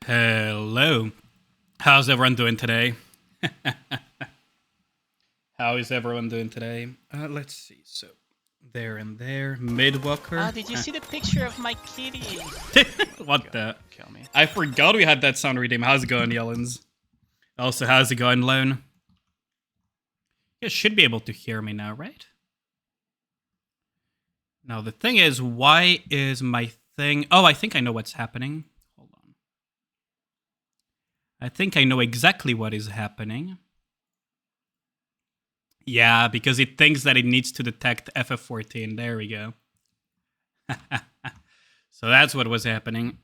Hello. How's everyone doing today? How is everyone doing today? Let's see. So, there and there. Midwalker. Did you see the picture of my kitty? What the? Kill me. I forgot we had that sound redeem. How's it going, Yellens? Also, how's it going, Lone? You should be able to hear me now, right? Now, the thing is, why is my thing... Oh, I think I know what's happening. Hold on. I think I know exactly what is happening. Yeah, because it thinks that it needs to detect FF14. There we go. So that's what was happening.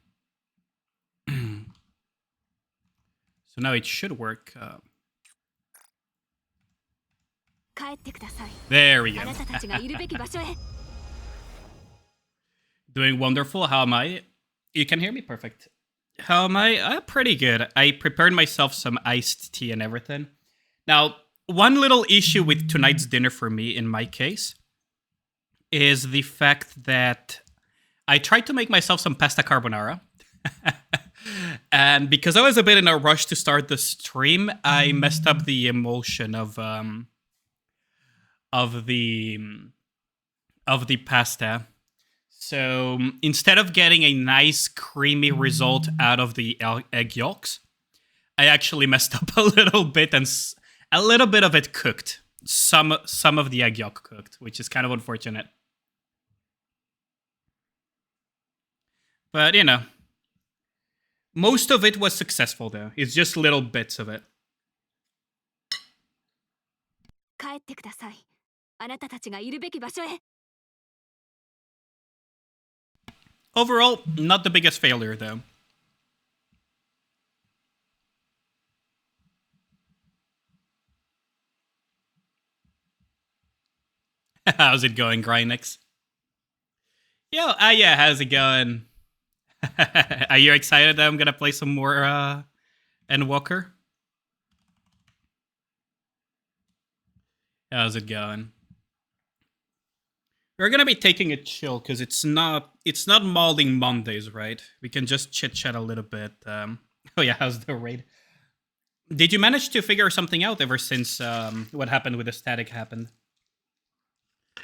So now it should work. There we go. Doing wonderful. How am I? You can hear me perfect. How am I? Pretty good. I prepared myself some iced tea and everything. Now, one little issue with tonight's dinner for me, in my case, is the fact that I tried to make myself some pasta carbonara. And because I was a bit in a rush to start the stream, I messed up the emulsion of the pasta. So instead of getting a nice creamy result out of the egg yolks, I actually messed up a little bit, and a little bit of it cooked. Some of the egg yolk cooked, which is kind of unfortunate. But, you know, most of it was successful, though. It's just little bits of it. Overall, not the biggest failure, though. How's it going, Grynix? Yo, yeah, how's it going? Are you excited that I'm gonna play some more Endwalker? How's it going? We're gonna be taking it chill because it's not Malding Mondays, right? We can just chit chat a little bit. Oh yeah, how's the raid? Did you manage to figure something out ever since what happened with the static happened?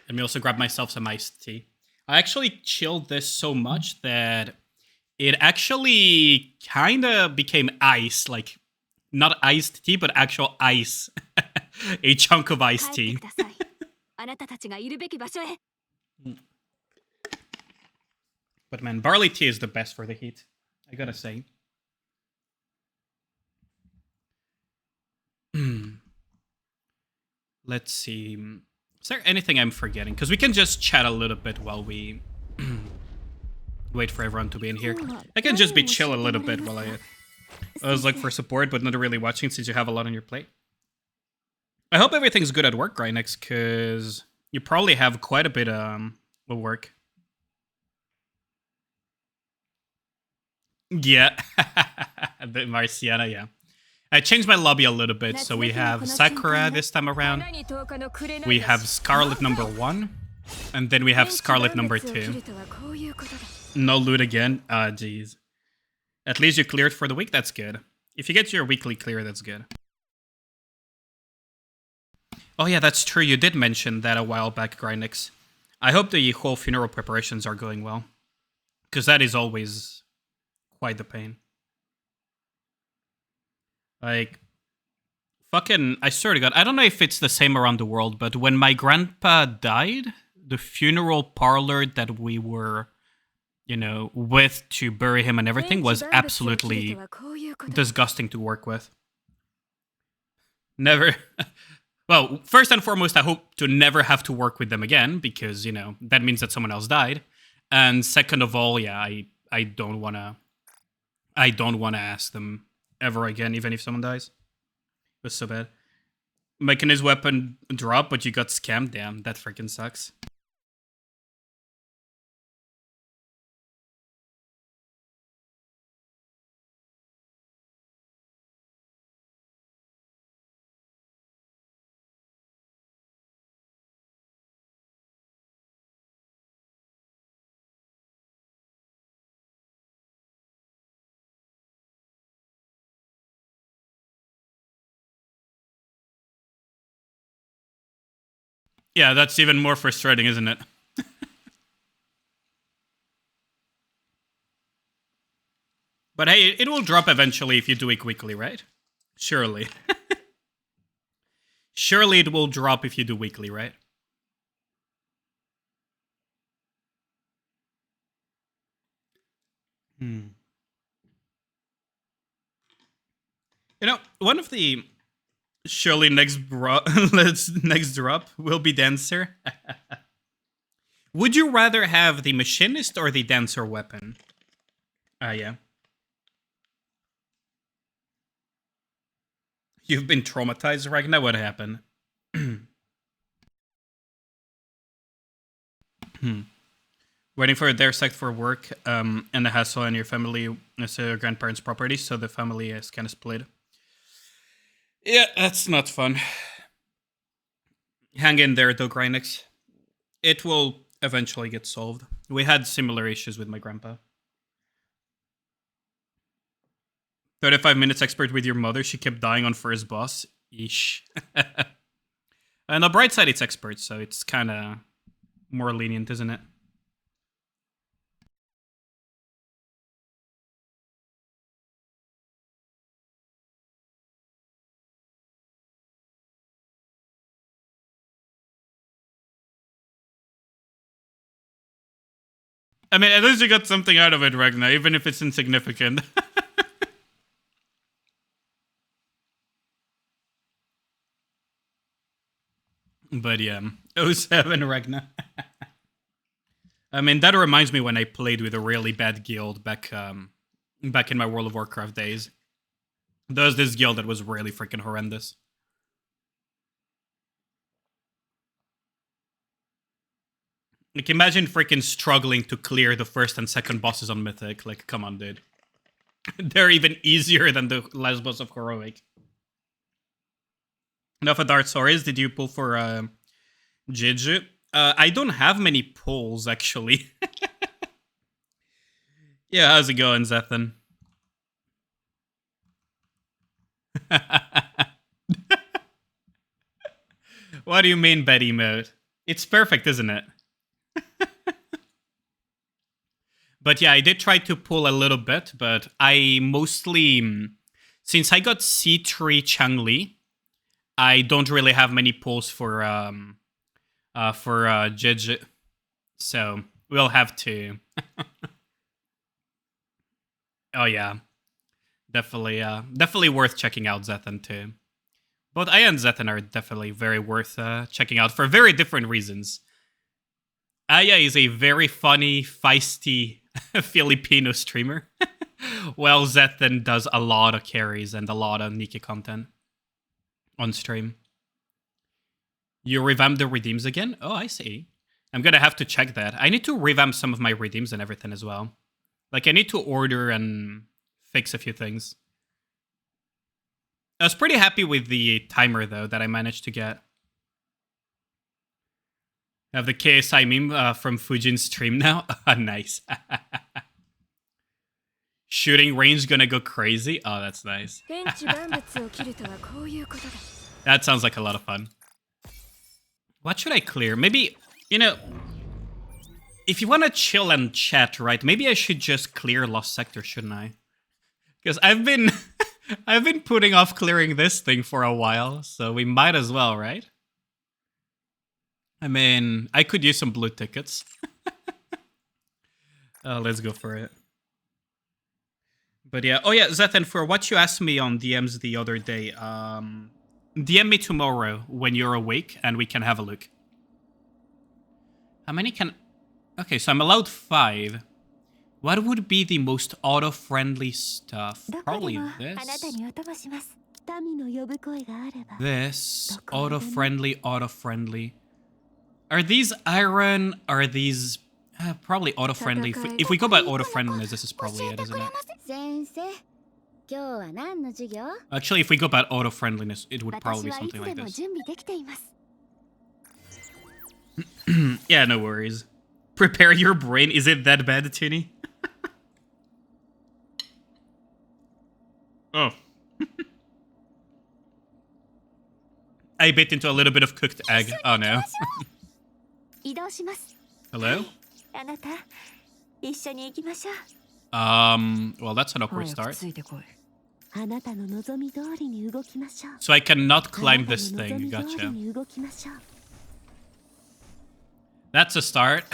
Let me also grab myself some iced tea. I actually chilled this so much that it actually kind of became ice, like not iced tea, but actual ice. A chunk of iced tea. But man, barley tea is the best for the heat, I gotta say. Let's see. Is there anything I'm forgetting? Because we can just chat a little bit while we wait for everyone to be in here. I can just be chill a little bit while I was like for support, but not really watching since you have a lot on your plate. I hope everything's good at work, Grynix, because you probably have quite a bit of work. Yeah. The Marciana, yeah. I changed my lobby a little bit, so we have Sakura this time around. We have Scarlet number 1, and then we have Scarlet number 2. No loot again? Ah, jeez. At least you cleared for the week, that's good. If you get your weekly clear, that's good. Oh yeah, that's true, you did mention that a while back, Grynix. I hope the whole funeral preparations are going well. Because that is always quite the pain. Like, fucking, I swear to God, I don't know if it's the same around the world, but when my grandpa died, the funeral parlor that we were, you know, with to bury him and everything was absolutely disgusting to work with. Never. Well, first and foremost, I hope to never have to work with them again because, you know, that means that someone else died. And second of all, yeah, I don't want to ask them ever again, even if someone dies. It was so bad. Making his weapon drop, but you got scammed. Damn, that freaking sucks. Yeah, that's even more frustrating, isn't it? But hey, it will drop eventually if you do it quickly, right? Surely. Surely it will drop if you do weekly, right? Hmm. You know, one of the surely next drop will be Dancer. Would you rather have the Machinist or the Dancer weapon? Yeah. You've been traumatized, Ragnar? What happened? Waiting for their sect for work and the hassle in your family as your grandparents' property, so the family is kind of split. Yeah, that's not fun. Hang in there, though, Grynix. It will eventually get solved. We had similar issues with my grandpa. 35 minutes expert with your mother. She kept dying on first boss. Eesh. And the bright side, it's expert, so it's kind of more lenient, isn't it? I mean, at least you got something out of it, Ragnar, even if it's insignificant. But yeah, '07 Ragnar. I mean, that reminds me when I played with a really bad guild back in my World of Warcraft days. There was this guild that was really freaking horrendous. Like, imagine freaking struggling to clear the first and second bosses on Mythic. Like, come on, dude. They're even easier than the last boss of Heroic. Enough of Dark Stories. Did you pull for Jiju? I don't have many pulls, actually. Yeah, how's it going, Zethan? What do you mean, Betty mode? It's perfect, isn't it? But yeah, I did try to pull a little bit, but I mostly, since I got C3 Changli, I don't really have many pulls for Jeju, so we'll have to. Oh yeah, definitely worth checking out Zethan too. Both I and Zethan are definitely very worth checking out for very different reasons. Aya is a very funny, feisty Filipino streamer, while Zethan does a lot of carries and a lot of Nikke content on stream. You revamp the redeems again? Oh, I see. I'm gonna have to check that. I need to revamp some of my redeems and everything as well. Like, I need to order and fix a few things. I was pretty happy with the timer, though, that I managed to get. I have the KSI meme from Fujin's stream now. Nice. Shooting range gonna go crazy? Oh, that's nice. That sounds like a lot of fun. What should I clear? Maybe, if you want to chill and chat, right? Maybe I should just clear Lost Sector, shouldn't I? Because I've been I've been putting off clearing this thing for a while, so we might as well, right? I mean, I could use some blue tickets. Let's go for it. But yeah, oh yeah, Zethan, for what you asked me on DMs the other day, DM me tomorrow when you're awake and we can have a look. How many can... Okay, so I'm allowed 5. What would be the most auto-friendly stuff? Probably this. This. Auto-friendly. Are these iron? Are these... probably auto-friendly. If we go by auto-friendliness, this is probably it, isn't it? Actually, if we go by auto-friendliness, it would probably be something like this. Yeah, no worries. Prepare your brain. Is it that bad, Tinny? Oh. I bit into a little bit of cooked egg. Oh no. Hello? Well, that's an awkward start. So I cannot climb this thing. Gotcha. That's a start.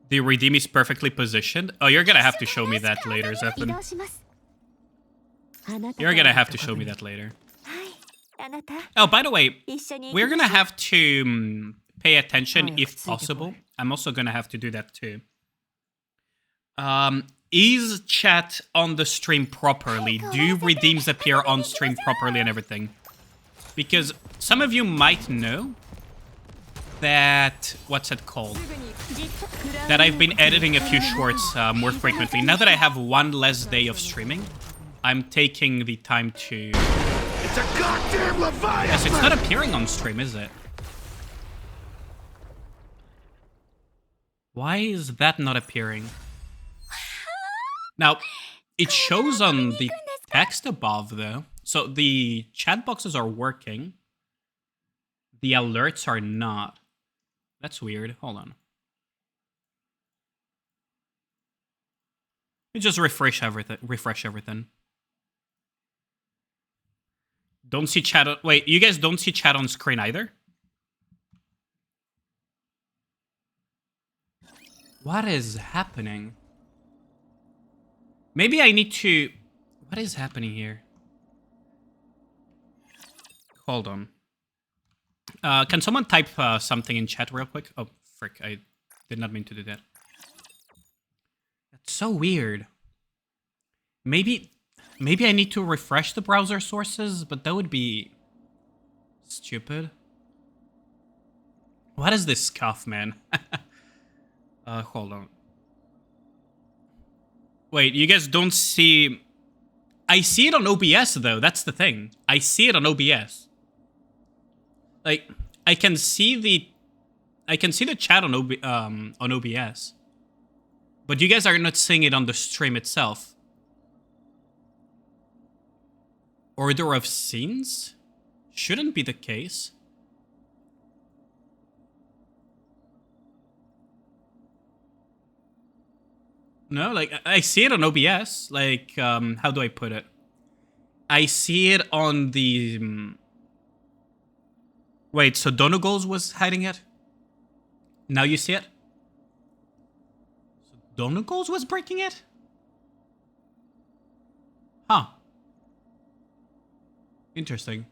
The redeem is perfectly positioned. Oh, you're gonna have to show me that later, Zephyr. You're gonna have to show me that later. Oh, by the way, we're gonna have to pay attention if possible. I'm also gonna have to do that too. Is chat on the stream properly? Do redeems appear on stream properly and everything? Because some of you might know that, what's it called? That I've been editing a few shorts more frequently. Now that I have one less day of streaming, I'm taking the time to... It's a goddamn Leviathan! Yes, it's not appearing on stream, is it? Why is that not appearing? Now, it shows on the text above, though. So the chat boxes are working. The alerts are not. That's weird. Hold on. Let me just refresh everything. Don't see chat. Wait, you guys don't see chat on screen either? What is happening? Maybe I need to... What is happening here? Hold on. Can someone type something in chat real quick? Oh, frick. I did not mean to do that. That's so weird. Maybe I need to refresh the browser sources, but that would be stupid. What is this scuff, man? Hold on. Wait, you guys don't see... I see it on OBS, though. That's the thing. I see it on OBS. Like, I can see the chat on OBS. But you guys are not seeing it on the stream itself. Order of scenes? Shouldn't be the case. No, like, I see it on OBS. Like, how do I put it? I see it on the... Wait, so Donegal's was hiding it? Now you see it? So Donegal's was breaking it? Huh. Interesting.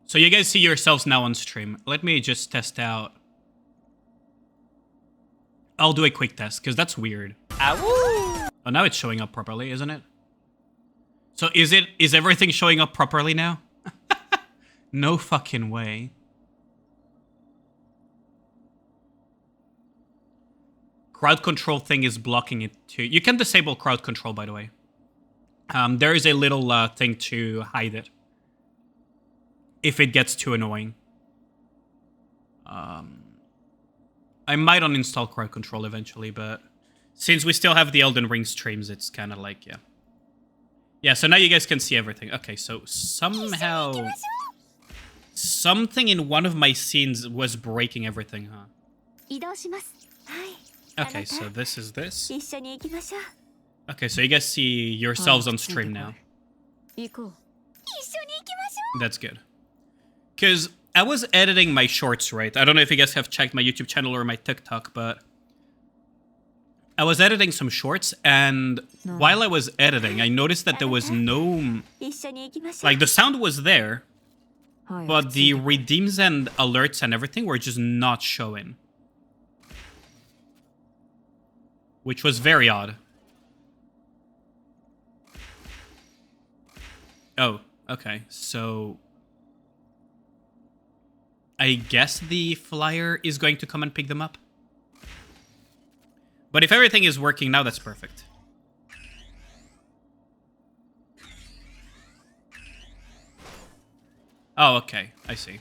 So you guys see yourselves now on stream. Let me just test out. I'll do a quick test, because that's weird. Ow! Oh, now it's showing up properly, isn't it? So is everything showing up properly now? No fucking way. Crowd control thing is blocking it too. You can disable crowd control, by the way. There is a little thing to hide it. If it gets too annoying. I might uninstall crowd control eventually, but... Since we still have the Elden Ring streams, it's kind of like, yeah. Yeah, so now you guys can see everything. Okay, so somehow... Something in one of my scenes was breaking everything, huh? Okay, so this is this. Okay, so you guys see yourselves on stream now. That's good. Because I was editing my shorts, right? I don't know if you guys have checked my YouTube channel or my TikTok, but... I was editing some shorts, and while I was editing, I noticed that there was no... Like, the sound was there, but the redeems and alerts and everything were just not showing. Which was very odd. Oh, okay. So... I guess the flyer is going to come and pick them up. But if everything is working now, that's perfect. Oh, okay. I see.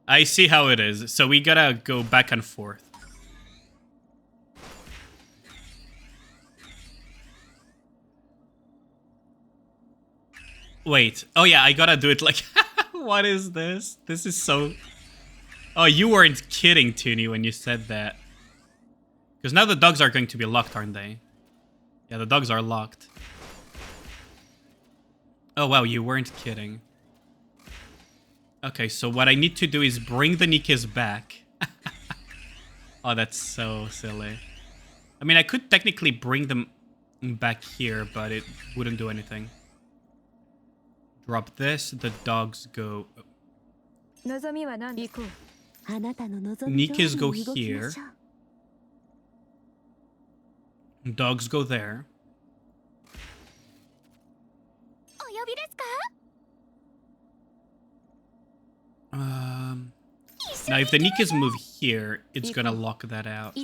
I see how it is. So we gotta go back and forth. Wait. Oh yeah, I gotta do it like... What is this? This is so... Oh, you weren't kidding, Toonie, when you said that. Because now the dogs are going to be locked, aren't they? Yeah, the dogs are locked. Oh wow, you weren't kidding. Okay, so what I need to do is bring the Nikkes back. Oh, that's so silly. I mean, I could technically bring them back here, but it wouldn't do anything. Drop this, the dogs go... Nikkes go here. Dogs go there. Now if the Nikkes move here, it's gonna lock that out.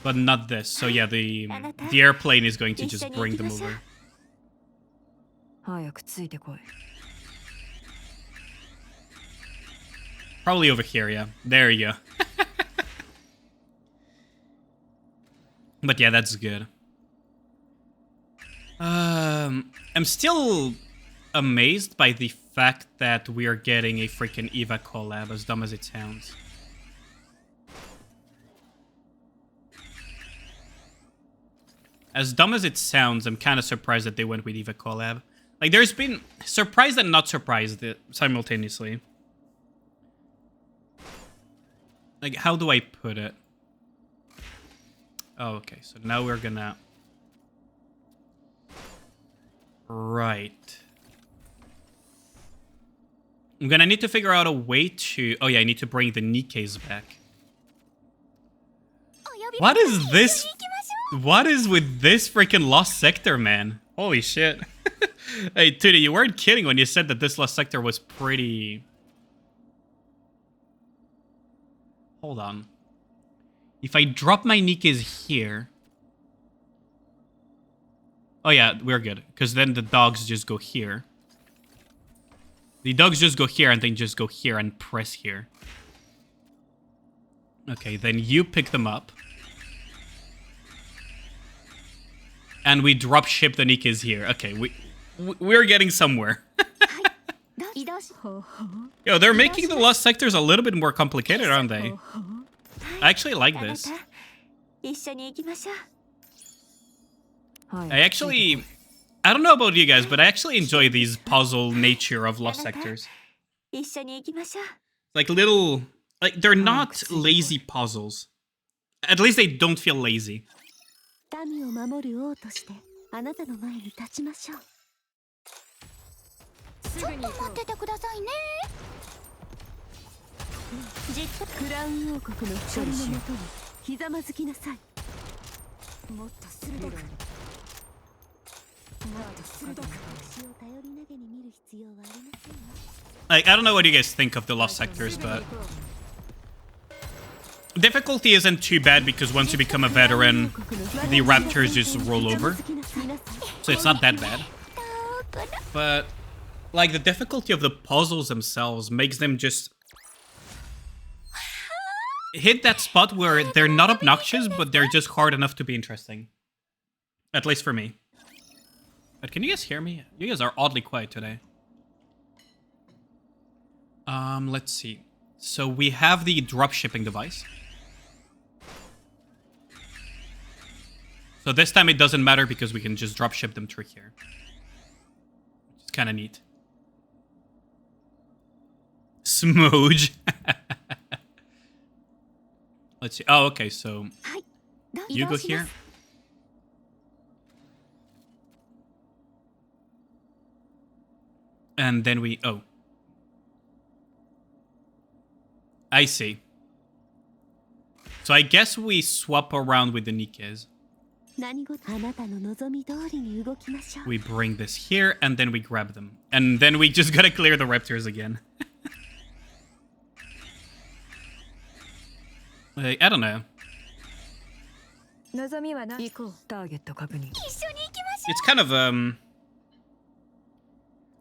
But not this. So yeah, the airplane is going to just bring them over. Probably over here, yeah. There you go. But yeah, that's good. I'm still amazed by the fact that we are getting a freaking Eva collab, as dumb as it sounds. As dumb as it sounds, I'm kind of surprised that they went with Eva collab. Like, there's been surprised and not surprised simultaneously. Like, how do I put it? Oh, okay, so now we're gonna... Right. I'm gonna need to figure out a way to... Oh yeah, I need to bring the Nikkes back. What is this? What is with this freaking lost sector, man? Holy shit. Hey, Tootie, you weren't kidding when you said that this lost sector was pretty... Hold on. If I drop my Nikkes here... Oh yeah, we're good. Because then the dogs just go here. The dogs just go here and then just go here and press here. Okay, then you pick them up. And we drop ship the Nikkes here. Okay, we're getting somewhere. Yo, they're making the lost sectors a little bit more complicated, aren't they? I actually like this. I don't know about you guys, but I actually enjoy these puzzle nature of lost sectors. Like little... Like, they're not lazy puzzles. At least they don't feel lazy. Like, I don't know what you guys think of the lost sectors, but... Difficulty isn't too bad because once you become a veteran, the raptors just roll over. So it's not that bad. But, like, the difficulty of the puzzles themselves makes them just... hit that spot where they're not obnoxious, but they're just hard enough to be interesting. At least for me. But can you guys hear me? You guys are oddly quiet today. Let's see. So we have the drop shipping device. So this time it doesn't matter because we can just drop ship them through here. Which is kind of neat. Smooge. Let's see. Oh, okay, so you go here. And then we... Oh. I see. So I guess we swap around with the Nikkes. We bring this here, and then we grab them. And then we just gotta clear the raptors again. Like, I don't know. It's kind of,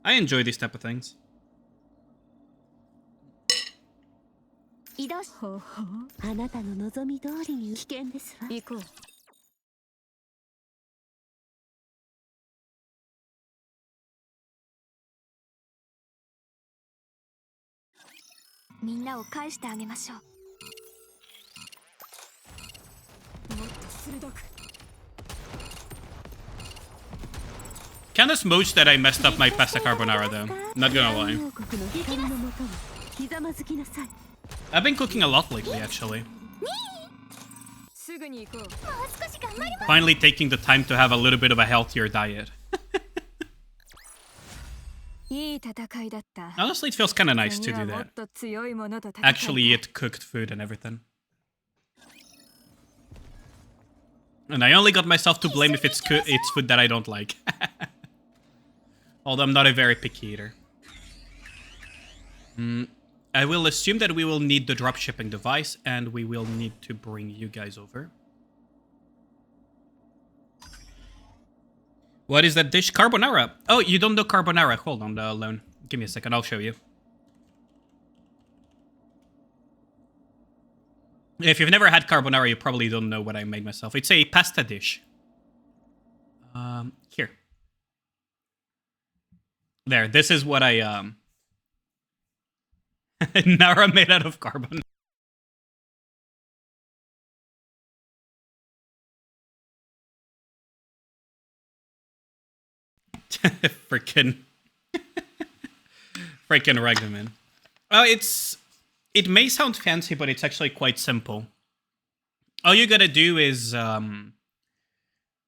I enjoy these type of things. みんなを返してあげましょう。もっと鋭く。 Kinda smooch that I messed up my pasta carbonara though. Not gonna lie. I've been cooking a lot lately actually. Finally taking the time to have a little bit of a healthier diet. Honestly, it feels kinda nice to do that. Actually eat cooked food and everything. And I only got myself to blame if it's food that I don't like. Although I'm not a very picky eater. I will assume that we will need the dropshipping device, and we will need to bring you guys over. What is that dish? Carbonara. Oh, you don't know carbonara. Hold on, Lone. Give me a second, I'll show you. If you've never had carbonara, you probably don't know what I made myself. It's a pasta dish. Here. There, this is what I, Nara made out of carbon. Freaking Ragnaman. Oh, it may sound fancy, but it's actually quite simple. All you gotta do is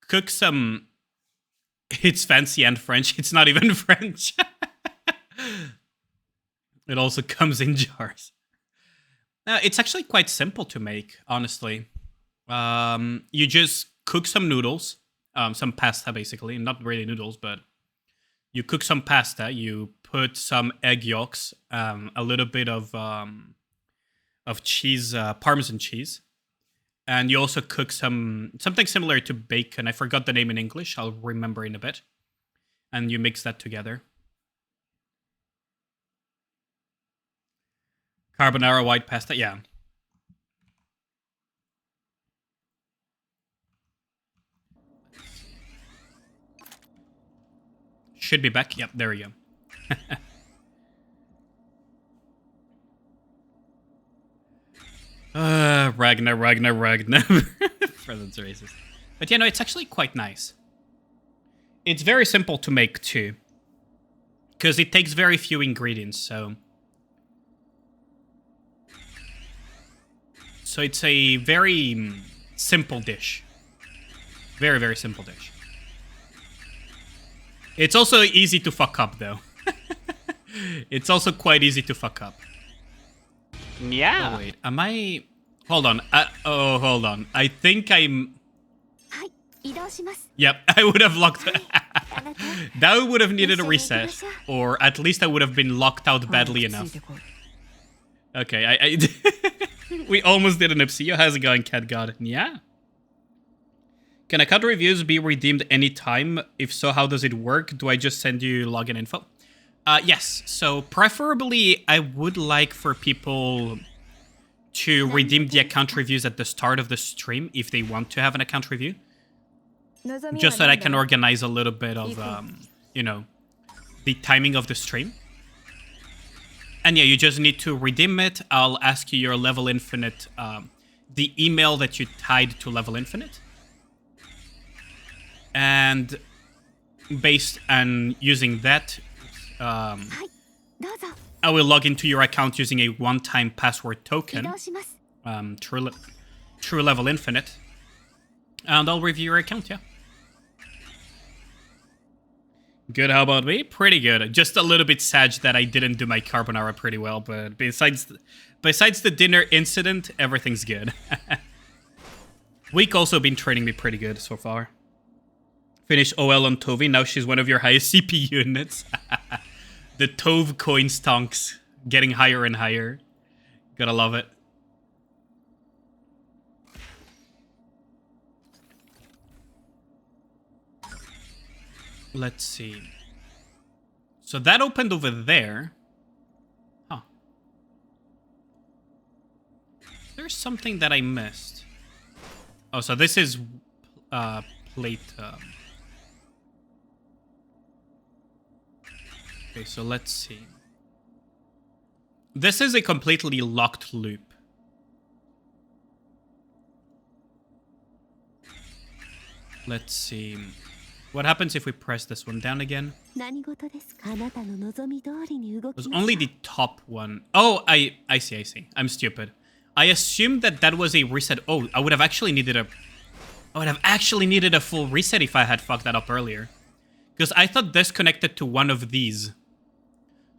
cook some. It's fancy and French. It's not even French. It also comes in jars. It's actually quite simple to make, honestly. You just cook some noodles, some pasta basically, not really noodles, but you cook some pasta. You put some egg yolks, a little bit of cheese, Parmesan cheese, and you also cook something similar to bacon. I forgot the name in English. I'll remember in a bit. And you mix that together. Carbonara white pasta, yeah. Should be back. Yep, there we go. Ragnar. Presents racist. But yeah, no, it's actually quite nice. It's very simple to make too. Because it takes very few ingredients, so... So it's a very simple dish. Very, very simple dish. It's also easy to fuck up, though. It's also quite easy to fuck up. Yeah. Oh, wait. Am I... Hold on. Hold on. I think I'm... Yep, I would have locked... That would have needed a reset. Or at least I would have been locked out badly enough. Okay, we almost did an Ipsio. How's it going, Cat God? Yeah. Can account reviews be redeemed anytime? If so, how does it work? Do I just send you login info? Yes. So preferably, I would like for people to redeem the account reviews at the start of the stream if they want to have an account review. Just so that I can organize a little bit of, you know, the timing of the stream. And yeah, you just need to redeem it. I'll ask you your Level Infinite, the email that you tied to Level Infinite. And based on using that, I will log into your account using a one-time password token, True Level Infinite, and I'll review your account, yeah. Good, how about me? Pretty good. Just a little bit sad that I didn't do my carbonara pretty well, but besides the dinner incident, everything's good. Week also been training me pretty good so far. Finished OL on Tovi, now she's one of your highest CP units. The Tove coin stonks, getting higher and higher. Gotta love it. Let's see. So that opened over there. Huh. There's something that I missed. Oh, so this is plate. Okay, so let's see. This is a completely locked loop. Let's see. What happens if we press this one down again? It was only the top one. Oh, I see. I'm stupid. I assumed that was a reset. Oh, I would have actually needed a full reset if I had fucked that up earlier. Because I thought this connected to one of these.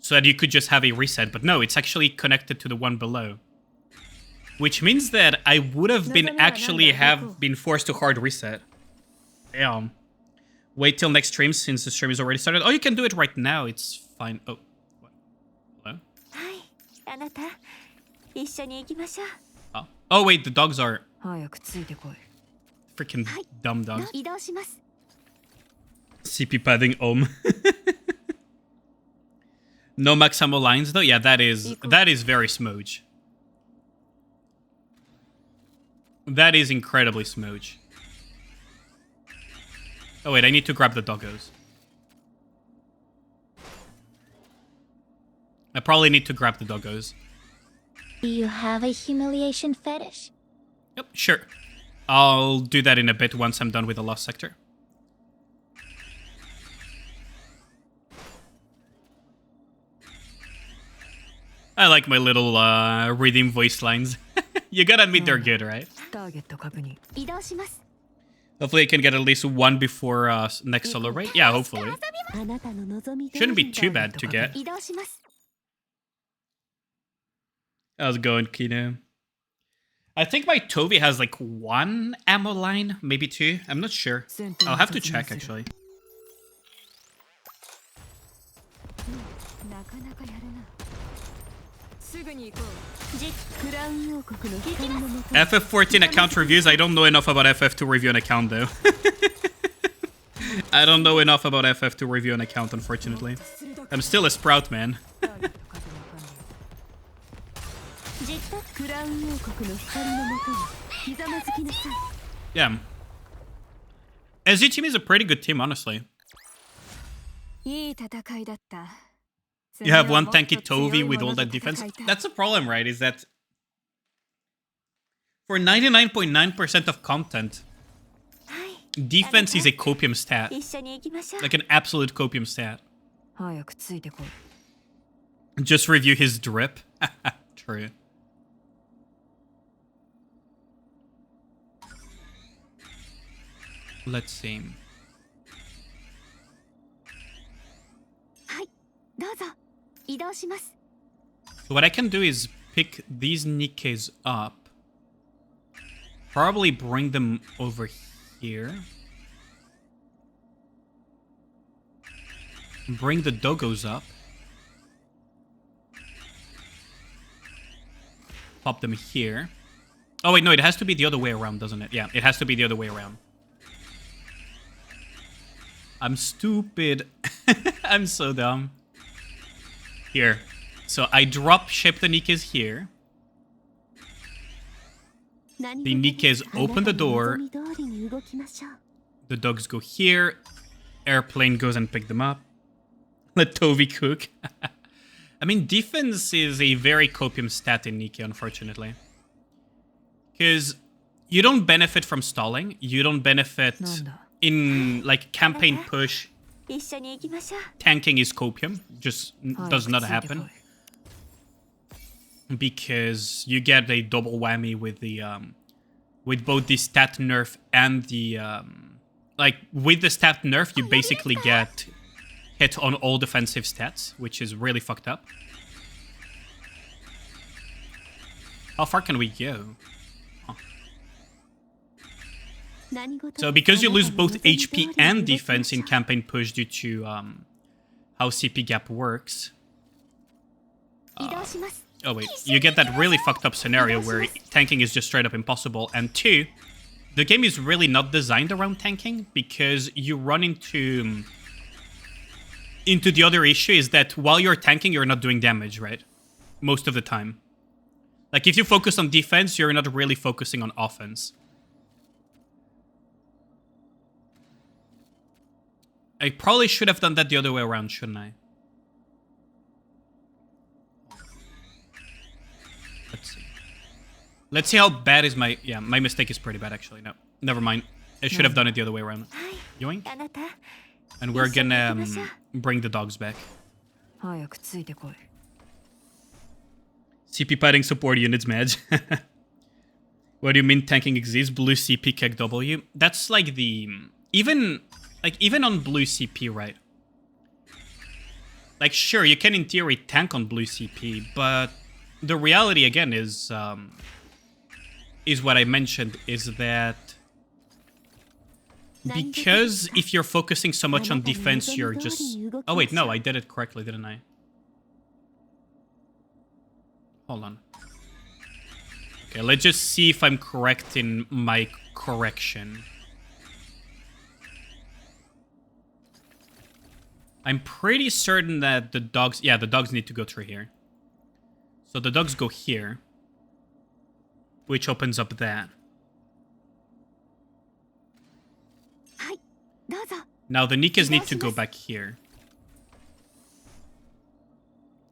So that you could just have a reset. But no, it's actually connected to the one below. Which means that I would have been forced to hard reset. Damn. Wait till next stream since the stream is already started. Oh, you can do it right now. It's fine. Oh. What? Hello? Oh. Oh, wait. The dogs are... freaking dumb dogs. CP padding Ohm. No max ammo lines though? Yeah, that is very smooge. That is incredibly smooge. Oh wait, I need to grab the doggos. I probably need to grab the doggos. Do you have a humiliation fetish? Yep, sure. I'll do that in a bit once I'm done with the last sector. I like my little redeem voice lines. You gotta admit they're good, right? Hopefully I can get at least one before next solo raid. Yeah, hopefully. Shouldn't be too bad to get. How's it going, Kino? I think my Tovi has like one ammo line, maybe two. I'm not sure. I'll have to check, actually. FF14 account reviews. I don't know enough about FF to review an account, though. I don't know enough about FF to review an account, unfortunately. I'm still a Sprout, man. Yeah. SG team is a pretty good team, honestly. You have one tanky Tovi with all that defense. That's the problem, right? Is that for 99.9% of content, defense is a copium stat. Like an absolute copium stat. Just review his drip. True. Let's see. So what I can do is pick these Nikkes up. Probably bring them over here. Bring the doggos up. Pop them here. Oh wait, no, it has to be the other way around, doesn't it? Yeah, it has to be the other way around. I'm stupid. I'm so dumb. Here. So I drop ship the Nikkes here. The Nikkes open the door. The dogs go here. Airplane goes and pick them up. Let Tovi cook. I mean, defense is a very copium stat in Nikke, unfortunately. Because you don't benefit from stalling. You don't benefit in, like, campaign push. Tanking is copium. Just does not happen. Because you get a double whammy with the, with both the stat nerf and the, like, with the stat nerf, you basically get hit on all defensive stats, which is really fucked up. How far can we go? Huh. So because you lose both HP and defense in campaign push due to how CP gap works. Oh wait, you get that really fucked up scenario where tanking is just straight up impossible. And two, the game is really not designed around tanking because you run into the other issue is that while you're tanking, you're not doing damage, right? Most of the time. Like, if you focus on defense, you're not really focusing on offense. I probably should have done that the other way around, shouldn't I? Let's see. Let's see how bad is my... Yeah, my mistake is pretty bad, actually. No, never mind. I should have done it the other way around. Yoink. あなた And we're 一緒に gonna 行きましょう bring the dogs back. 早くついてこい。 CP fighting support units, Madge. What do you mean tanking exists? Blue CP kick W? That's like the... Even on blue CP, right? Like, sure, you can in theory tank on blue CP, but the reality again is what I mentioned, is that because if you're focusing so much on defense, you're just... Oh wait, no, I did it correctly, didn't I? Hold on. Okay, let's just see if I'm correct in my correction. I'm pretty certain that the dogs... Yeah, the dogs need to go through here. So the dogs go here. Which opens up that. はいどうぞ Now the Nikkes need to go back here.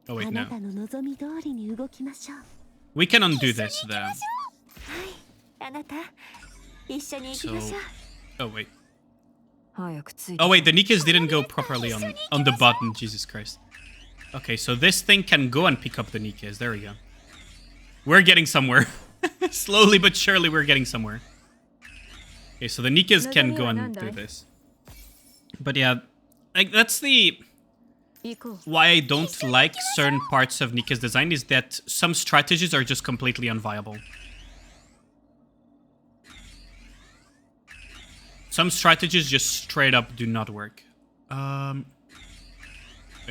Oh あ wait, な no. たの望み通りに動きましょう We can undo this though. はいあなた一緒に行きましょう Oh wait. 早くついて Oh wait, the Nikkes didn't go properly on the button. Jesus Christ. Okay, so this thing can go and pick up the Nikkes. There we go. We're getting somewhere. Slowly but surely we're getting somewhere. Okay, so the Nikkes can go and do this. But yeah, like that's the... 行こう。 Why I don't like certain parts of Nikke's design is that some strategies are just completely unviable. Some strategies just straight up do not work. Wait,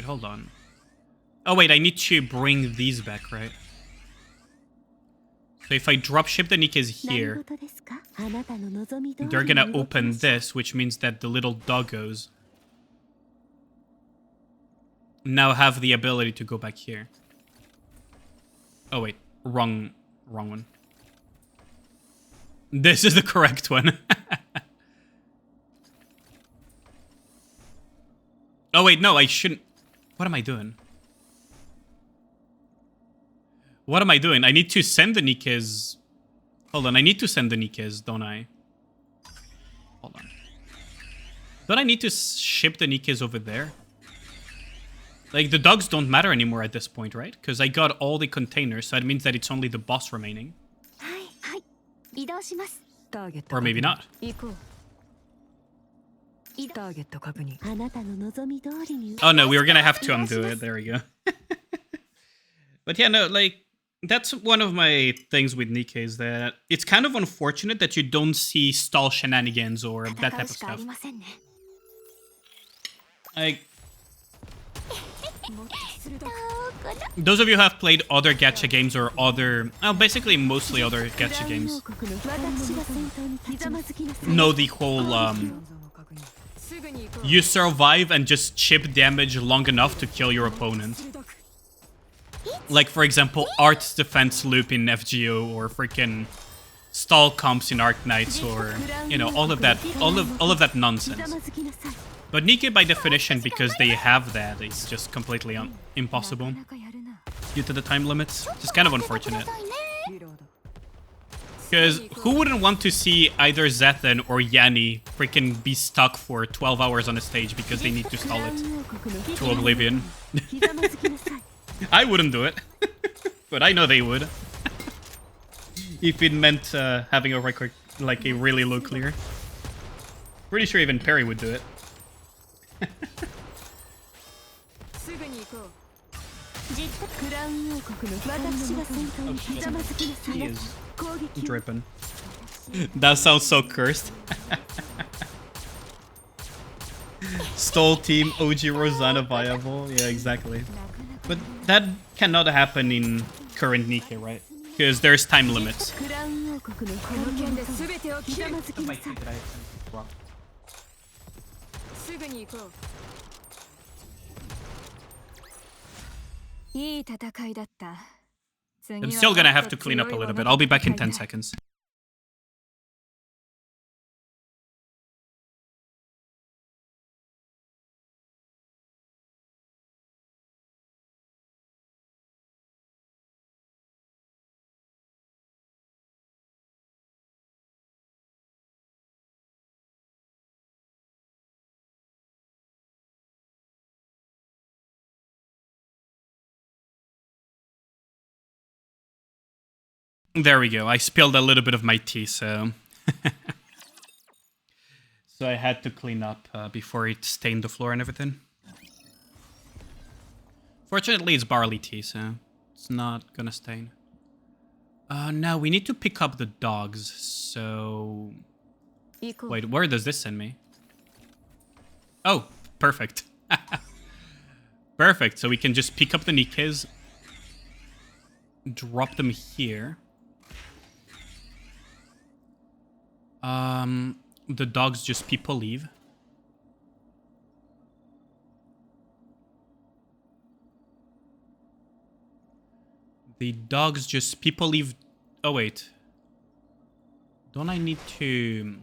hold on. Oh wait, I need to bring these back, right? So if I dropship the Nikkes 何 here, 事ですかあなたの望み通りに they're 動き gonna ましょう open this, which means that the little doggos now have the ability to go back here. Oh wait, wrong one. This is the correct one. Oh wait, no, I shouldn't. What am I doing? What am I doing? I need to send the Nikkes. Hold on, I need to send the Nikkes, don't I? Hold on. Don't I need to ship the Nikkes over there? Like, the dogs don't matter anymore at this point, right? Because I got all the containers, so that means that it's only the boss remaining. はいはい移動します ターゲット Or maybe not. 行こう。移動ターゲット確認。あなたの望み通りに Oh no, we were gonna have to undo it. There we go. But yeah, no, like, that's one of my things with Nikke is that it's kind of unfortunate that you don't see stall shenanigans or that 戦 type う of しかあ stuff. りませんね Like, もっと鋭く those of you who have played other gacha games or other, well, basically mostly other gacha games, 私が先頭にひざまずきなさい know the whole, 残像の確認。すぐに行こう。 you survive and just chip damage long enough to kill your opponent. 鋭く Like, for example, Art's defense loop in FGO or freaking stall comps in Arc Knights or, you know, all of that that ひざ nonsense. まずきなさい But Nikke, by definition, because they have that, is just completely impossible なかなかやるな due to the time limits. Just kind of unfortunate. リロード。 Because who wouldn't want to see either Zethan or Yanni freaking be stuck for 12 hours on a stage because they need to stall it 王国の to oblivion? ひざまずきなさい I wouldn't do it, but I know they would. If it meant having a record like a really low clear. Pretty sure even Perry would do it. すぐに行こう。じっとクラウン王国の私が先頭にひざまずきなさ He い is 攻撃を dripping. That sounds so cursed. Stole team OG Rosanna viable. Yeah, exactly. But that cannot happen in current Nikke, right? Because there's time limits. クラウン王国のこの剣で全てをひざ切る。まずきなさいすぐに行こう。いい戦いだった I'm still gonna have to clean up a little bit. I'll be back in 10 seconds. There we go. I spilled a little bit of my tea, so... so I had to clean up before it stained the floor and everything. Fortunately, it's barley tea, so it's not gonna stain. Now we need to pick up the dogs, so... Wait, where does this send me? Oh, perfect. Perfect, so we can just pick up the Nikkes, drop them here. The dogs just people leave. The dogs just people leave. Oh, wait. Don't I need to...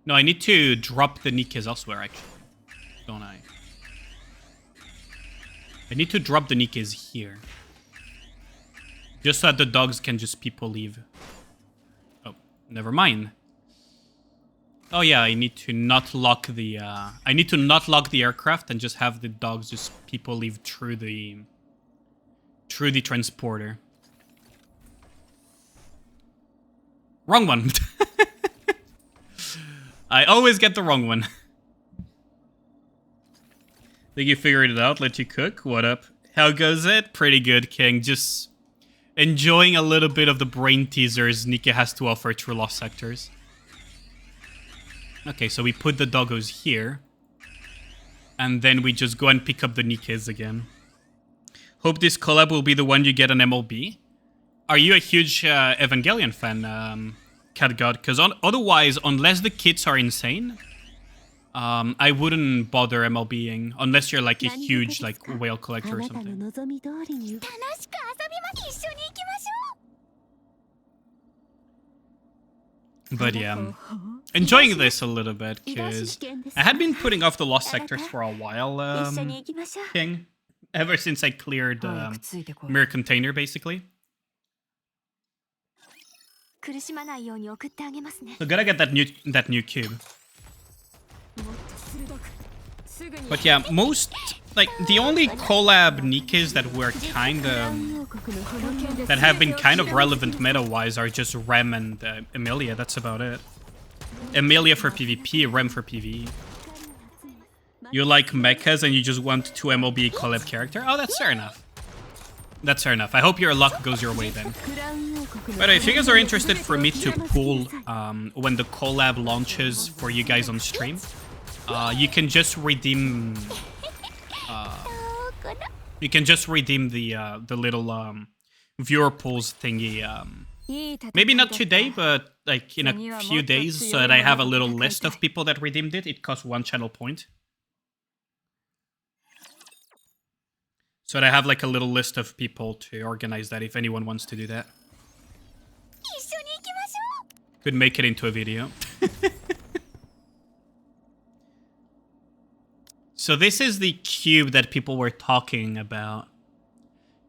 No, I need to drop the Nikkes elsewhere, actually. Don't I? I need to drop the Nikkes here. Just so that the dogs can just people leave. Oh, never mind. Oh yeah, I need to not lock the... I need to not lock the aircraft and just have the dogs just people leave through the transporter. Wrong one. I always get the wrong one. Think you figured it out? Let you cook? What up? How goes it? Pretty good, King. Just enjoying a little bit of the brain teasers Nikke has to offer through Lost Sectors. Okay, so we put the doggos here. And then we just go and pick up the Nikkes again. Hope this collab will be the one you get on MLB. Are you a huge Evangelion fan, Cat God? Because otherwise, unless the kits are insane, I wouldn't bother MLBing unless you're like a huge like whale collector or something. But yeah, enjoying this a little bit because I had been putting off the Lost Sectors for a while, King. Ever since I cleared Mirror Container, basically. So gotta get that new cube. But yeah, most like the only collab Nikkes that were that have been kind of relevant meta-wise are just Rem and Emilia. That's about it. Emilia for PvP, Rem for PvE. You like mechas and you just want 2 MLB collab character? Oh, that's fair enough. That's fair enough. I hope your luck goes your way then. But if you guys are interested for me to pull when the collab launches for you guys on stream, you can just redeem. You can just redeem the little viewer pulls thingy. Maybe not today, but like in a few days, so that I have a little list of people that redeemed it. It costs 1 channel point. So that I have like a little list of people to organize that if anyone wants to do that. Could make it into a video. So this is the cube that people were talking about.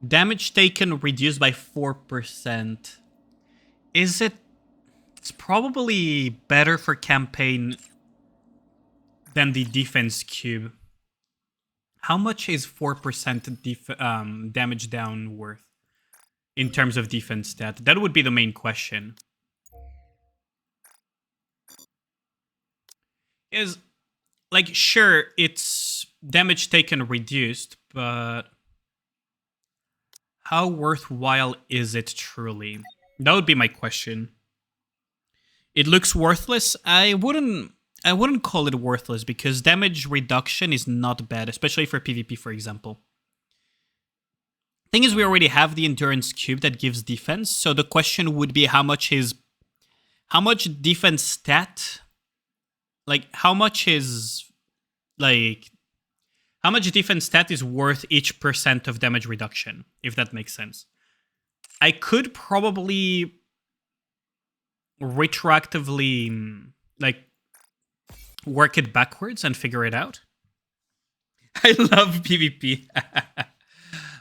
Damage taken reduced by 4%. Is it... It's probably better for campaign than the defense cube. How much is 4% damage down worth in terms of defense stat? That would be the main question. Is, like, sure, it's damage taken reduced, but how worthwhile is it truly? That would be my question. It looks worthless. I wouldn't call it worthless because damage reduction is not bad, especially for PvP, for example. Thing is, we already have the endurance cube that gives defense, so the question would be how much defense stat, like how much defense stat is worth each % of damage reduction, if that makes sense. I could probably retroactively like work it backwards and figure it out. I love PvP.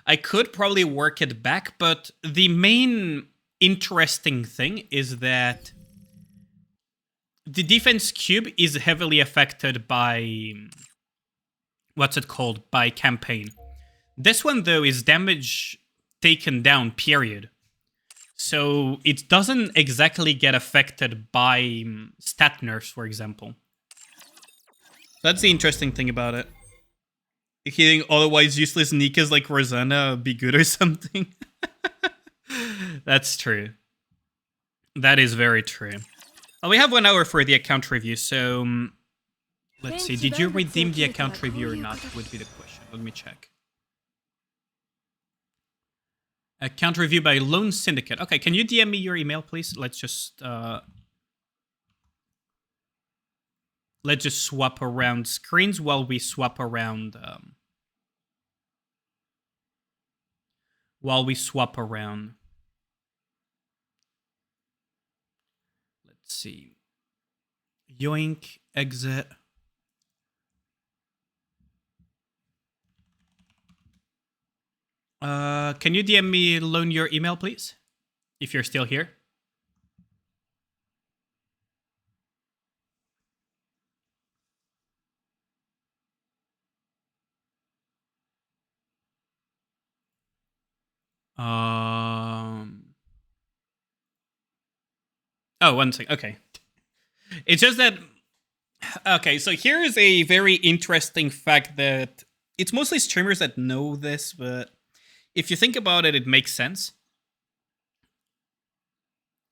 I could probably work it back, but the main interesting thing is that the defense cube is heavily affected by... what's it called? By campaign. This one, though, is damage taken down, period. So it doesn't exactly get affected by stat nerfs, for example. That's the interesting thing about it. Hitting otherwise useless Nikkas like Rosanna be good or something. That's true. That is very true. Well, we have 1 hour for the account review, so let's see. Did you redeem the account review or not? Would be the question. Let me check. Account review by Lone Syndicate. Okay, can you DM me your email, please? Let's just swap around screens while we swap around. Let's see. Yoink, exit. Can you DM me, Lone, your email, please? If you're still here. Oh, 1 second. Okay. It's just that. Okay, so here is a very interesting fact that it's mostly streamers that know this, but if you think about it, it makes sense.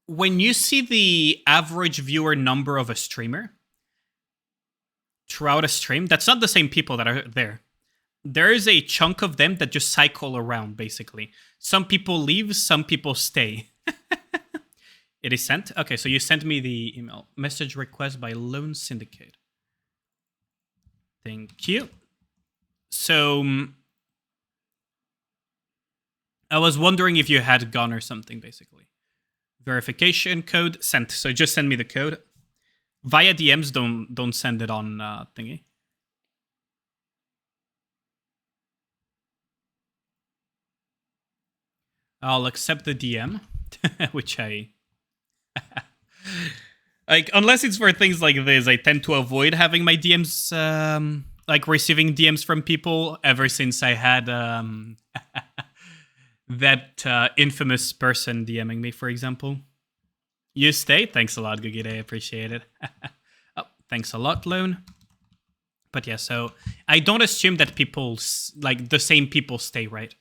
When you see the average viewer number of a streamer throughout a stream, that's not the same people that are there. There is a chunk of them that just cycle around, basically. Some people leave, some people stay. It is sent? Okay, so you sent me the email. Message request by Lone Syndicate. Thank you. So, I was wondering if you had gone or something, basically. Verification code sent. So just send me the code. Via DMs, don't send it on thingy. I'll accept the DM, which I... like, unless it's for things like this, I tend to avoid having my DMs, like receiving DMs from people ever since I had that infamous person DMing me, for example. You stay? Thanks a lot, Gugide. I appreciate it. Oh, thanks a lot, Lone. But yeah, so I don't assume that people, like, the same people stay, right?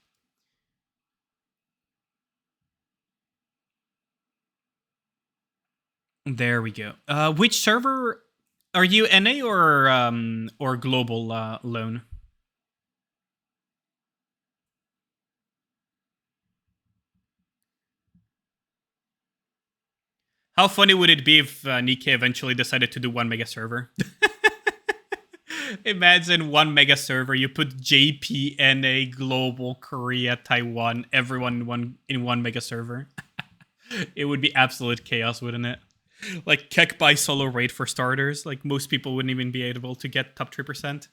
There we go. Which server are you, NA or global, Lone? How funny would it be if Nikke eventually decided to do 1 mega server? Imagine 1 mega server. You put JP, NA, global, Korea, Taiwan, everyone in one mega server. It would be absolute chaos, wouldn't it? Like Keck by solo raid for starters. Like most people wouldn't even be able to get top 3%.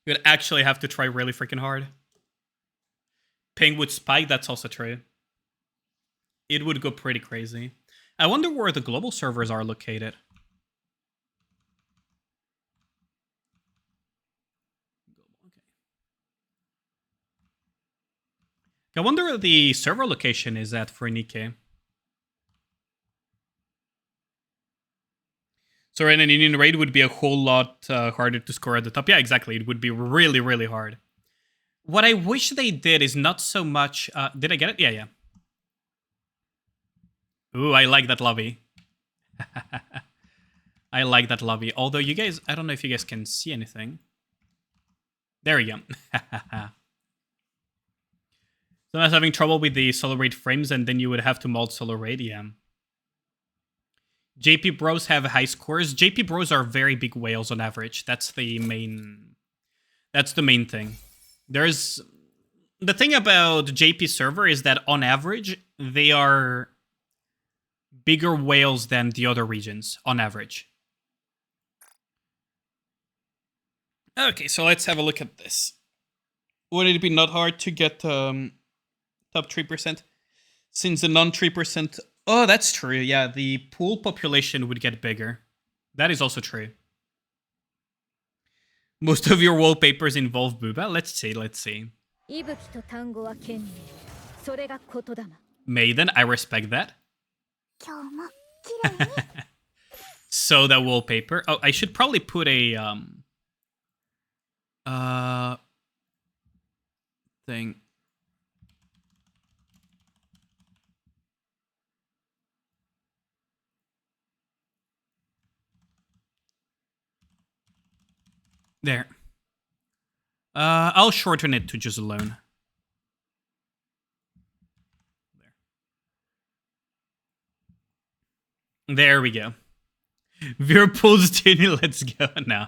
You would actually have to try really freaking hard. Ping would spike, that's also true. It would go pretty crazy. I wonder where the global servers are located. I wonder where the server location is at for Nikke. So in an Indian raid would be a whole lot harder to score at the top. Yeah, exactly. It would be really, really hard. What I wish they did is not so much... did I get it? Yeah, yeah. Ooh, I like that lobby. I like that lobby. Although you guys... I don't know if you guys can see anything. There we go. So I was having trouble with the solo raid frames, and then you would have to mod solo raid, yeah. JP Bros have high scores. JP Bros are very big whales on average. That's the main thing. There's... The thing about JP server is that on average, they are bigger whales than the other regions, on average. Okay, so let's have a look at this. Would it be not hard to get top 3%? Since the non-3%... Oh, that's true. Yeah, the pool population would get bigger. That is also true. Most of your wallpapers involve booba? Let's see, let's see. Maiden, I respect that. 今日も綺麗に So that wallpaper. Oh, I should probably put a thing. There. I'll shorten it to just alone. There we go. Whirlpool's Genie, let's go. No.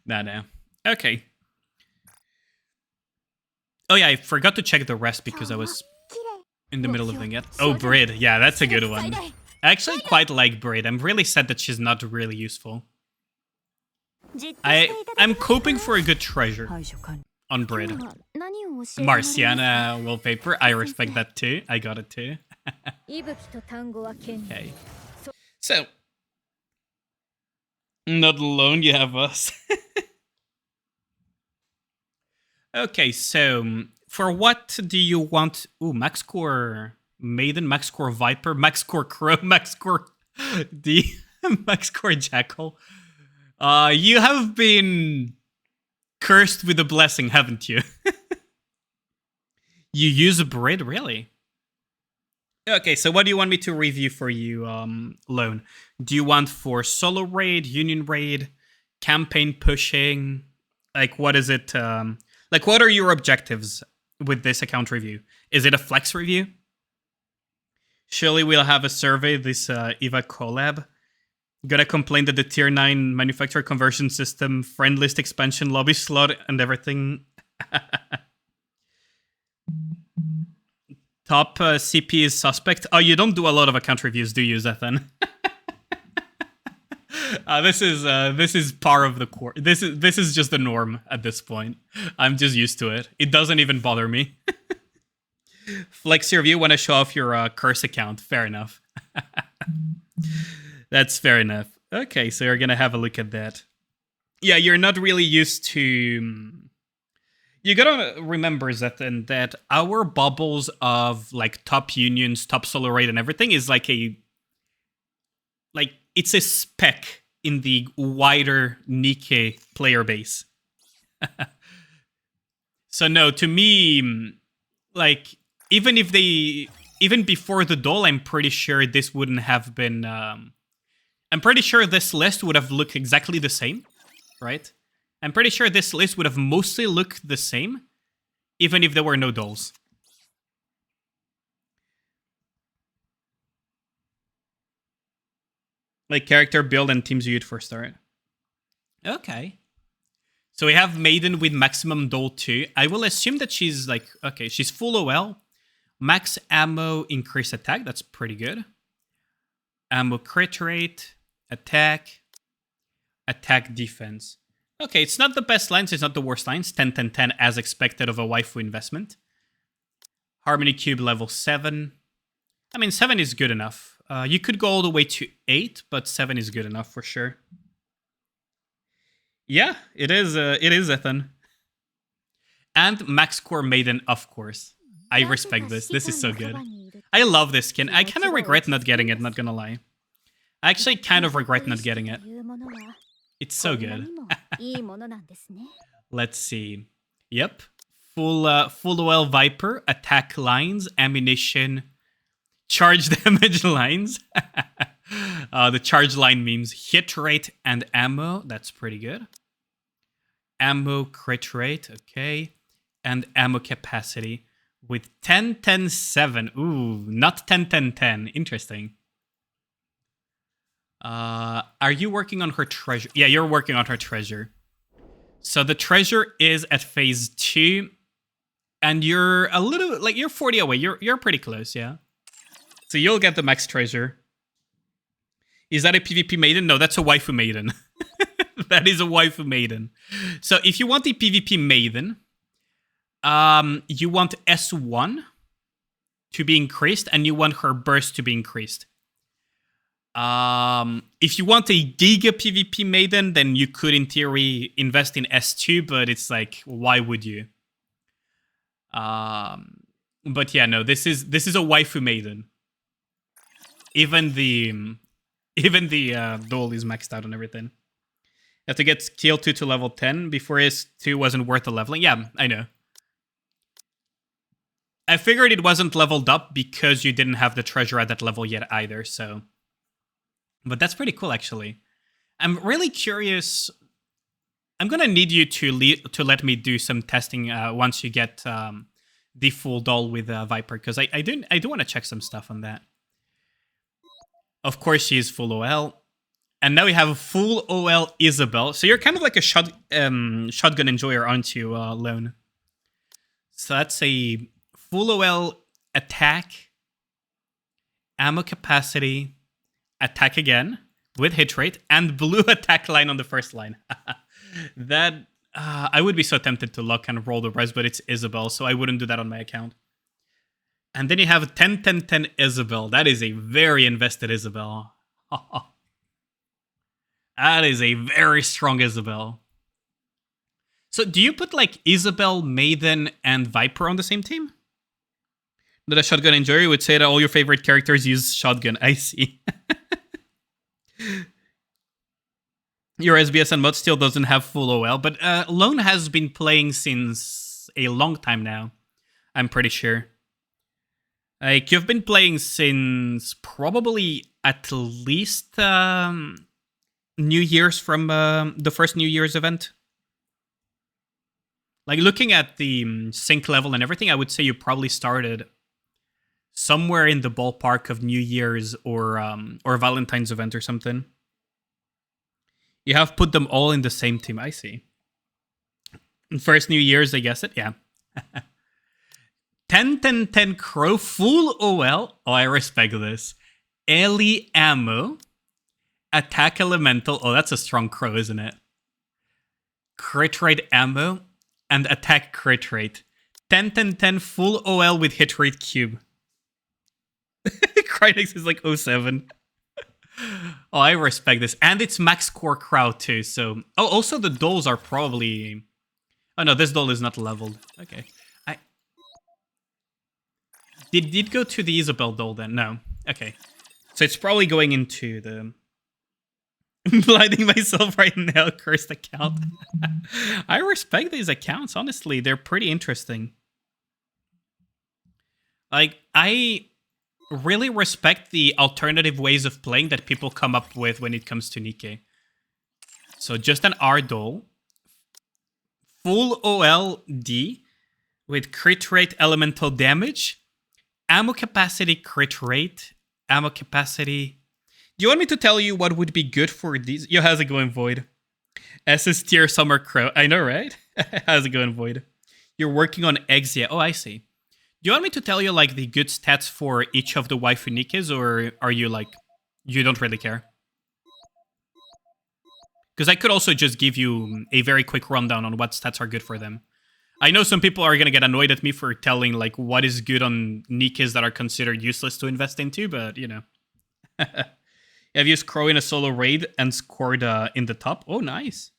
No. Okay. Oh yeah, I forgot to check the rest because I was 綺麗 in the middle of doing it. Oh, Brid. Yeah, that's a good one. I actually quite like Brid. I'm really sad that she's not really useful. じっとしていただけ I'm coping for a good treasure 排除完了 on Brid. 今日は何を教えてもらえますか Marciana wallpaper. I respect that too. I got it too. 息吹と単語は剣 Okay. So, not alone, you have us. Okay, so for what do you want? Ooh, max score Maiden, max score Viper, max score Crow, max score D, max score Jackal. You have been cursed with a blessing, haven't you? You use a Brid, really? Okay, so what do you want me to review for you, Lone? Do you want for solo raid, union raid, campaign pushing? Like, what is it? Like, what are your objectives with this account review? Is it a flex review? Surely we'll have a survey, this EVA collab. Gonna complain that the tier 9 manufacturer conversion system, friend list expansion, lobby slot, and everything. Top CP is suspect. Oh, you don't do a lot of account reviews, do you, Zethan? This is par of the course. This is just the norm at this point. I'm just used to it. It doesn't even bother me. Flex your view when I show off your curse account. Fair enough. That's fair enough. Okay, so you're gonna have a look at that. Yeah, you're not really used to. You gotta remember that our bubbles of like top unions, top solo raid, and everything is like it's a speck in the wider Nikke player base. So no, to me, like even before the duel, I'm pretty sure this wouldn't have been. I'm pretty sure this list would have looked exactly the same, right? I'm pretty sure this list would have mostly looked the same, even if there were no duels. Like character build and teams viewed for start. Okay. So we have Maiden with maximum duel 2. I will assume that she's like, okay, she's full OL. Max ammo, increase attack. That's pretty good. Ammo crit rate, attack defense. Okay, it's not the best lines, it's not the worst lines. 10, 10, 10 as expected of a waifu investment. Harmony Cube level 7. I mean, 7 is good enough. You could go all the way to 8, but 7 is good enough for sure. Yeah, it is, Ethan. And max core Maiden, of course. I respect this. This is so good. I love this skin. I kind of regret not getting it, not gonna lie. I actually kind of regret not getting it. It's so good. Let's see. Yep. Full well Viper, attack lines, ammunition, charge damage lines. The charge line means hit rate and ammo. That's pretty good. Ammo crit rate, okay. And ammo capacity with 10, 10, 7. Ooh, not 10, 10, 10. Interesting. Are you working on her treasure? Yeah, you're working on her treasure. So the treasure is at phase 2. And you're a little, like, you're 40 away. You're pretty close, yeah. So you'll get the max treasure. Is that a PvP maiden? No, that's a waifu maiden. That is a waifu maiden. So if you want the PvP maiden, you want S1 to be increased, and you want her burst to be increased. If you want a Giga PvP maiden, then you could, in theory, invest in S2, but it's like, why would you? But yeah, no, this is a waifu maiden. Even the duel is maxed out and everything. You have to get skill 2 to level 10 before his 2 wasn't worth the leveling. Yeah, I know. I figured it wasn't leveled up because you didn't have the treasure at that level yet either, so. But that's pretty cool, actually. I'm really curious. I'm gonna need you to let me do some testing once you get the full doll with Viper, because I do want to check some stuff on that. Of course, she is full OL. And now we have a full OL Isabel. So you're kind of like a shotgun enjoyer, aren't you, Lone? So that's a full OL attack, ammo capacity, attack again with hit rate, and blue attack line on the first line. That I would be so tempted to lock and roll the rest, but it's Isabel, so I wouldn't do that on my account. And then you have 10-10-10 Isabel. That is a very invested Isabel. That is a very strong Isabel. So do you put like Isabel, Maiden, and Viper on the same team? That a shotgun enjoyer would say that all your favorite characters use shotgun. I see. Your SBS and mod still doesn't have full OL, but Lone has been playing since a long time now. I'm pretty sure. Like, you've been playing since probably at least New Year's from the first New Year's event. Like, looking at the sync level and everything, I would say you probably started somewhere in the ballpark of New Year's or Valentine's event or something. You have put them all in the same team, I see. First New Year's, I guess it, yeah. 10-10-10 Crow, full OL. Oh, I respect this. Ellie ammo. Attack elemental. Oh, that's a strong Crow, isn't it? Crit rate ammo. And attack crit rate. 10-10-10 full OL with hit rate cube. Crynex is like 07. Oh, I respect this. And it's max core crowd too, so... Oh, also the dolls are probably... Oh no, this doll is not leveled. Okay. Did it go to the Isabel doll then? No. Okay. So it's probably going into the... Blinding myself right now, cursed account. I respect these accounts, honestly. They're pretty interesting. Like, I really respect the alternative ways of playing that people come up with when it comes to Nikke. So just an R doll. Full OLD with crit rate elemental damage. Ammo capacity crit rate. Ammo capacity... Do you want me to tell you what would be good for these? Yo, how's it going, Void? SS tier Summer Crow. I know, right? How's it going, Void? You're working on eggs, yeah. Oh, I see. Do you want me to tell you, like, the good stats for each of the waifu Nikkes, or are you, like, you don't really care? Because I could also just give you a very quick rundown on what stats are good for them. I know some people are going to get annoyed at me for telling, like, what is good on Nikkes that are considered useless to invest into, but, you know. I've used Crow in a solo raid and scored in the top. Oh, nice.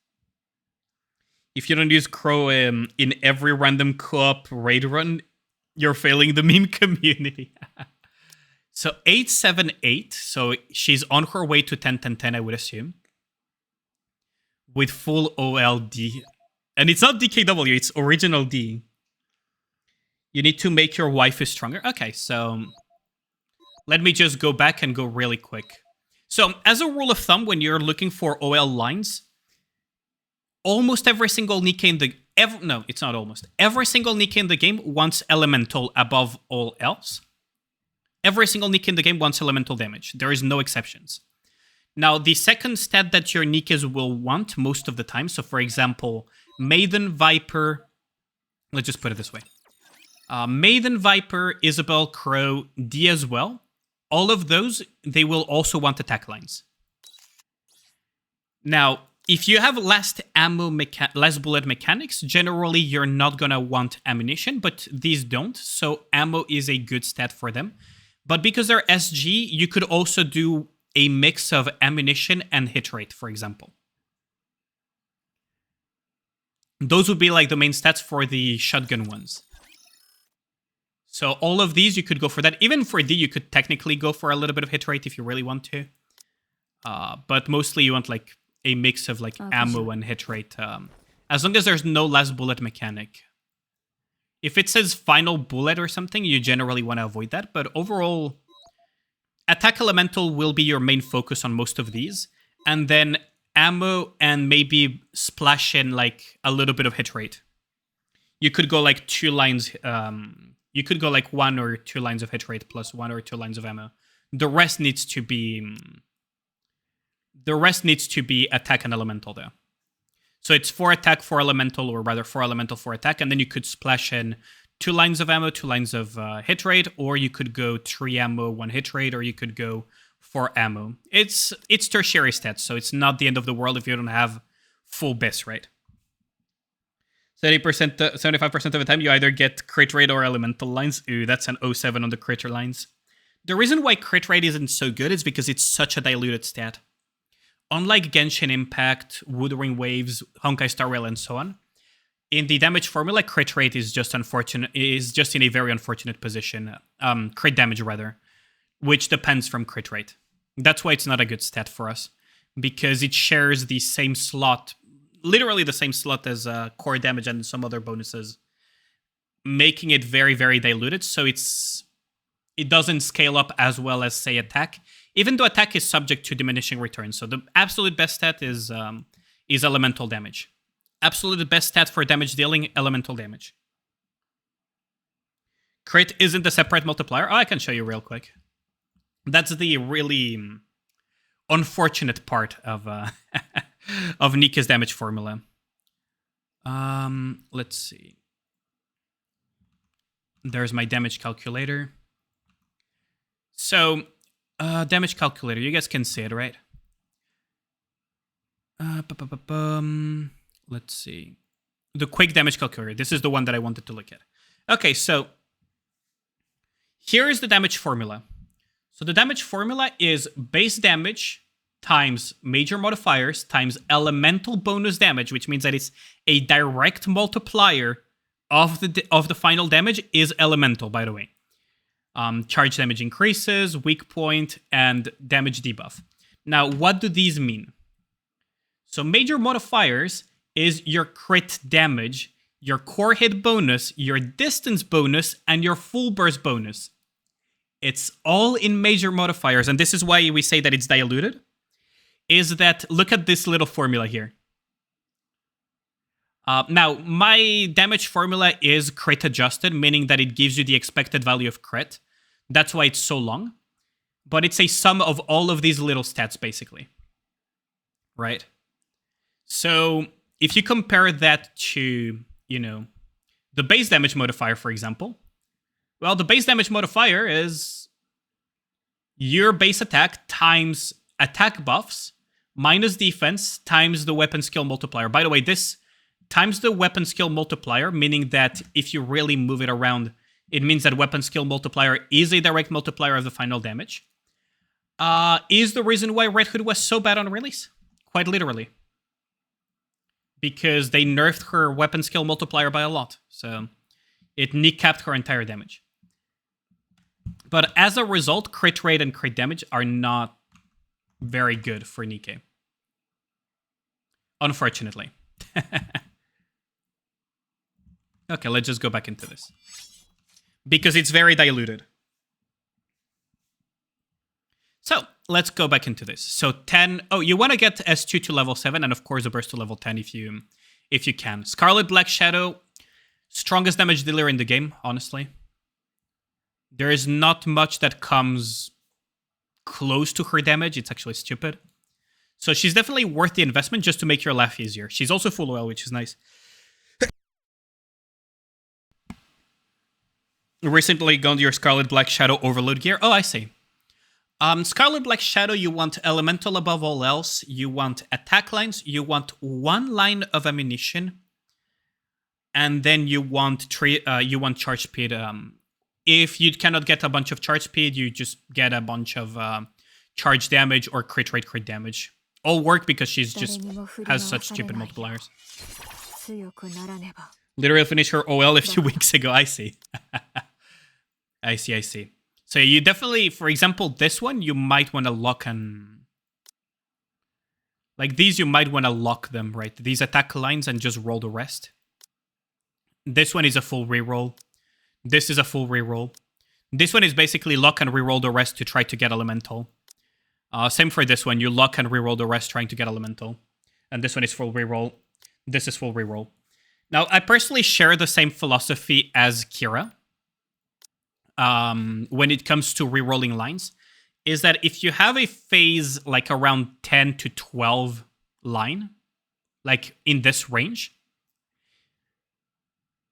If you don't use Crow in every random co-op raid run, you're failing the meme community. So 878. So she's on her way to 10-10-10, I would assume. With full OLD. And it's not DKW, it's original D. You need to make your waifu stronger. Okay, so let me just go back and go really quick. So, as a rule of thumb, when you're looking for OL lines, almost every single Nikke in the... no, it's not almost. Every single Nikke in the game wants elemental above all else. Every single Nikke in the game wants elemental damage. There is no exceptions. Now, the second stat that your Nikkes will want most of the time, so for example, Maiden, Viper... Let's just put it this way. Maiden, Viper, Isabel, Crow, D as well. All of those, they will also want attack lines. Now, if you have less bullet mechanics, generally you're not gonna want ammunition, but these don't, so ammo is a good stat for them. But because they're SG, you could also do a mix of ammunition and hit rate, for example. Those would be like the main stats for the shotgun ones. So all of these, you could go for that. Even for D, you could technically go for a little bit of hit rate if you really want to. But mostly you want like a mix of like ammo and hit rate. As long as there's no last bullet mechanic. If it says final bullet or something, you generally want to avoid that. But overall, attack elemental will be your main focus on most of these. And then ammo and maybe splash in like a little bit of hit rate. You could go like 2 lines. You could go like 1 or 2 lines of hit rate plus 1 or 2 lines of ammo. The rest needs to be attack and elemental though. So it's 4 attack, 4 elemental, or rather 4 elemental, 4 attack, and then you could splash in 2 lines of ammo, 2 lines of hit rate, or you could go 3 ammo, 1 hit rate, or you could go 4 ammo. It's tertiary stats, so it's not the end of the world if you don't have full BIS, right? 30%, 75% of the time, you either get crit rate or elemental lines. Ooh, that's an 07 on the critter lines. The reason why crit rate isn't so good is because it's such a diluted stat. Unlike Genshin Impact, Wuthering Waves, Honkai Star Rail, and so on, in the damage formula, crit rate is just in a very unfortunate position. Crit damage, rather, which depends from crit rate. That's why it's not a good stat for us, because it shares the same slot, literally the same slot as core damage and some other bonuses, making it very, very diluted, so it doesn't scale up as well as, say, attack, even though attack is subject to diminishing returns. So the absolute best stat is elemental damage. Absolute best stat for damage dealing, elemental damage. Crit isn't a separate multiplier. Oh, I can show you real quick. That's the really unfortunate part of of Nikke's damage formula. Let's see. There's my damage calculator. So, damage calculator. You guys can see it, right? Let's see. The quick damage calculator. This is the one that I wanted to look at. Okay, so here is the damage formula. So the damage formula is base damage times major modifiers times elemental bonus damage, which means that it's a direct multiplier of the final damage is elemental, by the way. Charge damage increases, weak point, and damage debuff. Now, what do these mean? So major modifiers is your crit damage, your core hit bonus, your distance bonus, and your full burst bonus. It's all in major modifiers, and this is why we say that it's diluted, is that, look at this little formula here. Now, my damage formula is crit adjusted, meaning that it gives you the expected value of crit. That's why it's so long. But it's a sum of all of these little stats, basically. Right? So, if you compare that to, the base damage modifier, for example, well, the base damage modifier is your base attack times attack buffs minus defense times the weapon skill multiplier. By the way, this times the weapon skill multiplier, meaning that if you really move it around, it means that weapon skill multiplier is a direct multiplier of the final damage, is the reason why Red Hood was so bad on release. Quite literally. Because they nerfed her weapon skill multiplier by a lot. So it kneecapped her entire damage. But as a result, crit rate and crit damage are not very good for Nikke. Unfortunately. Okay, let's just go back into this. Because it's very diluted. So, let's go back into this. So 10... Oh, you want to get S2 to level 7, and of course a burst to level 10 if you can. Scarlet Black Shadow, strongest damage dealer in the game, honestly. There is not much that comes close to her damage. It's actually stupid. So she's definitely worth the investment just to make your life easier. She's also full oil, which is nice. Recently got your Scarlet Black Shadow overload gear. Oh, I see. Scarlet Black Shadow, you want elemental above all else. You want attack lines. You want 1 line of ammunition. And then you want charge speed. If you cannot get a bunch of charge speed, you just get a bunch of charge damage or crit rate, crit damage. All work because she's just has such stupid multipliers. Literally finished her OL a few weeks ago, I see. I see, I see. So you definitely, for example, this one, you might want to lock and... Like these, you might want to lock them, right? These attack lines and just roll the rest. This one is a full reroll. This is a full reroll. This one is basically lock and reroll the rest to try to get elemental. Same for this one. You lock and reroll the rest trying to get elemental. And this one is full reroll. This is full reroll. Now, I personally share the same philosophy as Kira. When it comes to rerolling lines, is that if you have a phase like around 10 to 12 line, like in this range,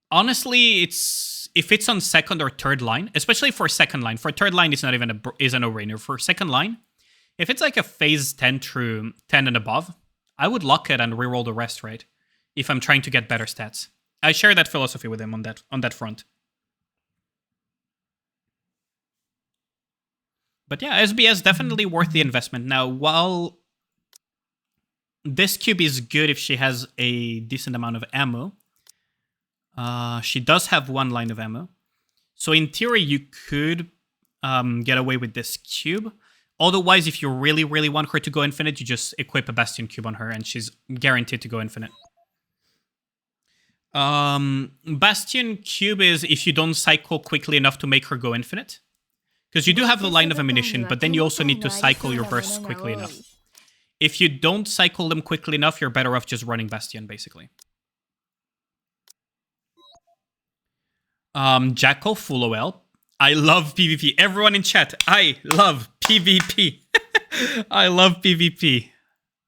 honestly, if it's on second or third line, especially for second line, for third line, it's not even is a no-brainer. For second line, if it's like a phase 10 through 10 and above, I would lock it and reroll the rest, right? If I'm trying to get better stats. I share that philosophy with him on that front. But yeah, SBS definitely worth the investment. Now, while this cube is good if she has a decent amount of ammo, she does have one line of ammo. So in theory, you could get away with this cube. Otherwise, if you really, really want her to go infinite, you just equip a Bastion cube on her and she's guaranteed to go infinite. Bastion cube is if you don't cycle quickly enough to make her go infinite. Because you do have the line of ammunition, but then you also need to cycle your bursts quickly enough. If you don't cycle them quickly enough, you're better off just running Bastion, basically. Jackal, full OL. I love PvP. Everyone in chat, I love PvP. I love PvP.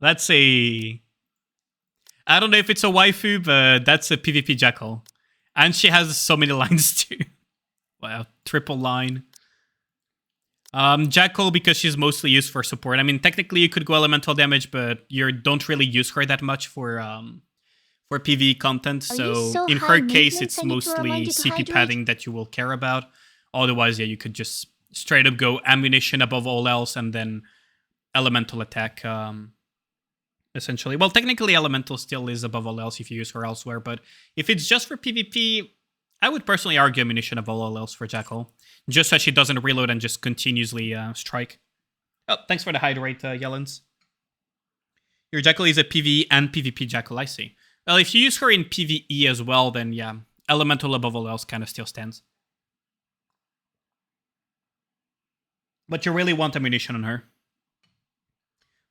That's a... I don't know if it's a waifu, but that's a PvP Jackal. And she has so many lines too. Wow, triple line. Jackal, because she's mostly used for support. I mean, technically you could go elemental damage, but you don't really use her that much for PvE content. So in her case, it's mostly CP padding that you will care about. Otherwise, yeah, you could just straight up go ammunition above all else and then elemental attack, essentially. Well, technically elemental still is above all else if you use her elsewhere, but if it's just for PvP, I would personally argue ammunition above all else for Jackal. Just so she doesn't reload and just continuously strike. Oh, thanks for the hydrate, Yellens. Your Jackal is a PvE and PvP Jackal, I see. Well, if you use her in PvE as well, then yeah, elemental above all else kind of still stands. But you really want ammunition on her.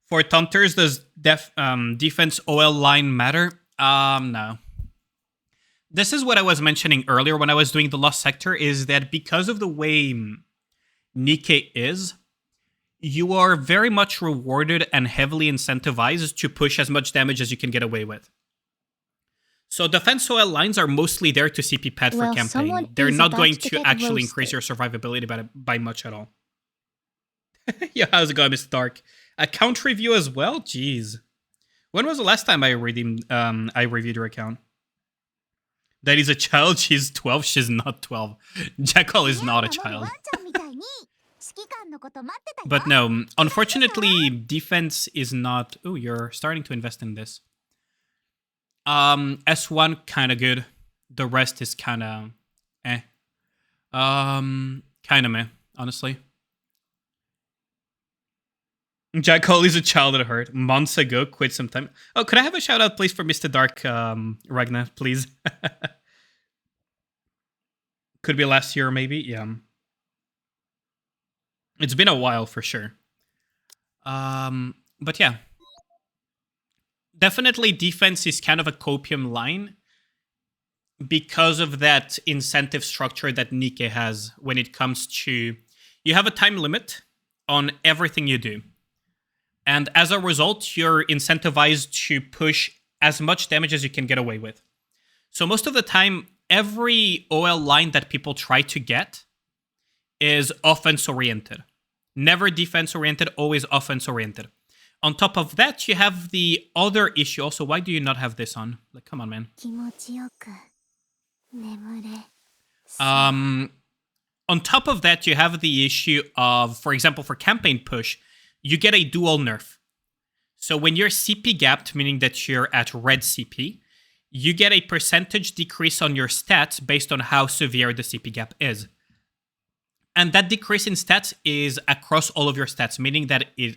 For Taunters, does defense OL line matter? No. This is what I was mentioning earlier when I was doing the Lost Sector, is that because of the way Nikke is, you are very much rewarded and heavily incentivized to push as much damage as you can get away with. So defense OL lines are mostly there to CP pad for campaign. They're not going to actually increase your survivability by much at all. Yeah, how's it going, Mr. Dark? Account review as well? Jeez. When was the last time I reviewed your account? That is a child, she's 12, she's not 12. Jackal is not a child. But no, unfortunately, defense is not... Oh, you're starting to invest in this. S1, kind of good. The rest is kind of... Kind of meh, honestly. Jackal is a child at heart. Months ago, quit some time. Oh, could I have a shout out, please, for Mr. Dark, Ragnar, please? Could be last year, maybe. Yeah. It's been a while for sure. But yeah. Definitely defense is kind of a copium line because of that incentive structure that Nikke has when it comes to... You have a time limit on everything you do. And as a result, you're incentivized to push as much damage as you can get away with. So most of the time, every OL line that people try to get is offense-oriented. Never defense-oriented, always offense-oriented. On top of that, you have the other issue. Also, why do you not have this on? Like, come on, man. On top of that, you have the issue of, for example, for campaign push, you get a dual nerf. So when you're CP gapped, meaning that you're at red CP, you get a percentage decrease on your stats based on how severe the CP gap is. And that decrease in stats is across all of your stats, meaning that it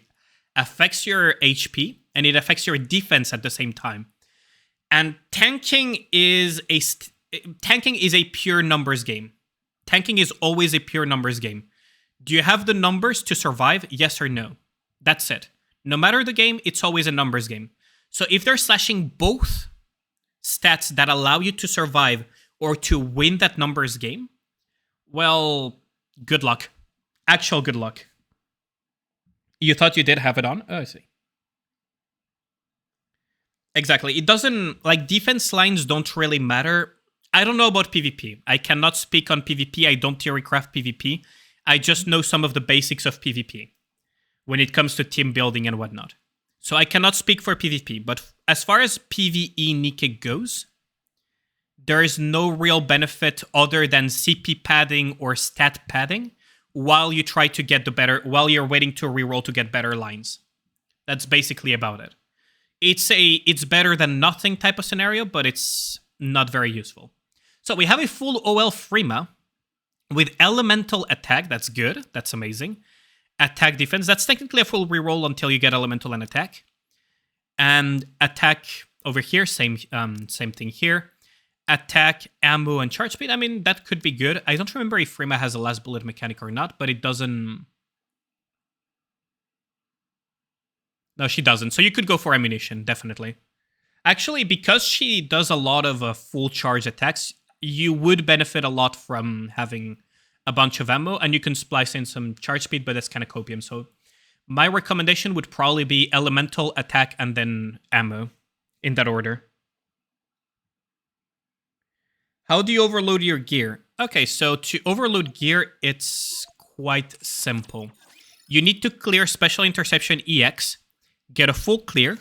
affects your HP and it affects your defense at the same time. And tanking is a pure numbers game. Tanking is always a pure numbers game. Do you have the numbers to survive? Yes or no? That's it. No matter the game, it's always a numbers game. So if they're slashing both stats that allow you to survive or to win that numbers game, well, good luck. Actual good luck. You thought you did have it on? Oh, I see. Exactly. It doesn't, like, defense lines don't really matter. I don't know about PvP. I cannot speak on PvP. I don't theorycraft PvP. I just know some of the basics of PvP when it comes to team building and whatnot. So I cannot speak for PvP, but as far as PvE Nikke goes, there is no real benefit other than CP padding or stat padding while you try to get the better, while you're waiting to reroll to get better lines. That's basically about it. It's better than nothing type of scenario, but it's not very useful. So we have a full OL Frima with elemental attack. That's good. That's amazing. Attack defense. That's technically a full reroll until you get elemental and attack. And attack over here, same thing here. Attack, ammo, and charge speed. I mean, that could be good. I don't remember if Frima has a last bullet mechanic or not, but it doesn't. No, she doesn't. So you could go for ammunition, definitely. Actually, because she does a lot of full charge attacks, you would benefit a lot from having a bunch of ammo, and you can splice in some charge speed, but that's kind of copium. So my recommendation would probably be elemental, attack, and then ammo, in that order. How do you overload your gear? Okay, so to overload gear, it's quite simple. You need to clear Special Interception EX, get a full clear,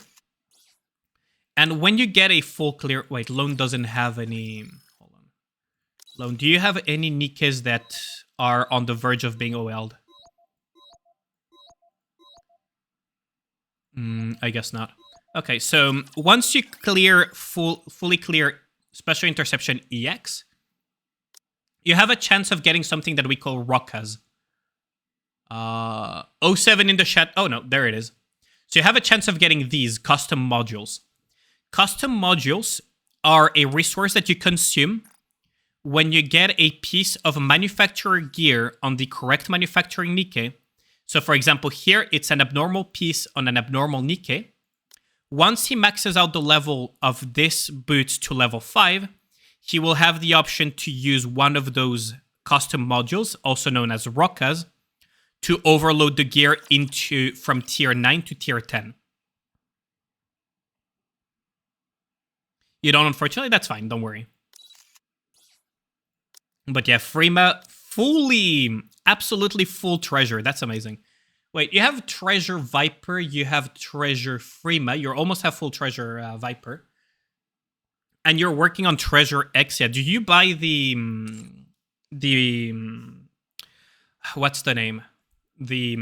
and when you get a full clear... Wait, Lone doesn't have any... Hold on. Lone, do you have any Nikkes that are on the verge of being OL'd? I guess not. Okay, so once you clear fully clear Special Interception EX, you have a chance of getting something that we call Rockas. 07 in the chat. Oh no, there it is. So you have a chance of getting these custom modules. Custom modules are a resource that you consume when you get a piece of manufacturer gear on the correct manufacturing Nikke. So for example, here it's an abnormal piece on an abnormal Nikke. Once he maxes out the level of this boot to level 5, he will have the option to use one of those custom modules, also known as Rockas, to overload the gear from tier 9 to tier 10. You don't, unfortunately? That's fine, don't worry. But yeah, Frima, absolutely full treasure. That's amazing. Wait, you have Treasure Viper, you have Treasure Frima, you almost have full Treasure Viper. And you're working on Treasure X. Yeah, do you buy the what's the name? The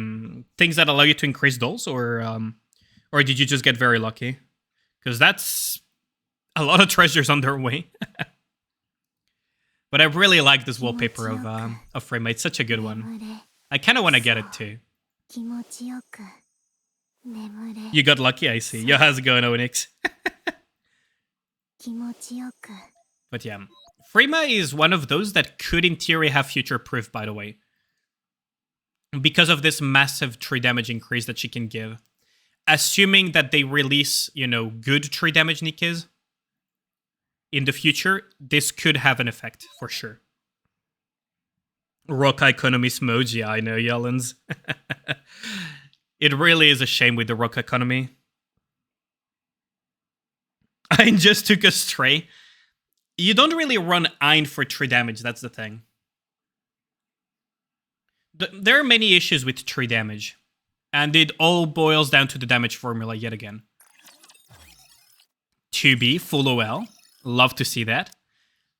things that allow you to increase those, or did you just get very lucky? Because that's a lot of treasures on their way. But I really like this wallpaper of Frima. It's such a good one. I kind of want to get it too. You got lucky, I see. Yo, how's it going, Onyx? But yeah, Frima is one of those that could in theory have future proof, by the way. Because of this massive tree damage increase that she can give. Assuming that they release, good tree damage Nikkes in the future, this could have an effect, for sure. Rock economy smudge, yeah, I know, Yellens. It really is a shame with the rock economy. Ein just took a stray. You don't really run Ein for tree damage, that's the thing. There are many issues with tree damage. And it all boils down to the damage formula yet again. 2B, full OL. Love to see that.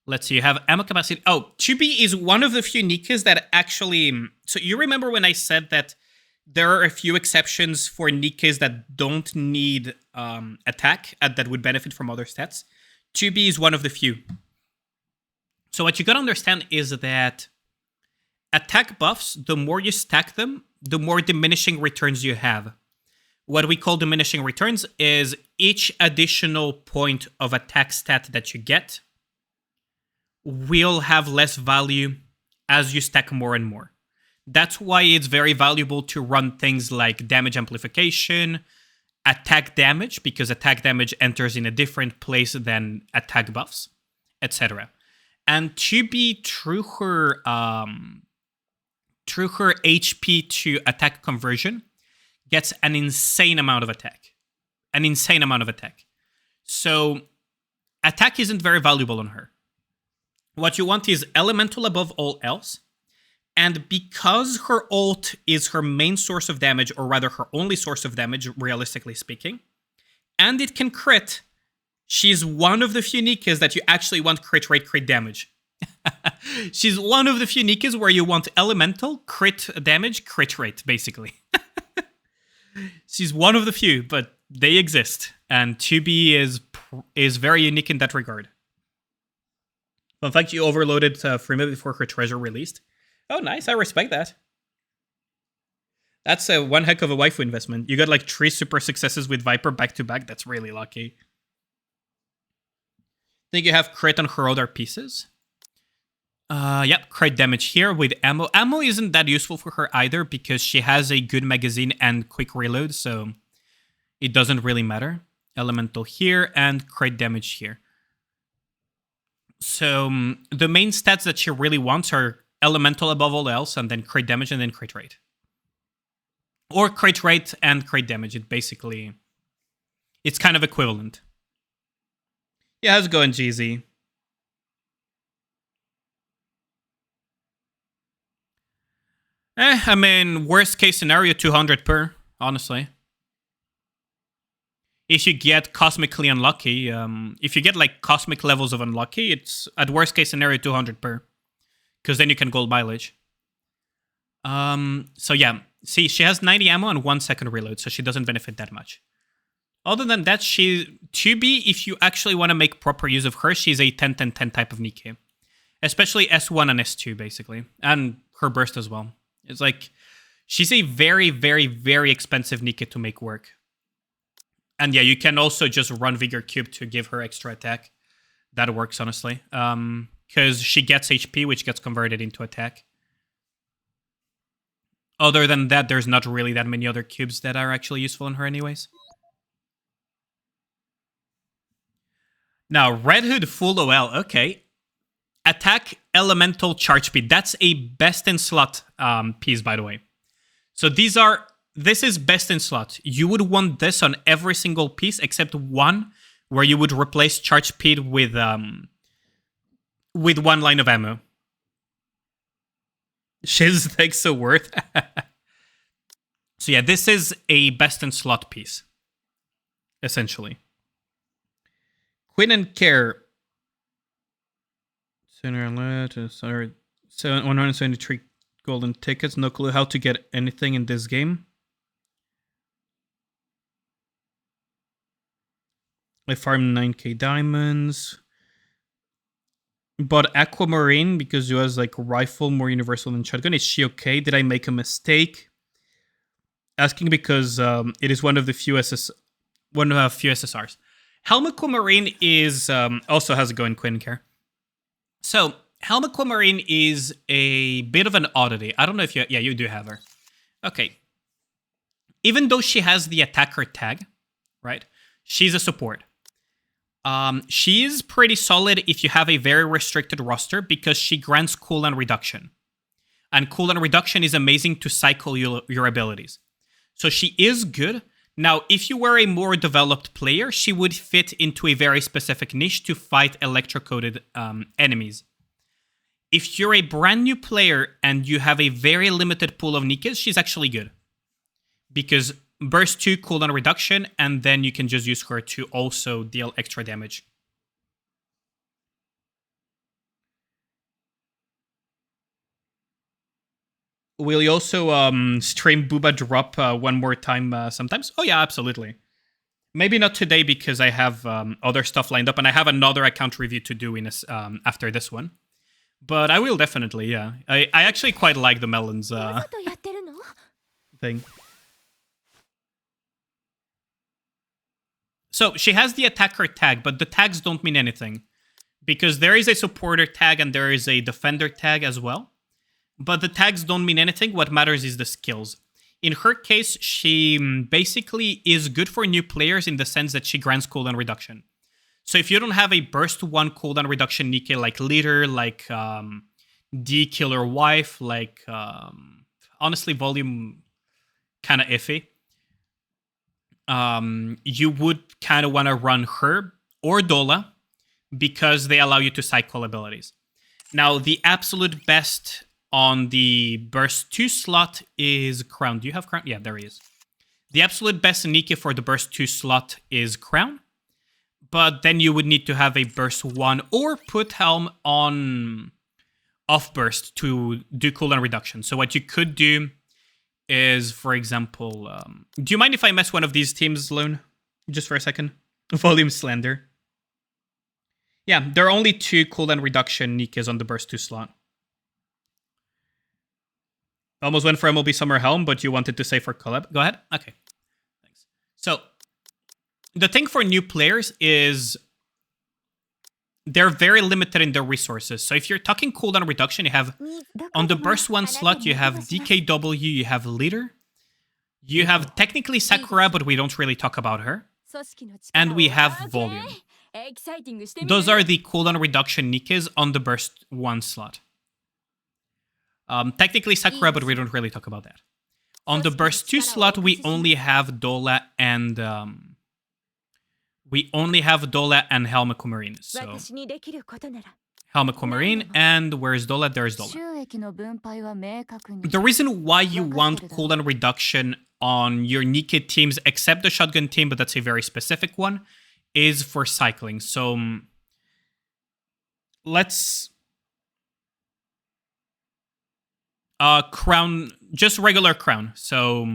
Let's see, you have ammo capacity. Oh, 2B is one of the few Nikkes that actually... So you remember when I said that there are a few exceptions for Nikkes that don't need attack, that would benefit from other stats? 2B is one of the few. So what you gotta understand is that attack buffs, the more you stack them, the more diminishing returns you have. What we call diminishing returns is each additional point of attack stat that you get will have less value as you stack more and more. That's why it's very valuable to run things like damage amplification, attack damage, because attack damage enters in a different place than attack buffs, etc. And to be through her HP to attack conversion gets an insane amount of attack. An insane amount of attack. So attack isn't very valuable on her. What you want is elemental above all else. And because her ult is her main source of damage, or rather her only source of damage, realistically speaking, and it can crit, she's one of the few Nikkes that you actually want crit rate, crit damage. She's one of the few Nikkes where you want elemental, crit damage, crit rate, basically. She's one of the few, but they exist. And 2B is very unique in that regard. In fact, you overloaded Freema before her treasure released. Oh, nice. I respect that. That's one heck of a waifu investment. You got like 3 super successes with Viper back to back. That's really lucky. Think you have crit on her other pieces. Yep, crit damage here with ammo. Ammo isn't that useful for her either because she has a good magazine and quick reload, so it doesn't really matter. Elemental here and crit damage here. So the main stats that she really wants are elemental above all else, and then crit damage, and then crit rate. Or crit rate and crit damage. It's kind of equivalent. Yeah, how's it going, GZ? I mean, worst case scenario, 200 per, honestly. If you get cosmically unlucky, if you get like cosmic levels of unlucky, it's at worst case scenario 200 per. Because then you can gold mileage. So yeah, see, she has 90 ammo and 1 second reload, so she doesn't benefit that much. Other than that, she 2B, if you actually want to make proper use of her, she's a 10-10-10 type of Nikke. Especially S1 and S2, basically. And her burst as well. It's like, she's a very, very, very expensive Nikke to make work. And yeah, you can also just run Vigor Cube to give her extra attack. That works, honestly. Because she gets HP, which gets converted into attack. Other than that, there's not really that many other cubes that are actually useful in her anyways. Now, Red Hood full OL. Okay. Attack, elemental, charge speed. That's a best in slot piece, by the way. So this is best in slot. You would want this on every single piece except one where you would replace charge speed with 1 line of ammo. Shiz thanks so worth. So yeah, this is a best in slot piece. Essentially. Quinn and Care. Center alert. Sorry. 173 golden tickets. No clue how to get anything in this game. I farmed 9k diamonds. Bought Aquamarine because it was like rifle more universal than shotgun. Is she okay? Did I make a mistake? Asking because it is one of the few few SSRs. Helmaquamarine is also has a going Quinn Care. So Helmaquamarine is a bit of an oddity. I don't know if you do have her. Okay. Even though she has the attacker tag, right? She's a support. She is pretty solid if you have a very restricted roster because she grants cooldown reduction. And cooldown reduction is amazing to cycle your abilities. So she is good. Now, if you were a more developed player, she would fit into a very specific niche to fight electrocoded enemies. If you're a brand new player and you have a very limited pool of Nikkes, she's actually good. Because burst 2 cooldown reduction, and then you can just use her to also deal extra damage. Will you also stream Booba Drop one more time sometimes? Oh yeah, absolutely. Maybe not today because I have other stuff lined up, and I have another account review to do in after this one. But I will definitely, yeah. I actually quite like the melons わざとやってるの？ thing. So she has the attacker tag, but the tags don't mean anything. Because there is a supporter tag and there is a defender tag as well. But the tags don't mean anything. What matters is the skills. In her case, she basically is good for new players in the sense that she grants cooldown reduction. So if you don't have a burst 1 cooldown reduction Nikke like leader, like D killer wife, like honestly volume kind of iffy. You would kind of want to run her or Dola because they allow you to cycle abilities. Now, the absolute best on the burst 2 slot is Crown. Do you have Crown? Yeah, there he is. The absolute best Nikke for the burst 2 slot is Crown. But then you would need to have a burst 1 or put Helm on off burst to do cooldown reduction. So what you could do is, for example, do you mind if I mess one of these teams, Lone? Just for a second. Volume Slender. Yeah, there are only 2 cooldown reduction Nikkes on the burst 2 slot. Almost went for MLB Summer Helm, but you wanted to say for collab. Go ahead. Okay. Thanks. So, the thing for new players is they're very limited in their resources. So if you're talking cooldown reduction, you have on the burst 1 slot, you have DKW, you have leader, you have technically Sakura, but we don't really talk about her, and we have volume. Those are the cooldown reduction Nikkes on the burst 1 slot. Technically Sakura, but we don't really talk about that. On the burst 2 slot, we only have Dola and Helma Kumarin. So Helma Kumarin, and where's Dola? There's Dola. The reason why you want cooldown reduction on your Nikke teams, except the shotgun team, but that's a very specific one, is for cycling. So let's Crown, just regular Crown. So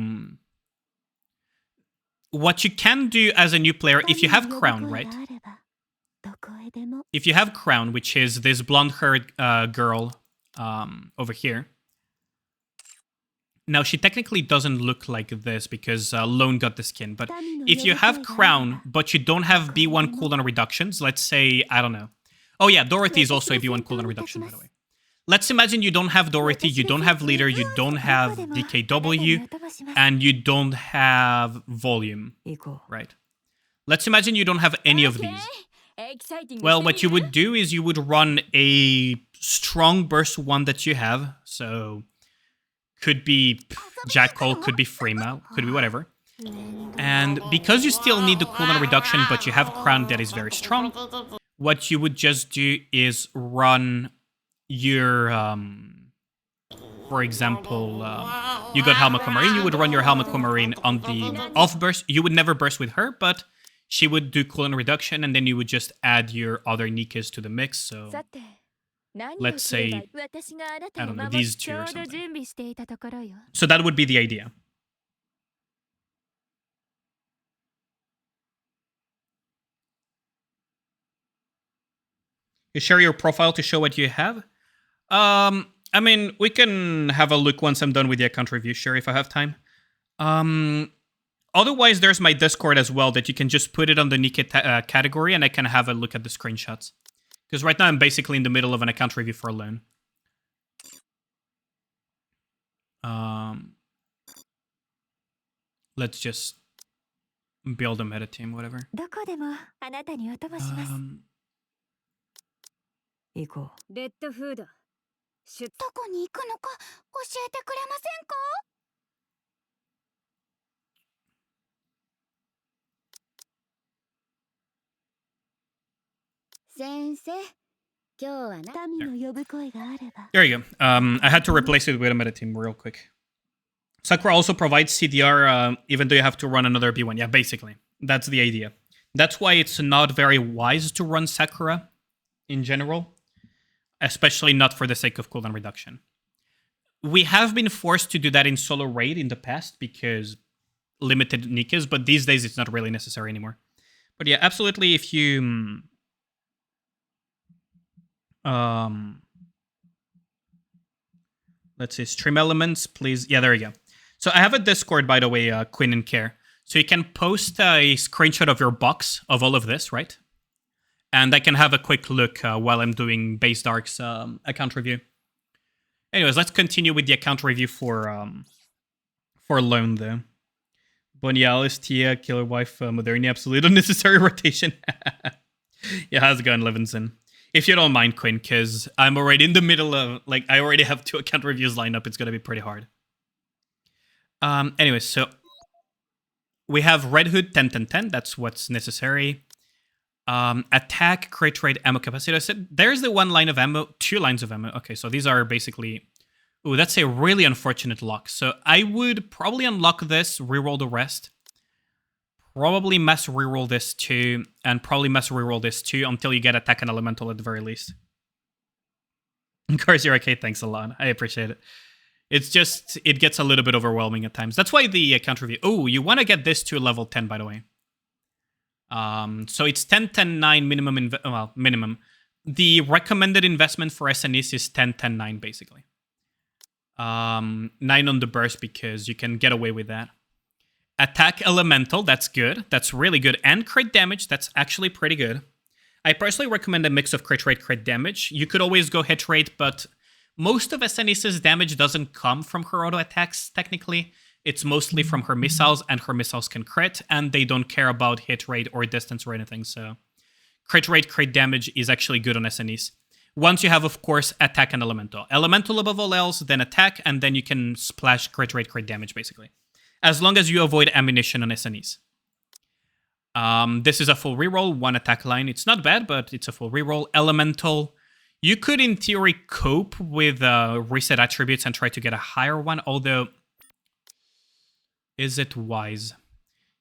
what you can do as a new player, if you have Crown, right? If you have Crown, which is this blonde-haired girl over here. Now, she technically doesn't look like this because Lone got the skin. But if you have Crown, but you don't have B1 cooldown reductions, let's say, I don't know. Oh yeah, Dorothy is also a B1 cooldown reduction, by the way. Let's imagine you don't have Dorothy, you don't have leader, you don't have DKW, and you don't have volume, right? Let's imagine you don't have any of these. Well, what you would do is you would run a strong burst 1 that you have. So, could be Jackal, could be Freema, could be whatever. And because you still need the cooldown reduction, but you have Crown that is very strong, what you would just do is run your, for example, you got Helma Kumarin, you would run your Helma Kumarin on the off burst. You would never burst with her, but she would do cooldown reduction, and then you would just add your other Nikkes to the mix. So let's say, I don't know, these 2 or something. So that would be the idea. You share your profile to show what you have? I mean, we can have a look once I'm done with the account review, sure, if I have time. Otherwise, there's my Discord as well that you can just put it on the Nikke category and I can have a look at the screenshots. Because right now I'm basically in the middle of an account review for Lone. Let's just build a meta team, whatever. レッドフード出どこに行くのか教えてくれませんか？先生、今日はな。民の呼ぶ声があれば。 There you go. I had to replace it with a meta team real quick. Sakura also provides CDR even though you have to run another B1. Yeah, basically. That's the idea. That's why it's not very wise to run Sakura in general. Especially not for the sake of cooldown reduction. We have been forced to do that in solo raid in the past because limited Nikkes, but these days it's not really necessary anymore. But yeah, absolutely if you... Let's see, stream elements, please. Yeah, there we go. So I have a Discord, by the way, Quinn and Care. So you can post a screenshot of your box of all of this, right? And I can have a quick look while I'm doing Base Dark's account review. Anyways, let's continue with the account review for Loan, though. Bonialis, Tia, Killer Wife, Moderni, absolute unnecessary rotation. Yeah, how's it going, Levinson? If you don't mind, Quinn, because I'm already in the middle of, like, I already have 2 account reviews lined up. It's going to be pretty hard. Anyways, so we have Red Hood 10-10-10. That's what's necessary. Attack, crit rate, ammo capacity. I said there's the 1 line of ammo, 2 lines of ammo. Okay, so these are basically... Ooh, that's a really unfortunate lock. So I would probably unlock this, reroll the rest. Probably mass reroll this too, and probably mass reroll this too until you get attack and elemental at the very least. Of course, you're okay. Thanks a lot. I appreciate it. It's just, it gets a little bit overwhelming at times. That's why the account review... Oh, you want to get this to level 10, by the way. So it's 10-10-9 minimum... well, minimum. The recommended investment for SNEs is 10-10-9, basically. 9 on the burst because you can get away with that. Attack elemental, that's good. That's really good. And crit damage, that's actually pretty good. I personally recommend a mix of crit rate, crit damage. You could always go hit rate, but most of SNES's damage doesn't come from her auto attacks, technically. It's mostly from her missiles, and her missiles can crit, and they don't care about hit rate or distance or anything, so... Crit rate, crit damage is actually good on SNEs. Once you have, of course, attack and elemental. Elemental above all else, then attack, and then you can splash crit rate, crit damage, basically. As long as you avoid ammunition on SNEs. This is a full reroll, 1 attack line. It's not bad, but it's a full reroll. Elemental. You could, in theory, cope with reset attributes and try to get a higher one, although... Is it wise?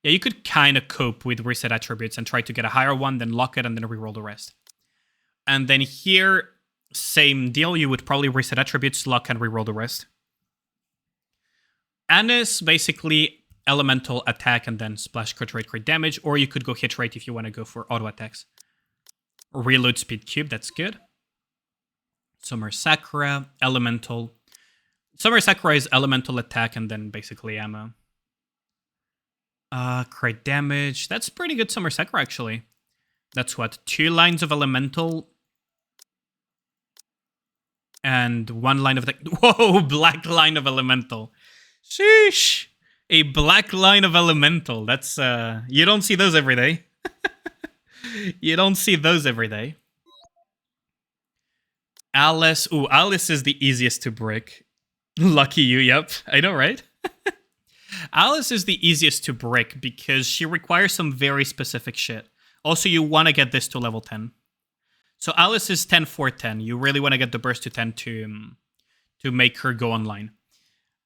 Yeah, you could kind of cope with reset attributes and try to get a higher one, then lock it, and then reroll the rest. And then here, same deal. You would probably reset attributes, lock, and reroll the rest. Anis, basically, elemental attack, and then splash crit rate, crit damage. Or you could go hit rate if you want to go for auto attacks. Reload speed cube, that's good. Summer Sakura, elemental. Summer Sakura is elemental attack, and then basically ammo. Crit damage. That's pretty good Summer Sakura, actually. That's what? 2 lines of elemental... and 1 line of attack. Whoa, black line of elemental. Sheesh. A black line of elemental. That's, you don't see those every day. You don't see those every day. Alice. Ooh, Alice is the easiest to break. Lucky you, yep. I know, right? Alice is the easiest to break because she requires some very specific shit. Also, you want to get this to level 10. So Alice is 10-4-10. You really want to get the burst to 10 to make her go online.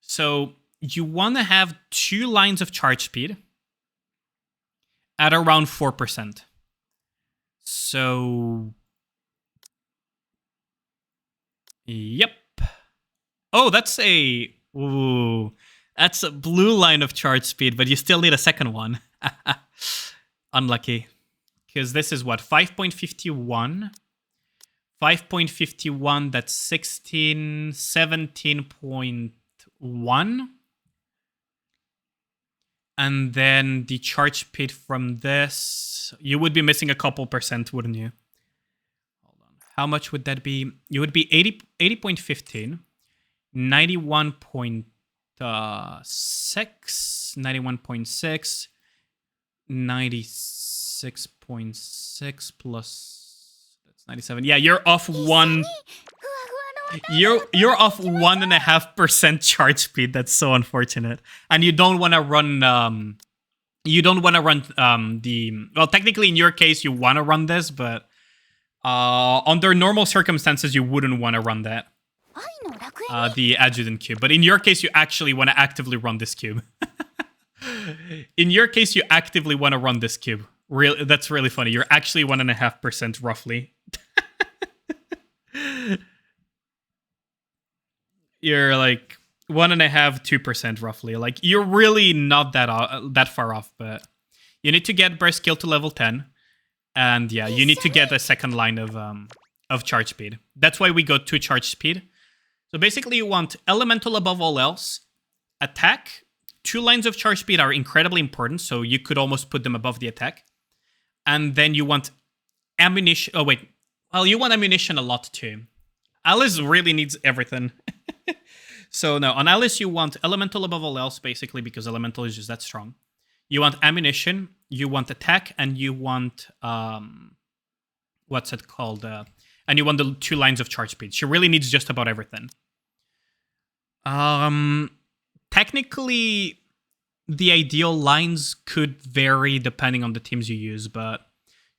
So you want to have 2 lines of charge speed at around 4%. So... Yep. Oh, that's a... Ooh. That's a blue line of charge speed, but you still need a second one. Unlucky. Because this is what? 5.51. 5.51, that's 16, 17.1. And then the charge speed from this, you would be missing a couple percent, wouldn't you? Hold on. How much would that be? You would be 80.15, 91.6, 91.6, 96.6 plus that's 97. Yeah, you're off one. You're off 1.5% charge speed. That's so unfortunate. And you don't want to run. You don't want to run the. Well, technically, in your case, you want to run this, but under normal circumstances, you wouldn't want to run that. The adjutant cube. But in your case, you actually want to actively run this cube. In your case, you actively want to run this cube. That's really funny. You're actually 1.5% roughly. You're like 1.5%, 2% roughly. Like you're really not that far off, but you need to get burst skill to level 10. And yeah, you need to get a second line of charge speed. That's why we go 2 charge speed. So basically you want elemental above all else, attack, 2 lines of charge speed are incredibly important, so you could almost put them above the attack. And then you want ammunition. Oh, wait. Well, you want ammunition a lot too. Alice really needs everything. So no, on Alice you want elemental above all else, basically, because elemental is just that strong. You want ammunition, you want attack, and you want what's it called? And you want the 2 lines of charge speed. She really needs just about everything. Technically, the ideal lines could vary depending on the teams you use, but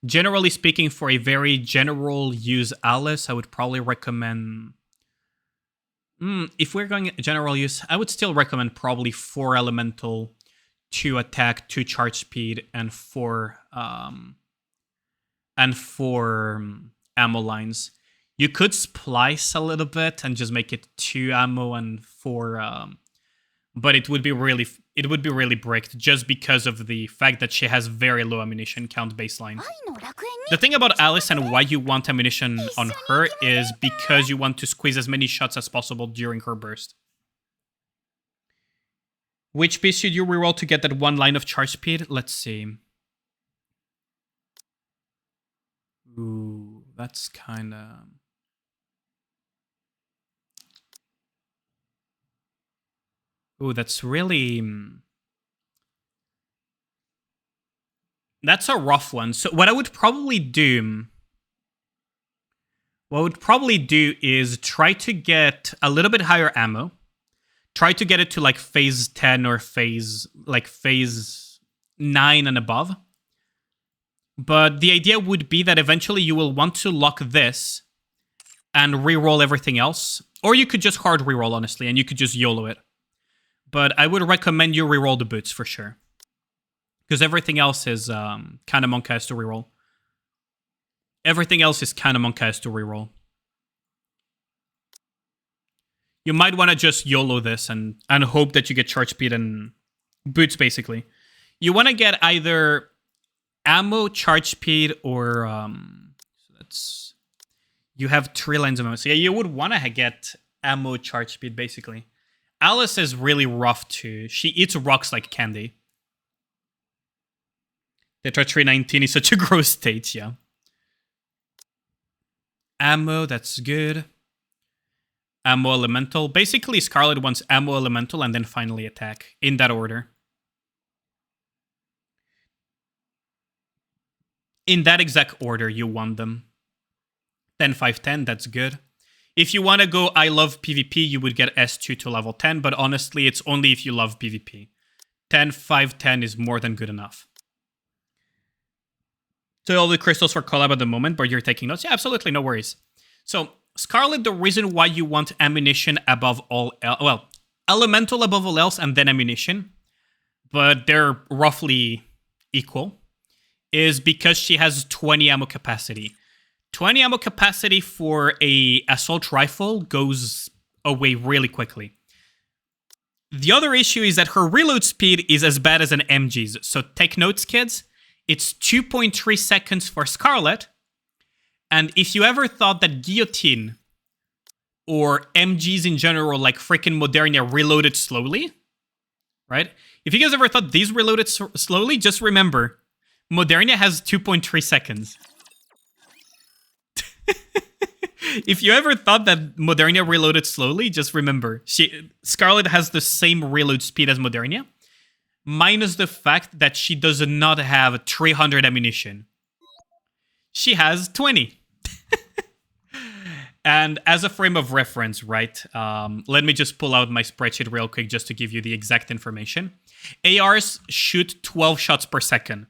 generally speaking, for a very general use Alice, I would probably recommend... if we're going general use, I would still recommend probably 4 elemental, 2 attack, 2 charge speed, and 4 ammo lines. You could splice a little bit and just make it 2 ammo and 4, but it would be really bricked just because of the fact that she has very low ammunition count baseline. The thing about Alice and why you want ammunition on her is because you want to squeeze as many shots as possible during her burst. Which piece should you reroll to get that 1 line of charge speed? Let's see. Ooh, that's kind of... Ooh, that's really... That's a rough one. So what I would probably do... is try to get a little bit higher ammo. Try to get it to like phase 10 or phase 9 and above. But the idea would be that eventually you will want to lock this and reroll everything else. Or you could just hard reroll, honestly, and you could just YOLO it. But I would recommend you reroll the boots for sure. Because everything else is kind of Monka to reroll. Everything else is kind of Monka to reroll. You might want to just YOLO this and hope that you get charge speed and boots, basically. You want to get either ammo, charge speed, or... so that's... You have 3 lines of ammo. So yeah, you would want to get ammo, charge speed, basically. Alice is really rough too. She eats rocks like candy. Tetra 319 is such a gross state, yeah. Ammo, that's good. Ammo elemental. Basically, Scarlet wants ammo elemental and then finally attack. In that order. In that exact order, you want them. 10, 5, 10, that's good. If you want to go I love PvP, you would get S2 to level 10, but honestly, it's only if you love PvP. 10, 5, 10 is more than good enough. So all the crystals for collab at the moment, but you're taking notes? Yeah, absolutely, no worries. So, Scarlet, the reason why you want ammunition above all else, well, elemental above all else and then ammunition, but they're roughly equal, is because she has 20 ammo capacity. 20 ammo capacity for a assault rifle goes away really quickly. The other issue is that her reload speed is as bad as an MG's. So take notes, kids. It's 2.3 seconds for Scarlet. And if you ever thought that Guillotine or MGs in general, like freaking Modernia, reloaded slowly, right? If you guys ever thought these reloaded slowly, just remember, Modernia has 2.3 seconds. If you ever thought that Modernia reloaded slowly, just remember, Scarlet has the same reload speed as Modernia, minus the fact that she does not have 300 ammunition. She has 20. And as a frame of reference, right, let me just pull out my spreadsheet real quick just to give you the exact information. ARs shoot 12 shots per second.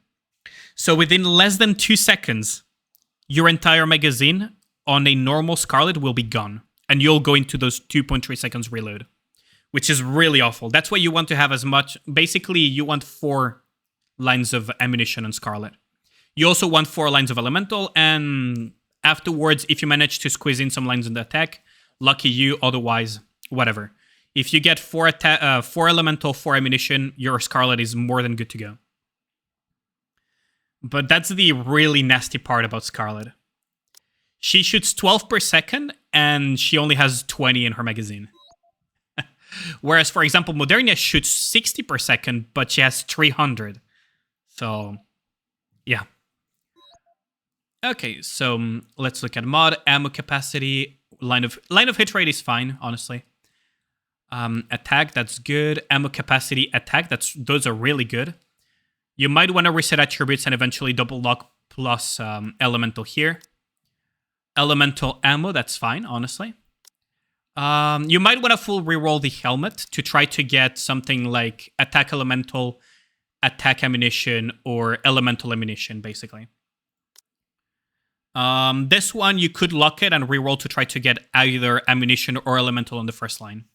So within less than 2 seconds, your entire magazine on a normal Scarlet will be gone. And you'll go into those 2.3 seconds reload, which is really awful. That's why you want to have as much... Basically, you want 4 lines of ammunition on Scarlet. You also want 4 lines of elemental, and afterwards, if you manage to squeeze in some lines in the attack, lucky you, otherwise, whatever. If you get 4 elemental, 4 ammunition, your Scarlet is more than good to go. But that's the really nasty part about Scarlet. She shoots 12 per second, and she only has 20 in her magazine. Whereas, for example, Modernia shoots 60 per second, but she has 300. So, yeah. Okay, so let's look at mod. Ammo capacity. Line of hit rate is fine, honestly. Attack, that's good. Ammo capacity, attack, those are really good. You might want to reset attributes and eventually double lock plus elemental here. Elemental ammo, that's fine, honestly. You might want to full reroll the helmet to try to get something like attack elemental, attack ammunition, or elemental ammunition, basically. This one, you could lock it and reroll to try to get either ammunition or elemental on the first line.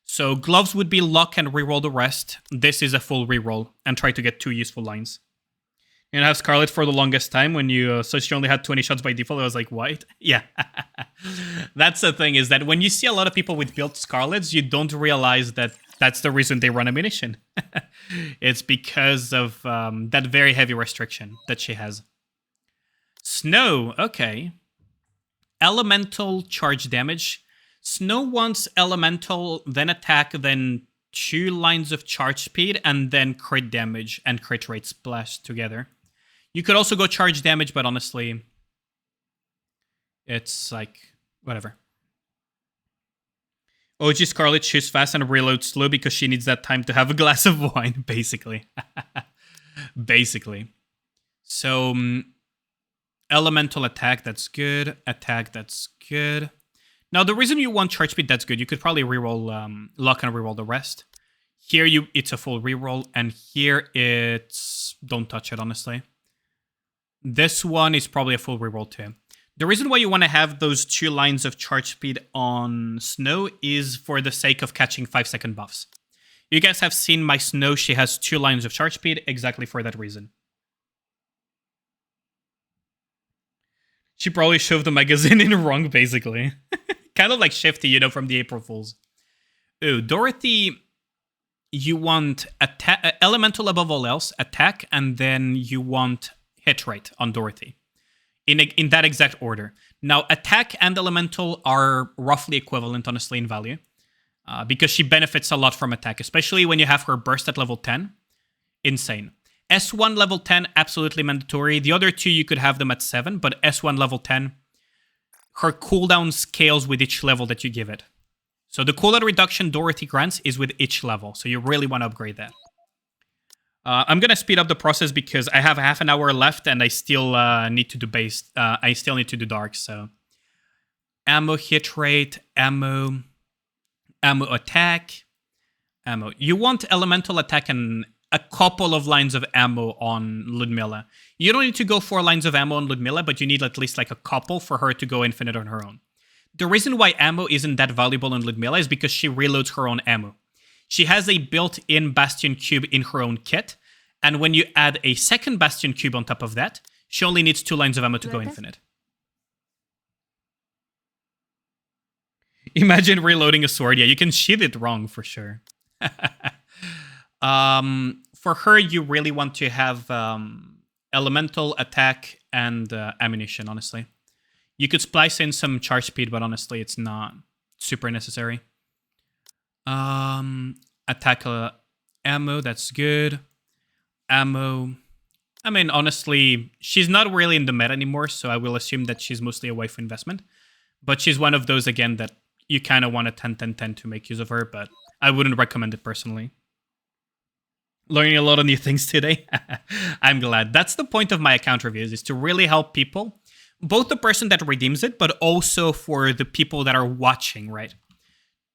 So gloves would be lock and reroll the rest. This is a full reroll and try to get 2 useful lines. You know, have Scarlet for the longest time when you so she only had 20 shots by default. I was like, what? Yeah. That's the thing, is that when you see a lot of people with built Scarlets, you don't realize that that's the reason they run ammunition. It's because of that very heavy restriction that she has. Snow, okay. Elemental charge damage. Snow wants elemental, then attack, then 2 lines of charge speed, and then crit damage and crit rate splashed together. You could also go charge damage, but honestly, it's like, whatever. OG Scarlet shoots fast and reloads slow because she needs that time to have a glass of wine, basically. Basically. So, elemental attack, that's good. Attack, that's good. Now, the reason you want charge speed, that's good. You could probably reroll lock and reroll the rest. Here, it's a full reroll, and here it's don't touch it, honestly. This one is probably a full reroll too. The reason why you want to have those 2 lines of charge speed on Snow is for the sake of catching 5-second buffs. You guys have seen my Snow, she has 2 lines of charge speed exactly for that reason. She probably shoved the magazine in wrong, basically. Kind of like Shifty, you know, from the April Fools. Ooh, Dorothy, you want elemental above all else, attack, and then you want hit rate on Dorothy. In that exact order. Now, attack and elemental are roughly equivalent, honestly, in value. Because she benefits a lot from attack, especially when you have her burst at level 10. Insane. S1 level 10, absolutely mandatory. The other 2, you could have them at 7, but S1 level 10, her cooldown scales with each level that you give it. So the cooldown reduction Dorothy grants is with each level, so you really want to upgrade that. I'm going to speed up the process because I have half an hour left and I still need to do base. I still need to do dark, so. Ammo hit rate, ammo attack, ammo. You want elemental attack and a couple of lines of ammo on Ludmilla. You don't need to go 4 lines of ammo on Ludmilla, but you need at least like a couple for her to go infinite on her own. The reason why ammo isn't that valuable on Ludmilla is because she reloads her own ammo. She has a built-in Bastion Cube in her own kit, and when you add a second Bastion Cube on top of that, she only needs 2 lines of ammo to go infinite. Imagine reloading a sword. Yeah, you can sheath it wrong for sure. For her, you really want to have elemental, attack, and ammunition, honestly. You could splice in some charge speed, but honestly, it's not super necessary. Attack ammo, that's good. Ammo. I mean, honestly, she's not really in the meta anymore, so I will assume that she's mostly a waifu investment. But she's one of those, again, that you kind of want a 10-10-10 to make use of her, but I wouldn't recommend it personally. Learning a lot of new things today. I'm glad. That's the point of my account reviews, is to really help people. Both the person that redeems it, but also for the people that are watching, right?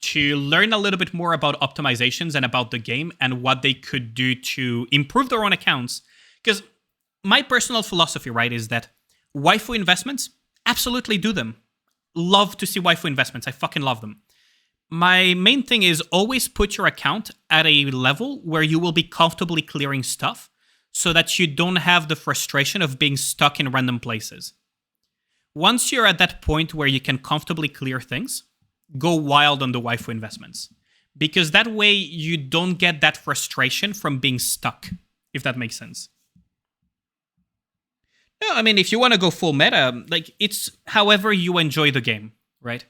To learn a little bit more about optimizations and about the game and what they could do to improve their own accounts. Because my personal philosophy, right, is that waifu investments, absolutely do them. Love to see waifu investments. I fucking love them. My main thing is always put your account at a level where you will be comfortably clearing stuff so that you don't have the frustration of being stuck in random places. Once you're at that point where you can comfortably clear things, go wild on the waifu investments. Because that way you don't get that frustration from being stuck, if that makes sense. Yeah, I mean, if you want to go full meta, like, it's however you enjoy the game, right?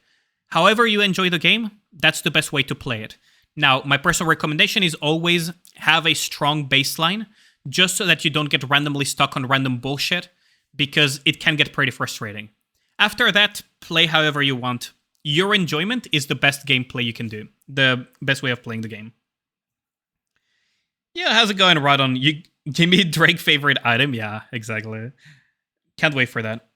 However you enjoy the game, that's the best way to play it. Now, my personal recommendation is always have a strong baseline, just so that you don't get randomly stuck on random bullshit, because it can get pretty frustrating. After that, play however you want. Your enjoyment is the best gameplay you can do. The best way of playing the game. Yeah, how's it going, Rodon? You give me Drake favorite item? Yeah, exactly. Can't wait for that.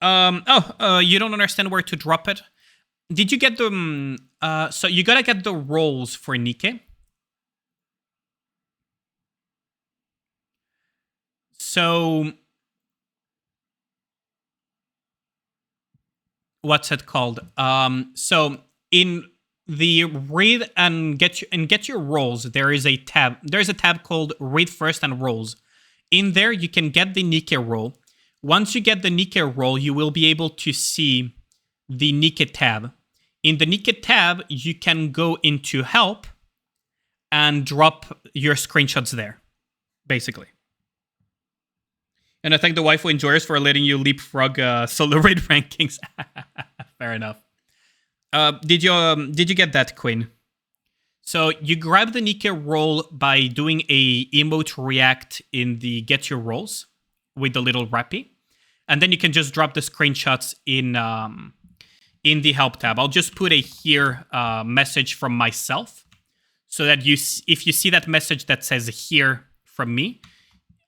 You don't understand where to drop it? Did you get the... so you gotta get the rolls for Nikke. So... What's it called? So in the read and get your rolls, there is a tab. There's a tab called read first and rolls. In there, you can get the Nikke roll. Once you get the Nikke roll, you will be able to see the Nikke tab. In the Nikke tab, you can go into help and drop your screenshots there, basically. And I thank the waifu enjoyers for letting you leapfrog solo raid rankings. Fair enough. Did you get that, Queen? So you grab the Nikke roll by doing a emote react in the get your rolls with the little rappy, and then you can just drop the screenshots in the help tab. I'll just put a here message from myself, so that if you see that message that says here from me,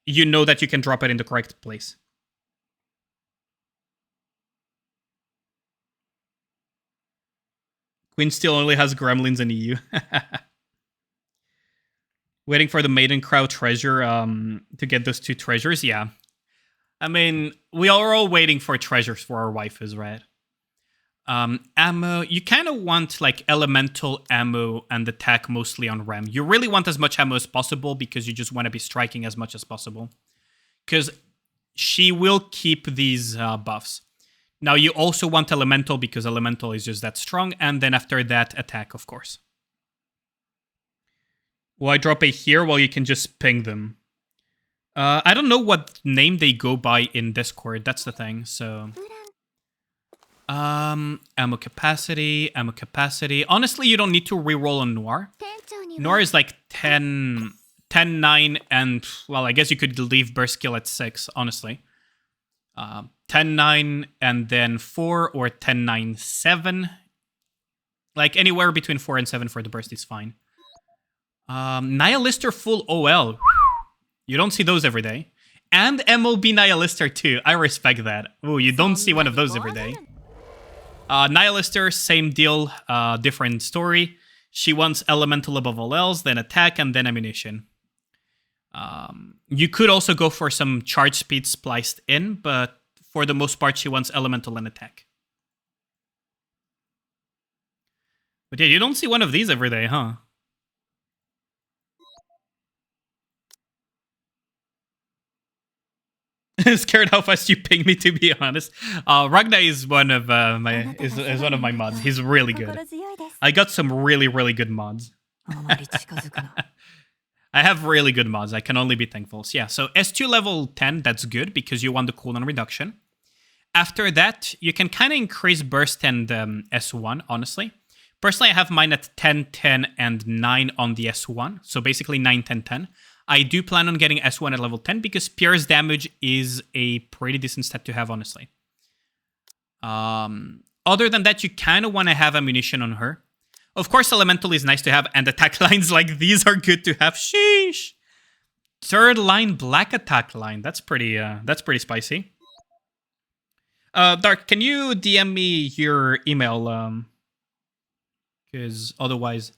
you know that you can drop it in the correct place. Queen still only has gremlins in EU. Waiting for the Maiden Crow treasure to get those 2 treasures, yeah. I mean, we are all waiting for treasures for our waifus, right? Ammo, you kind of want like elemental ammo and attack mostly on Rem. You really want as much ammo as possible because you just want to be striking as much as possible. Because she will keep these buffs. Now, you also want elemental because elemental is just that strong. And then after that, attack, of course. Will I drop a here while you can just ping them? I don't know what name they go by in Discord. That's the thing, so... ammo capacity. Honestly, you don't need to reroll on Noir. Noir is like 10, 9, and, well, I guess you could leave burst skill at 6, honestly. 10, 9, and then 4, or 10, 9, 7. Like, anywhere between 4 and 7 for the burst is fine. Nihilister full OL. You don't see those every day. And MOB Nihilister too. I respect that. Ooh, you don't see one of those every day. Nihilister, same deal, different story. She wants elemental above all else, then attack, and then ammunition. You could also go for some charge speed spliced in, but for the most part, she wants elemental and attack. But yeah, you don't see one of these every day, huh? Scared how fast you ping me, to be honest. Ragnar is one of is one of my mods. He's really good. I got some really, really good mods. I have really good mods. I can only be thankful. So yeah, so S2 level 10, that's good because you want the cooldown reduction. After that, you can kind of increase burst and S1, honestly. Personally, I have mine at 10, 10, and 9 on the S1. So basically 9, 10, 10. I do plan on getting S1 at level 10 because Pierce damage is a pretty decent stat to have, honestly. Other than that, you kind of want to have ammunition on her. Of course, Elemental is nice to have, and attack lines like these are good to have. Sheesh! Third line black attack line. That's pretty spicy. Dark, can you DM me your email? Because otherwise...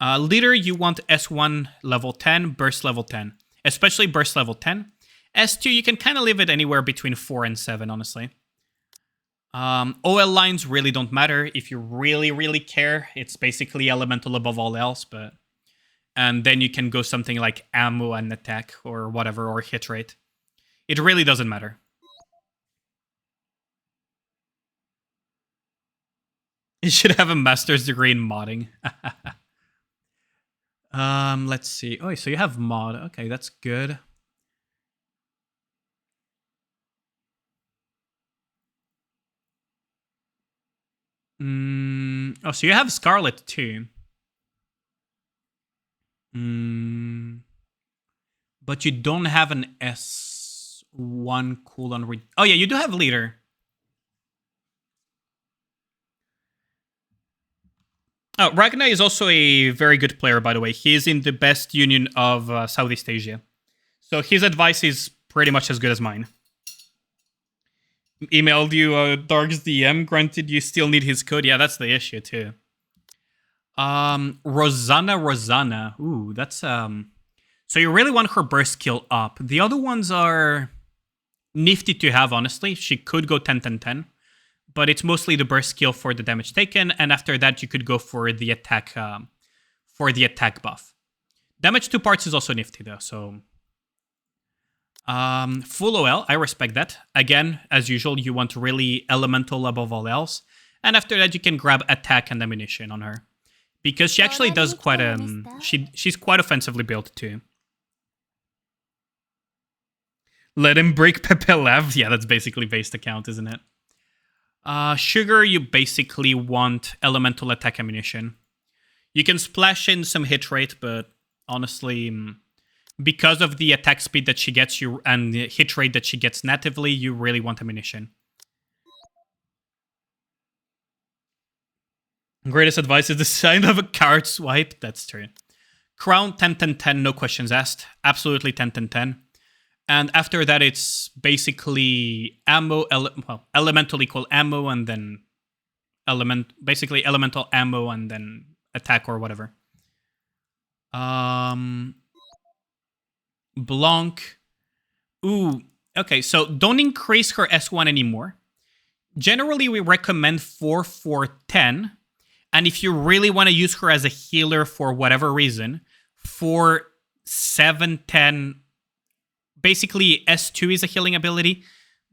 leader, you want S1 level 10, burst level 10. Especially burst level 10. S2, you can kind of leave it anywhere between 4 and 7, honestly. OL lines really don't matter. If you really, really care, it's basically elemental above all else, but... And then you can go something like ammo and attack, or whatever, or hit rate. It really doesn't matter. You should have a master's degree in modding. Let's see. Oh, so you have mod. Okay, that's good. Oh, so you have Scarlet too. But you don't have an S1 cooldown. Oh yeah, you do have Leader. Oh, Ragnar is also a very good player, by the way. He is in the best union of Southeast Asia. So his advice is pretty much as good as mine. Emailed you Dark's DM, granted you still need his code. Yeah, that's the issue too. Rosanna. Ooh, that's so you really want her burst skill up. The other ones are nifty to have, honestly. She could go 10-10-10. But it's mostly the burst skill for the damage taken, and after that you could go for the attack buff. Damage 2 parts is also nifty though, so full OL, I respect that. Again, as usual, you want really elemental above all else, and after that you can grab attack and ammunition on her, because she actually does quite she's quite offensively built too. Let him break Pepe Lav. Yeah, that's basically base account, isn't it? Sugar, you basically want elemental attack ammunition. You can splash in some hit rate, but honestly, because of the attack speed that she gets you and the hit rate that she gets natively, you really want ammunition. Greatest advice is the sign of a card swipe. That's true. Crown 10-10-10, no questions asked. Absolutely 10-10-10. And after that, it's basically ammo, elemental equal ammo, and then basically elemental ammo, and then attack or whatever. Blanc. Ooh, okay, so don't increase her S1 anymore. Generally, we recommend 4-4-10. And if you really want to use her as a healer for whatever reason, 4-7-10. Basically, S2 is a healing ability,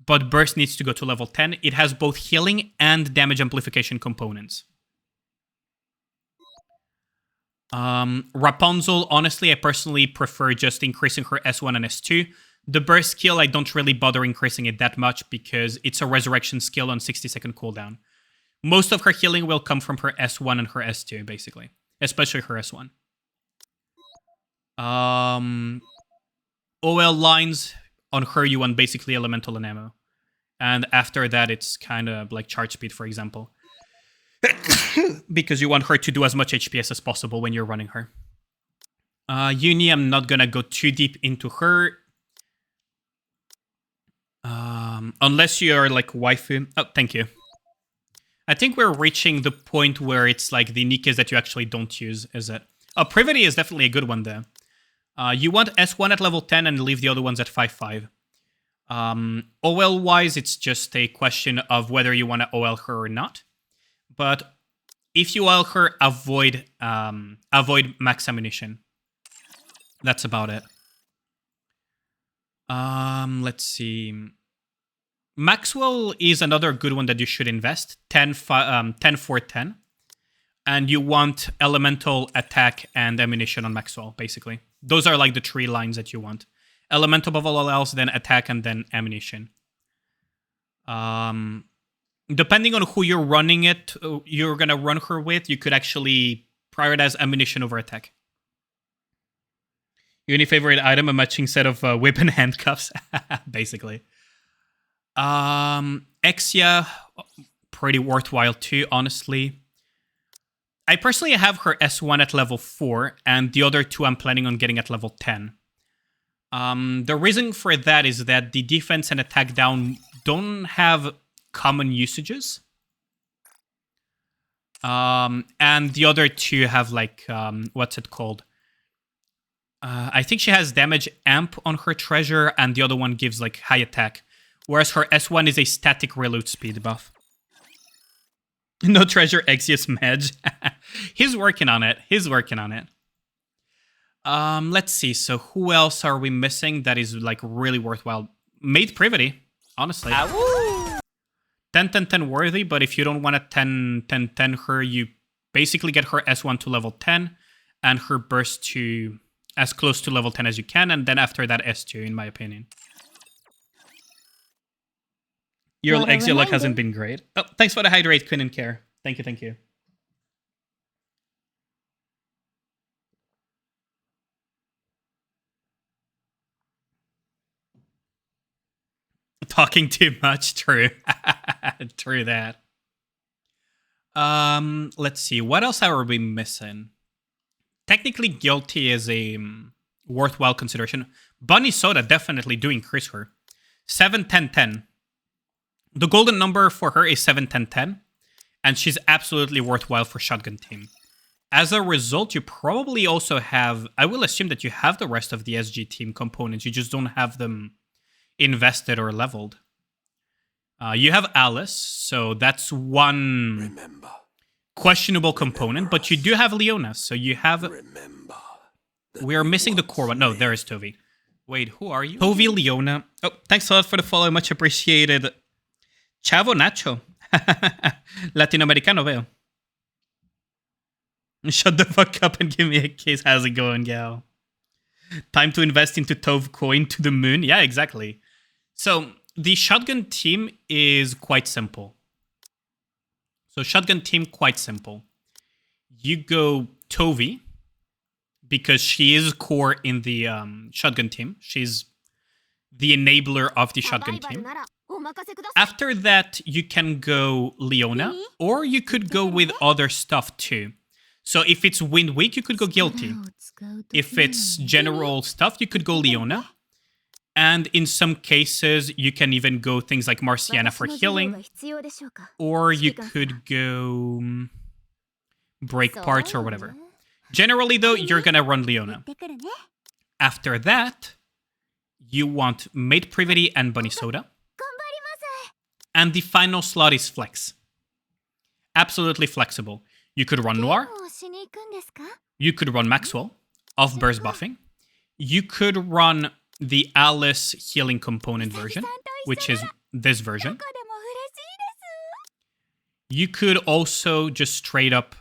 but Burst needs to go to level 10. It has both healing and damage amplification components. Rapunzel, honestly, I personally prefer just increasing her S1 and S2. The Burst skill, I don't really bother increasing it that much because it's a resurrection skill on 60-second cooldown. Most of her healing will come from her S1 and her S2, basically. Especially her S1. OL lines, on her you want basically elemental and ammo. And after that, it's kind of like charge speed, for example. Because you want her to do as much HPS as possible when you're running her. Uni, I'm not gonna go too deep into her. Unless you are like waifu. Oh, thank you. I think we're reaching the point where it's like the Nikkes that you actually don't use, is it? Oh, Privity is definitely a good one there. You want S1 at level 10 and leave the other ones at 5-5. OL-wise, it's just a question of whether you want to OL her or not. But if you OL her, avoid max ammunition. That's about it. Let's see. Maxwell is another good one that you should invest. 10-4-10. And you want elemental, attack, and ammunition on Maxwell, basically. Those are like the 3 lines that you want. Elemental above all else, then attack, and then ammunition. Depending on who you're running it, you're going to run her with, you could actually prioritize ammunition over attack. Your only favorite item, a matching set of whip and handcuffs, basically. Exia, pretty worthwhile too, honestly. I personally have her S1 at level 4, and the other 2 I'm planning on getting at level 10. The reason for that is that the defense and attack down don't have common usages. And the other 2 have like, what's it called? I think she has damage amp on her treasure, and the other one gives like high attack. Whereas her S1 is a static reload speed buff. No treasure, Exius Medge. He's working on it. Let's see. So who else are we missing that is like really worthwhile? Maid Privity, honestly. 10-10-10 worthy, but if you don't want to 10-10-10 her, you basically get her S1 to level 10 and her burst to as close to level 10 as you can, and then after that S2, in my opinion. Your Exia luck hasn't been great. Oh, thanks for the hydrate, Quinn and Care. Thank you, thank you. Talking too much, true. True that. Let's see. What else are we missing? Technically, guilty is a worthwhile consideration. Bunny Soda definitely do increase her. 7, 10, 10. The golden number for her is 7, 10, 10. And she's absolutely worthwhile for Shotgun Team. As a result, you probably also have... I will assume that you have the rest of the SG Team components. You just don't have them invested or leveled. You have Alice, so that's one questionable component, but you do have Leona, so you have... We are missing the core one. No, there is Tovi. Wait, who are you? Tovi, Leona. Oh, thanks a lot for the follow, much appreciated. Chavo Nacho. Latinoamericano, veo. Shut the fuck up and give me a kiss. How's it going, gal? Time to invest into Tove coin to the moon? Yeah, exactly. So, the Shotgun Team is quite simple. Quite simple. You go Tovi, because she is core in the Shotgun Team. She's the enabler of the Shotgun Team. After that, you can go Leona, or you could go with other stuff too. So if it's Wind Weak, you could go Guilty. If it's general stuff, you could go Leona. And in some cases, you can even go things like Marciana for healing. Or you could go Break Parts or whatever. Generally, though, you're going to run Leona. After that, you want Maid Privity and Bunny Soda. And the final slot is Flex. Absolutely flexible. You could run Noir. You could run Maxwell, off burst buffing. You could run the Alice healing component version, which is this version. You could also just straight up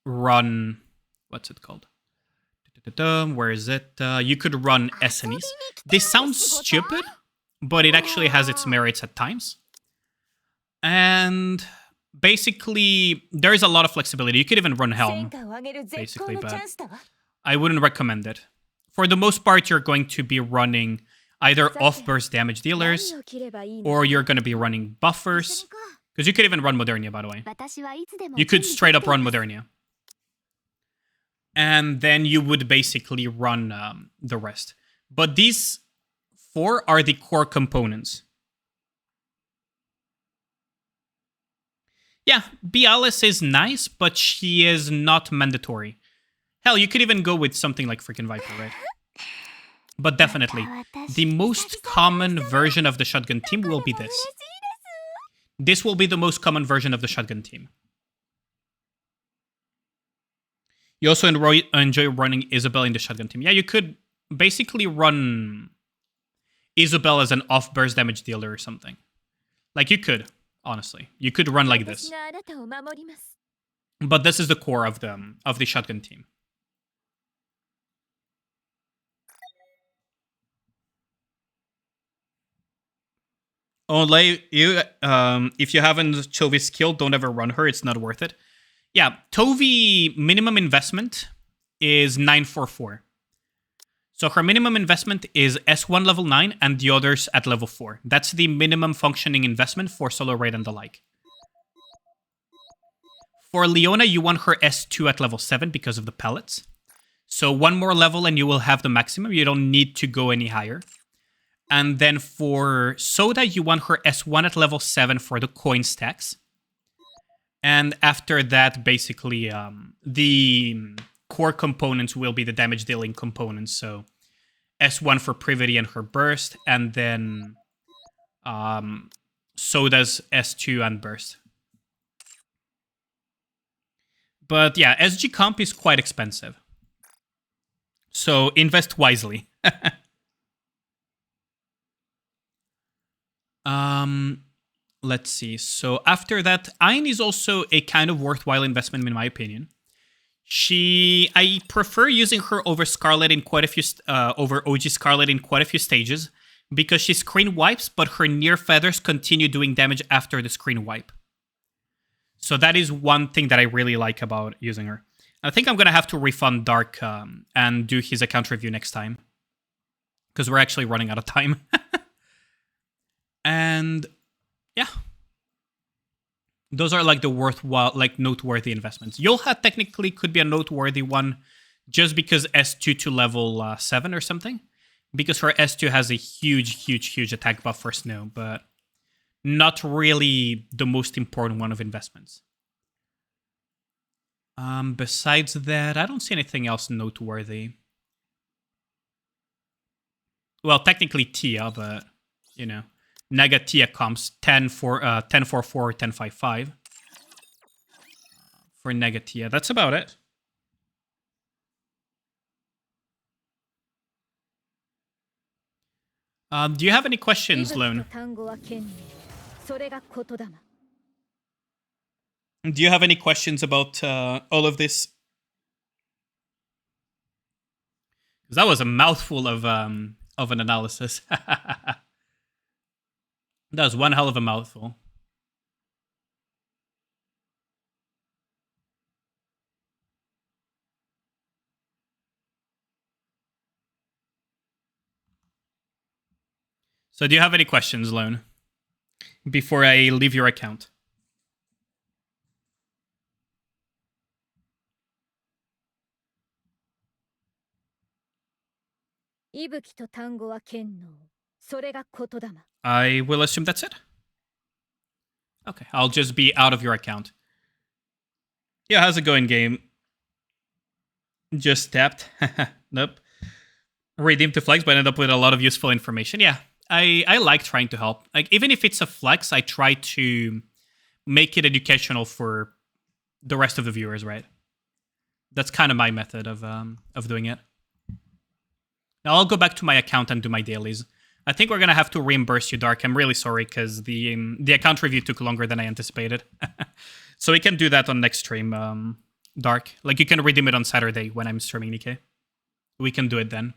run... What's it called? Where is it? You could run SNEs. This sounds stupid, but it actually has its merits at times. And basically, there's a lot of flexibility. You could even run Helm, basically, but I wouldn't recommend it. For the most part, you're going to be running either off-burst damage dealers, or you're going to be running buffers. Because you could even run Modernia, by the way. You could straight up run Modernia. And then you would basically run the rest. But these 4 are the core components. Yeah, Bialis is nice, but she is not mandatory. Hell, you could even go with something like freaking Viper, right? But definitely, the most common version of the Shotgun Team will be this. This will be the most common version of the Shotgun Team. You also enjoy running Isabel in the Shotgun Team. Yeah, you could basically run Isabel as an off-burst damage dealer or something. Like, you could, honestly. You could run like this. But this is the core of the Shotgun Team. Only you, if you haven't Tovi's skill, don't ever run her. It's not worth it. Yeah, Tovi minimum investment is 944. So her minimum investment is S1 level 9 and the others at level 4. That's the minimum functioning investment for solo raid and the like. For Leona, you want her S2 at level 7 because of the pellets. So one more level and you will have the maximum. You don't need to go any higher. And then for Soda, you want her S1 at level 7 for the coin stacks. And after that, basically, the core components will be the damage dealing components. So S1 for Privity and her burst, and then Soda's S2 and burst. But yeah, SG comp is quite expensive. So invest wisely. Let's see. So after that, Ayn is also a kind of worthwhile investment in my opinion. I prefer using her over Scarlet in quite a few over OG Scarlet in quite a few stages because she screen wipes, but her near feathers continue doing damage after the screen wipe. So that is one thing that I really like about using her. I think I'm going to have to refund Dark and do his account review next time. Because we're actually running out of time. And yeah. Those are like the worthwhile, like noteworthy investments. Yolha technically could be a noteworthy one just because S2 to level 7 or something. Because her S2 has a huge attack buff for Snow, but not really the most important one of investments. Besides that, I don't see anything else noteworthy. Well, technically Tia, but, you know. Naga Tia comps 10-4-4, 10-5-5. For Naga Tia. That's about it. Do you have any questions, Lone? Do you have any questions about all of this? Because that was a mouthful of an analysis. That was one hell of a mouthful. So do you have any questions, Lone? Before I leave your account. I will assume that's it. Okay, I'll just be out of your account. Yeah, how's it going, game? Just tapped. Nope. Redeemed to flex, but ended up with a lot of useful information. Yeah, I like trying to help. Like, even if it's a flex, I try to make it educational for the rest of the viewers, right? That's kind of my method of doing it. Now I'll go back to my account and do my dailies. I think we're gonna have to reimburse you, Dark. I'm really sorry because the account review took longer than I anticipated. So we can do that on next stream, Dark. Like, you can redeem it on Saturday when I'm streaming Nikke. We can do it then.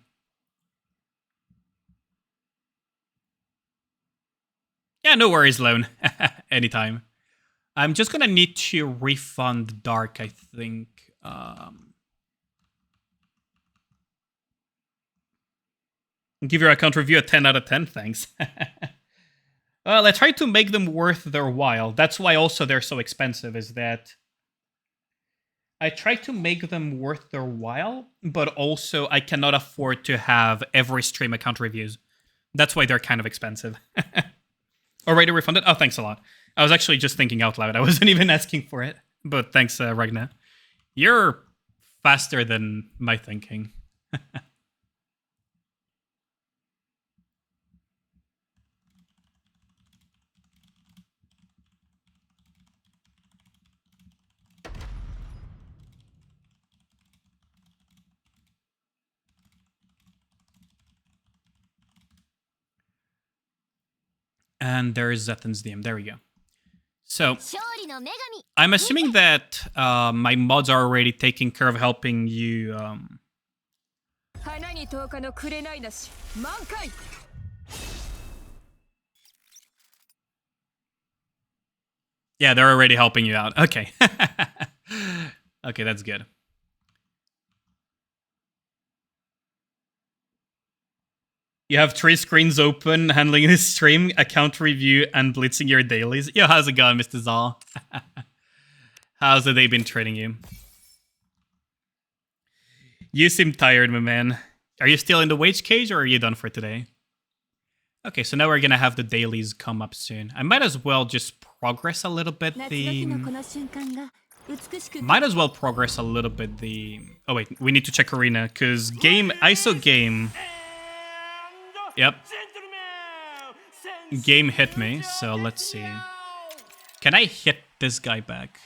Yeah, no worries, Lone. Anytime. I'm just gonna need to refund Dark, I think. Give your account review a 10 out of 10, thanks. Well, I try to make them worth their while. That's why also they're so expensive, is that I try to make them worth their while, but also I cannot afford to have every stream account reviews. That's why they're kind of expensive. Already refunded? Oh, thanks a lot. I was actually just thinking out loud. I wasn't even asking for it. But thanks, Ragnar. You're faster than my thinking. And there's Zethan's DM. There we go. So, I'm assuming that my mods are already taking care of helping you. Yeah, they're already helping you out. Okay. Okay, that's good. You have 3 screens open, handling this stream, account review, and blitzing your dailies. Yo, how's it going, Mr. Zal? How's the day been treating you? You seem tired, my man. Are you still in the wage cage, or are you done for today? Okay, so now we're gonna have the dailies come up soon. I might as well just progress a little bit the... Might as well progress a little bit the... Oh wait, we need to check arena, because game... ISO game... Yep. Game hit me, so let's see. Can I hit this guy back?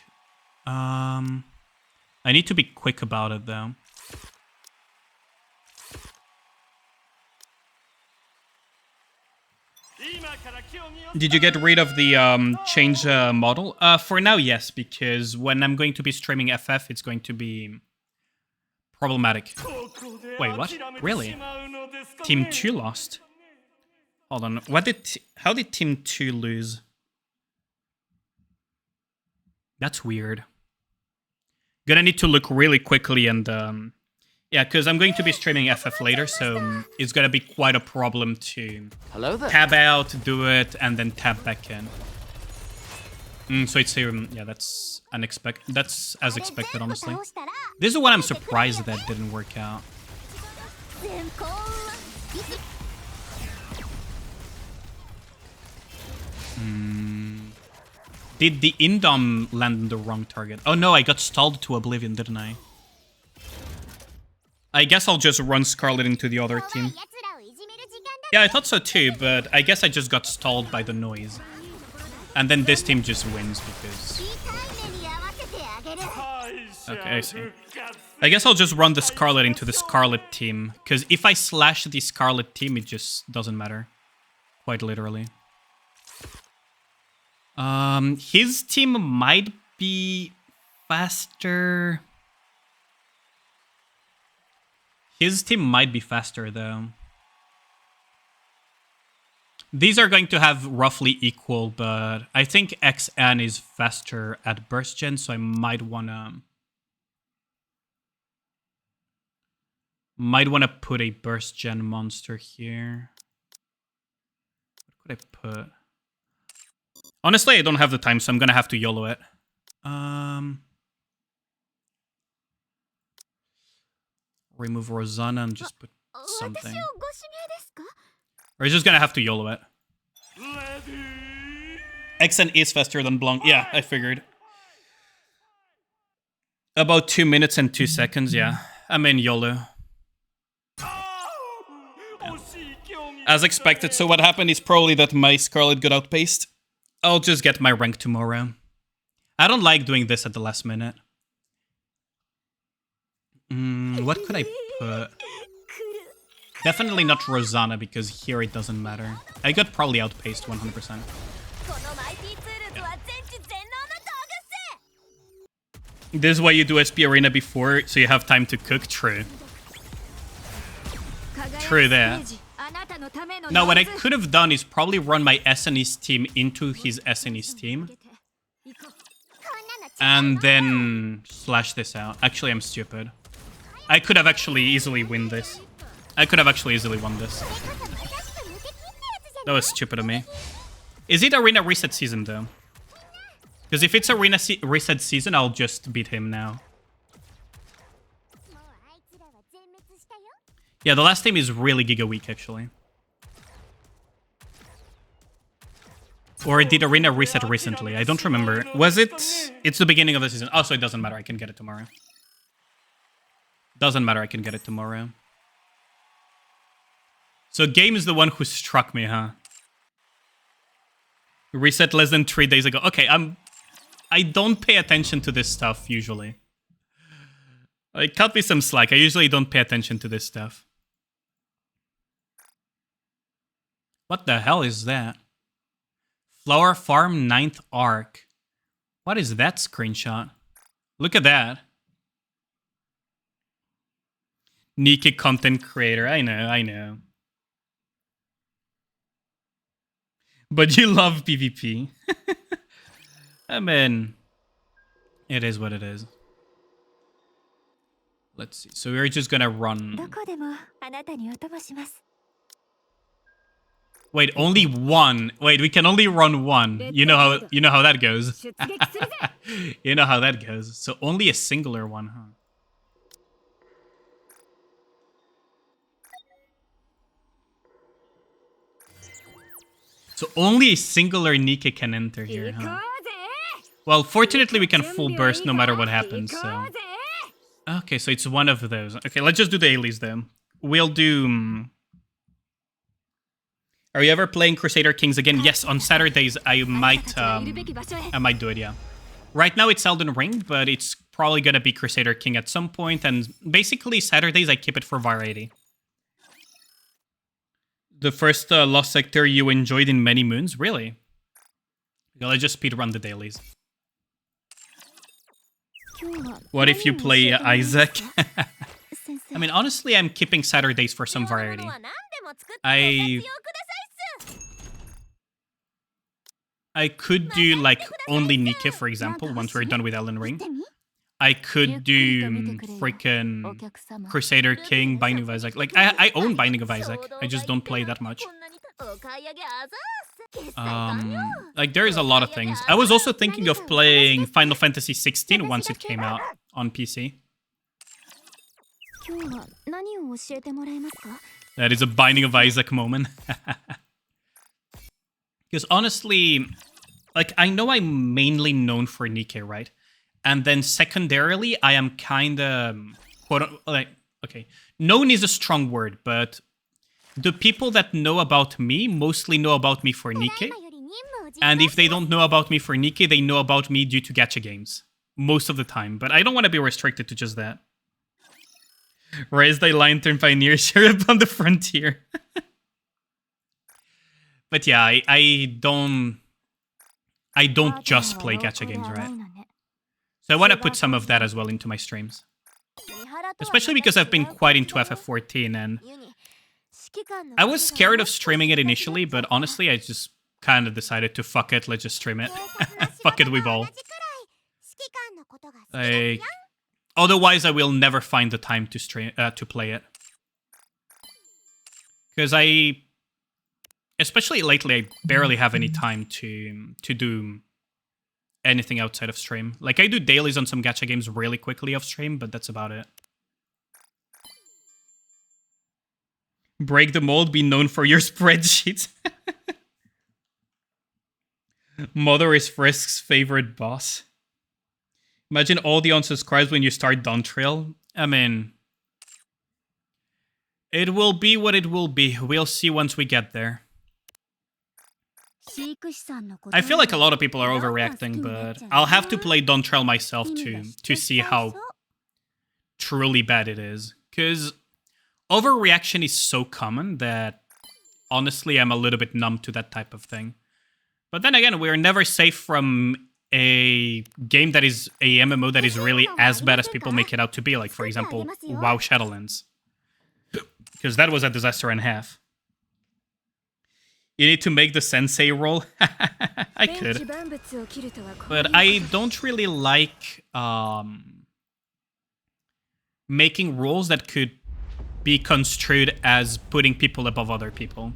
I need to be quick about it, though. Did you get rid of the change model? For now, yes, because when I'm going to be streaming FF, it's going to be problematic. Wait, what? Really? Team 2 lost? Hold on. How did Team 2 lose? That's weird. Gonna need to look really quickly and yeah, because I'm going to be streaming FF later, so it's gonna be quite a problem to Hello there. tab out, do it, and then tab back in. So it's yeah, that's unexpected. That's as expected, honestly. This is what I'm surprised that didn't work out. Did the Indom land on the wrong target? Oh no, I got stalled to oblivion, didn't I? I guess I'll just run Scarlet into the other team. Yeah, I thought so too, but I guess I just got stalled by the noise. And then this team just wins because... Okay, I see. I guess I'll just run the Scarlet into the Scarlet team, because if I slash the Scarlet team, it just doesn't matter. Quite literally. His team might be faster. His team might be faster, though. These are going to have roughly equal, but I think XN is faster at burst gen, so I might wanna put a burst gen monster here. What could I put? Honestly, I don't have the time, so I'm gonna have to YOLO it. Remove Rosanna and just put something. Or he's just gonna have to YOLO it. XN is faster than Blanc. Yeah, I figured. About 2 minutes and 2 seconds, yeah. I'm in YOLO. Yeah. As expected, so what happened is probably that my Scarlet got outpaced. I'll just get my rank tomorrow. I don't like doing this at the last minute. What could I put? Definitely not Rosanna, because here it doesn't matter. I got probably outpaced 100%. Yeah. This is why you do SP Arena before, so you have time to cook. True. True there. Now, what I could have done is probably run my SNE's team into his SNE's team. And then slash this out. Actually, I'm stupid. I could have actually easily won this. That was stupid of me. Is it Arena Reset season, though? Because if it's Arena Reset season, I'll just beat him now. Yeah, the last team is really Giga weak, actually. Or it did Arena Reset recently. I don't remember. Was it? It's the beginning of the season. Oh, so it doesn't matter. I can get it tomorrow. Doesn't matter. I can get it tomorrow. So Game is the one who struck me, huh? Reset less than 3 days ago. Okay, I don't pay attention to this stuff, usually. Like, cut me some slack. I usually don't pay attention to this stuff. What the hell is that? Flower Farm 9th Arc. What is that screenshot? Look at that. Nikke content creator. I know. But you love PvP. I mean, it is what it is. Let's see. So we're just gonna run. Wait, only one. Wait, we can only run one. You know how that goes. You know how that goes. So only a singular one, huh? So only a singular Nikke can enter here, huh? Well, fortunately we can full burst no matter what happens, so... Okay, so it's one of those. Okay, let's just do the Ailey's then. We'll do... Are you ever playing Crusader Kings again? Yes, on Saturdays I might do it, yeah. Right now it's Elden Ring, but it's probably gonna be Crusader King at some point, and basically Saturdays I keep it for variety. The first Lost Sector you enjoyed in many moons? Really? Okay, let's just speedrun the dailies. What if you play Isaac? I mean, honestly, I'm keeping Saturdays for some variety. I I could do like only Nikke, for example, once we're done with Elden Ring. I could do freaking Crusader King, Binding of Isaac. Like I own Binding of Isaac. I just don't play that much. Like there is a lot of things. I was also thinking of playing Final Fantasy 16 once it came out on PC. That is a Binding of Isaac moment. Because honestly, like I know I'm mainly known for Nikke, right? And then secondarily, I am kind of like, okay, known is a strong word, but the people that know about me mostly know about me for Nikke. And if they don't know about me for Nikke, they know about me due to gacha games. Most of the time. But I don't want to be restricted to just that. Raise thy lantern, pioneer, share upon the frontier. But yeah, I don't just play gacha games, right? So I want to put some of that as well into my streams. Especially because I've been quite into FF14 and I was scared of streaming it initially, but honestly I just kind of decided to fuck it, let's just stream it. Fuck it, we've all. Like, otherwise I will never find the time to stream to play it. Because especially lately, I barely have any time to do anything outside of stream. Like, I do dailies on some gacha games really quickly off stream, but that's about it. Break the mold, be known for your spreadsheets. Mother is Frisk's favorite boss. Imagine all the unsubscribes when you start Dawntrail. I mean, it will be what it will be. We'll see once we get there. I feel like a lot of people are overreacting, but I'll have to play Dawntrail myself to see how truly bad it is. Because overreaction is so common that honestly I'm a little bit numb to that type of thing. But then again, we're never safe from a game that is a MMO that is really as bad as people make it out to be. Like, for example, WoW Shadowlands. Because that was a disaster and a half. You need to make the sensei roll? I could. But I don't really like making rules that could be construed as putting people above other people.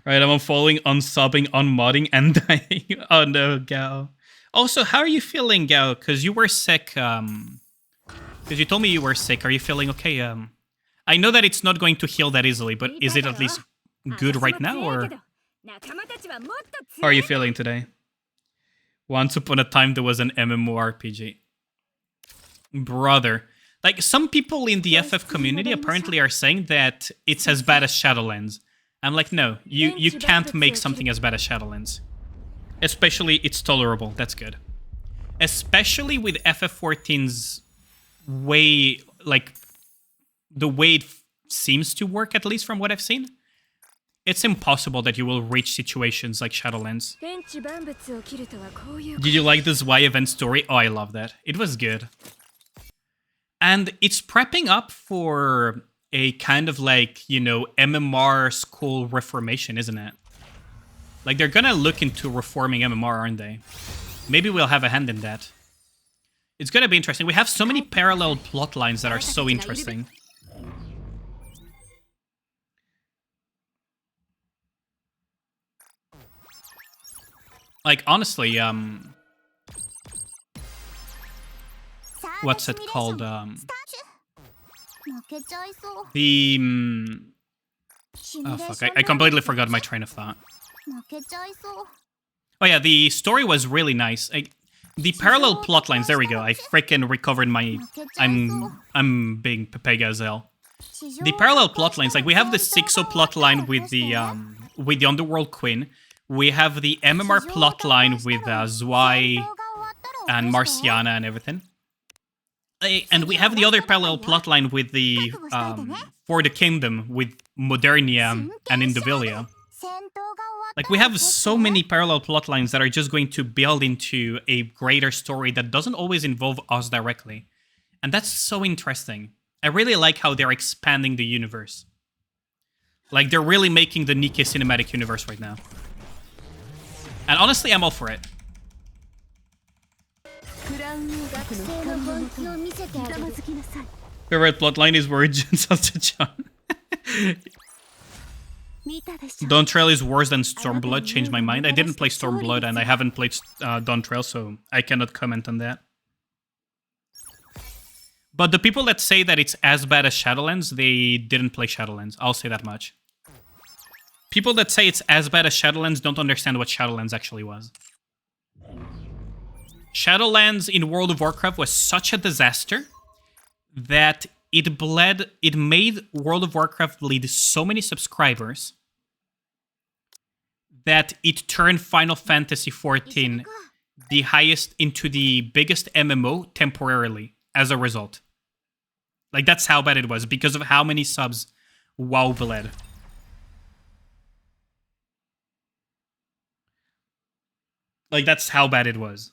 Right, I'm unfollowing, unsubbing, unmodding, and dying. Oh no, Gao. Also, how are you feeling, Gao? Because you were sick. Because you told me you were sick. Are you feeling okay? I know that it's not going to heal that easily, but is it at least good right now, or how are you feeling today? Once upon a time, there was an MMORPG. Brother. Like, some people in the FF community apparently are saying that it's as bad as Shadowlands. I'm like, no, you can't make something as bad as Shadowlands. Especially, it's tolerable. That's good. Especially with FF14's way, like, the way it seems to work, at least from what I've seen. It's impossible that you will reach situations like Shadowlands. Did you like this Y event story? Oh, I love that. It was good. And it's prepping up for a kind of like, you know, MMR school reformation, isn't it? Like, they're gonna look into reforming MMR, aren't they? Maybe we'll have a hand in that. It's gonna be interesting. We have so many parallel plot lines that are so interesting. Like, honestly, what's it called? Oh, fuck. I completely forgot my train of thought. Oh, yeah, the story was really nice. The parallel plot lines, there we go. I freaking recovered my... I'm being Pepe Gazelle. The parallel plot lines, like, we have the Sixo plot line with the Underworld Queen. We have the MMR plot line with Zwei and Marciana and everything. And we have the other parallel plotline with the For the Kingdom with Modernia and Indivilia. Like, we have so many parallel plotlines that are just going to build into a greater story that doesn't always involve us directly. And that's so interesting. I really like how they're expanding the universe. Like, they're really making the Nikke cinematic universe right now. And honestly, I'm all for it. クラウン王国の光のもとにひざまずきなさい Favorite plotline is where Jin Salsa John. 見たでしょ Dawn Trail is worse than Stormblood. Changed my mind. I didn't play Stormblood and I haven't played Dawn Trail, so I cannot comment on that. But the people that say that it's as bad as Shadowlands, they didn't play Shadowlands. I'll say that much. People that say it's as bad as Shadowlands don't understand what Shadowlands actually was. Shadowlands in World of Warcraft was such a disaster that it made World of Warcraft bleed so many subscribers that it turned Final Fantasy XIV the highest into the biggest MMO temporarily as a result. Like, that's how bad it was because of how many subs WoW bled. Like, that's how bad it was.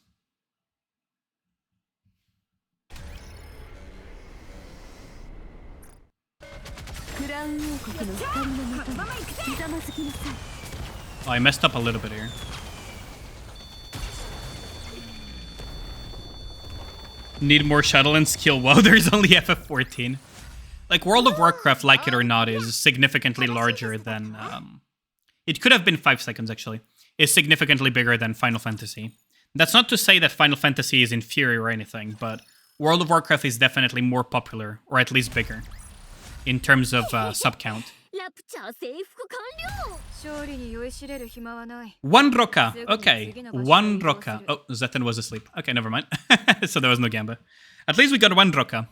Oh, I messed up a little bit here. Need more Shadowlands skill. Wow, there's only FF14. Like, World of Warcraft, like it or not, is significantly larger than... it could have been 5 seconds, actually. Is significantly bigger than Final Fantasy. That's not to say that Final Fantasy is inferior or anything, but World of Warcraft is definitely more popular, or at least bigger, in terms of sub count. ラプチャー征服完了勝利に酔いしれる暇はない One Roka. Okay. One Roka. Oh, Zetan was asleep. Okay, never mind. So there was no Gamba. At least we got one Roka.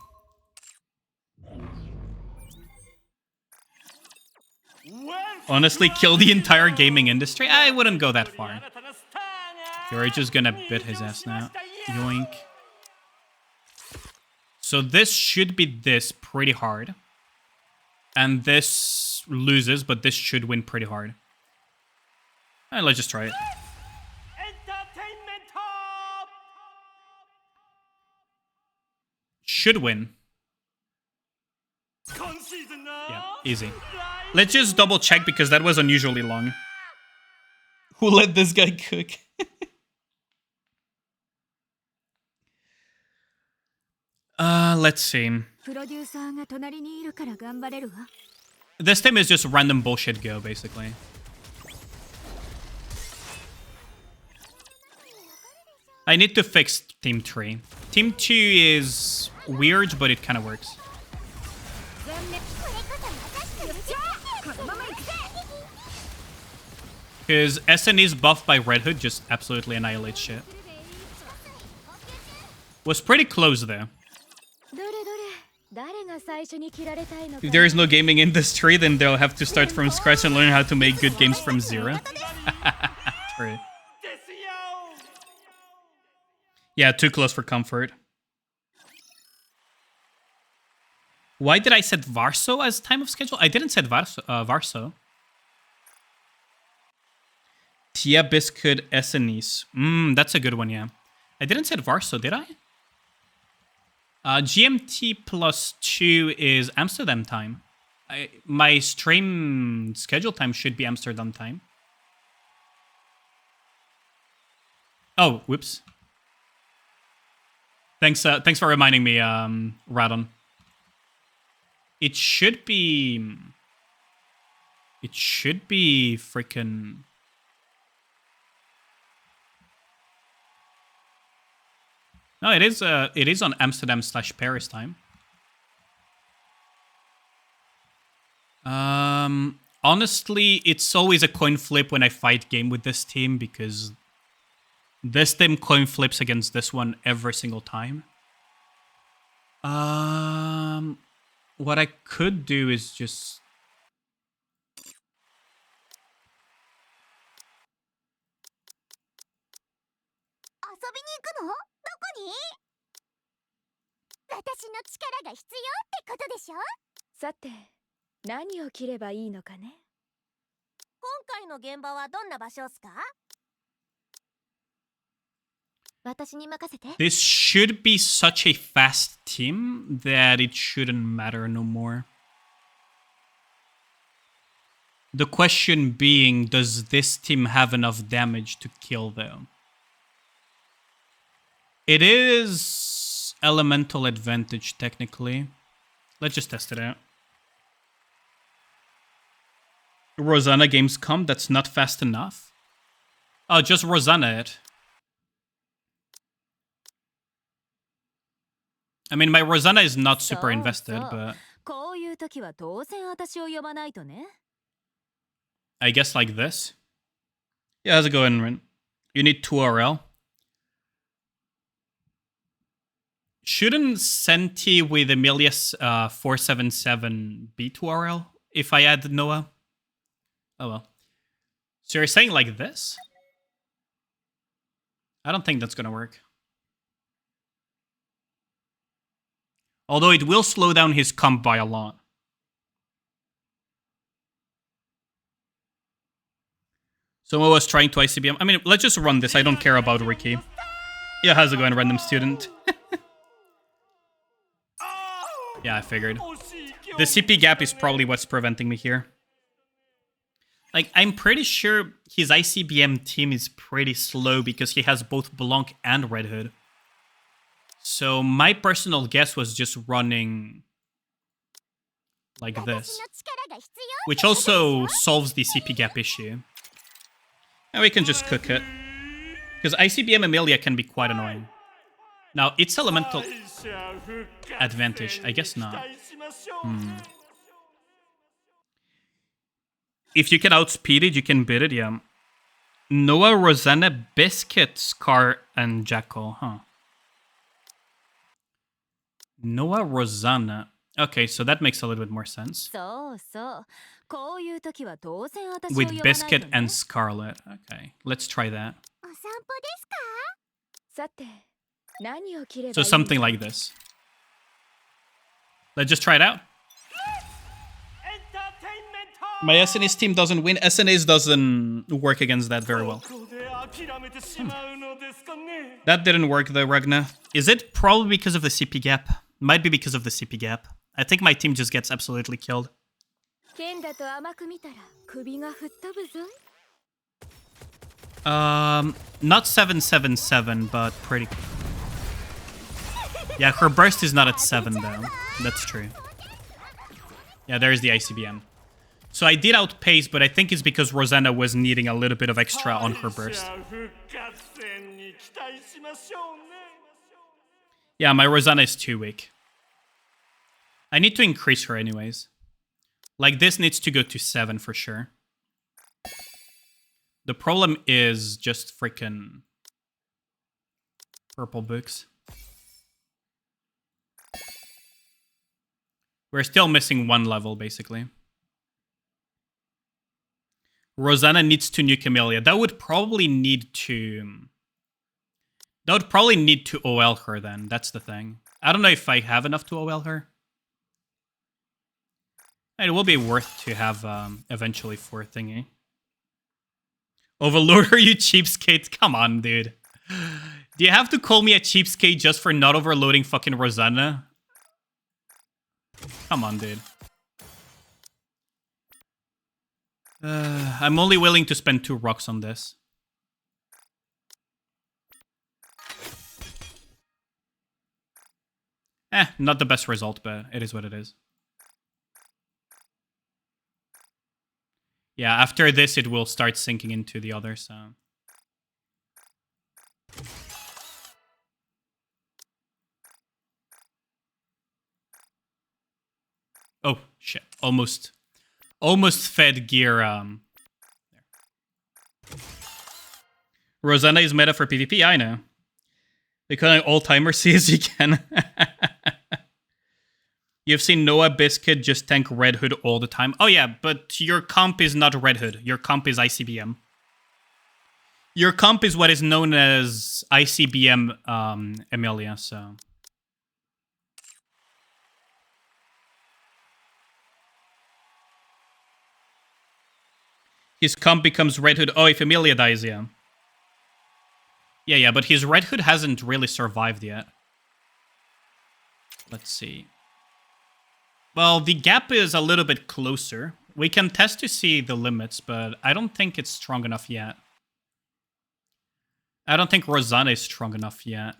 Honestly, kill the entire gaming industry? I wouldn't go that far. You're just gonna bit his ass now. Yoink. So this should be this pretty hard. And this loses, but this should win pretty hard. Alright, let's just try it. Should win. Yeah, easy. Let's just double check because that was unusually long. Who let this guy cook? Let's see. プロデューサーが隣にいるから頑張れるわ This team is just random bullshit go, basically. I need to fix Team 3. Team 2 is weird, but it kind of works. Because SNE's buffed by Red Hood just absolutely annihilates shit. Was pretty close there. どれどれ誰が最初に切られたいのか If there is no gaming industry, then they'll have to start from scratch and learn how to make good games from zero. True. Yeah, too close for comfort. Why did I set Varso as time of schedule? I didn't set Varso. Tia Biscuit Essenis. That's a good one, yeah. I didn't set Varso, did I? GMT plus 2 is Amsterdam time. My stream schedule time should be Amsterdam time. Oh, whoops. Thanks for reminding me, Radon. It should be freaking... No, it is on Amsterdam/Paris time. Honestly, it's always a coin flip when I fight game with this team because this team coin flips against this one every single time. What I could do is just...さて何を切ればいいのかね今回の現場はどんな場所っすか私に任せて This should be such a fast team that it shouldn't matter no more. The question being, does this team have enough damage to kill them? It is elemental advantage, technically. Let's just test it out. Rosanna Gamescom, that's not fast enough. Oh, just Rosanna it. I mean, my Rosanna is not super invested, but... こういう時は当然私を呼ばないとね。 I guess like this. Yeah, how's it going, Rin? You need 2 RL. Shouldn't Senti with Emilius 477 be 2 RL if I add Noah? Oh well. So you're saying like this? I don't think that's gonna work. Although it will slow down his comp by a lot. So I was trying to ICBM. I mean, let's just run this. I don't care about Ricky. Yeah, how's it going, random student? Yeah, I figured. The CP gap is probably what's preventing me here. Like, I'm pretty sure his ICBM team is pretty slow because he has both Blanc and Red Hood. So my personal guess was just running like this, which also solves the CP gap issue. And we can just cook it, because ICBM Amelia can be quite annoying. Now, it's elemental advantage. I guess not. If you can outspeed it, you can beat it, yeah. Noah, Rosanna, Biscuit, Scar, and Jackal, huh? Noah, Rosanna. Okay, so that makes a little bit more sense. With Biscuit and Scarlet. Okay, let's try that. So something like this. Let's just try it out. My SNES team doesn't win. SNES doesn't work against that very well. That didn't work though, Ragna. Is it probably because of the CP gap? Might be because of the CP gap. I think my team just gets absolutely killed. Not 777, but pretty... Yeah, her burst is not at 7 though. That's true. Yeah, there's the ICBM. So I did outpace, but I think it's because Rosanna was needing a little bit of extra on her burst. Yeah, my Rosanna is too weak. I need to increase her anyways. Like, this needs to go to 7 for sure. The problem is just freaking purple books. We're still missing 1 level, basically. Rosanna needs to nuke Amelia. That would probably need to... That would probably need to OL her then. That's the thing. I don't know if I have enough to OL her. It will be worth to have eventually for thingy. Overloader, you cheapskate. Come on, dude. Do you have to call me a cheapskate just for not overloading fucking Rosanna? Come on, dude. I'm only willing to spend 2 rocks on this. Not the best result, but it is what it is. Yeah, after this, it will start sinking into the other, so... Oh, shit. Almost fed gear, there. Rosanna is meta for PvP, I know. Becoming all-timer, see as you can. You've seen Noah Biscuit just tank Red Hood all the time. Oh yeah, but your comp is not Red Hood. Your comp is ICBM. Your comp is what is known as ICBM Amelia, so... His comp becomes Red Hood. Oh, if Amelia dies, yeah. Yeah, but his Red Hood hasn't really survived yet. Let's see. Well, the gap is a little bit closer. We can test to see the limits, but I don't think it's strong enough yet. I don't think Rosanna is strong enough yet.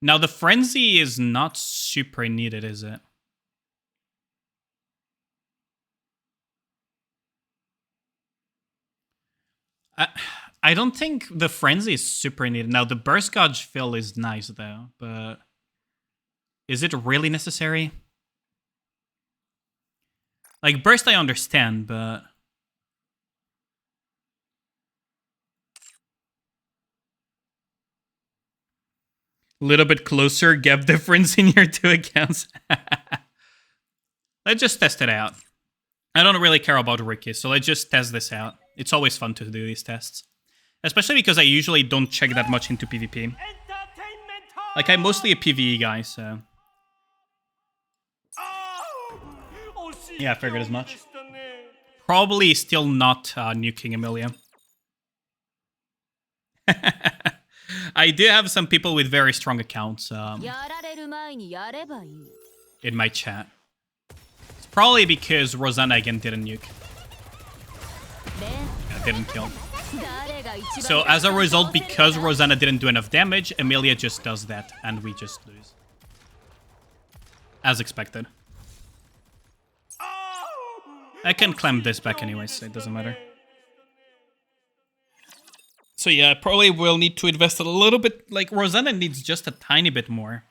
Now, the Frenzy is not super needed, is it? I don't think the Frenzy is super needed. Now, the Burst Gouge fill is nice, though, but is it really necessary? Like, Burst I understand, but... A little bit closer gap difference in your two accounts. Let's just test it out. I don't really care about Ricky, so let's just test this out. It's always fun to do these tests. Especially because I usually don't check that much into PvP. Like, I'm mostly a PvE guy, so... Yeah, I figured as much. Probably still not nuking Amelia. I do have some people with very strong accounts in my chat. It's probably because Rosanna again didn't nuke. Yeah, didn't kill. So as a result, because Rosanna didn't do enough damage, Amelia just does that, and we just lose. As expected. I can clamp this back anyways, so it doesn't matter. So yeah, probably will need to invest a little bit. Like, Rosanna needs just a tiny bit more.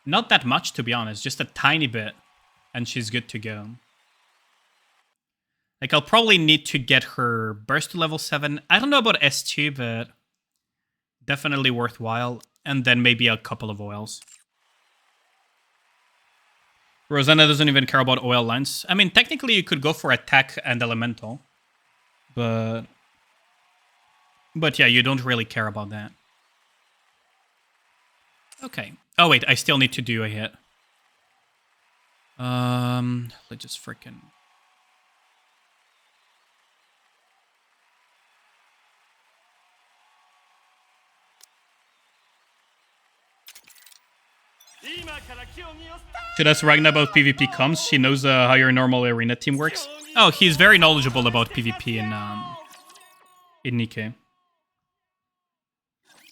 Not that much, to be honest, just a tiny bit. And she's good to go. Like, I'll probably need to get her burst to level 7. I don't know about S2, but definitely worthwhile. And then maybe a couple of oils. Rosanna doesn't even care about oil lines. I mean, technically you could go for attack and elemental. But yeah, you don't really care about that. Okay. Oh wait, I still need to do a hit. Let's just frickin'... Should ask Ragna about PvP comms. She knows how your normal arena team works. Oh, he's very knowledgeable about PvP in Nikke.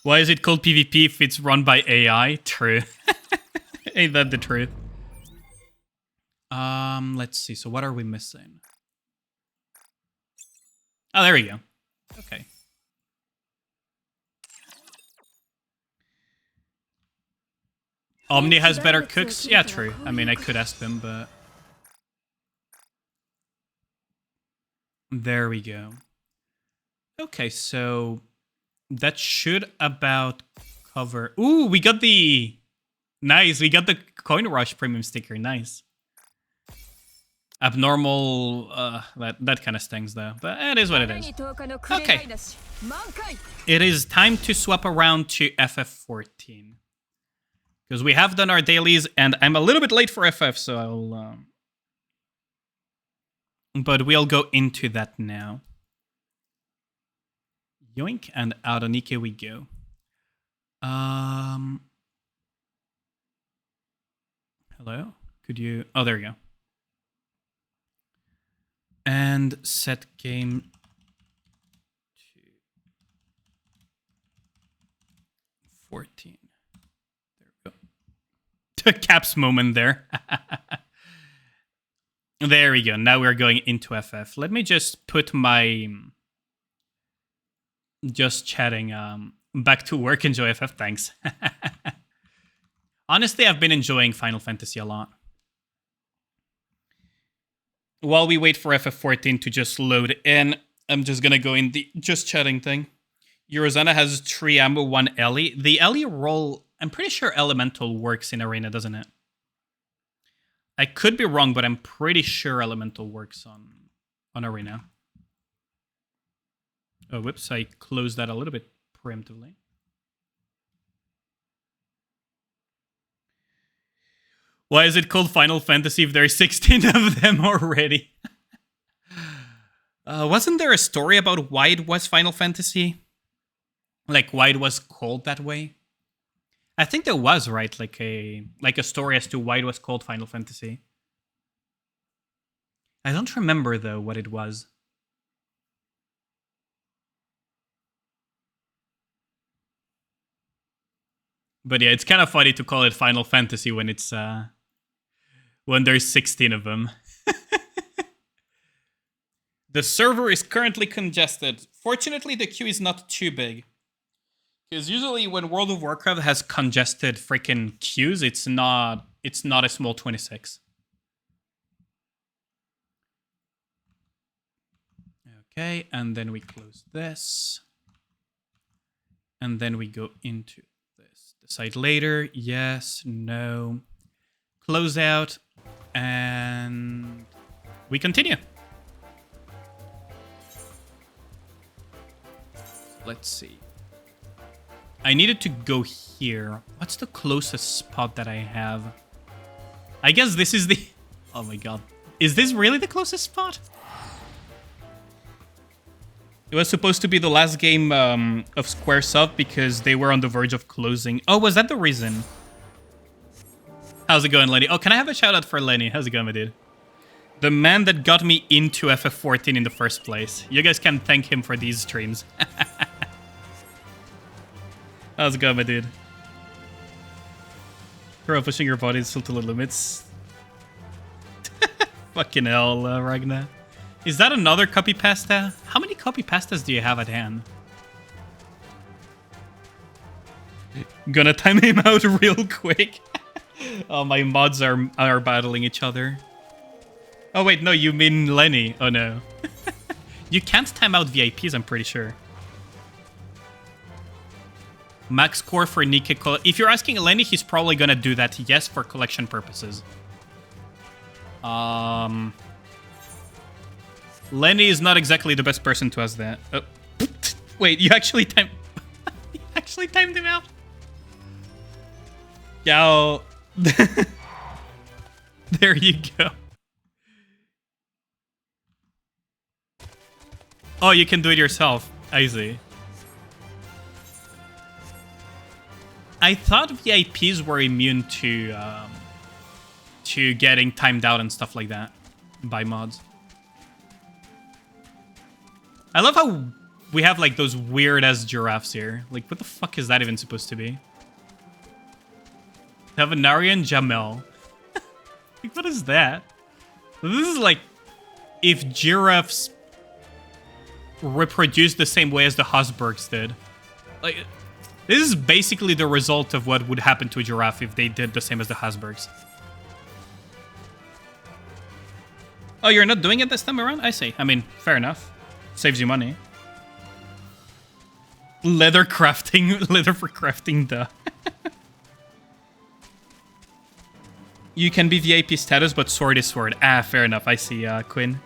Why is it called PvP if it's run by AI? True. Ain't that the truth? Let's see. So what are we missing? Oh, there we go. Okay. Omni has better cooks? Yeah, true. I mean, I could ask them, but... There we go. Okay, so... That should about cover... Ooh, we got the... Nice, we got the Coin Rush premium sticker. Nice. Abnormal... that kind of stings, though. But it is what it is. Okay. It is time to swap around to FF14. Because we have done our dailies, and I'm a little bit late for FF, so I'll... But we'll go into that now. Yoink, and out of Nikke we go. Hello? Could you... Oh, there we go. And set game to 14. Caps moment there. There we go. Now we're going into FF. Let me just put my just chatting back to work. Enjoy FF. Thanks. Honestly, I've been enjoying Final Fantasy a lot. While we wait for FF14 to just load in, I'm just gonna go in the just chatting thing. Eurozana has 3 ammo, 1 Ellie. The Ellie roll, I'm pretty sure Elemental works in Arena, doesn't it? I could be wrong, but I'm pretty sure Elemental works on Arena. Oh, whoops, I closed that a little bit preemptively. Why is it called Final Fantasy if there's 16 of them already? Wasn't there a story about why it was Final Fantasy? Like, why it was called that way? I think there was, right? Like a story as to why it was called Final Fantasy. I don't remember, though, what it was. But yeah, it's kind of funny to call it Final Fantasy when it's when there's 16 of them. The server is currently congested. Fortunately, the queue is not too big. Because usually when World of Warcraft has congested freaking queues, it's not a small 26. Okay, and then we close this. And then we go into this. Decide later. Yes, no. Close out. And we continue. Let's see. I needed to go here. What's the closest spot that I have? I guess this is the... Oh my god. Is this really the closest spot? It was supposed to be the last game of Squaresoft because they were on the verge of closing. Oh, was that the reason? How's it going, Lenny? Oh, can I have a shout out for Lenny? How's it going, my dude? The man that got me into FF14 in the first place. You guys can thank him for these streams. How's it going, my dude? Girl, pushing your body still to the limits. Fucking hell, Ragnar. Is that another copy pasta? How many copy pastas do you have at hand? Gonna time him out real quick. Oh, my mods are battling each other. Oh wait, no, you mean Lenny. Oh no. You can't time out VIPs, I'm pretty sure. Max score for Nikke. If you're asking Lenny, he's probably gonna do that, yes, for collection purposes. Lenny is not exactly the best person to ask that. Oh. Wait, you actually timed... you actually timed him out? Yo. There you go. Oh, you can do it yourself. I see. I thought VIPs were immune to getting timed out and stuff like that by mods. I love how we have like those weird ass giraffes here. Like, what the fuck is that even supposed to be? Tavanarian Jamel. Like, what is that? This is like if giraffes reproduced the same way as the Habsburgs did. Like, this is basically the result of what would happen to a giraffe if they did the same as the Habsburgs. Oh, you're not doing it this time around? I see. I mean, fair enough. Saves you money. Leather crafting. Leather for crafting, duh. You can be VIP status, but sword is sword. Ah, fair enough. I see, Quinn.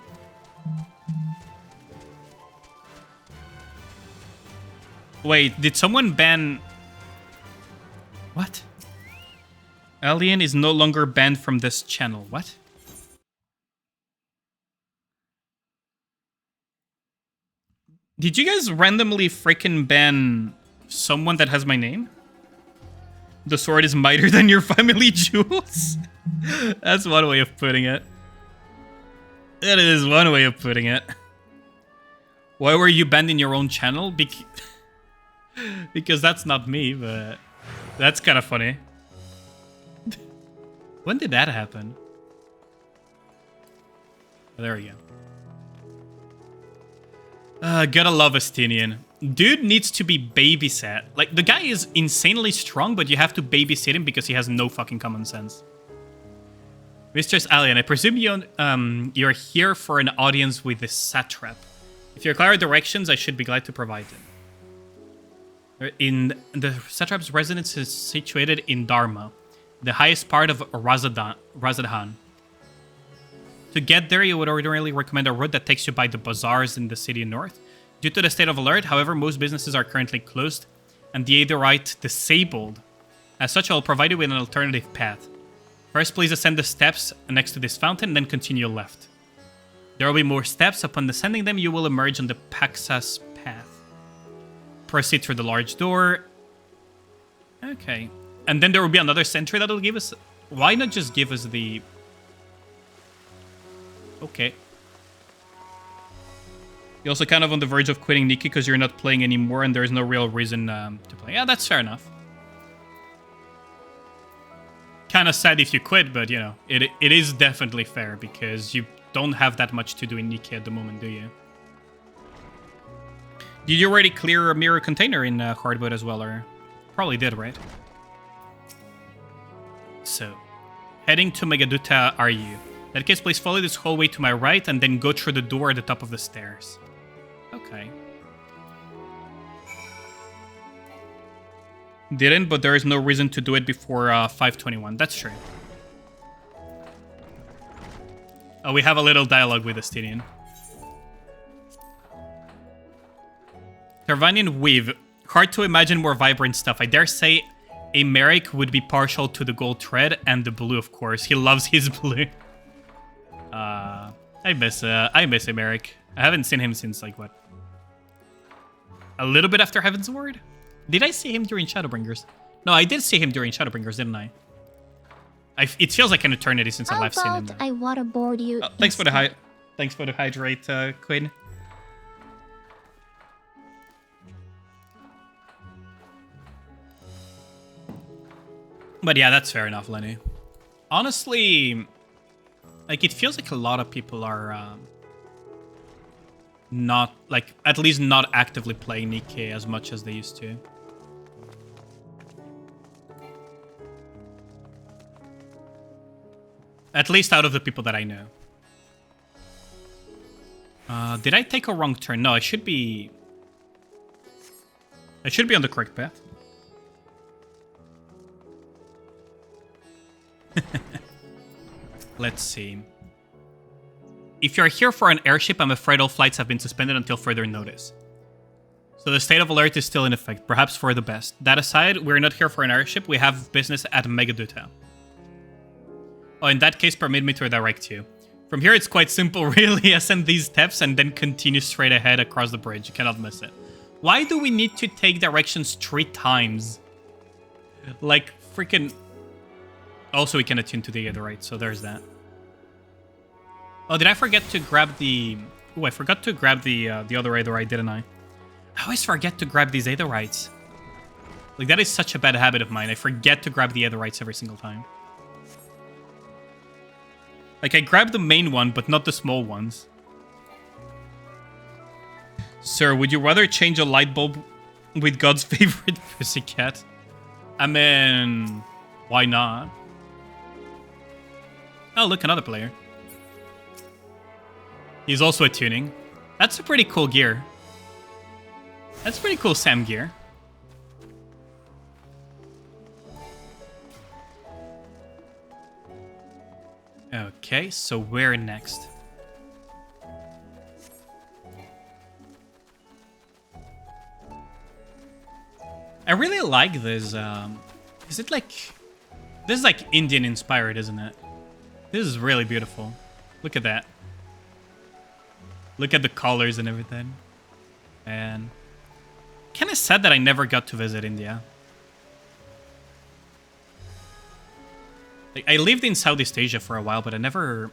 Wait, did someone ban... What? Alien is no longer banned from this channel. What? Did you guys randomly freaking ban someone that has my name? The sword is mightier than your family jewels? That's one way of putting it. That is one way of putting it. Why were you banned in your own channel? Because that's not me, but that's kind of funny. When did that happen? Oh, there we go. Gotta love Estinian. Dude needs to be babysat. Like, the guy is insanely strong, but you have to babysit him because he has no fucking common sense. Mistress Alien, I presume you're here for an audience with the satrap. If you require directions, I should be glad to provide them. The satrap's residence is situated in Dharma, the highest part of Razadhan. To get there, you would ordinarily recommend a route that takes you by the bazaars in the city north. Due to the state of alert, however, most businesses are currently closed and the Aetherite disabled. As such, I will provide you with an alternative path. First, please ascend the steps next to this fountain, then continue left. There will be more steps. Upon descending them, you will emerge on the Paxas path. Proceed through the large door. Okay. And then there will be another sentry that will give us... Why not just give us the... Okay. You're also kind of on the verge of quitting Nikke because you're not playing anymore and there's no real reason to play. Yeah, that's fair enough. Kind of sad if you quit, but you know, it is definitely fair because you don't have that much to do in Nikke at the moment, do you? Did you already clear a mirror container in hardwood as well, or probably did, right? So, heading to Megaduta, are you? In that case, please follow this hallway to my right and then go through the door at the top of the stairs. Okay. Didn't, but there is no reason to do it before 5:21. That's true. Oh, we have a little dialogue with Estinian. Tarvanian weave. Hard to imagine more vibrant stuff. I dare say a Merrick would be partial to the gold thread and the blue, of course. He loves his blue. I miss Merrick. I haven't seen him since, like, what? A little bit after Heaven's Ward? Did I see him during Shadowbringers? No, I did see him during Shadowbringers, didn't I? It feels like an eternity since I last seen him. I waterboard you. Thanks for the hydrate, Quinn. But yeah, that's fair enough, Lenny. Honestly, like, it feels like a lot of people are not, like, at least not actively playing Nikke as much as they used to. At least out of the people that I know. Did I take a wrong turn? No, I should be on the correct path. Let's see. If you're here for an airship, I'm afraid all flights have been suspended until further notice. So the state of alert is still in effect, perhaps for the best. That aside, we're not here for an airship, we have business at Megaduta. Oh, in that case, permit me to direct you. From here, it's quite simple, really. Ascend these steps and then continue straight ahead across the bridge. You cannot miss it. Why do we need to take directions 3 times? Like, freaking... Also, we can attune to the other right, so there's that. Oh, did I forget to grab the... Oh, I forgot to grab the other Aetherite, didn't I? I always forget to grab these Aetherites. Like, that is such a bad habit of mine. I forget to grab the Aetherites every single time. Like, I grab the main one, but not the small ones. Sir, would you rather change a light bulb with God's favorite pussycat? I mean, why not? Oh, look, another player. He's also attuning. That's a pretty cool gear. That's pretty cool Sam gear. Okay, so where next? I really like this. Is it like... This is like Indian inspired, isn't it? This is really beautiful. Look at that. Look at the colors and everything. And kind of sad that I never got to visit India. Like, I lived in Southeast Asia for a while, but I never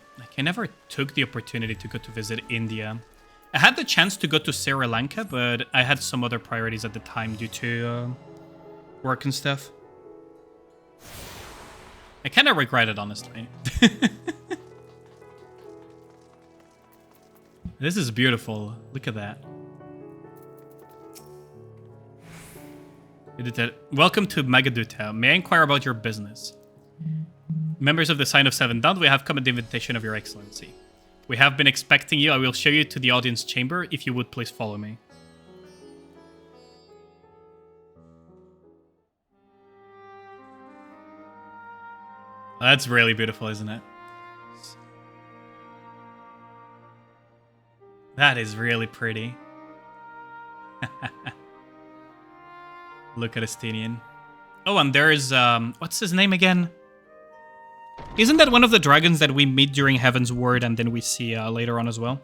took the opportunity to go to visit India. I had the chance to go to Sri Lanka, but I had some other priorities at the time due to work and stuff. I kind of regret it, honestly. This is beautiful. Look at that. Welcome to Megaduta. May I inquire about your business? Members of the Sign of Seven Dawn, we have come at the invitation of your excellency. We have been expecting you. I will show you to the audience chamber. If you would please follow me. That's really beautiful, isn't it? That is really pretty. Look at Estinian. Oh, and there's, what's his name again? Isn't that one of the dragons that we meet during Heaven's Ward and then we see later on as well?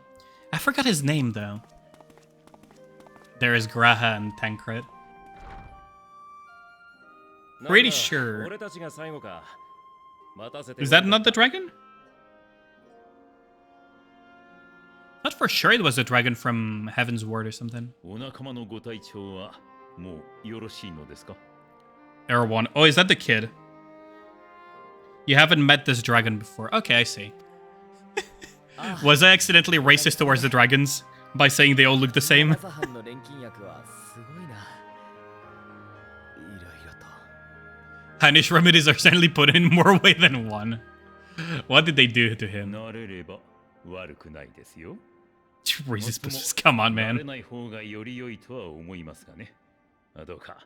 I forgot his name, though. There is Graha and Tancred. Pretty sure. Is that not the dragon? Thought for sure it was a dragon from Heaven's Ward or something. お仲間のご隊長はもうよろしいのですか？ Error 1. Oh, is that the kid? You haven't met this dragon before. Okay, I see. Was I accidentally racist towards the dragons by saying they all look the same? ラザハンの錬金薬はすごいな。いろいろと。 Hanish remedies are certainly put in more way than one. What did they do to him? 慣れれば悪くないですよ。 Racist pussies. Come on, 慣れ man. ない方がより良いとは思いますがね。どうか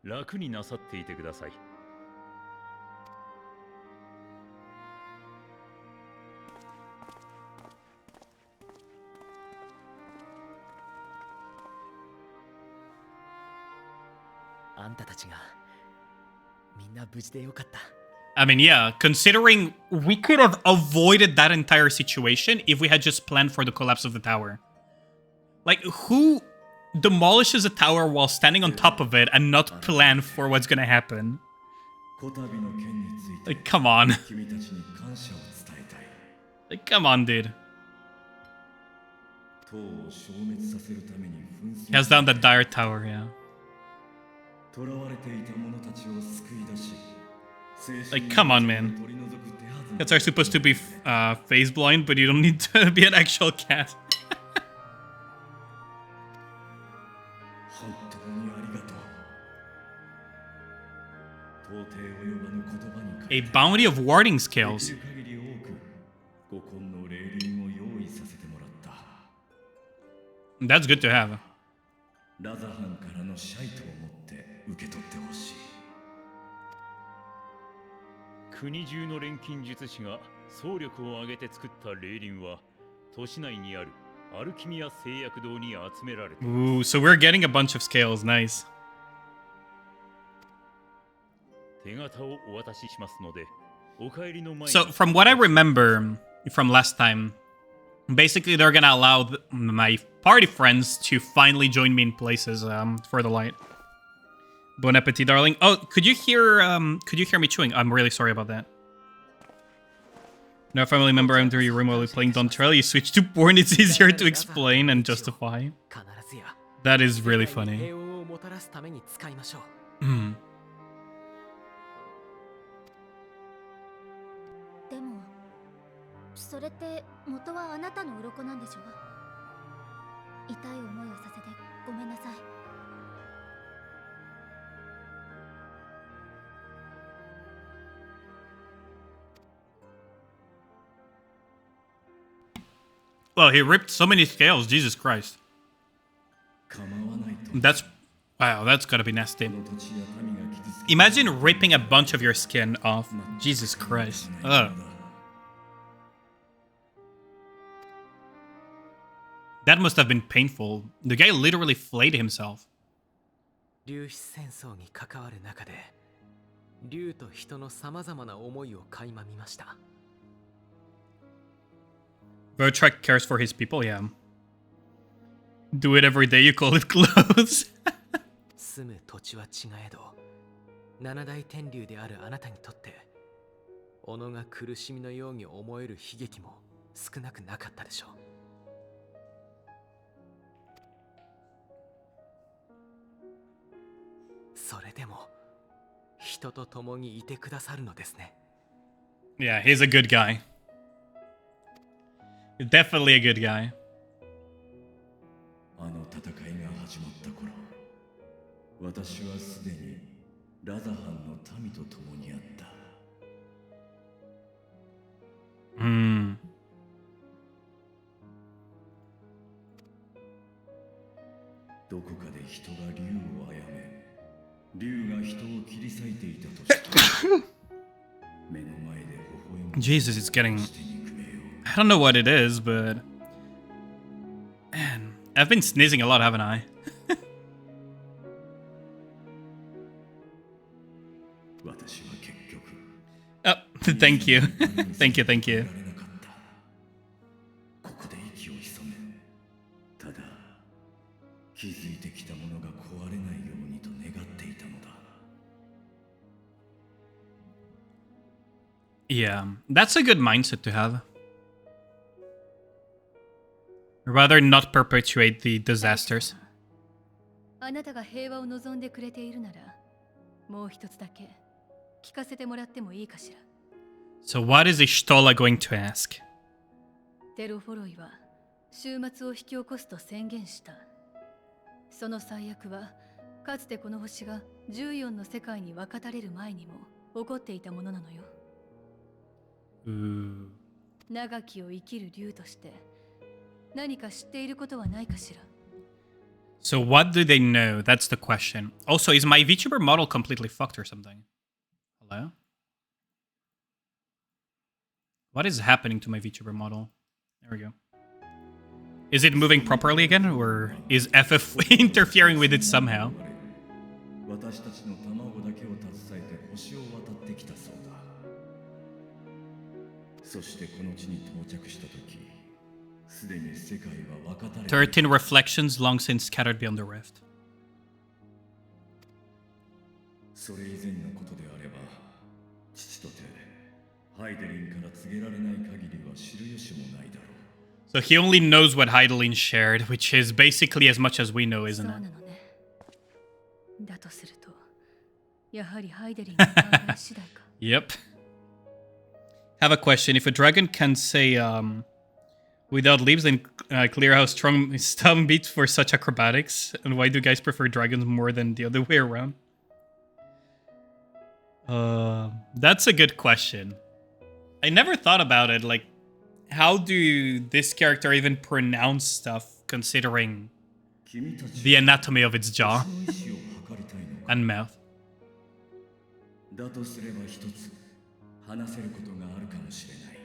楽になさっていてください。あんたたちがみんな無事でよかった。 I mean, yeah, considering we could have avoided that entire situation if we had just planned for the collapse of the tower. Like, who demolishes a tower while standing on top of it and not plan for what's gonna happen? Like, come on. Like, come on, dude. He has down the dire tower, yeah. Like, come on, man. Cats are supposed to be phase blind, but you don't need to be an actual cat. A bounty of warding skills. That's good to have. ラザハンからのシャイトを持って受け取ってほしい。国中の錬金術師が総力を挙げて作った霊輪は都市内にあるアルキミア製薬堂に集められています。 Ooh, so we're getting a bunch of scales. Nice. 手形をお渡ししますので、お帰りの前に。 So, from what I remember from last time, basically they're gonna allow my party friends to finally join me in places for the light. Bon appetit, darling. Oh, could you hear me chewing? I'm really sorry about that. No family member enter your room while you're playing Don't Trail. You switch to porn. It's easier to explain and justify. 必ずや That is really 世界に funny. 平穏をもたらすために使いましょう。 Hmm. でもそれって元はあなたの鱗なんでしょ？痛い思いをさせてごめんなさい。 Well, he ripped so many scales. Jesus Christ. That's... Wow, that's gotta be nasty. Imagine ripping a bunch of your skin off. Jesus Christ. Ugh. That must have been painful. The guy literally flayed himself. 粒子戦争に関わる中で、竜と人のさまざまな思いを垣間見ました。 Vertrek cares for his people, yeah. Do it every day, you call it clothes. 住む土地は違えど、七大天竜であるあなたにとって、己が苦しみのように思える悲劇も少なくなかったでしょう。それでも、人と共にいてくださるのですね。 Yeah, he's a good guy. Definitely a good guy. あの戦いが始まった頃、私はすでにラザハンの民と共にあった。Hmm. どこかで人が竜を殺め、竜が人を切り裂いていたとしても、目の前で微笑む Jesus, it's getting... I don't know what it is, but... Man, I've been sneezing a lot, haven't I? 私は結局 Oh, thank you. Thank you, thank you. ここで息を潜め、ただ気づいてきたものが壊れないようにと願っていたのだ。 Yeah, that's a good mindset to have. Rather not perpetuate the disasters. あなたが平和を望んでくれているなら、もう一つだけ聞かせてもらってもいいかしら。So what is Ishtola going to ask? テロフォロイは終末を引き起こすと宣言した。その最悪はかつてこの星が14の世界に分かたれる前にも起こっていたものなのよ。長きを生きる竜として何か知っていることはないかしら。 So what do they know? That's the question. Also, is my VTuber model completely fucked or something? Hello? What is happening to my VTuber model? There we go. Is it moving properly again, or is FF interfering with it somehow? 私たちの卵だけを携えて星を渡ってきたそうだ。そしてこの地に到着した時、すでに世界は分かたれていた。13 reflections long since scattered beyond the rift. それ以前のことであれば、父とてハイデリンから告げられない限りは知る由もないだろう。 So he only knows what Heidelin shared, which is basically as much as we know, isn't そう it? なのね。だとすると、やはりハイデリンの考え次第か。Yep. Have a question. If a dragon can say without leaves, then clear how strong his thumb beats for such acrobatics, and why do guys prefer dragons more than the other way around? That's a good question. I never thought about it. Like, how do this character even pronounce stuff considering the anatomy of its jaw and mouth? だとすれば一つ話せることがあるかもしれない。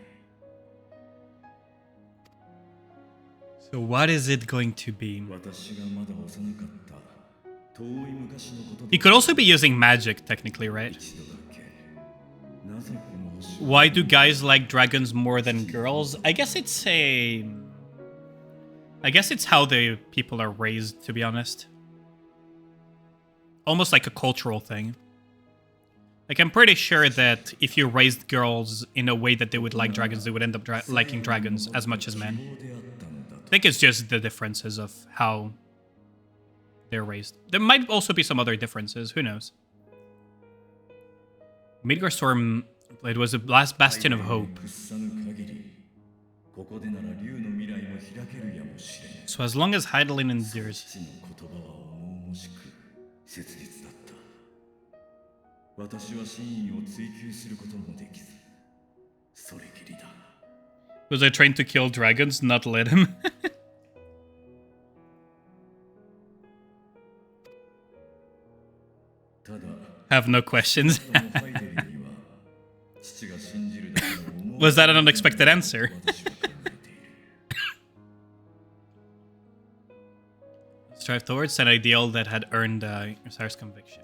So what is it going to be? 私がまだ幼かった遠い昔のこと He で could also be using magic, technically, right? 一度だけなぜこの星を Why do guys like dragons more than girls? I guess it's how the people are raised, to be honest. Almost like a cultural thing. Like, I'm pretty sure that if you raised girls in a way that they would like dragons, they would end up liking dragons as much as men. 希望であったのだ I think it's just the differences of how they're raised. There might also be some other differences. Who knows? Midgar Storm, it was the last bastion of hope. 屈さぬ限りここでなら竜の未来も開けるやもしれない。 So as long as Heidelin endures. 父の言葉は重々しく切実だった。私は真意を追求することもできず、それきりだ。 Was I trained to kill dragons, not let him? ただ、 Have no questions. ハイデリには父が信じるだけの思う Was that an unexpected answer? 私は考えている。 Strive towards an ideal that had earned Osiris' conviction.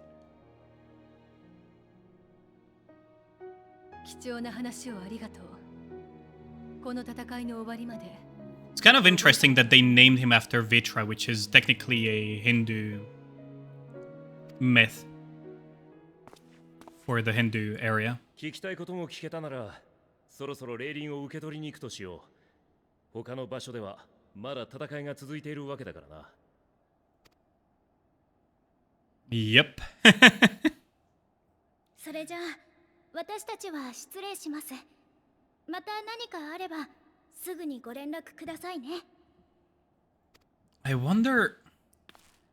貴重な話をありがとう。この戦いの終わりまで。 It's kind of interesting that they named him after Vitra, which is technically a Hindu myth for the Hindu area. 聞きたいことも聞けたなら、そろそろ霊輪を受け取りに行くとしよう。他の場所ではまだ戦いが続いているわけだからな。Yep. それじゃあ、私たちは失礼します。また何かあれば、すぐにご連絡くださいね。 I wonder...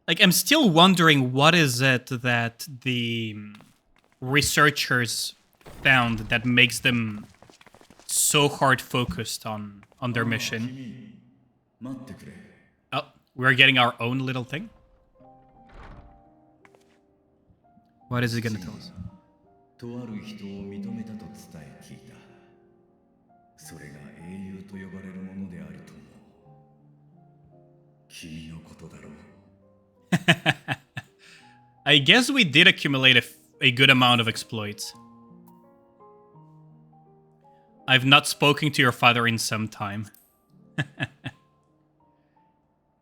Like, I'm still wondering what is it that the researchers found that makes them so hard focused on their mission. 君、待ってくれ。 Oh, we're getting our own little thing? What is he gonna tell us? とある人を認めたと伝え聞いた。それが英雄と呼ばれるものであると思う。君のことだろう。 I guess we did accumulate a good amount of exploits. I've not spoken to your father in some time.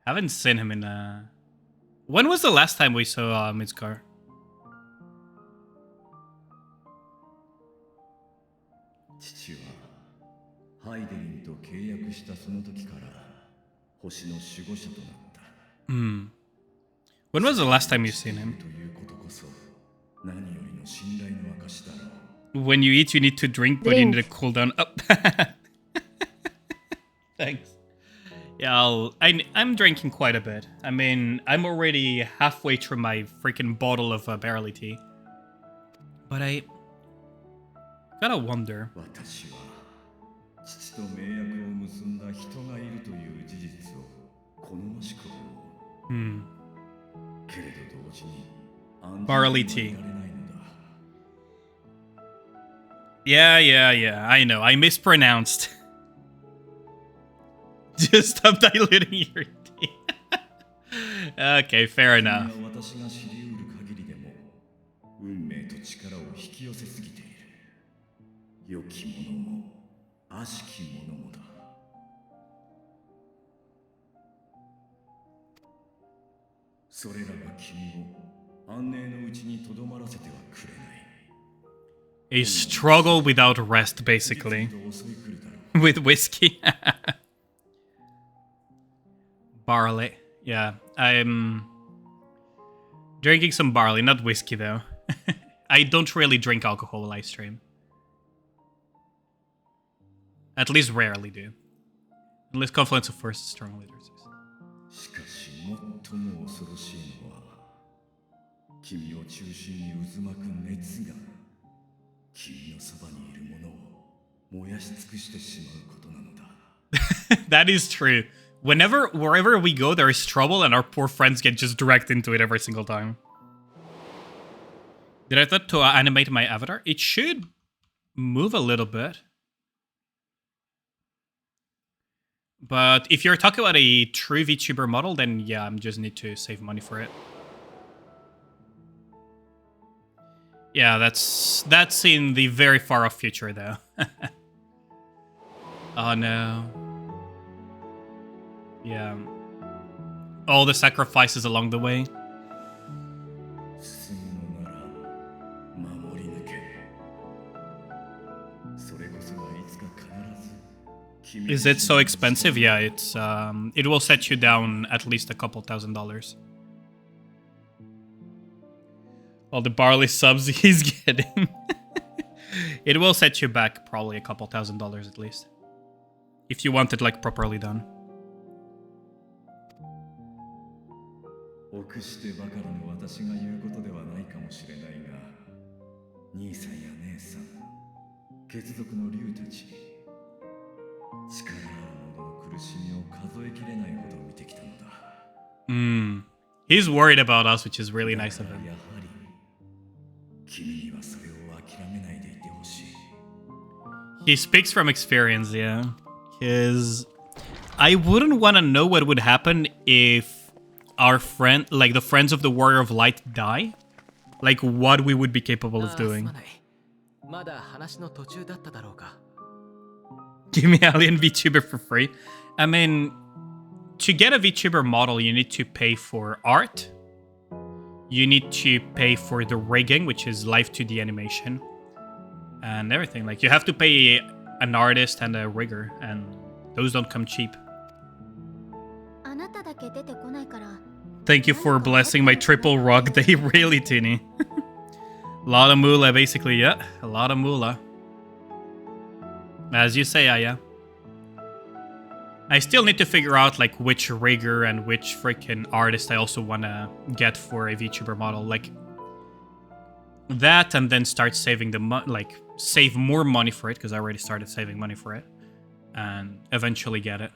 Haven't seen him in When was the last time we saw Midgar? 父はハイデリンと契約したその時から星の守護者となった。 Hmm. When was the last time you seen him? ということこそ何よりの信頼の証だろう。 When you eat, you need to drink, but you need to cool down. Oh. Thanks. Yeah, I'm drinking quite a bit. I mean, I'm already halfway through my freaking bottle of barley tea. But I gotta wonder. 私は父と盟約を結んだ人がいるという事実を好ましく思う。 Hmm. けれど同時に Barley tea. Yeah. I know. I mispronounced. Just stop diluting your tea. Okay, fair enough. 私が知り得る限りでも運命と力を引き寄せすぎている。良きものも悪しきものもだ。それらが君を安寧のうちにとどまらせてはくれない。 A struggle without rest, basically. With whiskey. Barley. Yeah, I'm drinking some barley, not whiskey though. I don't really drink alcohol while I stream. At least rarely do. Unless Confluence of Forces strong leaders. しかし最も恐ろしいのは君を中心に渦巻く熱が君のそばにいるものを燃やし尽くしてしまうことなのだ。 That is true. Wherever we go, there is trouble, and our poor friends get just dragged into it every single time. Did I thought to animate my avatar? It should move a little bit. But if you're talking about a true VTuber model, then yeah, I just need to save money for it. Yeah, that's in the very far off future, though. Oh no. Yeah. All the sacrifices along the way. 進むのなら守り抜け。それこそはいつか必ず。 Is it so expensive? Yeah, it's it will set you down at least a couple $1,000s. All the barley subs he's getting. It will set you back probably a couple $1,000s at least. If you want it like properly done. 臆してばかりの私が言うことではないかもしれないが、兄さんや姉さん、血族の竜たち、力ある者の苦しみを数えきれないほど見てきたのだ。He's worried about us, which is really nice of him. やはり、君にはそれを諦めないでいてほしい。He speaks from experience, yeah. Because I wouldn't want to know what would happen if our friend, like the friends of the Warrior of Light, die. Like what we would be capable of doing. Give me Alien VTuber for free. I mean, to get a VTuber model, you need to pay for art. You need to pay for the rigging, which is live 2D animation. And everything. Like, you have to pay an artist and a rigger, and those don't come cheap. Thank you for blessing my triple rock day, really, Tini. A lot of moolah, basically, yeah. A lot of moolah. As you say, Aya. I still need to figure out, like, which rigger and which freaking artist I also want to get for a VTuber model. Like, that, and then start saving the money, like, save more money for it, because I already started saving money for it. And eventually get it.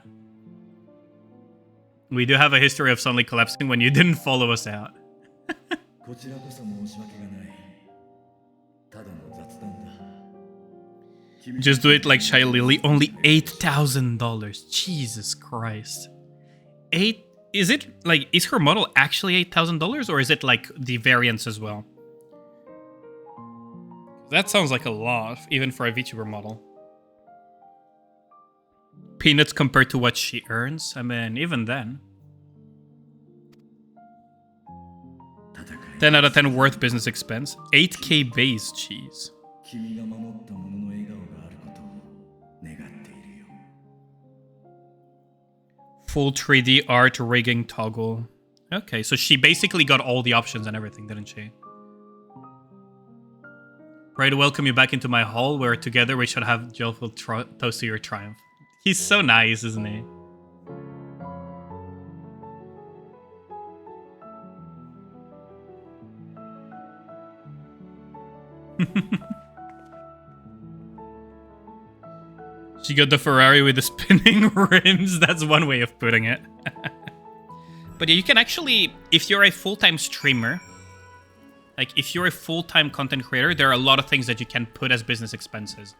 We do have a history of suddenly collapsing when you didn't follow us out. Just do it like Shy Lily. Only $8,000. Jesus Christ. Is it like, is her model actually $8,000 or is it like the variants as well? That sounds like a lot, even for a VTuber model. Peanuts compared to what she earns? I mean, even then. 10 out of 10 worth business expense. 8K base, jeez. Full 3D art rigging toggle. Okay, so she basically got all the options and everything, didn't she? Pray to welcome you back into my hall, where together we shall have joyful toast to your triumph. He's so nice, isn't he? She got the Ferrari with the spinning rims. That's one way of putting it. But yeah, you can actually, if you're a full-time streamer, like if you're a full-time content creator, there are a lot of things that you can put as business expenses.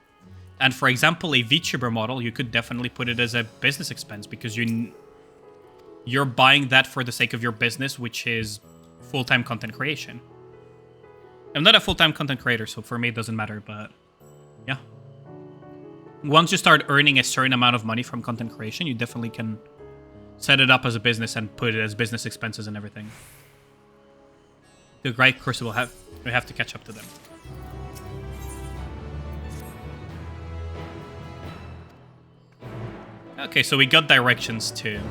And for example, a VTuber model, you could definitely put it as a business expense because you're buying that for the sake of your business, which is full-time content creation. I'm not a full-time content creator, so for me it doesn't matter, but yeah. Once you start earning a certain amount of money from content creation, you definitely can set it up as a business and put it as business expenses and everything. The right Crucible we have to catch up to them. Okay, so we got directions too.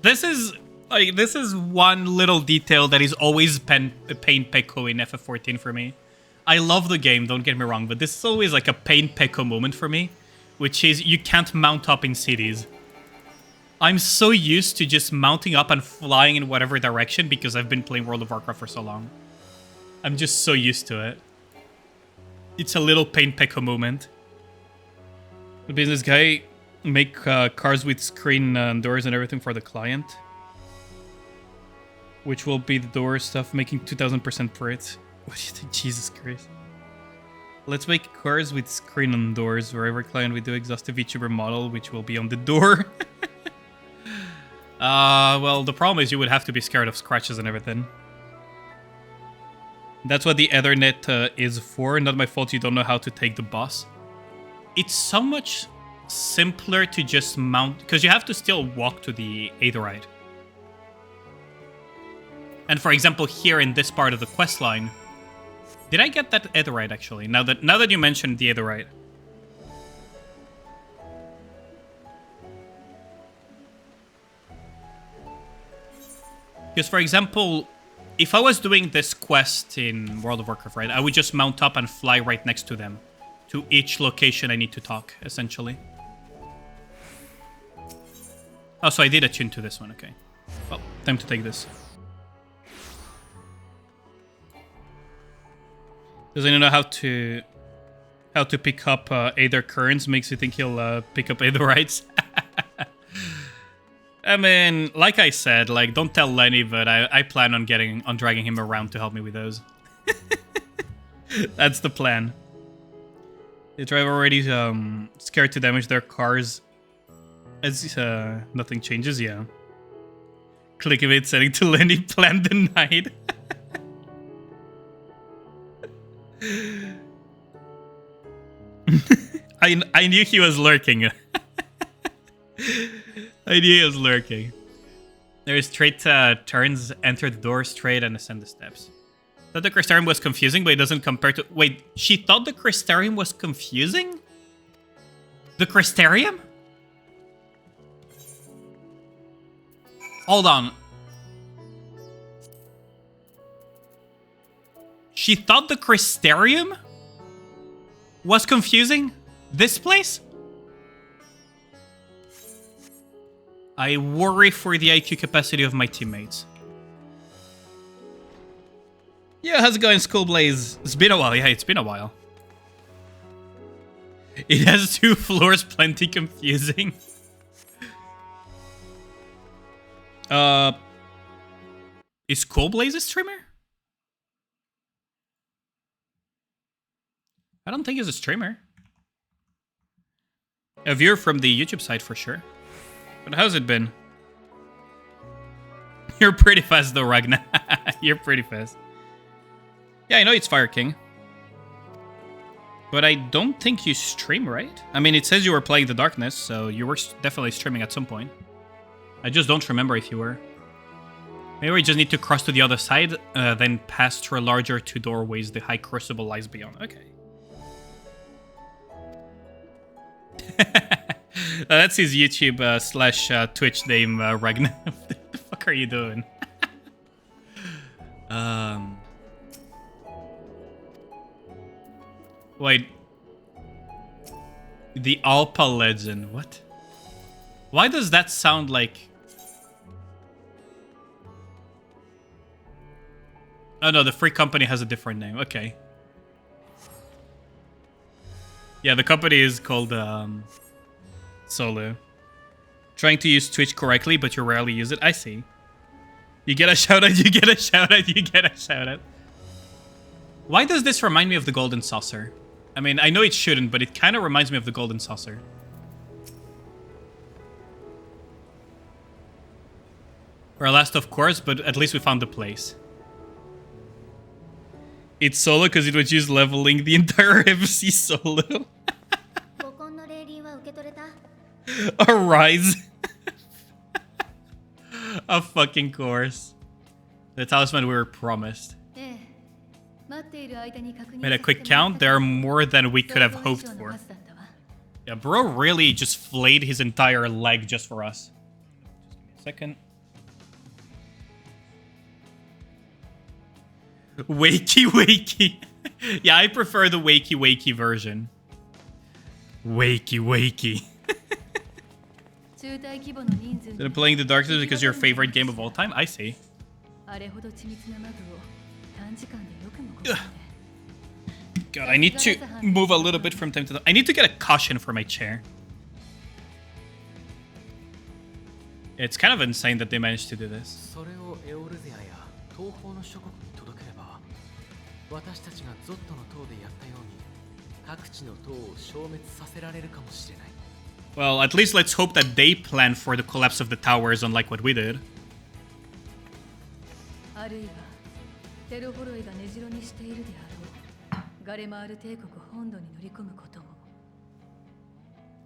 This is one little detail that is always pain Peko in FF14 for me. I love the game, don't get me wrong, but this is always like a pain Peko moment for me, which is you can't mount up in cities. I'm so used to just mounting up and flying in whatever direction because I've been playing World of Warcraft for so long. I'm just so used to it. It's a little pain Peko moment. The business guy make cars with screen doors and everything for the client. Which will be the door stuff, making 2000% for it. What do you think? Jesus Christ. Let's make cars with screen on doors. For every client we do exhaustive VTuber model, which will be on the door. Well, the problem is you would have to be scared of scratches and everything. That's what the Ethernet is for. Not my fault you don't know how to take the bus. It's so much simpler to just mount, because you have to still walk to the Aetherite. And for example, here in this part of the quest line, did I get that Aetherite actually? Now that you mentioned the Aetherite. Because for example, if I was doing this quest in World of Warcraft, right, I would just mount up and fly right next to them. To each location I need to talk, essentially. Oh, so I did attune to this one, okay. Well, time to take this. Does anyone know how to pick up Aether Currents? Makes you think he'll pick up Aetherites. I mean, like I said, like don't tell Lenny, but I plan on dragging him around to help me with those. That's the plan. The driver already scared to damage their cars as nothing changes. Yeah. Click of it setting to Lenny plan denied. I knew he was lurking. I knew he was lurking. There's straight turns, enter the door straight, and ascend the steps. Thought the Crystarium was confusing, but it doesn't compare to... Wait, she thought the Crystarium was confusing? The Crystarium? Hold on. She thought the Crystarium was confusing? This place? I worry for the IQ capacity of my teammates. Yeah, how's it going, Skullblaze? It's been a while. Yeah, it's been a while. It has 2 floors, plenty confusing. Is Skullblaze a streamer? I don't think he's a streamer. A viewer from the YouTube side for sure. But how's it been? You're pretty fast though, Ragnar. You're pretty fast. Yeah, I know it's Fire King. But I don't think you stream, right? I mean, it says you were playing The Darkness, so you were definitely streaming at some point. I just don't remember if you were. Maybe we just need to cross to the other side, then pass through larger 2 doorways the High Crucible lies beyond. Okay. That's his YouTube slash Twitch name, Ragnar. What the fuck are you doing? Wait. The Alpa Legend. What? Why does that sound like... Oh no, the free company has a different name. Okay. Yeah, the company is called Solo. Trying to use Twitch correctly, but you rarely use it. I see. You get a shout out, you get a shout out, you get a shout out. Why does this remind me of the Golden Saucer? I mean, I know it shouldn't, but it kind of reminds me of the Golden Saucer. We're last, of course, but at least we found the place. It's solo because it was just leveling the entire FC solo. A rise. A fucking course. The talisman we were promised. Made a quick count. There are more than we could have hoped for. Yeah, bro really just flayed his entire leg just for us. Just give me a second. Wakey wakey. Yeah, I prefer the wakey wakey version. Wakey wakey. Then playing the Dark Souls because your favorite game of all time? I see. God, I need to move a little bit from time to time. I need to get a cushion for my chair. It's kind of insane that they managed to do this. Well, at least let's hope that they plan for the collapse of the towers, unlike what we did.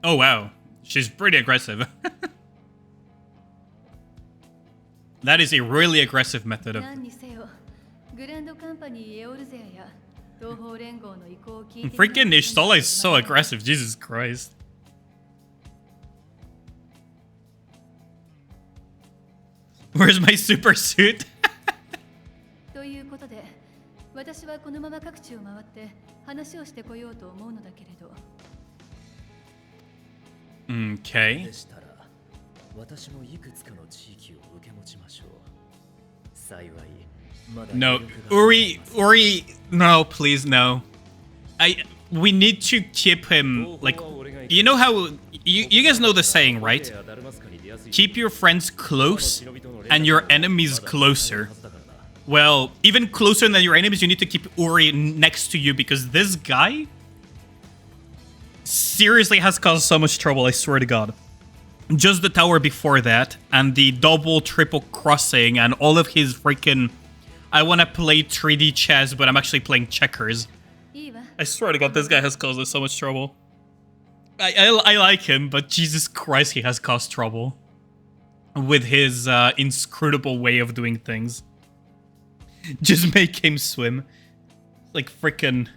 Oh wow, she's pretty aggressive. That is a really aggressive method of... Freaking Ishtola is so aggressive, Jesus Christ. Where's my super suit? Okay. No, Uri, no, please, no. We need to keep him, like, you know how, you guys know the saying, right? Keep your friends close and your enemies closer. Well, even closer than your enemies, you need to keep Uri next to you because this guy seriously has caused so much trouble, I swear to God. Just the tower before that, and the double, triple crossing, and all of his freaking... I want to play 3D chess, but I'm actually playing checkers. I swear to God, this guy has caused us so much trouble. I like him, but Jesus Christ, he has caused trouble. With his inscrutable way of doing things. Just make him swim. Like freaking...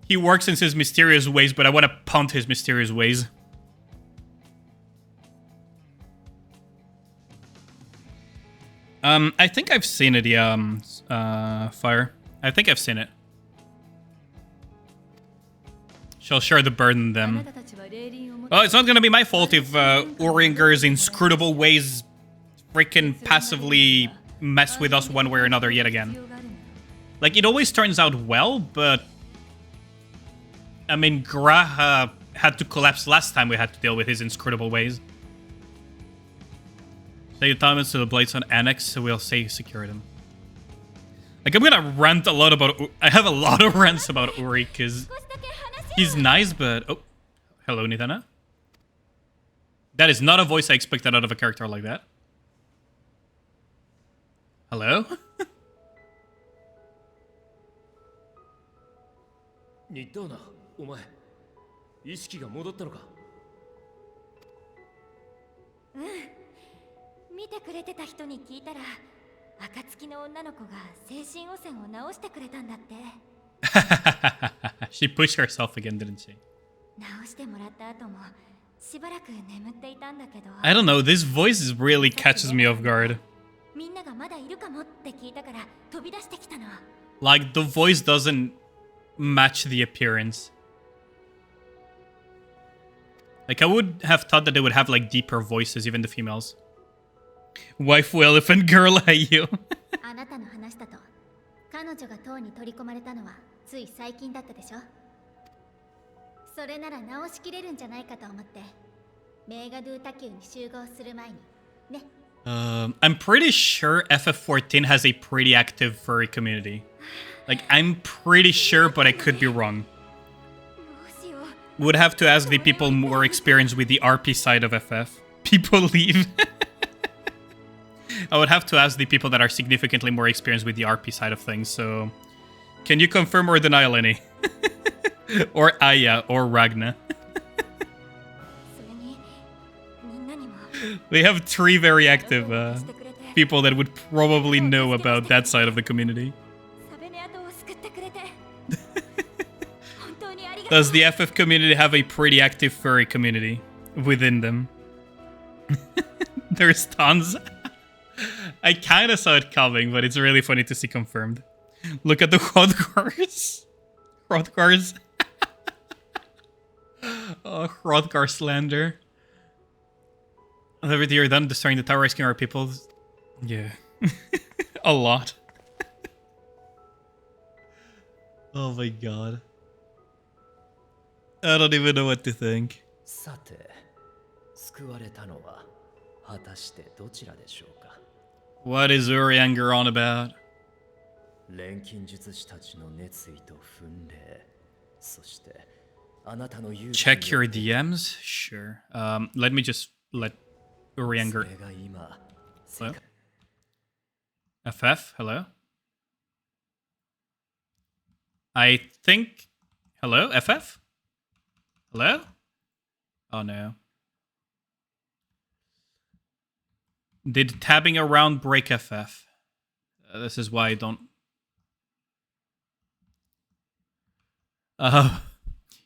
He works in his mysterious ways, but I want to punt his mysterious ways. I think I've seen it, yeah, Fire. I think I've seen it. Shall share the burden then. Well, it's not gonna be my fault if Urianger's inscrutable ways freaking passively mess with us one way or another yet again. Like, it always turns out well, but... I mean, Graha had to collapse last time we had to deal with his inscrutable ways. Take the time to the blades on Annex, so we'll say secure them. Like, I'm gonna rant a lot about... I have a lot of rants about Uri, because he's nice, but... Oh, hello, Nidana. That is not a voice I expected out of a character like that. Hello? Nidana, お前、意識が戻ったのか? 見てくれてた人に聞いたら、暁の女の子が精神汚染を治してくれたんだって。She pushed herself again, didn't she? 直してもらった後もしばらく眠っていたんだけど I don't know, this voice is really catches me off guard. みんながまだいるかもって聞いたから飛び出してきたの。 Like, the voice doesn't match the appearance. Like, I would have thought that they would have, like, deeper voices, even the females. Waifu elephant girl, you. あなたの話だと彼女が塔に取り込まれたのはつい最近だったでしょ。それなら直しきれるんじゃないかと思ってメガドゥタキューに集合する前にね。I'm pretty sure FF14 has a pretty active furry community. Like, I'm pretty sure, but I could be wrong. どうしよう。 Would have to ask the people more experienced with the RP side of FF. People leave. I would have to ask the people that are significantly more experienced with the RP side of things, so... Can you confirm or deny, Lenny? Or Aya, or Ragna. それにみんなにも We have 3 very active people that would probably know about that side of the community. サベネア島を救ってくれて本当にありがとう。 Does the FF community have a pretty active furry community within them? There's tons. I kind of saw it coming, but it's really funny to see confirmed. Look at the Hrothgars. Hrothgars. Oh, Hrothgar slander. Every you're done destroying the tower, rescuing our people. Yeah. A lot. Oh my god. I don't even know what to think. さて、救われたのは果たしてどちらでしょうか。 What is Urianger on about? 錬金術師たちの熱意と奮励、そしてあなたの勇気 Check your DMs? Sure. Let me just let Urianger... それが今 Hello? FF? Hello? I think... Hello? FF? Hello? Oh no. Did tabbing around break FF? This is why I don't...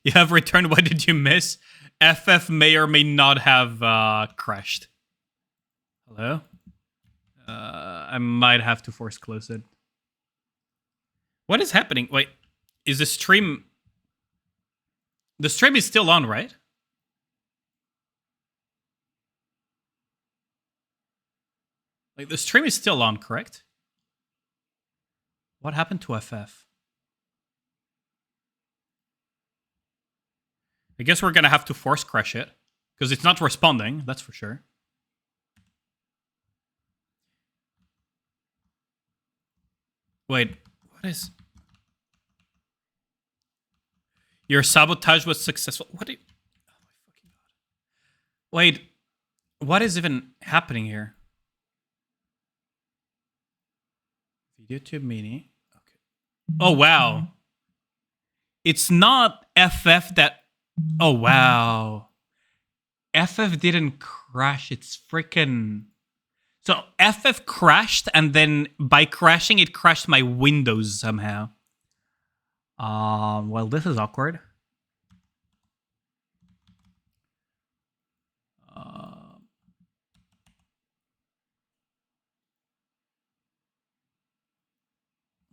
You have returned. What did you miss? FF may or may not have crashed. Hello? I might have to force close it. What is happening? Wait, is the stream... The stream is still on, right? Like, the stream is still on, correct? What happened to FF? I guess we're gonna have to force crash it. Because it's not responding, that's for sure. Wait, what is... Your sabotage was successful. What do you... Oh my fucking god. Wait, what is even happening here? YouTube Mini. Okay. Oh, wow. It's not FF that... Oh, wow. FF didn't crash. It's freaking... So FF crashed, and then by crashing, it crashed my Windows somehow. Well, this is awkward.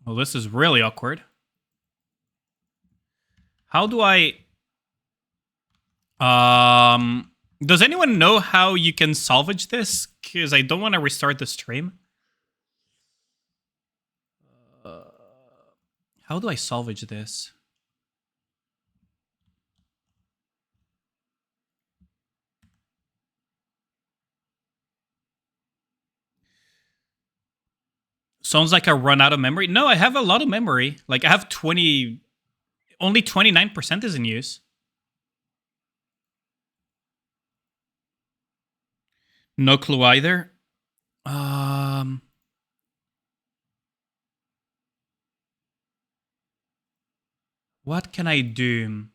Well, this is really awkward. How do I... Does anyone know how you can salvage this? Because I don't want to restart the stream. How do I salvage this? Sounds like I run out of memory. No, I have a lot of memory. Like, I have 20... Only 29% is in use. No clue either. What can I do?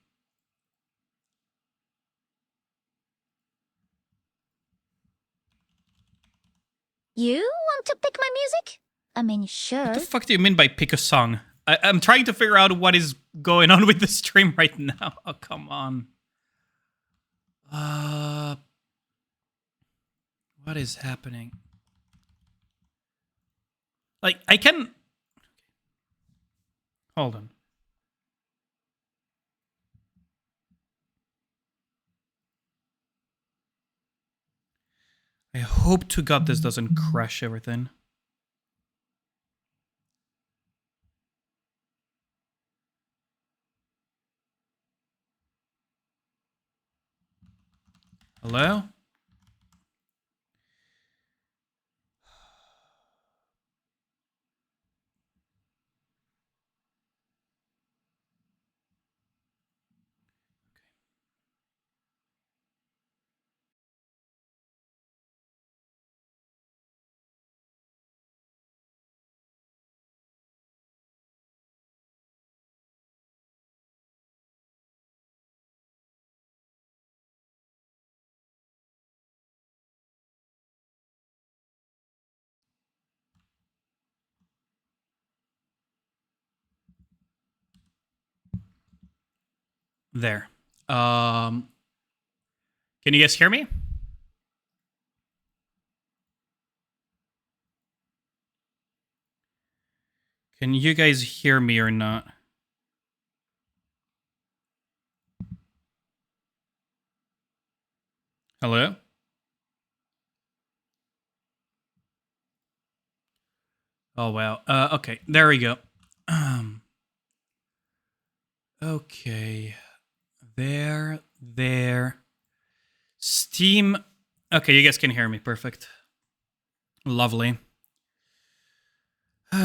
You want to pick my music? I mean, sure. What the fuck do you mean by pick a song? I'm trying to figure out what is going on with the stream right now. Oh, come on. What is happening? Like, I can... Hold on. I hope to God this doesn't crash everything. Hello? There. Can you guys hear me? Can you guys hear me or not? Hello? Oh, wow. Okay, there we go. Okay. There. Steam. Okay, you guys can hear me. Perfect. Lovely.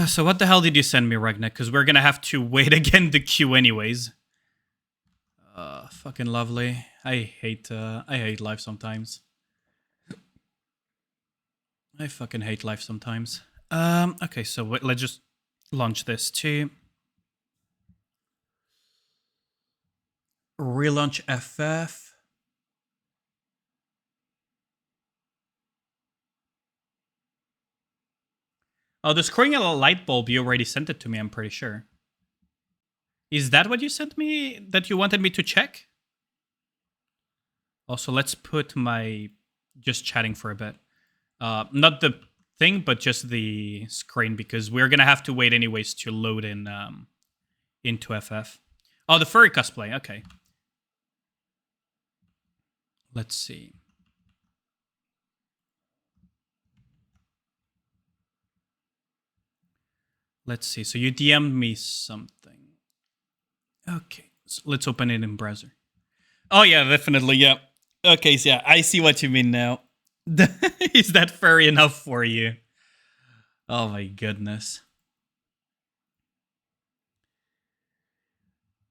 So what the hell did you send me, Ragnar? Because we're gonna have to wait again the queue anyways. Fucking lovely. I hate life sometimes. I fucking hate life sometimes. Okay, so let's just launch this too. Relaunch FF. Oh, the screwing a light bulb, you already sent it to me, I'm pretty sure. Is that what you sent me that you wanted me to check? Also, let's put my just chatting for a bit. Not the thing, but just the screen, because we're gonna have to wait anyways to load in into FF. Oh, the furry cosplay. Okay. Let's see. Let's see. So you DM'd me something. Okay. So let's open it in browser. Oh yeah, definitely. Yeah. Okay. So yeah, I see what you mean now. Is that furry enough for you? Oh my goodness.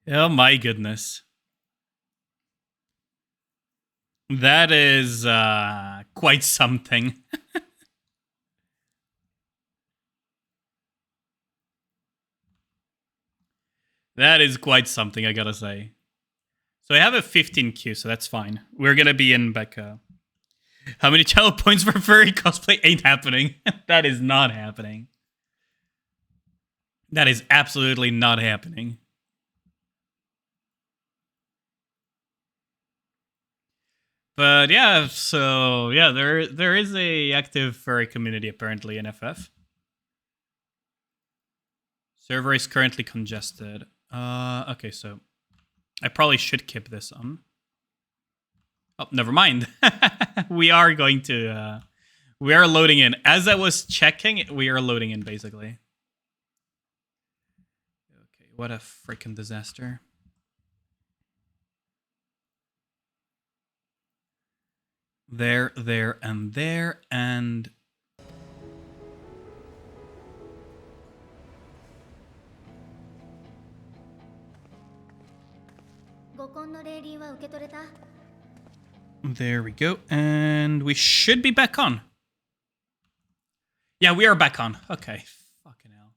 Oh my goodness. That is quite something. That is quite something, I gotta say. So I have a 15Q, so that's fine. We're gonna be in Becca. How many channel points for furry cosplay ain't happening? That is not happening. That is absolutely not happening. But yeah, so yeah, there is a active furry community apparently in FF. Server is currently congested. Okay, so I probably should keep this on. Oh, never mind. We are going to. We are loading in. As I was checking, we are loading in basically. Okay, what a freaking disaster. There, and. There we go. And we should be back on. Yeah, we are back on. Okay. Fucking hell.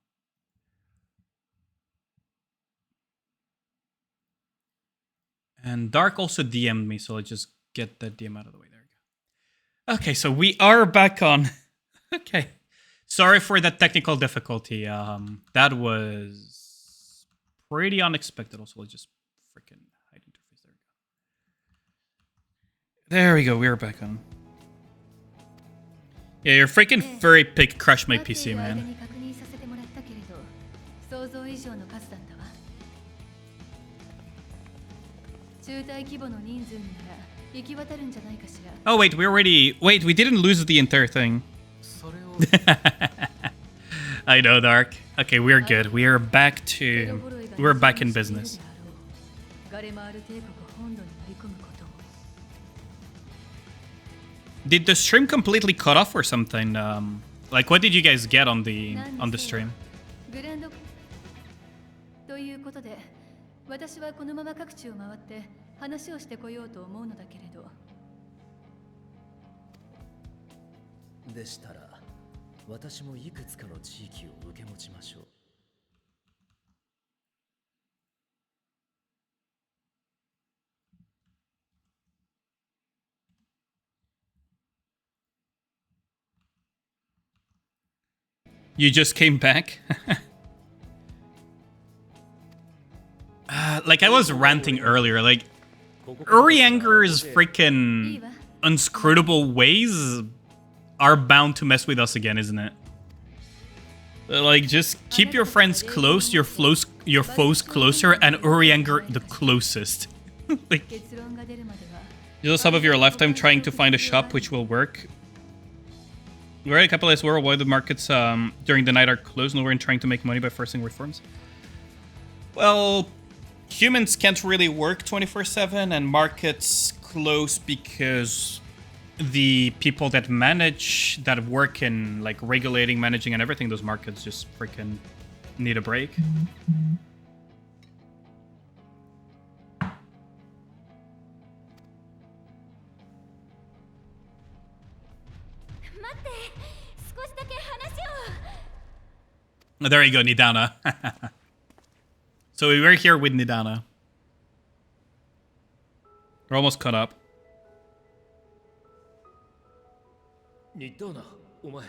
And Dark also DM'd me, so let's just get that DM out of the way. There we go. Okay, so we are back on. Okay. Sorry for that technical difficulty. That was pretty unexpected. Also, let's just freaking hide interface. There we There we go, we're back on. Yeah, your freaking furry pig crushed my PC, man. 確認させてもらったけれど、想像以上の数だったわ。中隊規模の人数になら行き渡るんじゃないかしら。Oh wait, we already... Wait, we didn't lose the entire thing. それを I know, Dark. Okay, we're good. We are back to... We're back in business. ガレマール帝国本土に乗り込むことを。 Did the stream completely cut off or something? Like, what did you guys get on the stream? グランドということで、私はこのまま各地を回って話をしてこようと思うのだけれど。でしたら私もいくつかの地域を受け持ちましょう。 You just came back? Like, I was ranting earlier, like, Urianger's freaking unscrutable ways are bound to mess with us again, isn't it? Like, just keep your friends close, your foes closer, and Urianger the closest. Like, you'll sub of your lifetime trying to find a shop which will work. Right, capitalist worldwide, the markets during the night are closed, and we're trying to make money by forcing reforms. Well, humans can't really work 24/7, and markets close because the people that manage, that work in like regulating, managing, and everything, those markets just freaking need a break. There you go, Nidana. So we were here with Nidana. We're almost caught up. ニッドーナ、お前。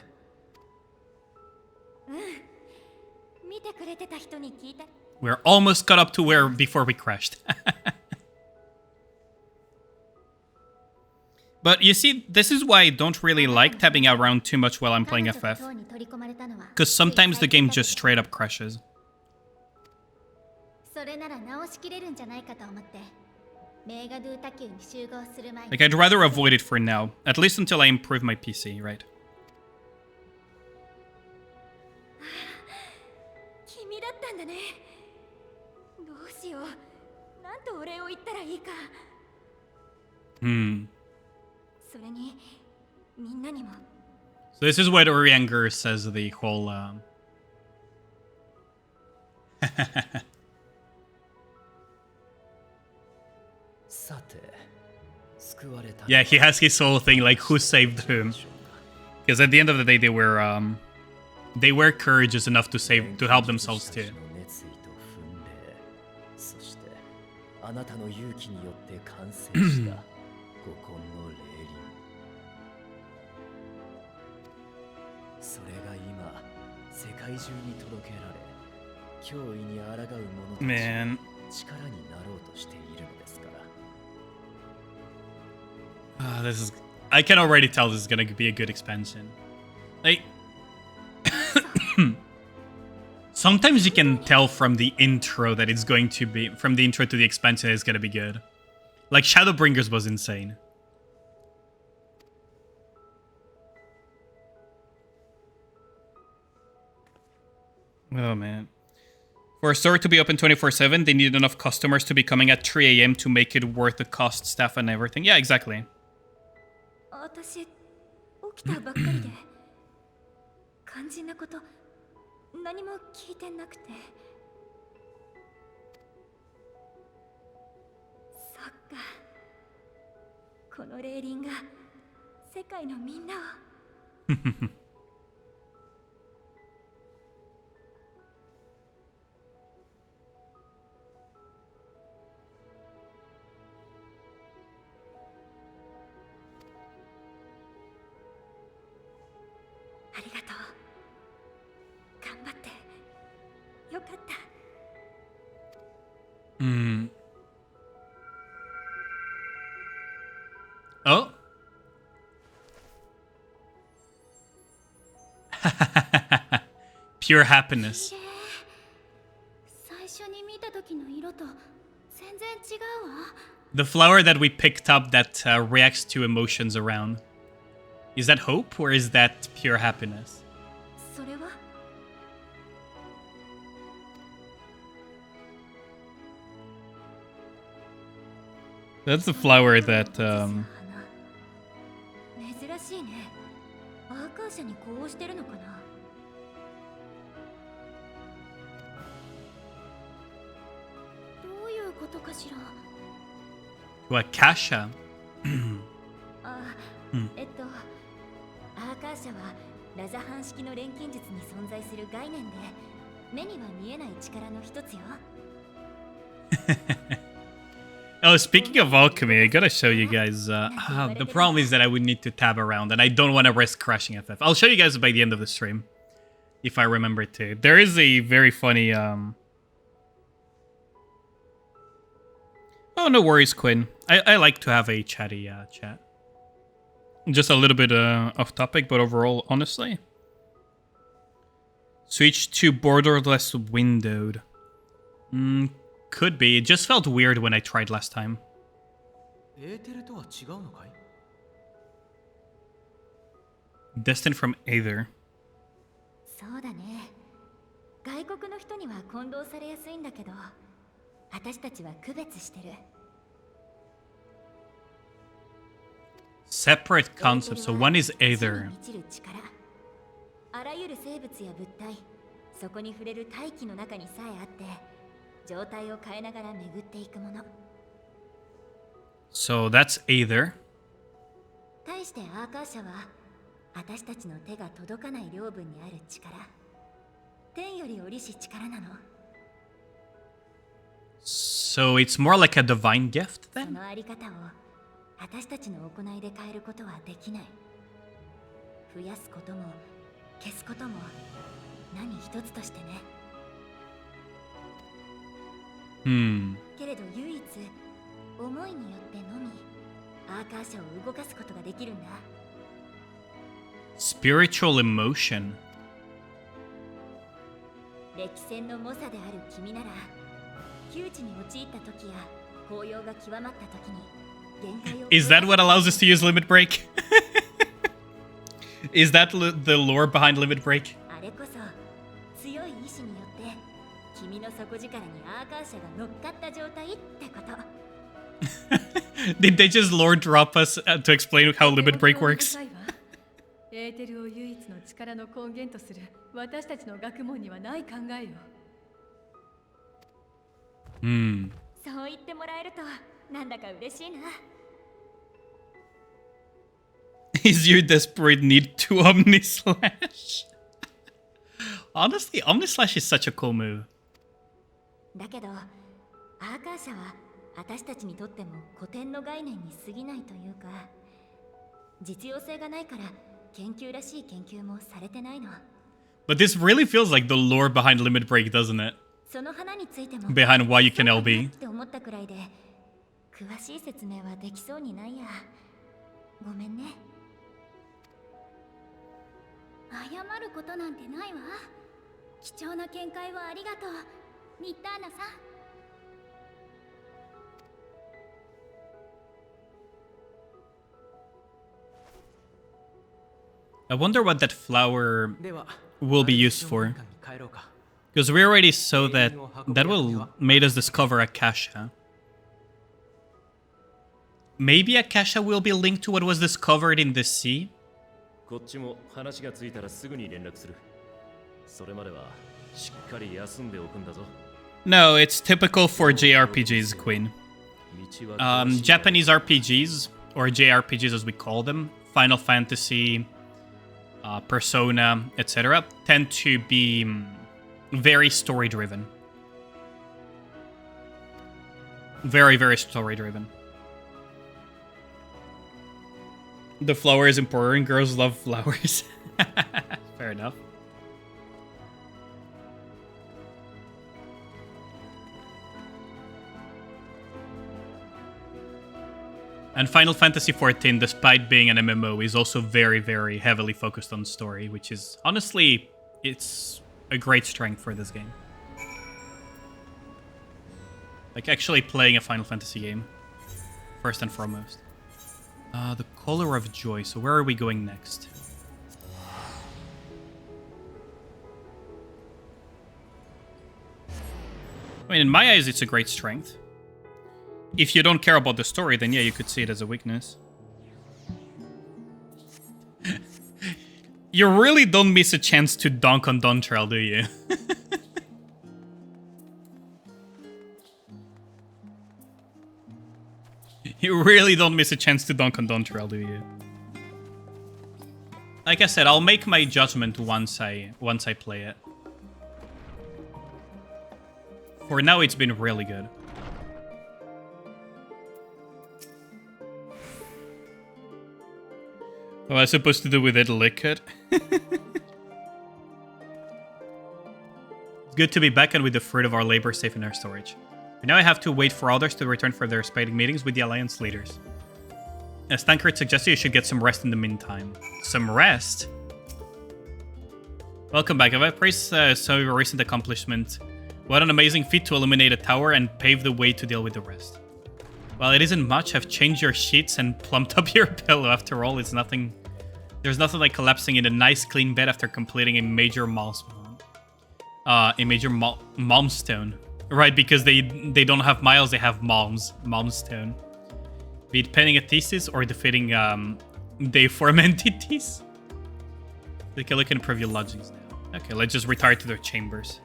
見てくれてた人に聞いた。 We're almost caught up to where before we crashed. But you see, this is why I don't really like tabbing around too much while I'm playing FF. Because sometimes the game just straight up crashes. それなら直しきれるんじゃないかと思って。メガドゥ卓球に集合する前に。 Like, I'd rather avoid it for now. At least until I improve my PC, right? 君だったんだね。どうしよう。なんとお礼を言ったらいいか。それに、みんなにも。 So this is what Urianger says the whole... Yeah, he has his whole thing, like, who saved whom. Because at the end of the day, they were courageous enough to help themselves too. そしてあなたの勇気によって完成した五根の霊輪。それが今世界中に届けられ、脅威に抗う者たちの Man. 力になろうとしているのですから。 This is... I can already tell this is gonna be a good expansion. Like... Sometimes you can tell from the intro that it's going to be... From the intro to the expansion, it's gonna be good. Like, Shadowbringers was insane. Oh, man. For a store to be open 24/7, they need enough customers to be coming at 3 AM to make it worth the cost, staff, and everything. Yeah, exactly. 私、起きたばっかりで、肝心なこと、何も聞いてなくて。そっか。この霊輪が世界のみんなを。ありがとう。頑張って。よかった。Oh, Pure happiness. 綺麗。最初に見た時の色と全然違うわ。 The flower that we picked up that reacts to emotions around. Is that hope or is that pure happiness? それは That's the flower that 珍しいね。アーカーシャに呼応してるのかな。どういうことかしら。 to Akasha. あ、アーカーシャはラザハン式の錬金術に存在する概念で、目には見えない力の一つよ。 Oh, speaking of alchemy, I gotta show you guys. The problem is that I would need to tab around, and I don't want to risk crashing FF. I'll show you guys by the end of the stream, if I remember to. There is a very funny. Oh, no worries, Quinn. I like to have a chatty chat. Just a little bit off topic, but overall, honestly. Switch to borderless windowed. Could be. It just felt weird when I tried last time. エーテルとは違うのかい？ Destined from Aether. そうだね。外国の人には混同されやすいんだけど、私たちは区別してる。 Separate concepts. So one is Aether. あらゆる生物や物体、そこに触れる大気の中にさえあって、状態を変えながら巡っていくもの。 So that's Aether. 対してアーカーシャは、私たちの手が届かない領分にある力。天より降りし力なの。 So it's more like a divine gift そ then? のあり方を私たちの行いで変えることはできない。増やすことも消すことも何一つとしてね。けれど唯一思いによってのみアーカーシャを動かすことができるんだ。 Spiritual emotion. 歴戦の猛者である君なら、窮地に陥った時や高揚が極まった時に限界を。 Is that what allows us to use Limit Break? Is that the lore behind Limit Break? あれこそ強い意志によって君の底力にアーカーシャが乗っかった状態ってこと。 Did they just lore drop us to explain how Limit Break works? エーテルを唯一の力の根源とする私たちの学問にはない考えよ。そう言ってもらえるとなんだか嬉しいな。 Is your desperate need to Omnislash? Honestly, Omnislash is such a cool move. だけどアーカーシャは私たちにとっても古典の概念に過ぎないというか、実用性がないから研究らしい研究もされてないの。 But this really feels like the lore behind Limit Break, doesn't it? その花についても Behind why you can そうだな LB. って思ったくらいで詳しい説明はできそうにないや。ごめんね。謝ることなんてないわ。貴重な見解をありがとう、ニッターナさん。 I wonder what that flower では、 will be used for. 帰ろうか。 Because we already saw that that will made us discover Akasha. Maybe Akasha will be linked to what was discovered in the sea? こっちも話がついたらすぐに連絡する。それまではしっかり休んでおくんだぞ。 No, it's typical for JRPGs, Queen. Japanese RPGs, or JRPGs as we call them, Final Fantasy, Persona, etc., tend to be very story-driven. Very, very story-driven. The flower is important. Girls love flowers. Fair enough. And Final Fantasy XIV, despite being an MMO, is also very, very heavily focused on story, which is honestly, it's a great strength for this game. Like actually playing a Final Fantasy game, first and foremost. The Color of Joy. So where are we going next? I mean, in my eyes, it's a great strength. If you don't care about the story, then yeah, you could see it as a weakness. You really don't miss a chance to dunk on Dontrell, do you? You really don't miss a chance to dunk on Dontrell, do you? Like I said, I'll make my judgment once I play it. For now, it's been really good. What was I supposed to do with it? Lick it? It's good to be back and with the fruit of our labor safe in our storage. But now I have to wait for others to return for their respective meetings with the Alliance leaders. As Tankard suggested, you should get some rest in the meantime. Some rest? Welcome back. Have I praised some of your recent accomplishment? What an amazing feat to eliminate a tower and pave the way to deal with the rest. Well, it isn't much. I've changed your sheets and plumped up your pillow. After all, it's nothing. There's nothing like collapsing in a nice clean bed after completing a major milestone. Milestone. Right, because they don't have miles, they have milestone. Be it penning a thesis or defeating the form entities. They can look and improve your lodgings now. Okay, let's just retire to their chambers.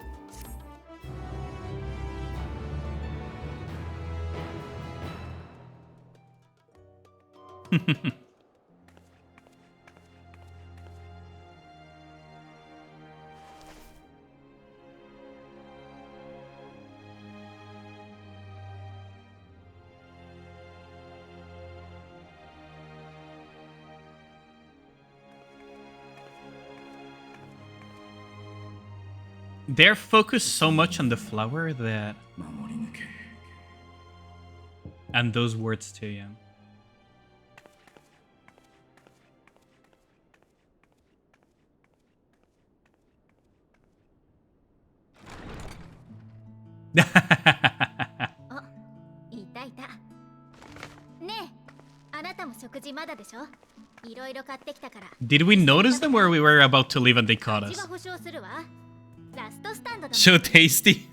They're focused so much on the flower that... And those words too, yeah. Did we notice them or we were about to leave and they caught us? So tasty.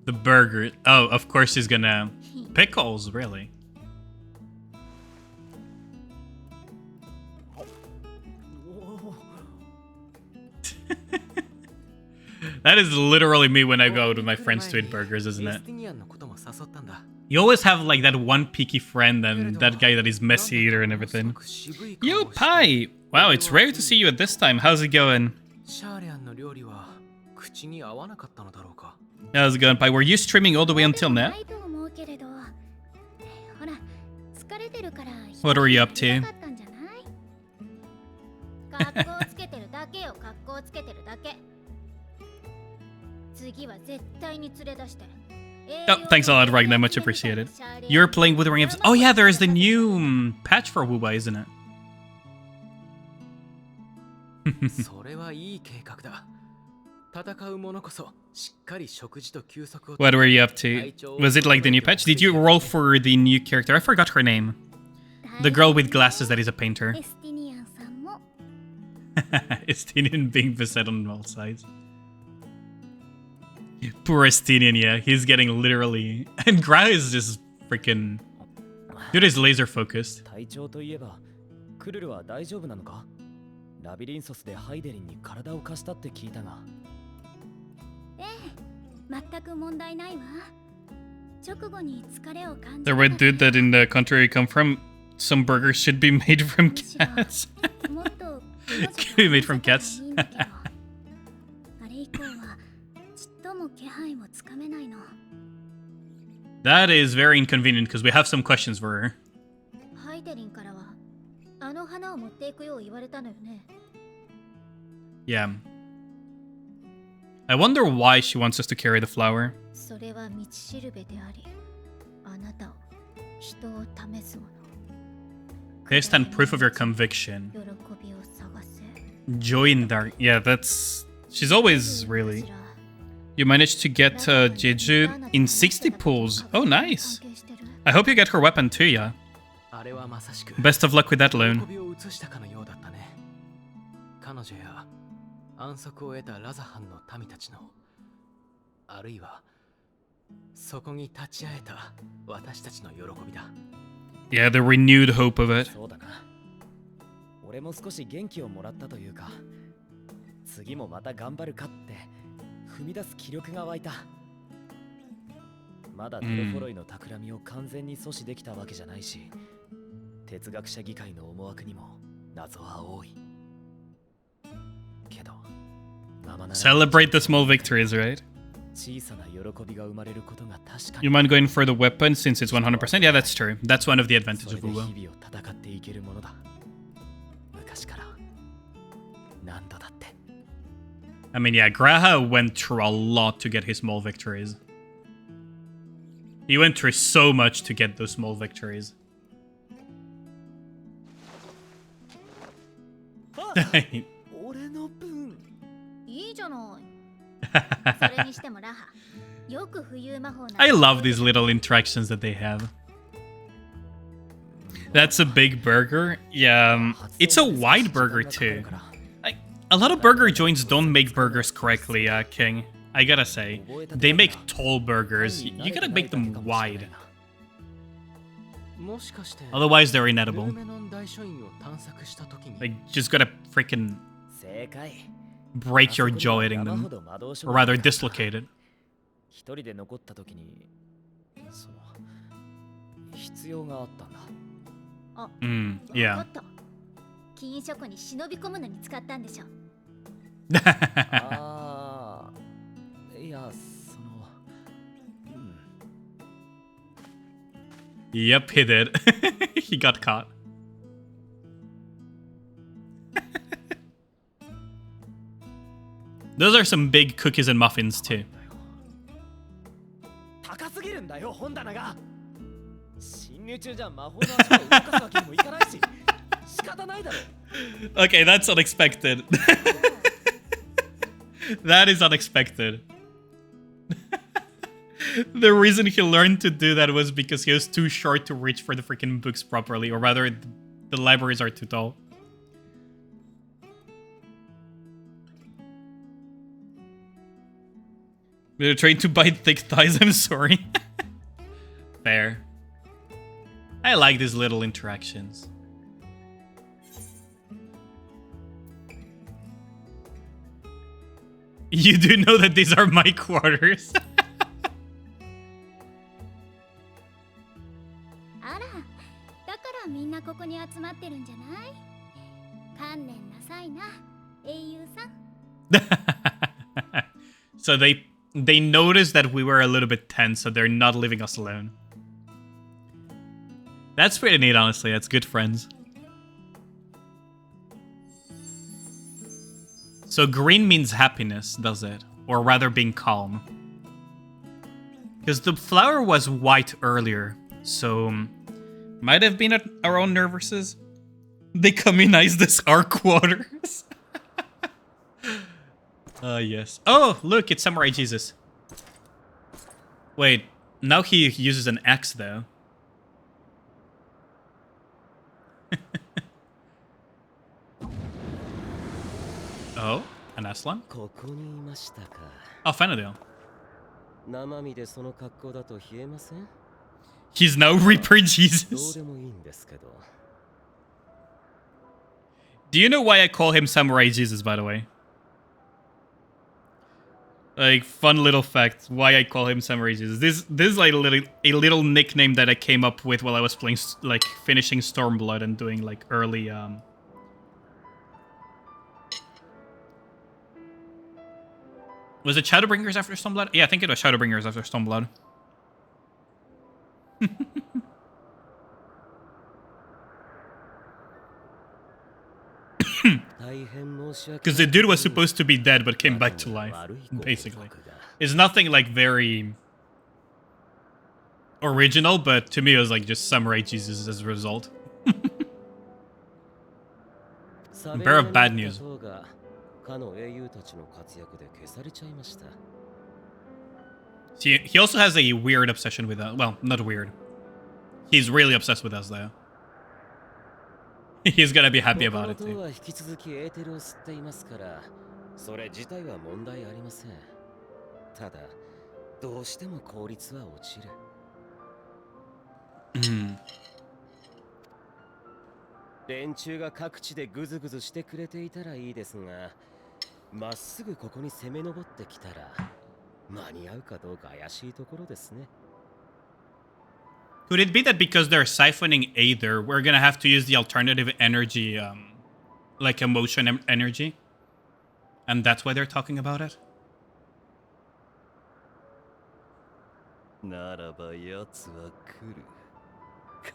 The burger. Oh, of course he's gonna... Pickles, really? That is literally me when I go out with my friends to eat burgers, isn't it? You always have like that one picky friend and that guy that is messy eater and everything. Yo, Pi! Wow, it's rare to see you at this time. How's it going? How's it going, Pi? Were you streaming all the way until now? What were you up to? Oh, thanks a lot, Ragnar. Much appreciated. You're playing Withering Waves. Oh yeah, there is the new patch for Wuba, isn't it? What were you up to? Was it like the new patch? Did you roll for the new character? I forgot her name. The girl with glasses that is a painter. Estinian being beset on all sides. Poor Estinian, yeah. He's getting literally... And Gra is just freaking... Dude is laser focused. The red dude that in the country you come from, some burgers should be made from cats. Can be made from cats. That is very inconvenient because we have some questions for her. ハイテリンからはあの花を持っていくよう言われたのよね。 Yeah. I wonder why she wants us to carry the flower. それは道しるべであり、あなたを人を試すもの。 Based on proof of your conviction. 喜びを探せ。 Joy in dark. Yeah, that's... She's always really... You managed to get Jeju in 60 pulls. Oh, nice. I hope you get her weapon too, yeah. あれはまさしく Best of luck with that 喜 loan. びを移したかのようだったね。彼女や安息を得たラザハンの民たちの、あるいはそこに立ち会えた私たちの喜びだ。Yeah, the renewed hope of it. そうだな。俺も少し元気をもらったというか、次もまた頑張るかって踏み出す気力が湧いた。まだテロフォロイの企みを完全に阻止できたわけじゃないし、哲学者議会の思惑にも謎は多い。けど、ままなら Celebrate the small victories, right? 小さな喜びが生まれることが確か You に。 mind going for the weapon since it's 100%? Yeah, that's true. That's one of the そ advantages れ of で Uwe. 日々を戦っていけるものだ。昔から何度だって。 I mean, yeah, Graha went through a lot to get his small victories. He went through so much to get those small victories. 俺の分。いいじゃない。それにしてもラハ、よく浮遊魔法な I love these little interactions that they have. That's a big burger. Yeah, it's a wide burger too. A lot of burger joints don't make burgers correctly, King. I gotta say. They make tall burgers. You gotta make them wide. もしかして Otherwise, they're ル inedible. ーメノン大書院を探索したときに Like, just gotta freaking 正解。 break your jaw eating them. Or rather, dislocate it. 一人で残ったときに、その必要があったんだ。あ、 Mm, わか yeah. った。金書庫に忍び込むのに使ったんでしょ。ああ、いや、その、うん。 Yep, he did. He got caught. Those are some big cookies and muffins too. 高すぎるんだよ、本棚が。侵入中じゃ魔法の足を動かすわけにもいかないし、仕方ないだろ。Okay, that's unexpected. That is unexpected. The reason he learned to do that was because he was too short to reach for the freaking books properly, or rather, the libraries are too tall. They're trying to bite thick thighs, I'm sorry. Fair. I like these little interactions. You do know that these are my quarters. あら、だからみんなここに集まってるんじゃない？観念なさいな、英雄さん。So they noticed that we were a little bit tense, so they're not leaving us alone. That's pretty neat, honestly. That's good friends. So green means happiness, does it? Or rather being calm. Because the flower was white earlier, so might have been at our own nervouses. They communized as our quarters. Yes. Oh, look, it's Samurai Jesus. Wait, now he uses an axe, though. Oh, an Aslan? ここにいましたか。 Oh, Fanadil. 生身でその格好だと冷えません？ He's now Reaper どう Jesus. でもいいんですけど。 Do you know why I call him Samurai Jesus, by the way? Like, fun little fact, why I call him Samurai Jesus. This is like a little nickname that I came up with while I was playing, like, finishing Stormblood and doing, like, early, Was it Shadowbringers after Stormblood? Yeah, I think it was Shadowbringers after Stormblood. Because the dude was supposed to be dead but came back to life, basically. It's nothing like very original, but to me it was like just Samurai Jesus as a result. Bearer of bad news. See, he also has a weird obsession with us. Well, not weird. He's really obsessed with us, though. He's gonna be happy about it, too. それ自体は問題ありません。ただ、どうしても効率は落ちる。連中が各地でグズグズしてくれていたらいいですが、まっすぐここに攻め上ってきたら、間に合うかどうか怪しいところですね。Could it be that because they're siphoning Aether, we're gonna have to use the alternative energy, like emotion energy? And that's why they're talking about it? ならば奴は来る。必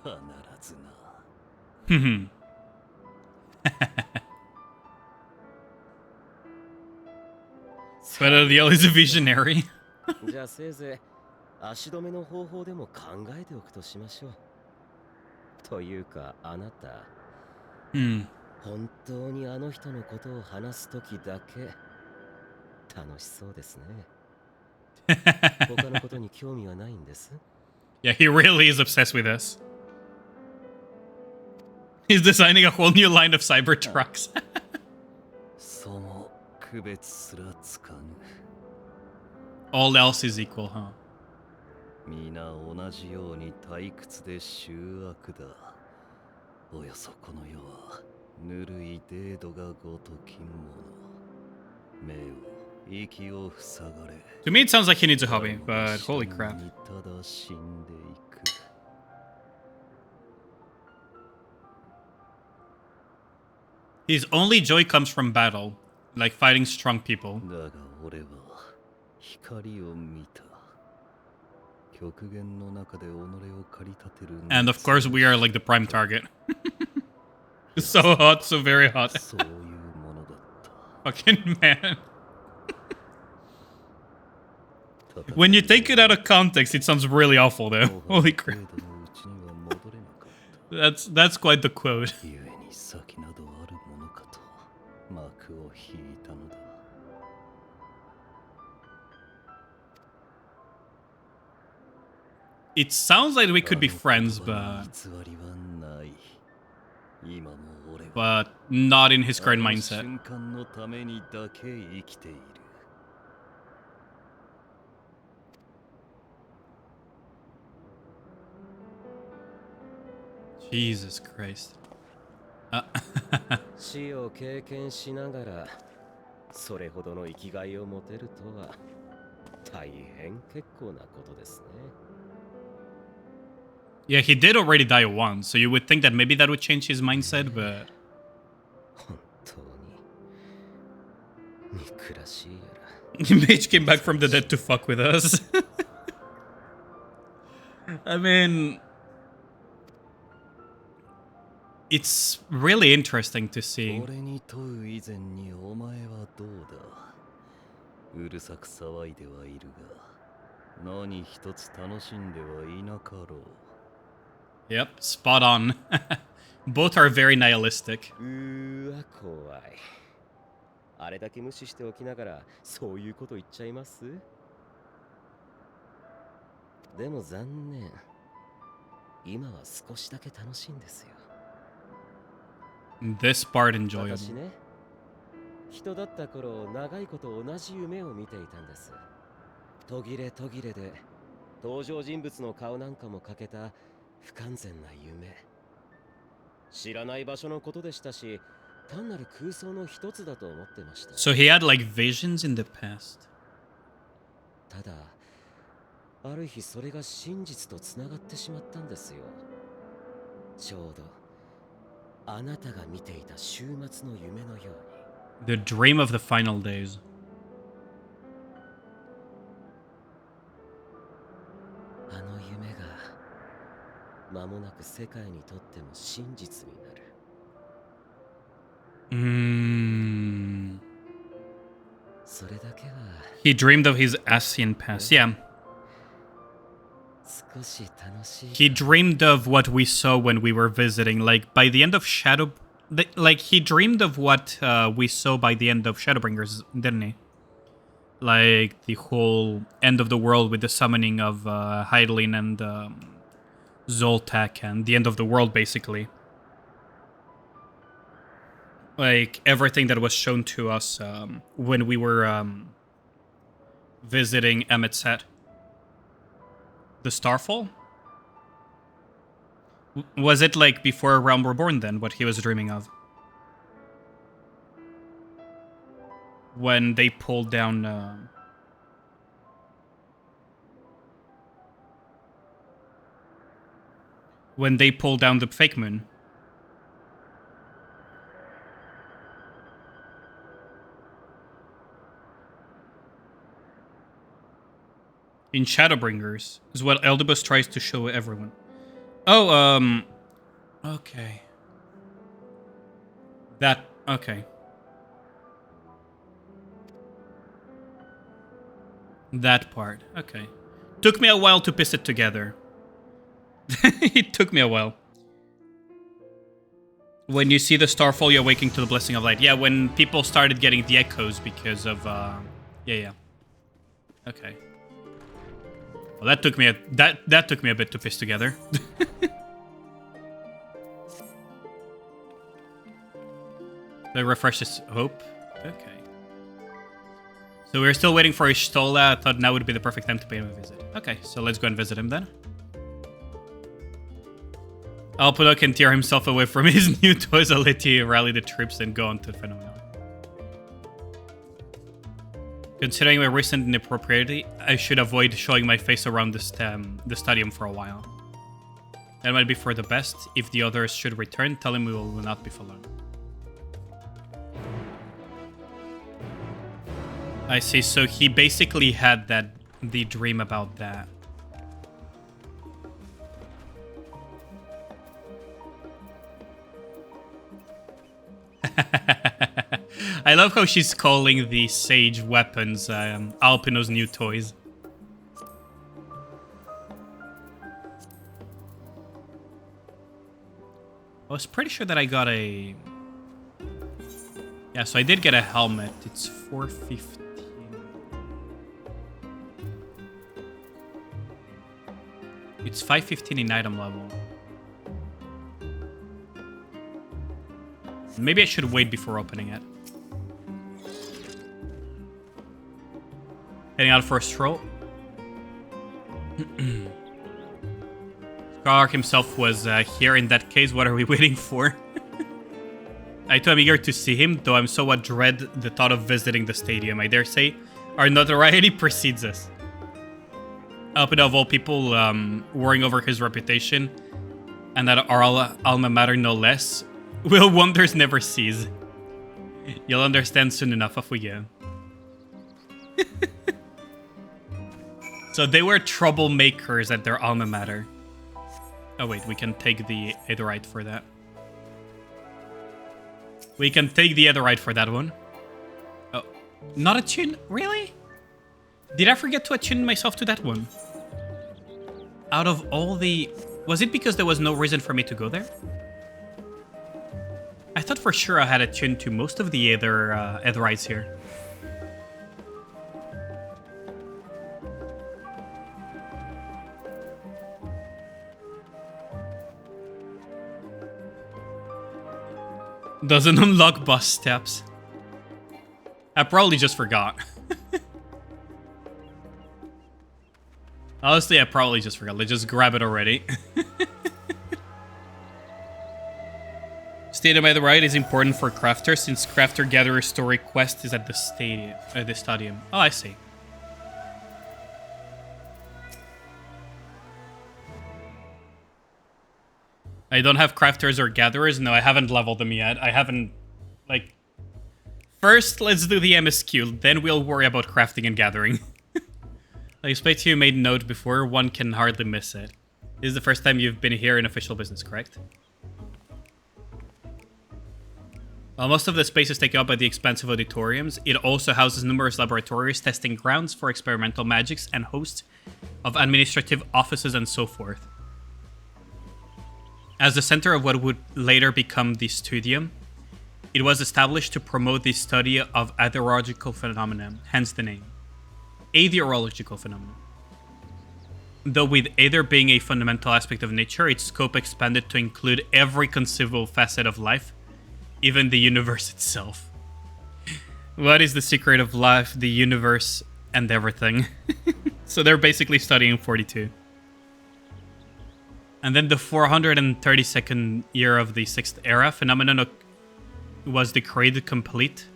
ずな。But Adiel is a visionary. じゃあせいぜい足止めの方法でも考えておくとしましょう。というかあなた、本当にあの人のことを話すときだけ楽しそうですね。他のことに興味はないんです。Yeah, he really is obsessed with us. He's designing a whole new line of cyber trucks. その区別すらつかぬ。All else is equal, huh? 皆同じように退屈で醜悪だ。およそこの世はぬるいデードがごときもの。目を息を塞がれ。To me, it sounds like he needs a hobby, but holy crap. ただ死んでいく。His only joy comes from battle, like fighting strong people. だが俺は光を見た。極限の中で己を駆り立てる。And of course, we are like the prime target. So hot, so very hot. そういうものだった。Fucking man. When you take it out of context, it sounds really awful, though. Holy crap. That's quite the quote. It sounds like we could be friends, but not in his current mindset. Jesus Christ. 死を経験しながらそれほどの生きがいを持てるとは大変結構なことですね。Yeah, he did already die once, so you would think that maybe that would change his mindset, but 本当に憎らしいやら。Mage came back from the dead to fuck with us. I mean, it's really interesting to see. 俺に問う以前にお前はどうだ。うるさく騒いではいるが、何一つ楽しんではいなかろう。Yep, spot on. Both are very nihilistic. うわ、怖い。あれだけ無視しておきながら、そういうこと言っちゃいます？でも残念。今は少しだけ楽しいんですよ。This part enjoyable. 私ね、人だった頃、長いこと同じ夢を見ていたんです。途切れ途切れで、登場人物の顔なんかも欠けた不完全な夢。知らない場所のことでしたし、単なる空想の一つだと思ってました。So he had like visions in the past. ただ、ある日それが真実とつながってしまったんですよ。ちょうどあなたが見ていた週末の夢のように。The dream of the final days. あの夢が間もなく世界にとっても真実になる。それだけは He dreamed of his Asian past. Yeah. 少し楽しい。 He dreamed of what we saw when we were visiting. Like, by the end of Like, he dreamed of what we saw by the end of Shadowbringers, didn't he? Like, the whole end of the world with the summoning of Hydaelyn and Zoltak, and the end of the world, basically. Like, everything that was shown to us when we were visiting Emetset. The Starfall? Was it like before Realm Reborn then, what he was dreaming of? When they pulled down... when they pulled down the fake moon. In Shadowbringers is what Eldebus tries to show everyone. Oh, okay. Okay. That part, okay. Took me a while to piece it together. It took me a while. When you see the Starfall, you're waking to the Blessing of Light. Yeah, when people started getting the echoes because of, yeah. Okay. Well, that took me a bit to piece together. That refreshes hope. Okay. So we're still waiting for Ishtola. I thought now would be the perfect time to pay him a visit. Okay, so let's go and visit him then. Alpino can tear himself away from his new toys. I'll let you rally the troops and go on to Phenomenon. Considering my recent inappropriately, I should avoid showing my face around the stadium for a while. That might be for the best. If the others should return, tell him we will not be for long. I see, so he basically had the dream about that. I love how she's calling the sage weapons Alpino's new toys. I was pretty sure that I got a... Yeah, so I did get a helmet. It's 450. It's 515 in item level. Maybe I should wait before opening it. Heading out for a stroll. Scarlark himself was here in that case. What are we waiting for? I too am eager to see him, though I'm somewhat dread the thought of visiting the stadium. I dare say our notoriety precedes us. Alpina, of all people, worrying over his reputation, and that our alma mater no less, will wonders never cease. You'll understand soon enough. Off we go. So they were troublemakers at their alma mater. Oh wait, we can take the Aetheryte for that. We can take the Aetheryte for that one. Oh, not attune? Really? Did I forget to attune myself to that one? Out of all the... Was it because there was no reason for me to go there? I thought for sure I had attuned to most of the Aetherites here. Doesn't unlock bus steps. I probably just forgot. Honestly, I probably just forgot. Let's just grab it already. Stadium by the right is important for crafters since crafter gatherer story quest is at the stadium. Oh, I see. I don't have crafters or gatherers. No, I haven't leveled them yet. I haven't, like... First, let's do the MSQ, then we'll worry about crafting and gathering. I expect you made note before, one can hardly miss it. This is the first time you've been here in official business, correct? While most of the space is taken up by the expansive auditoriums, it also houses numerous laboratories, testing grounds for experimental magics, and hosts of administrative offices and so forth. As the center of what would later become the Studium, it was established to promote the study of aetherological phenomena, hence the name. Aetherological phenomena. Though with aether being a fundamental aspect of nature, its scope expanded to include every conceivable facet of life, even the universe itself. What is the secret of life, the universe, and everything? So they're basically studying 42. And then the 432nd year of the 6th era, phenomenon was decreed complete.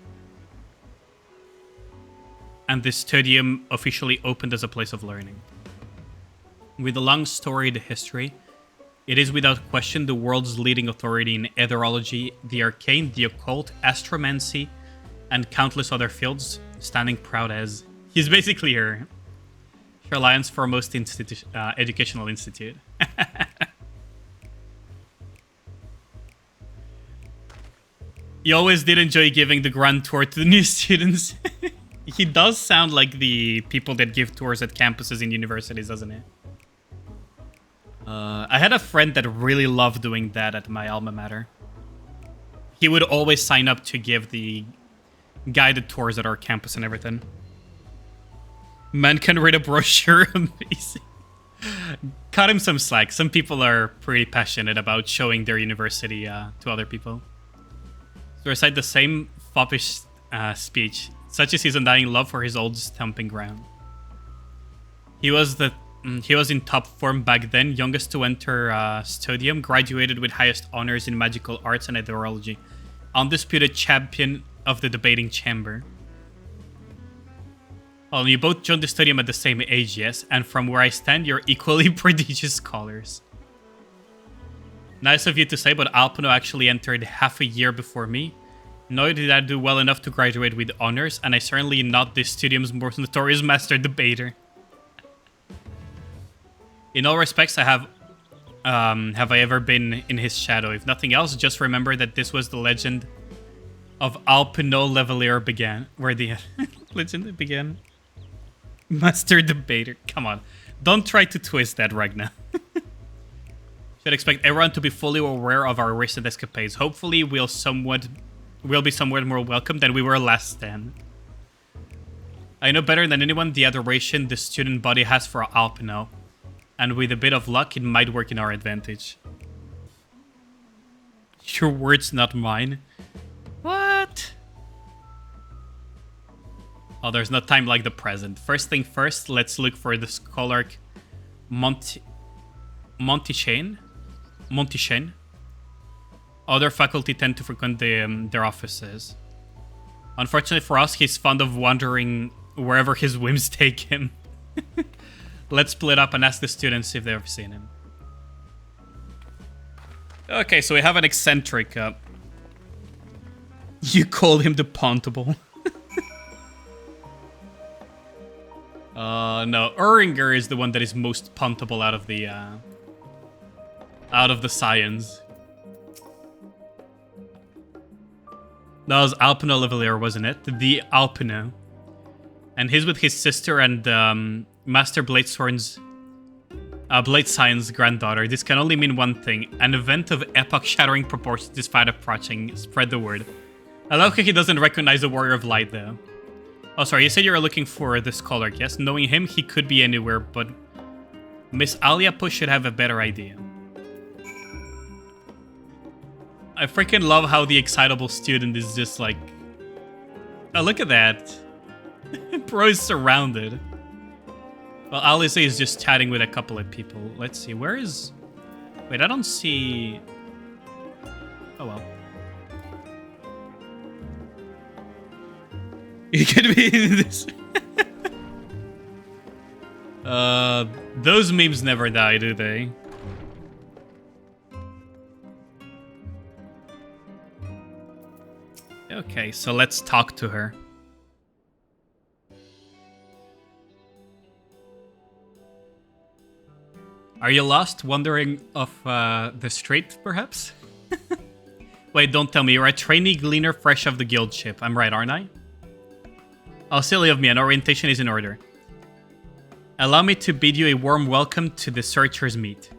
And the Studium officially opened as a place of learning. With a long storied history, it is without question the world's leading authority in aetherology, the arcane, the occult, astromancy, and countless other fields, standing proud as... He's basically her alliance foremost educational institute. You always did enjoy giving the grand tour to the new students. He does sound like the people that give tours at campuses in universities, doesn't he? I had a friend that really loved doing that at my alma mater. He would always sign up to give the guided tours at our campus and everything. Man can read a brochure, amazing. Cut him some slack. Some people are pretty passionate about showing their university to other people. To recite the same foppish speech, such is his undying love for his old stomping ground. He was in top form back then, youngest to enter Studium, graduated with highest honors in magical arts and aetherology, undisputed champion of the debating chamber. Well, you both joined the Studium at the same age, yes, and from where I stand, you're equally prodigious scholars. Nice of you to say, but Alpino actually entered half a year before me. Nor did I do well enough to graduate with honors, and I certainly not this Studium's most notorious master debater. In all respects, have I ever been in his shadow? If nothing else, just remember that this was the legend of Alpino Levelier began. Where the legend began. Master debater. Come on. Don't try to twist that, Ragnar. Should expect everyone to be fully aware of our recent escapades. Hopefully we'll be somewhat more welcome than we were last then. I know better than anyone the adoration the student body has for Alpino. And with a bit of luck, it might work in our advantage. Your words, not mine. What? Oh, there's no time like the present. First thing first, let's look for the Scholark Montichain. Other faculty tend to frequent their offices. Unfortunately for us, he's fond of wandering wherever his whims take him. Let's split up and ask the students if they've ever seen him. Okay, so we have an eccentric. You call him the Pontable. No, Uringer is the one that is most puntable out of the science. That was Alpino Levelier, wasn't it? The Alpino. And he's with his sister and Master Bladesworn's Bladesign's granddaughter. This can only mean one thing. An event of epoch-shattering proportions is fast approaching. Spread the word. I love how he doesn't recognize the Warrior of Light, though. Oh, sorry, you said you were looking for the Scholar. Yes, knowing him, he could be anywhere, but Miss Aliapo should have a better idea. I freaking love how the excitable student is just like... Oh, look at that. Bro is surrounded. Well, Alice is just chatting with a couple of people. Let's see, where is... Wait, I don't see... Oh, well. You could be in this. Those memes never die, do they? Okay, so let's talk to her. Are you lost, wandering off the street, perhaps? Wait, don't tell me. You're a trainee gleaner fresh off the guild ship. I'm right, aren't I? Oh, silly of me. An orientation is in order. Allow me to bid you a warm welcome to the Searcher's Meet.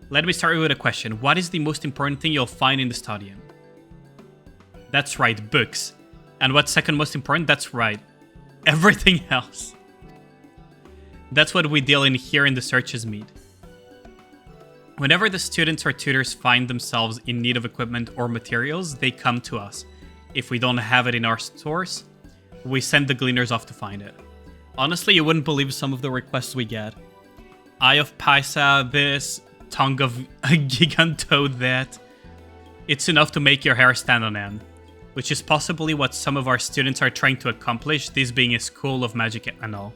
Let me start with a question. What is the most important thing you'll find in the stadium? That's right, books. And what's second most important? That's right, everything else. That's what we deal in here in the Searcher's Meet. Whenever the students or tutors find themselves in need of equipment or materials, they come to us. If we don't have it in our stores, we send the gleaners off to find it. Honestly, you wouldn't believe some of the requests we get. Eye of Paisa this, tongue of Giganto that. It's enough to make your hair stand on end. Which is possibly what some of our students are trying to accomplish, this being a school of magic and all.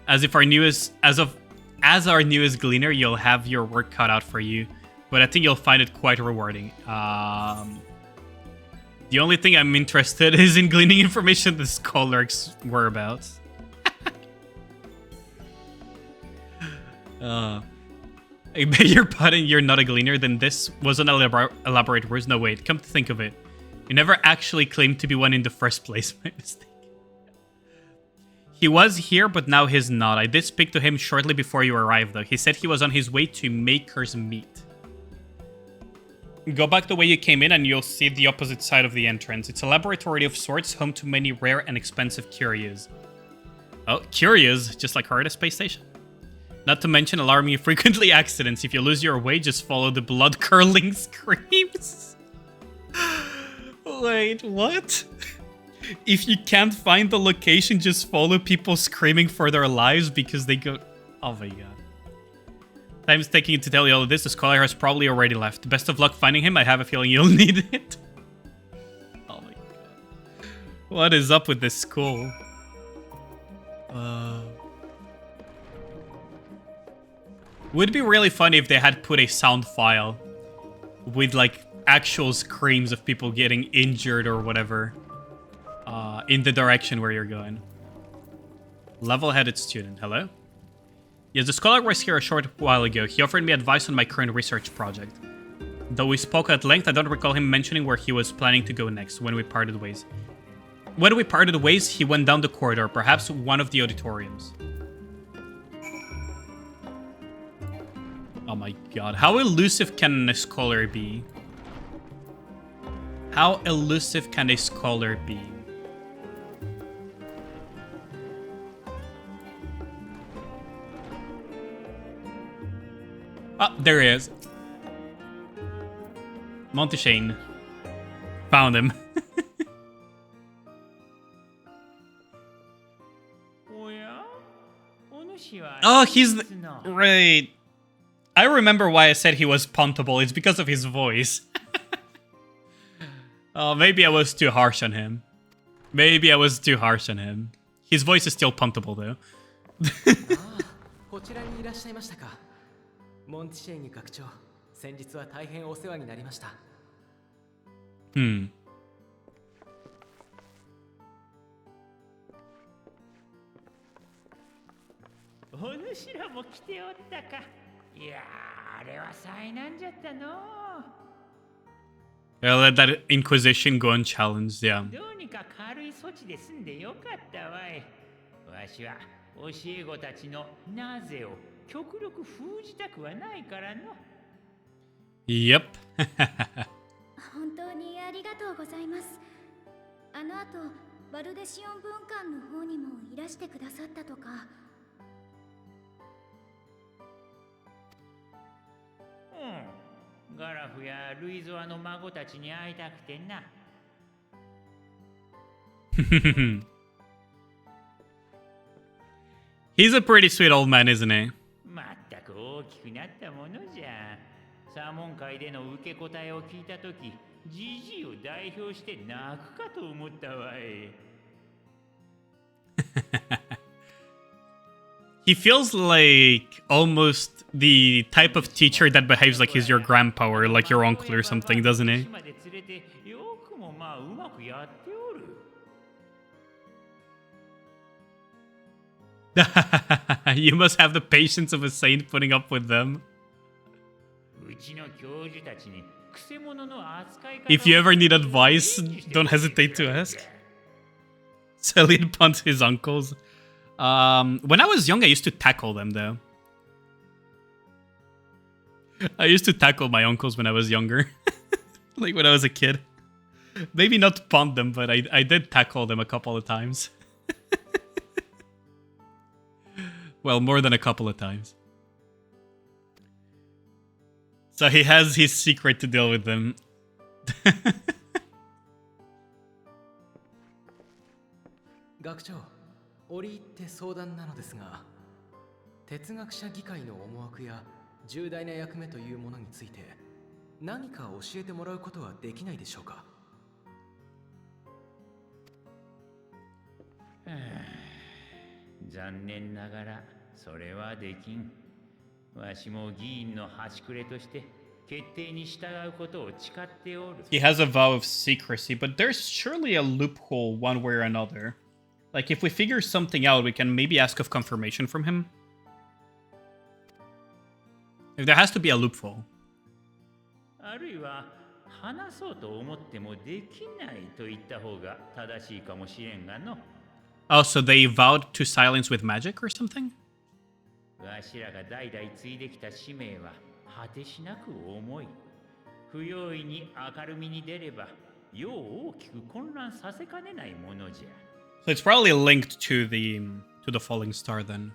As our newest gleaner, you'll have your work cut out for you, but I think you'll find it quite rewarding. The only thing I'm interested is in gleaning information the scholars whereabouts. I beg your pardon, you're not a gleaner, then this was an elaborate ruse. No, wait, come to think of it. You never actually claimed to be one in the first place, my mistake. He was here, but now he's not. I did speak to him shortly before you arrived, though. He said he was on his way to Maker's Meet. Go back the way you came in and you'll see the opposite side of the entrance. It's a laboratory of sorts, home to many rare and expensive curios. Oh, curios? Just like her at a space station? Not to mention alarming frequently accidents. If you lose your way, just follow the blood-curdling screams. Wait, what? If you can't find the location, just follow people screaming for their lives because they go... Oh my god. Time's taking to tell you all of this. The scholar has probably already left. Best of luck finding him. I have a feeling you'll need it. Oh my god. What is up with this school? Would be really funny if they had put a sound file with like actual screams of people getting injured or whatever in the direction where you're going. Level-headed student. Hello? Yes, the scholar was here a short while ago. He offered me advice on my current research project. Though we spoke at length, I don't recall him mentioning where he was planning to go next when we parted ways. When we parted ways, he went down the corridor, perhaps one of the auditoriums. Oh my god. How elusive can a scholar be? How elusive can a scholar be? Oh, there he is. Monteshane. Found him. Oh, he's the... Right. I remember why I said he was puntable. It's because of his voice. Oh, maybe I was too harsh on him. Maybe I was too harsh on him. His voice is still puntable, though. こちらにいらっしゃいましたか。モンティシェーニ学長、先日は大変お世話になりました。お主らも来ておったか。いやー、あれは災難じゃったの。Yeah, let that Inquisition go unchallenged, yeah. どうにか軽い措置で済んでよかったわい。わしは教え子たちのなぜを極力封じたくはないからの。Yep. 本当にありがとうございます。あの後、バルデシオン文館の方にもいらしてくださったとか。うん。ガラフやルイゾアの孫たちに会いたくてな。He's a pretty sweet old man, isn't he? まったく大きくなったものじゃ。サーモン会での受け答えを聞いたとき、ジジイを代表して泣くかと思ったわい。He feels like almost the type of teacher that behaves like he's your grandpa or like your uncle or something, doesn't he? You must have the patience of a saint putting up with them. If you ever need advice, don't hesitate to ask. Celine punt his uncles. When I was young, I used to tackle them, though. I used to tackle my uncles when I was younger. Like when I was a kid. Maybe not punt them, but I did tackle them a couple of times. Well, more than a couple of times. So he has his secret to deal with them. 学長、折り入って相談なのですが、哲学者議会の思惑や重大な役目というものについて何か教えてもらうことはできないでしょうか。残念ながらそれはできん。わしも議員の端くれとして決定に従うことを誓っておる。He has a vow of secrecy, but there's surely a loophole one way or another. Like, if we figure something out, we can maybe ask of confirmation from him. If there has to be a loophole. あるいは話そうと思ってもできないと言った方が正しいかもしれんがの。Oh, so they vowed to silence with magic or something? わしらが代々継いできた使命は果てしなく重い。不用意に明るみに出れば世を大きく混乱させかねないものじゃ。So it's probably linked to the falling star then.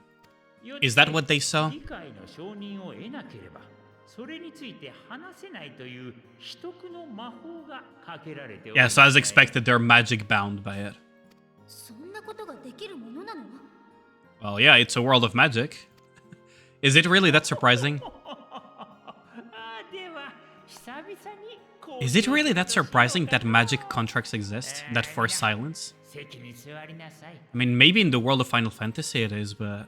Is that what they saw? 議会の承認を得なければ、それについて話せないという秘匿の魔法がかけられておる。Yeah, so as expected, they're magic bound by it. そんなことができるものなの？ Well, yeah, it's a world of magic. Is it really that surprising? Is it really that surprising that magic contracts exist that force silence? I mean, maybe in the world of Final Fantasy it is, but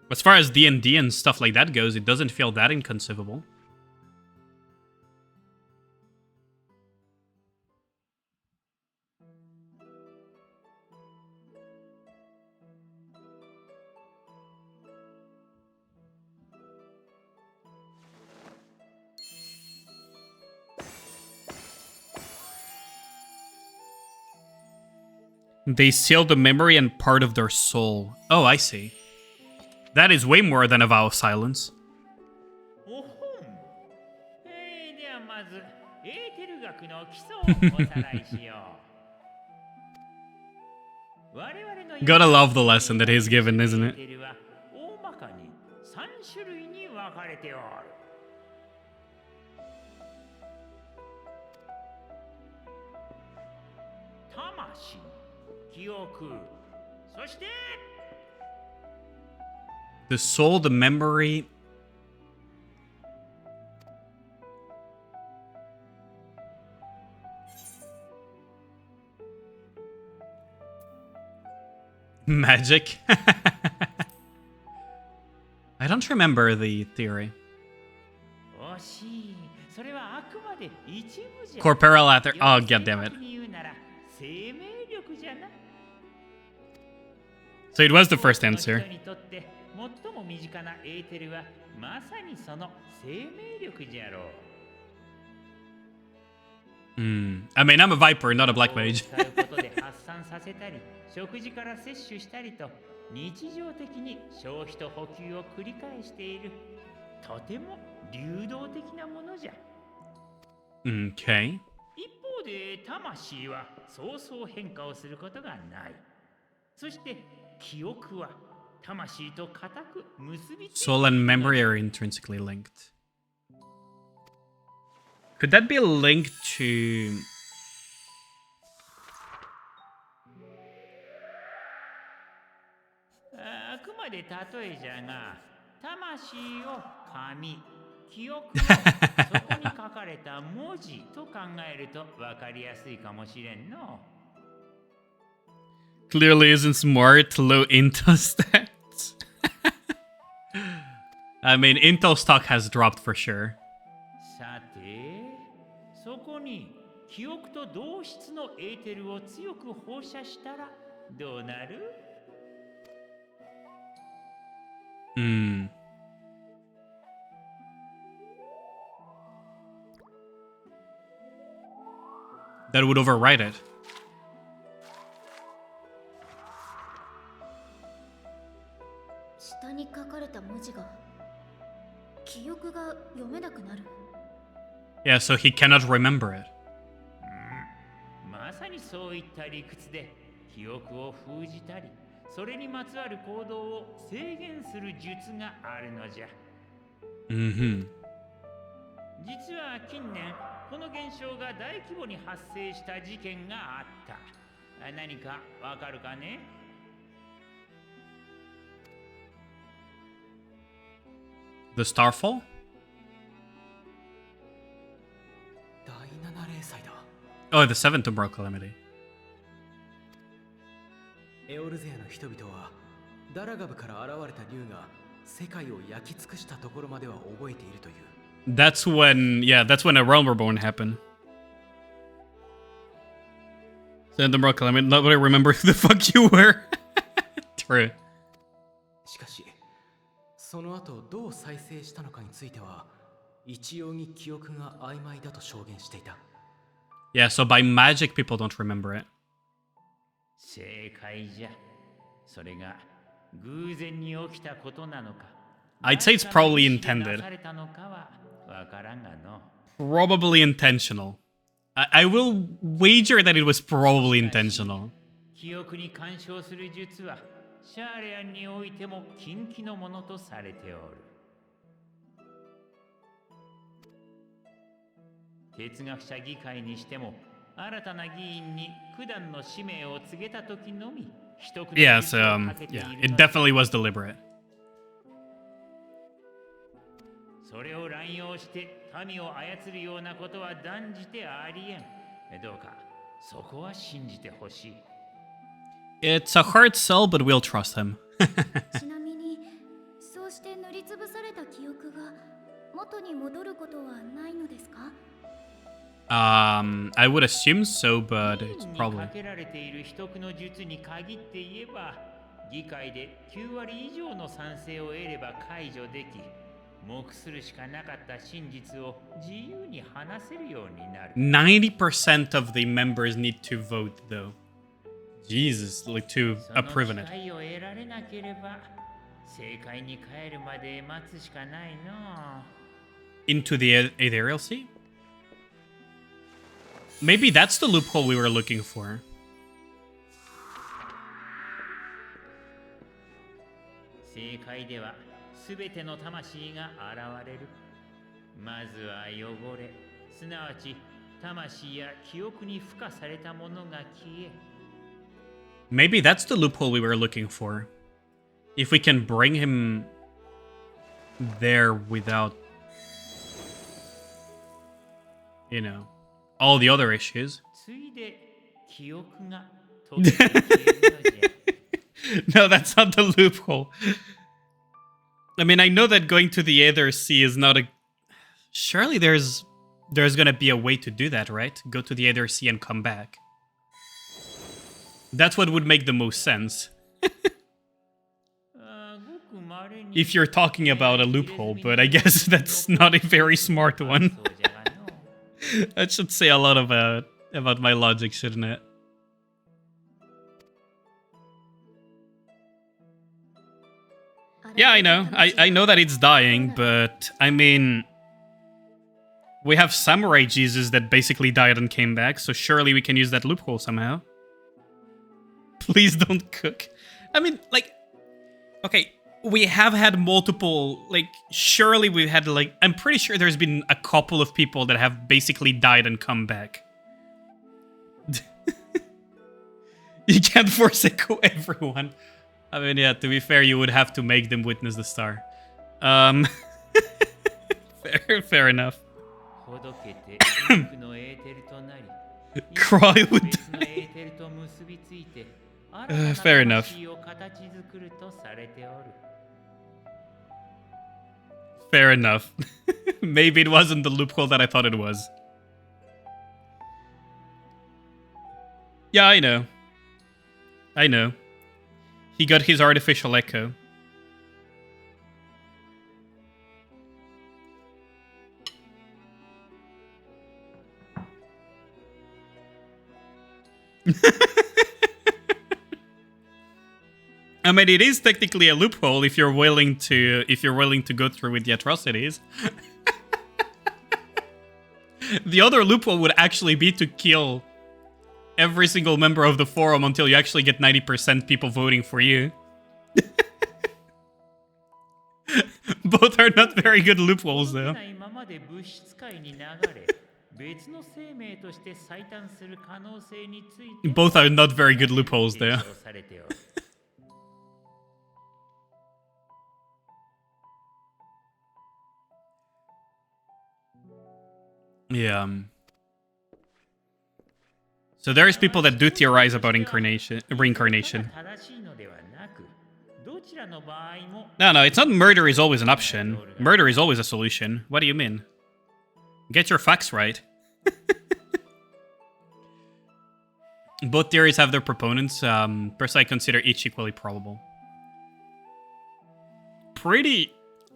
as far as D&D and stuff like that goes, it doesn't feel that inconceivable. They seal the memory and part of their soul. Oh, I see. That is way more than a vow of silence. ではまずエーテル学の基礎をおさらいしよう。我々の Gotta love the lesson that he's given, isn't it? エーテルは大まかに3種類に分かれておる。魂、記憶、そして The soul, the memory. Magic. I don't remember the theory. Corporeal ether. Oh, goddammit. So it was the first answer. I mean, I'm a viper, not a black mage. 食事から摂取したりと日常的に消費と補給を繰り返しているとても流動的なものじゃ。Okay. 一方で魂はそうそう変化をすることがない。そして記憶は魂と固く結びついている。 Soul and memory are intrinsically linked. Could that be linked to...例えじゃが、魂を紙、記憶をそこに書かれた文字と考えると分かりやすいかもしれんの。Clearly isn't smart, low intel stats. I mean, intel stock has dropped for sure. さて、そこに記憶と同質のエーテルを強く放射したらどうなる？ that would override it. Yeah, so he cannot remember it. まさにそういった理屈で記憶を封じたり、それにまつわる行動を制限する術があるのじゃ。Mm-hmm. 実は近年この現象が大規模に発生した事件があった。何かわかるかね？ The Starfall? 第7零祭だ。Oh, the seventh Umbral Calamity. エオルゼアの人々はダラガブから現れた竜が世界を焼き尽くしたところまでは覚えているという。That's when a Realm Reborn happened. Seventh Umbral Calamity. Nobody remember who the fuck you were. True. しかし、その後どう再生したのかについては一様に記憶が曖昧だと証言していた。Yeah, so by magic people don't remember it. 正解じゃ。それが偶然に起きたことなのか。I'd say it's probably intended. Probably intentional. I will wager that it was probably intentional. 記憶に干渉する術はシャーレアンにおいても禁忌のものとされておる。哲学者議会にしても新たな議員に九段の使命を告げた時のみ秘匿の術をかけているのだ。Yeah, it definitely was deliberate. それを乱用して民を操るようなことは断じてありえん。どうかそこは信じてほしい。It's a hard sell, but we'll trust him. ちなみに、そうして塗りつぶされた記憶が元に戻ることはないのですか？ I would assume so, but it's に probably. かけられている秘匿の術に限って言えば、議会で9割以上の賛成を得れば解除でき、目するしかなかった真実を自由に話せるようになる。90% of the members need to vote, though. Jesus, like to その approve 機 it. 会を得られなければ、正解に帰るまで待つしかないの。Into the Aetherial Sea? Maybe that's the loophole we were looking for. 正解ではすべての魂が現れる。まずは汚れ、すなわち魂や記憶に付加されたものが消え。Maybe that's the loophole we were looking for. If we can bring him there without, you know, all the other issues. ついで記憶が溶けて消えるのじゃ。No, that's not the loophole. I mean, I know that going to the Aether Sea is not a... Surely there's gonna be a way to do that, right? Go to the Aether Sea and come back. That's what would make the most sense. If you're talking about a loophole, but I guess that's not a very smart one. That should say a lot about my logic, shouldn't it? Yeah, I know. I know that it's dying, but I mean... We have Samurai Jesus that basically died and came back, so surely we can use that loophole somehow. Please don't cook. I mean, like... Okay, we have had multiple... Like, surely we've had, like... I'm pretty sure there's been a couple of people that have basically died and come back. You can't force echo everyone. I mean, yeah, to be fair, you would have to make them witness the star. Fair enough. Cry would die. Fair enough. Fair enough. Maybe it wasn't the loophole that I thought it was. Yeah, I know. I know. He got his artificial echo. I mean, it is technically a loophole if you're willing to go through with the atrocities. The other loophole would actually be to kill every single member of the forum until you actually get 90% people voting for you. Both are not very good loopholes, though. Both are not very good loopholes, though. Yeah. So there's people that do theorize about reincarnation. No, it's not murder is always an option. Murder is always a solution. What do you mean? Get your facts right. Both theories have their proponents. Personally, I consider each equally probable.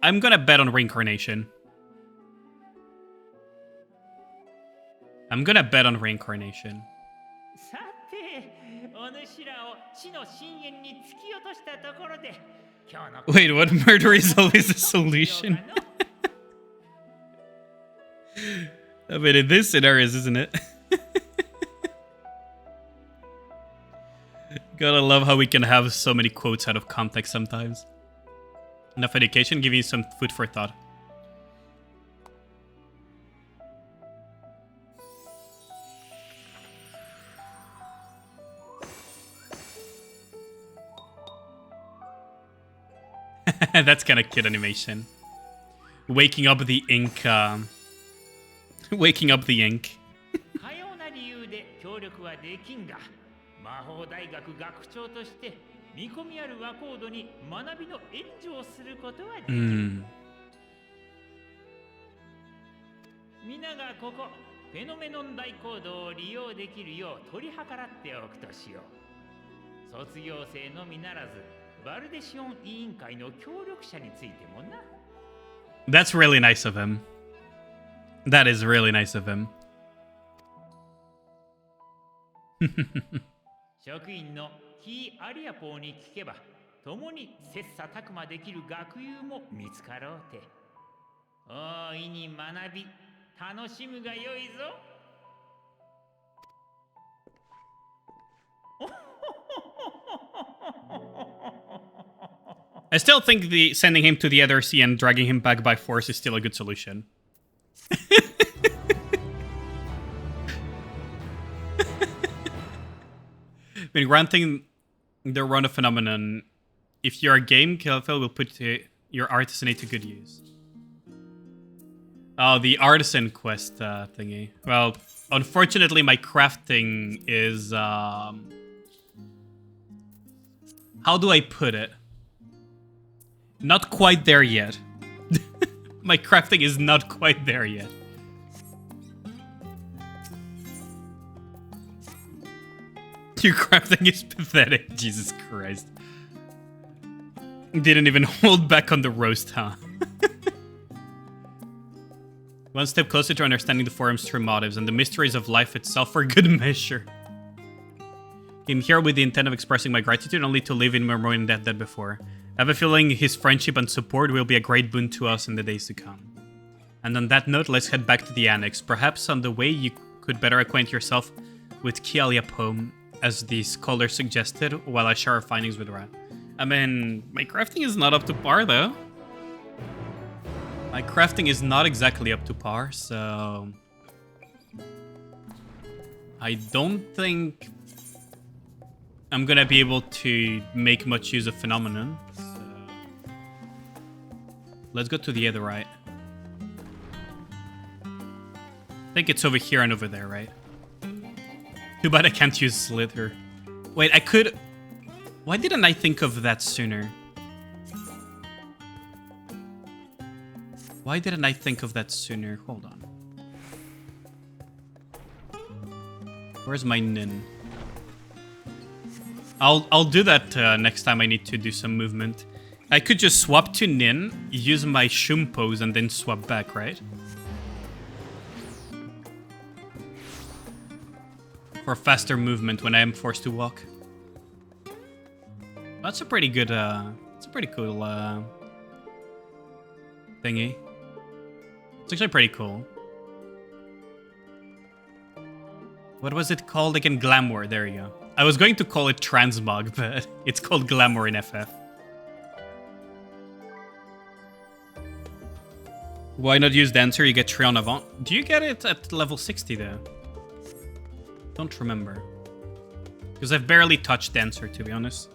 I'm gonna bet on reincarnation. I'm gonna bet on reincarnation. Wait, what? Murder is always a solution? I mean, in this scenario, isn't it? Gotta love how we can have so many quotes out of context sometimes. Enough education, give you some food for thought. That's kind of cute animation. Waking up the ink. Waking up the ink. That's really nice of him. That is really nice of him. I still think sending him to the other sea and dragging him back by force is still a good solution. I mean, granting the run of phenomenon, if you're a game, Kelfel will put your artisanate to good use. Oh, the artisan quest thingy. Well, unfortunately, my crafting is... how do I put it? Not quite there yet. My crafting is not quite there yet. Your crafting is pathetic. Jesus Christ. Didn't even hold back on the roast, huh? One step closer to understanding the forum's true motives and the mysteries of life itself for good measure. Came here with the intent of expressing my gratitude, only to live in more in debt than before. I have a feeling his friendship and support will be a great boon to us in the days to come. And on that note, let's head back to the annex. Perhaps on the way you could better acquaint yourself with Kialia poem, as the scholar suggested, while I share our findings with Ra. I mean, my crafting is not up to par, though. My crafting is not exactly up to par, so... I don't think I'm gonna be able to make much use of phenomenon. So... let's go to the other right. I think it's over here and over there, right? Too bad I can't use Slither. Wait, I could... why didn't I think of that sooner? Why didn't I think of that sooner? Hold on. Where's my Nin? I'll do that next time I need to do some movement. I could just swap to Nin, use my Shum pose, and then swap back, right? for faster movement when I am forced to walk. That's a pretty good, it's a pretty cool, thingy. It's actually pretty cool. What was it called again? Glamour, there you go. I was going to call it Transmog, but it's called Glamour in FF. Why not use Dancer? You get 3 on Avant. Do you get it at level 60 though? Don't remember. Because I've barely touched Dancer, to be honest.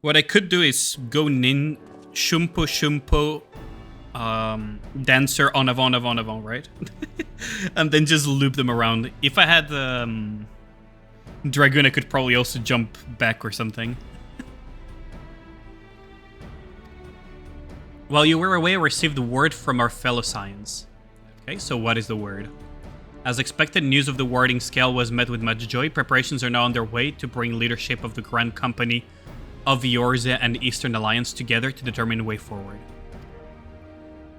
What I could do is go Nin, Shumpo, Dancer, on Avant, right? And then just loop them around. If I had Dragoon, I could probably also jump back or something. While you were away, I received word from our fellow Science. Okay, so what is the word? As expected, news of the warding scale was met with much joy. Preparations are now underway to bring leadership of the Grand Company of Eorzea and Eastern Alliance together to determine the way forward.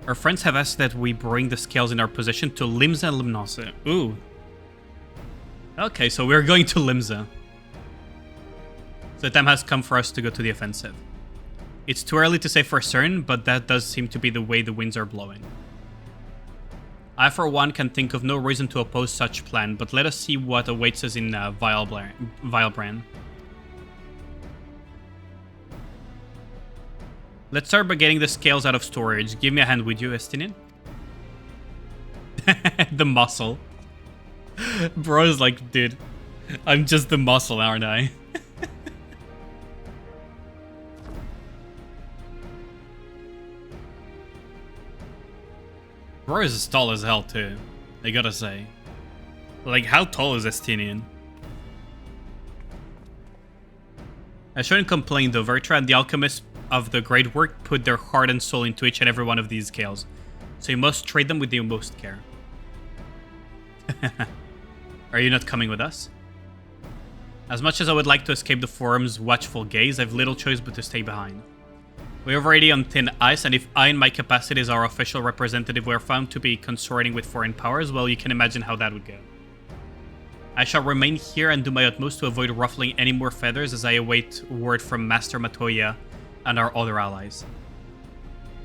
Our friends have asked that we bring the scales in our possession to Limsa and Limnose. Ooh. Okay, so we're going to Limsa. So the time has come for us to go to the offensive. It's too early to say for certain, but that does seem to be the way the winds are blowing. I, for one, can think of no reason to oppose such plan, but let us see what awaits us in Vilebrand. Let's start by getting the scales out of storage. Give me a hand, would you, Estinian? The muscle. Bro's like, dude, I'm just the muscle, aren't I? Bro is tall as hell, too. I gotta say. Like, how tall is Estinian? I shouldn't complain, though. Vertra and the alchemists of the great work put their heart and soul into each and every one of these scales. So you must treat them with the utmost care. Are you not coming with us? As much as I would like to escape the forum's watchful gaze, I've little choice but to stay behind. We're already on thin ice, and if I, in my capacity as our official representative, were found to be consorting with foreign powers, well, you can imagine how that would go. I shall remain here and do my utmost to avoid ruffling any more feathers as I await word from Master Matoya and our other allies.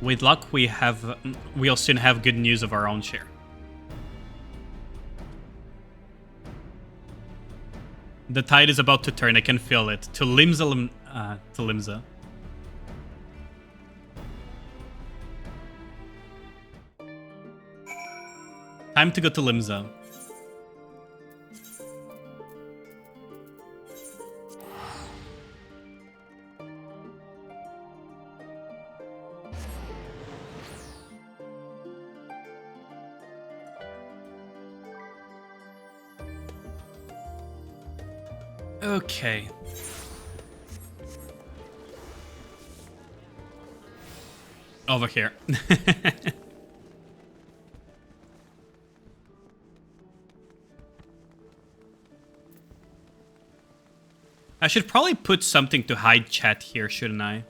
With luck, we'll soon have good news of our own share. The tide is about to turn, I can feel it. To Limsa. Time to go to Limsa. Okay. Over here. I should probably put something to hide chat here, shouldn't I?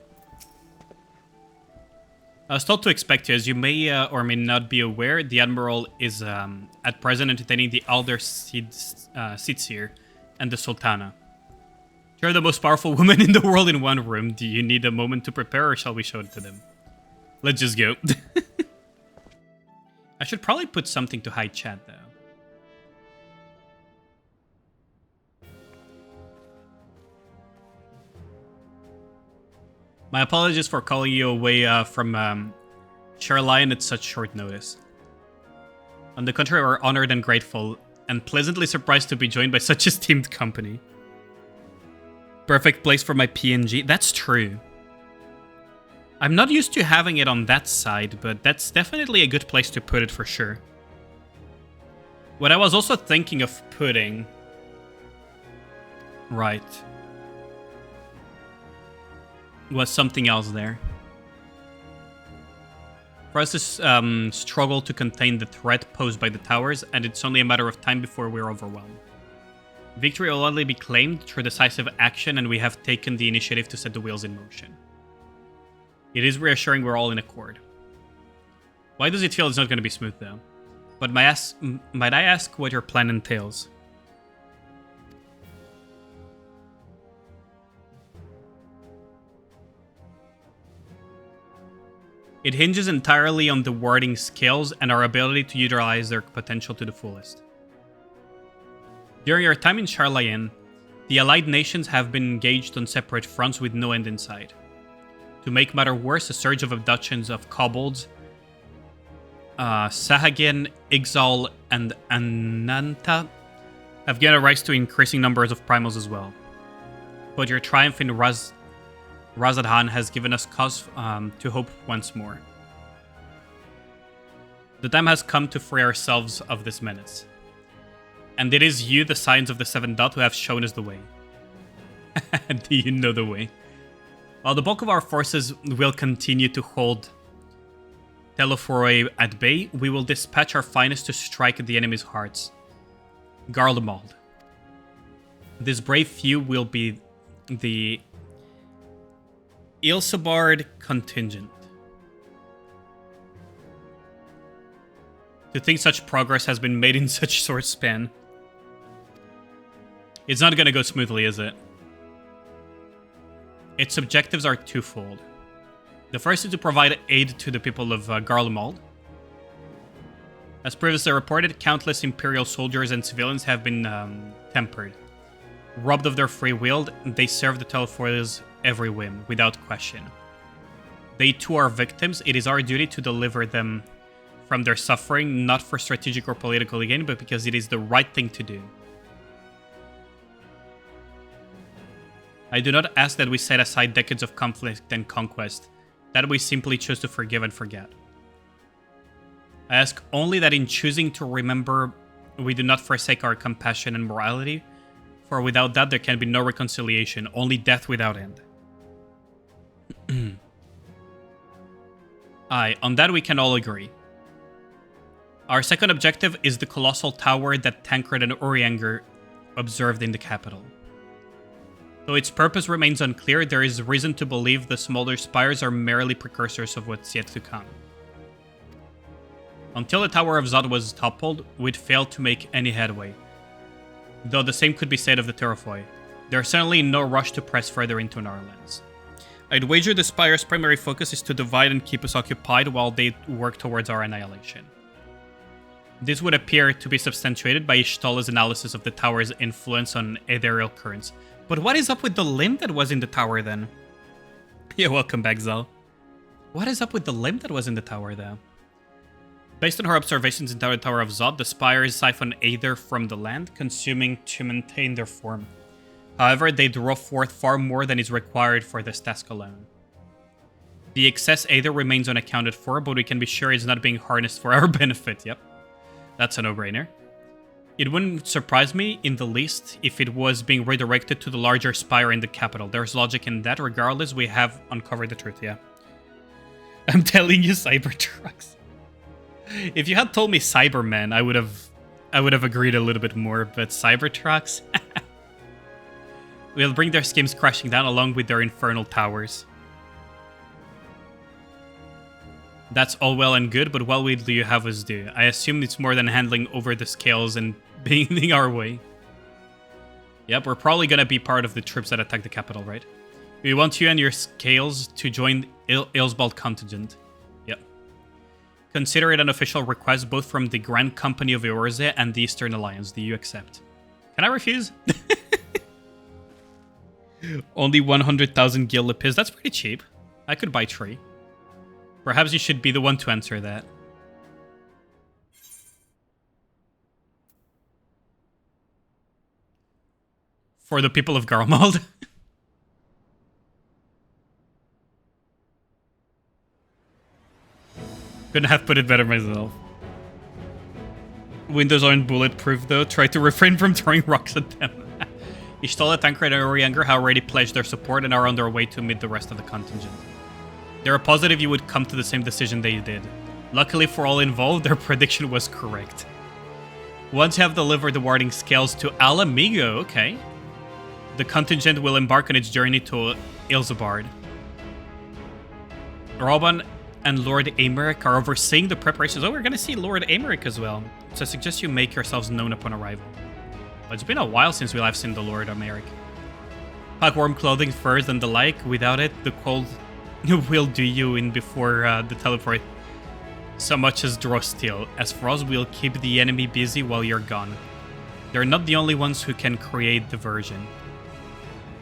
I was told to expect you. As you may or may not be aware, the Admiral is at present entertaining the Elder Sitzir and the Sultana. You're the most powerful woman in the world in one room. Do you need a moment to prepare, or shall we show it to them? Let's just go. I should probably put something to hide chat, though. My apologies for calling you away from Sherlion at such short notice. On the contrary, we're honored and grateful, and pleasantly surprised to be joined by such esteemed company. Perfect place for my PNG. That's true. I'm not used to having it on that side, but that's definitely a good place to put it for sure. What I was also thinking of putting... Right. Was something else there. For us to struggle to contain the threat posed by the towers, and it's only a matter of time before we're overwhelmed. Victory will only be claimed through decisive action, and we have taken the initiative to set the wheels in motion. It is reassuring we're all in accord. Why does it feel it's not going to be smooth, though? But might I ask what your plan entails? It hinges entirely on the warding skills and our ability to utilize their potential to the fullest. During our time in Charlayan, the allied nations have been engaged on separate fronts with no end in sight. To make matter worse, a surge of abductions of kobolds, Sahagin, Ixal, and Ananta have given rise to increasing numbers of primals as well. But your triumph in Razadhan has given us cause to hope once more. The time has come to free ourselves of this menace. And it is you, the Scions of the Seven Dot, who have shown us the way. Do you know the way? While the bulk of our forces will continue to hold Teleforoy at bay, we will dispatch our finest to strike at the enemy's hearts. Garlemald. This brave few will be the Ilsabard contingent. To think such progress has been made in such short span. It's not gonna go smoothly, is it? Its objectives are twofold. The first is to provide aid to the people of Garlemald. As previously reported, countless Imperial soldiers and civilians have been tempered. Robbed of their free will, they serve the Teleforials every whim, without question. They too are victims. It is our duty to deliver them from their suffering, not for strategic or political gain, but because it is the right thing to do. I do not ask that we set aside decades of conflict and conquest, that we simply choose to forgive and forget. I ask only that in choosing to remember, we do not forsake our compassion and morality, for without that there can be no reconciliation, only death without end. Aye, on that we can all agree. Our second objective is the colossal tower that Tancred and Urianger observed in the capital. Though its purpose remains unclear, there is reason to believe the smaller spires are merely precursors of what's yet to come. Until the Tower of Zod was toppled, we'd failed to make any headway. Though the same could be said of the Terrafoy. There's certainly no rush to press further into Narlands. I'd wager the Spire's primary focus is to divide and keep us occupied while they work towards our annihilation. This would appear to be substantiated by Ishtala's analysis of the tower's influence on ethereal currents. But what is up with the limb that was in the tower then? Yeah, welcome back, Zal. What is up with the limb that was in the tower though? Based on her observations in the Tower of Zod, the spires siphon aether from the land, consuming to maintain their form. However, they draw forth far more than is required for this task alone. The excess aether remains unaccounted for, but we can be sure it's not being harnessed for our benefit. Yep, that's a no-brainer. It wouldn't surprise me in the least if it was being redirected to the larger spire in the capital. There's logic in that. Regardless, we have uncovered the truth, yeah. I'm telling you, Cybertrucks. If you had told me Cybermen, I would have agreed a little bit more, but Cybertrucks? We'll bring their schemes crashing down along with their infernal towers. That's all well and good, but what will you have us do? I assume it's more than handling over the scales and being our way. Yep, we're probably gonna be part of the troops that attack the capital, right? We want you and your scales to join Ilsbald contingent. Yep. Consider it an official request both from the Grand Company of Eorze and the Eastern Alliance. Do you accept? Can I refuse? Only 100,000 gil lepis. That's pretty cheap. I could buy 3. Perhaps you should be the one to answer that. For the people of Garlemald. Couldn't have put it better myself. Windows aren't bulletproof though. Try to refrain from throwing rocks at them. Ishtala, Tancred, and Urianger have already pledged their support and are on their way to meet the rest of the contingent. They're positive you would come to the same decision they did. Luckily for all involved, their prediction was correct. Once you have delivered the warding scales to Alamigo, okay, the contingent will embark on its journey to Ilsabard. Roban and Lord Americ are overseeing the preparations. Oh, we're gonna see Lord Americ as well. So I suggest you make yourselves known upon arrival. But it's been a while since we have seen the Lord Americ. Pack warm clothing first and the like. Without it, the cold will do you in before the teleport so much as draw steel. As for us, we'll keep the enemy busy while you're gone. They're not the only ones who can create diversion.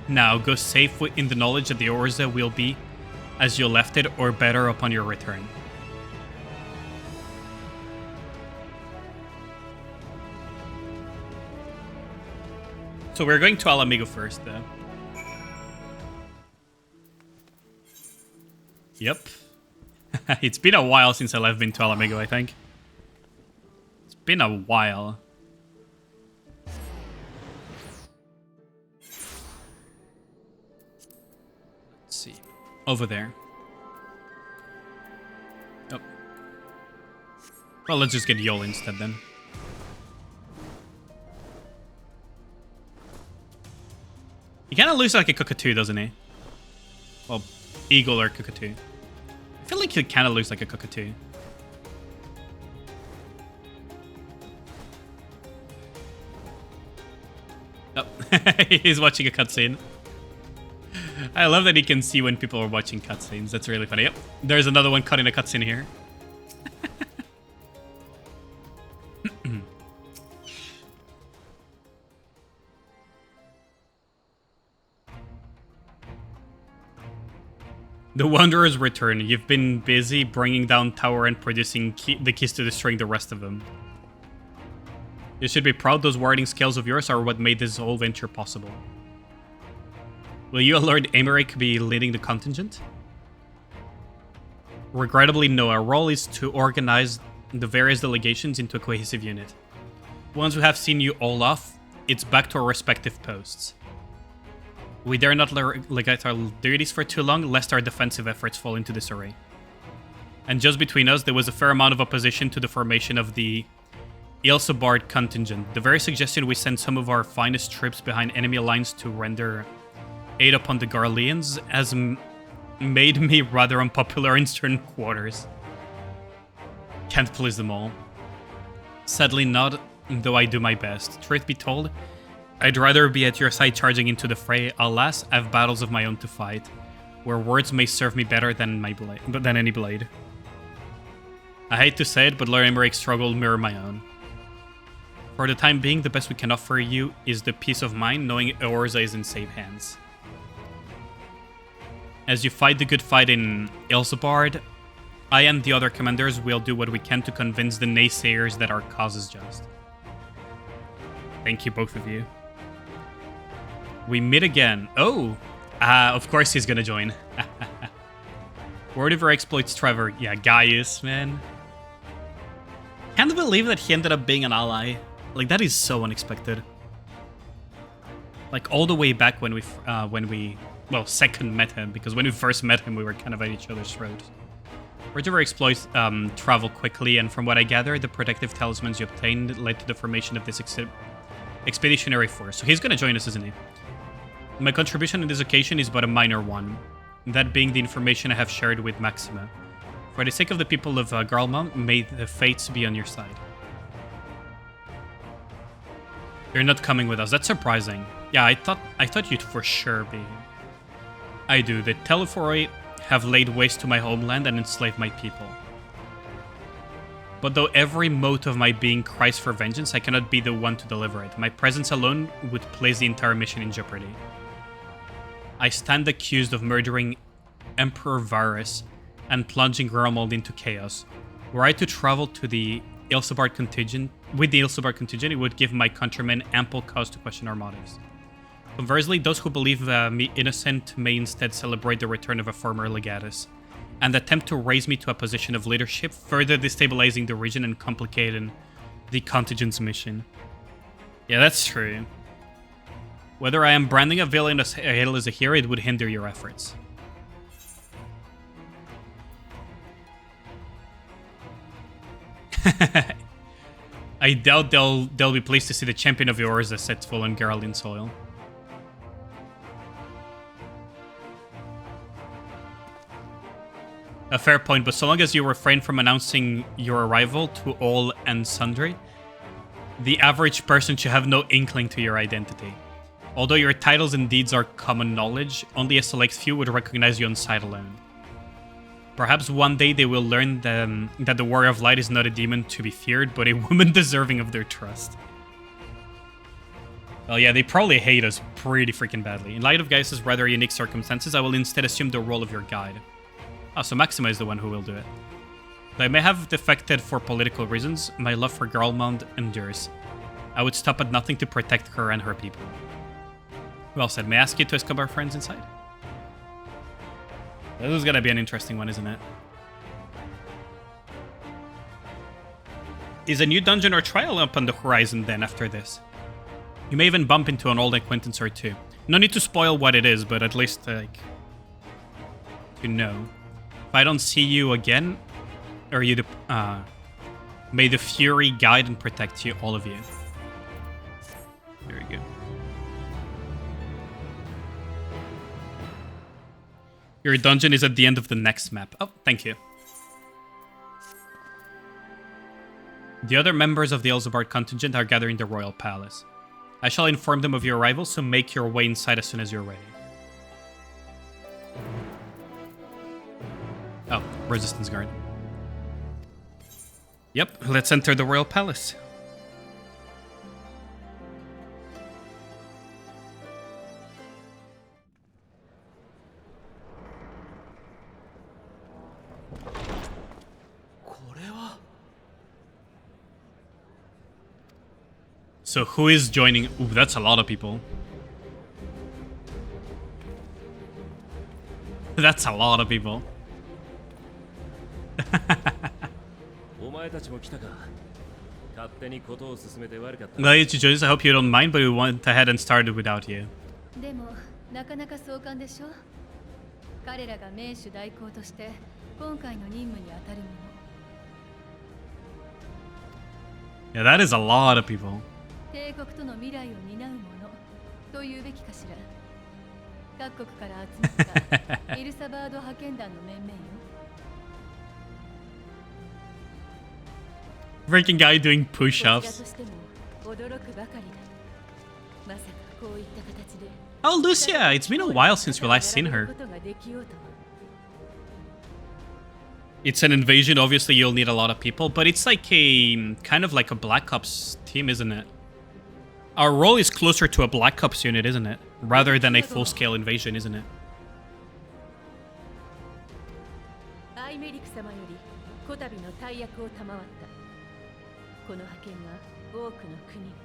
Now, go safe in the knowledge that the Orza will be as you left it, or better upon your return. So we're going to Alamigo first, though. Yep. It's been a while since I've been to Alamigo, I think. It's been a while. Let's see. Over there. Oh. Well, let's just get Yol instead then. He kind of looks like a cockatoo, doesn't he? Well, eagle or cockatoo. I feel like he kind of looks like a cockatoo. Oh, he's watching a cutscene. I love that he can see when people are watching cutscenes. That's really funny. Yep, there's another one cutting a cutscene here. The Wanderers return. You've been busy bringing down tower and producing the keys to destroying the rest of them. You should be proud. Those warding skills of yours are what made this whole venture possible. Will you, Lord Americ, be leading the contingent? Regrettably, no. Our role is to organize the various delegations into a cohesive unit. Once we have seen you all off, it's back to our respective posts. We dare not negate our duties for too long, lest our defensive efforts fall into disarray. And just between us, there was a fair amount of opposition to the formation of the Ilsabard contingent. The very suggestion we send some of our finest troops behind enemy lines to render aid upon the Garleans has made me rather unpopular in certain quarters. Can't please them all. Sadly not, though I do my best. Truth be told, I'd rather be at your side charging into the fray. Alas, I have battles of my own to fight, where words may serve me better than any blade. I hate to say it, but Lord Emeric's struggle mirror my own. For the time being, the best we can offer you is the peace of mind, knowing Eorza is in safe hands. As you fight the good fight in Ilsabard, I and the other commanders will do what we can to convince the naysayers that our cause is just. Thank you, both of you. We meet again. Oh! Of course he's gonna join. Word of our exploits, Trevor. Yeah, Gaius, man. Can't believe that he ended up being an ally. Like, that is so unexpected. Like, all the way back when we second met him, because when we first met him, we were kind of at each other's throats. Word of our exploits travel quickly, and from what I gather, the protective talismans you obtained led to the formation of this expeditionary force. So he's gonna join us, isn't he? My contribution on this occasion is but a minor one, that being the information I have shared with Maxima. For the sake of the people of Garlemald, may the fates be on your side. You're not coming with us. That's surprising. Yeah, I thought you'd for sure be. I do. The Telephoroi have laid waste to my homeland and enslaved my people. But though every mote of my being cries for vengeance, I cannot be the one to deliver it. My presence alone would place the entire mission in jeopardy. I stand accused of murdering Emperor Varus and plunging Garlemald into chaos. Were I to travel to the Ilsabard contingent, it would give my countrymen ample cause to question our motives. Conversely, those who believe me innocent may instead celebrate the return of a former legatus, and attempt to raise me to a position of leadership, further destabilizing the region and complicating the contingent's mission. Yeah, that's true. Whether I am branding a villain as hail as a hero, it would hinder your efforts. I doubt they'll be pleased to see the champion of yours that sets full on Geraldine soil. A fair point, but so long as you refrain from announcing your arrival to all and sundry, the average person should have no inkling to your identity. Although your titles and deeds are common knowledge, only a select few would recognize you on sight alone. Perhaps one day they will learn that the Warrior of Light is not a demon to be feared, but a woman deserving of their trust. Well, yeah, they probably hate us pretty freaking badly. In light of Gaius' rather unique circumstances, I will instead assume the role of your guide. Oh, so Maxima is the one who will do it. Though I may have defected for political reasons, my love for Garlemald endures. I would stop at nothing to protect her and her people. Well said. May I ask you to escort our friends inside? This is gonna be an interesting one, isn't it? Is a new dungeon or trial up on the horizon then after this? You may even bump into an old acquaintance or two. No need to spoil what it is, but at least, like, to know. If I don't see you again, or you, may the Fury guide and protect you, all of you. Very good. Your dungeon is at the end of the next map. Oh, thank you. The other members of the Elzebard contingent are gathering the Royal Palace. I shall inform them of your arrival, so make your way inside as soon as you're ready. Oh, Resistance Guard. Yep, let's enter the Royal Palace. So who is joining? Ooh, that's a lot of people. That's a lot of people. Glad you joined us. I hope you don't mind, but we went ahead and started without you. でもなかなか壮観でしょ。彼らが名手代行として今回の任務に当たるもの。Yeah, that is a lot of people. 帝国との未来を担うものというべきかしら。各国から集まったエルサバード派遣団の面々よ。Freaking guy doing push-ups. Oh, Lucia! It's been a while since we last seen her. It's an invasion, obviously you'll need a lot of people, but it's like a kind of like a Black Ops team, isn't it? Our role is closer to a Black Ops unit, isn't it? Rather than a full-scale invasion, isn't it?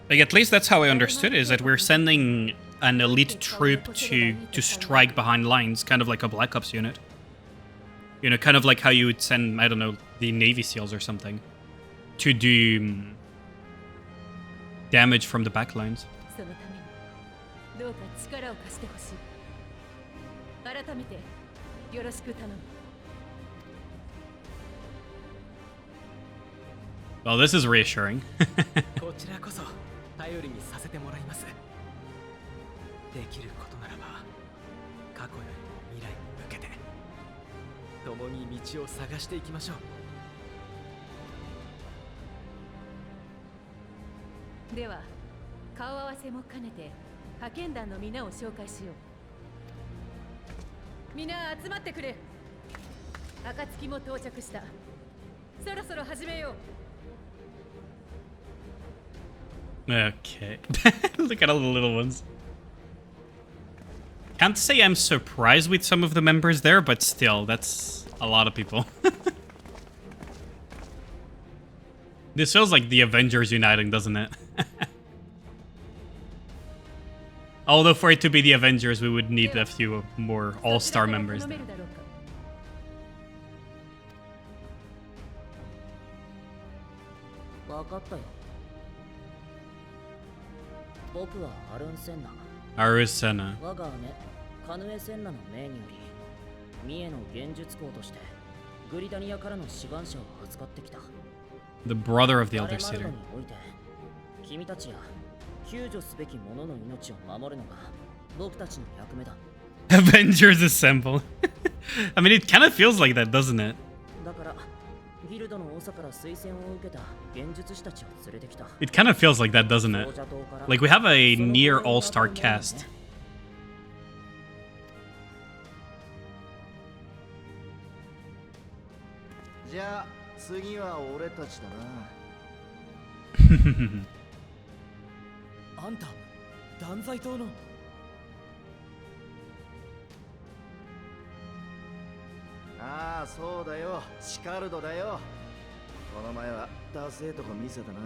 Like, at least that's how I understood it, is that we're sending an elite troop to strike behind lines, kind of like a Black Ops unit. You know, kind of like how you would send, I don't know, the Navy SEALs or something to do damage from the backlines. Well, this is reassuring. Okay. Look at all the little ones. Can't say I'm surprised with some of the members there, but still, that's a lot of people. This feels like the Avengers uniting, doesn't it? Although for it to be the Avengers, we would need a few more all-star members there. Arusena. The brother of the Elder Cedar. Avengers assemble. I mean, it kind of feels like that, doesn't it? だからギルドの長から推薦を受けた幻術師たちを連れてきた。 It kind of feels like that, doesn't it? Like we have a near all-star cast. じゃあ次は俺たちだな。あんた断罪党の。ああ、そうだよ。シカルドだよ。この前はダセーとこ見せたな。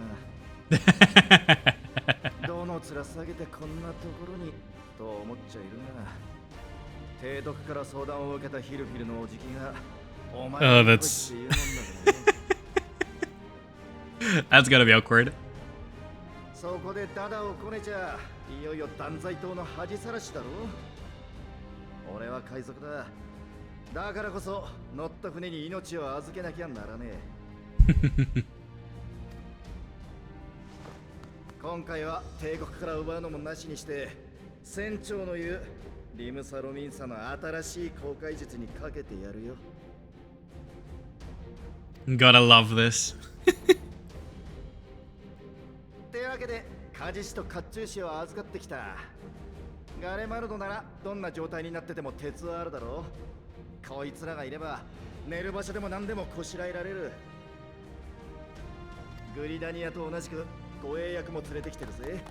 どの面下げてこんなところにと思っちゃいるが、提督から相談を受けたヒルフィルのおじきがお前に来いって言うもんだからね。That's gotta be awkward. そこでダダをこねちゃいよいよ断罪党の恥さらしだろ。俺は海賊だ。だからこそ乗った船に命を預けなきゃならねえ。今回は帝国から奪うのもなしにして船長の言うリムサロミンサの新しい航海術にかけてやるよ。 Gotta love this. ってわけでカジシと甲冑師を預かってきた。ガレマルドならどんな状態になってても鉄はあるだろう。こいつらがいれば寝る場所でも何でもこしらえられる。グリダニアと同じく護衛役も連れてきてるぜ。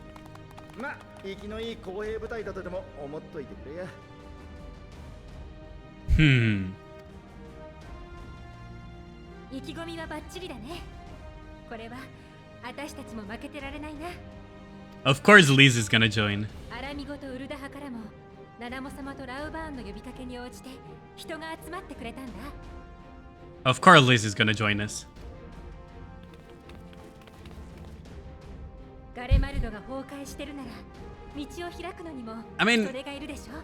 ま、生きのいい公兵部隊だとでも思っといてくれや。意気込みはバッチリだね。これは私たちも負けてられないな。 Of course, Liz is gonna join. アラミゴとウルダ派からもナナモ様とラウバーンの呼びかけに応じて人が集まってくれたんだ。 Of course, Liz is gonna join us. ガレマルドが崩壊してるなら道を開くのにも I mean, 人手がいるでしょ。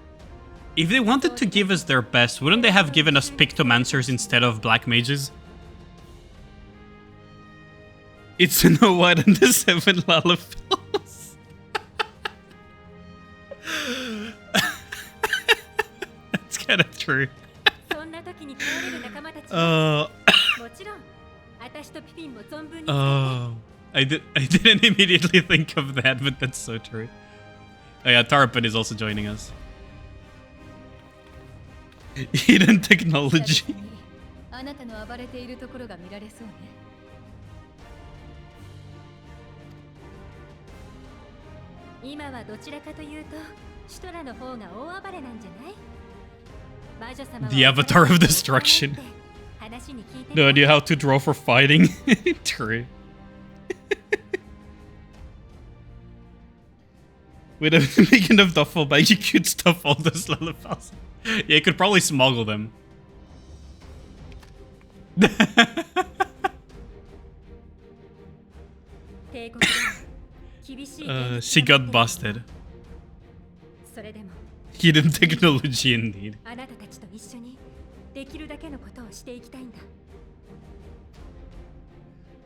if they wanted to give us their best, wouldn't they have given us Pictomancers instead of Black Mages? It's no white and the 7 Lalafels. That's kind of true. そんな時に頼れる仲間たち Uh, もちろん私とピピンも存分に I didn't immediately think of that, but that's so true. Oh yeah, Tarpon is also joining us. Hidden technology. あなたの暴れているところが見られそうね。今はどちらかというとシュトラの方が大暴れなんじゃない？魔女様は The Avatar of Destruction. 話に聞いて No idea how to draw for fighting. True. With a big enough duffel bag, you could stuff all those Lalafels. Yeah, you could probably smuggle them. She got busted. それでも Hidden technology indeed. あなたたちと一緒にできるだけのことをしていきたいんだ。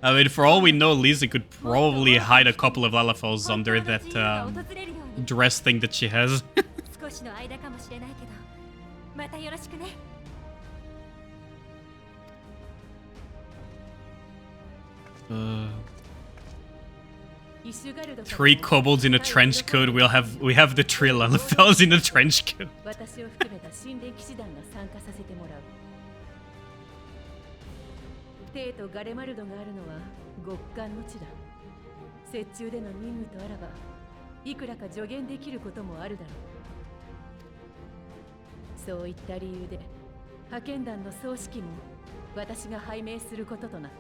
I mean, for all we know, Lisa could probably hide a couple of Lalafels under that dress thing that she has. 少しの間かもしれないけど、またよろしくね。 Three kobolds in a trench coat. We have the three Lalafels in a trench coat. 私を含めた神殿騎士団が参加させてもらう。テイとガレマルドがあるのは極寒の地だ。雪中での任務とあらば、いくらか助言できることもあるだろう。そういった理由で、派遣団の総指揮も私が拝命することとなった。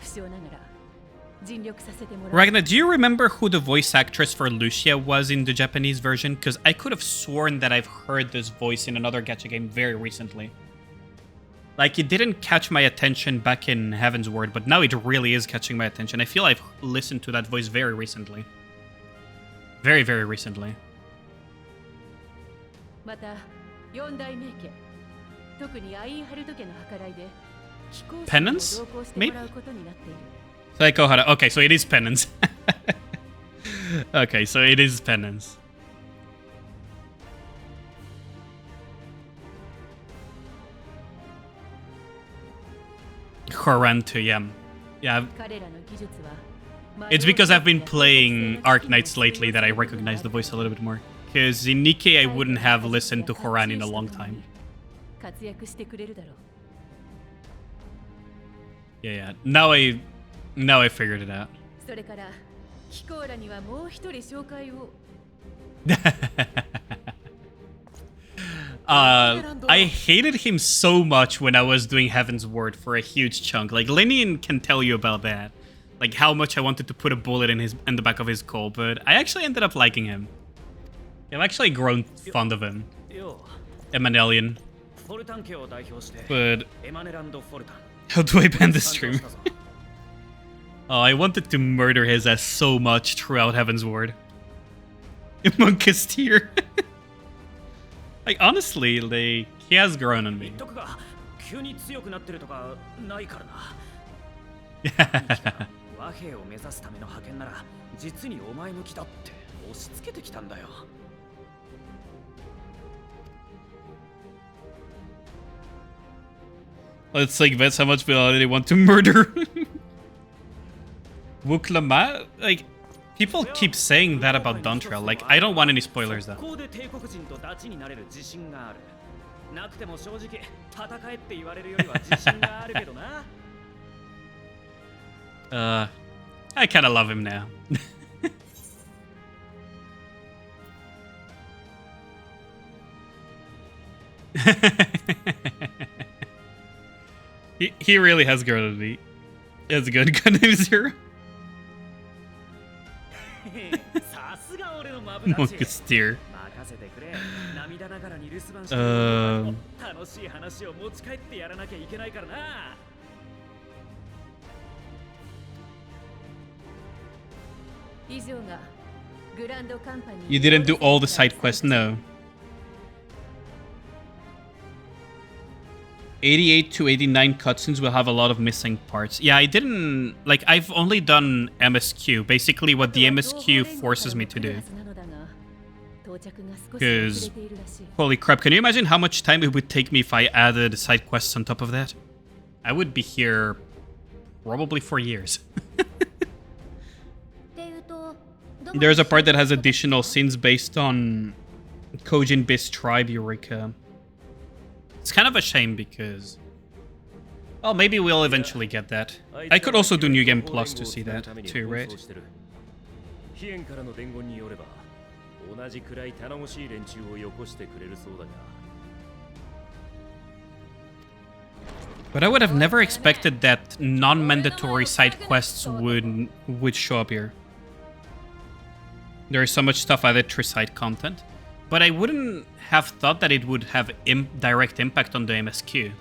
不詳ながら、尽力させてもらう。 Ragnar, do you remember who the voice actress for Lucia was in the Japanese version? Because I could have sworn that I've heard this voice in another gacha game very recently. Like, it didn't catch my attention back in Heaven's Word, but now it really is catching my attention. I feel I've listened to that voice very recently. Very, very recently. また、四大名家、特にアインハルト家の計らいで、飛行士にも同行してもらうことになっている。 Psycho Hara. Okay, so it is penance. Okay, so it is penance. Horan too, yeah. Yeah. 彼らの技術は It's because I've been playing Arc Knights lately that I recognize the voice a little bit more. Because in Nikke I wouldn't have listened to Horan in a long time. 活躍してくれるだろう。 Yeah, yeah. Now I figured it out. それからキコーラにはもう一人紹介を。I hated him so much when I was doing Heaven's Word for a huge chunk. Like, Linian can tell you about that. Like, how much I wanted to put a bullet in the back of his skull, but I actually ended up liking him. I've actually grown fond of him. Emanelian. But how do I ban this stream? Oh, I wanted to murder his ass so much throughout Heaven's Word. Monkus tier. Like, honestly, like, he has grown on me. Let's like that's how much they want to murder. Wuklama? Like, people keep saying that about Dontrell. Like, I don't want any spoilers though. I kinda love him now. He really has grown on me. That's good. Good name Zero. Monkus tier. You didn't do all the side quests, no. 88 to 89 cutscenes will have a lot of missing parts. Yeah, I didn't... Like, I've only done MSQ. Basically what the MSQ forces me to do. Because... Holy crap, can you imagine how much time it would take me if I added side quests on top of that? I would be here... probably for years. There's a part that has additional scenes based on Kojin Bis tribe, Eureka. It's kind of a shame because... Well, maybe we'll eventually get that. I could also do New Game Plus to see that too, right? But I would have never expected that non-mandatory side quests would show up here. There is so much stuff added through side content. But I wouldn't have thought that it would have direct impact on the MSQ.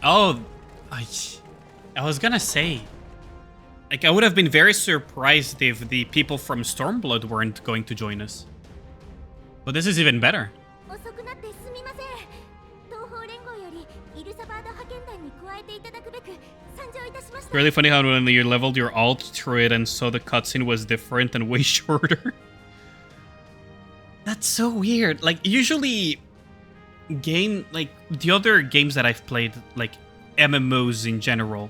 Oh, I was gonna say, like, I would have been very surprised if the people from Stormblood weren't going to join us. But this is even better. Really funny how when you leveled your alt through it and saw the cutscene was different and way shorter. That's so weird. Like, usually like the other games that I've played, like MMOs in general,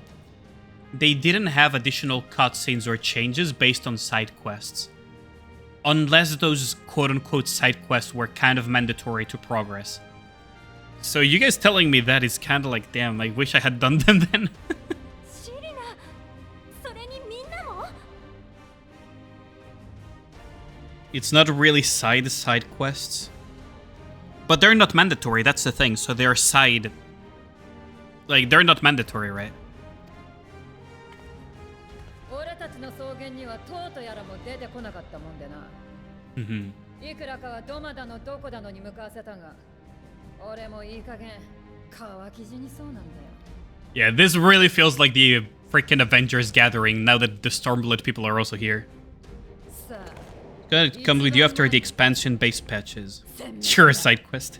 they didn't have additional cutscenes or changes based on side quests. Unless those quote-unquote side quests were kind of mandatory to progress. So you guys telling me that is kind of like, damn, I wish I had done them then. It's not really side quests. But they're not mandatory, that's the thing. So they're side... Like, they're not mandatory, right? Mm-hmm. Yeah, this really feels like the freaking Avengers gathering now that the Stormblood people are also here. It comes with you after the expansion-based patches. Sure, a side quest.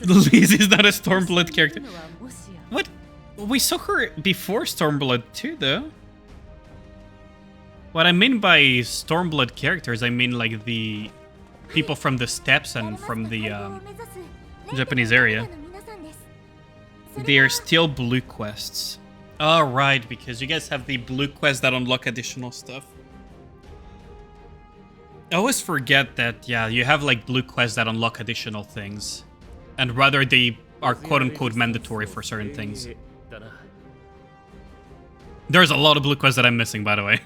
Liz is not a Stormblood character. What? We saw her before Stormblood too, though. What I mean by Stormblood characters, I mean like the people from the steppes and from the Japanese area. They are still blue quests. Oh, right, because you guys have the blue quests that unlock additional stuff. I always forget that, yeah, you have like blue quests that unlock additional things. And rather they are quote-unquote mandatory for certain things. There's a lot of blue quests that I'm missing, by the way.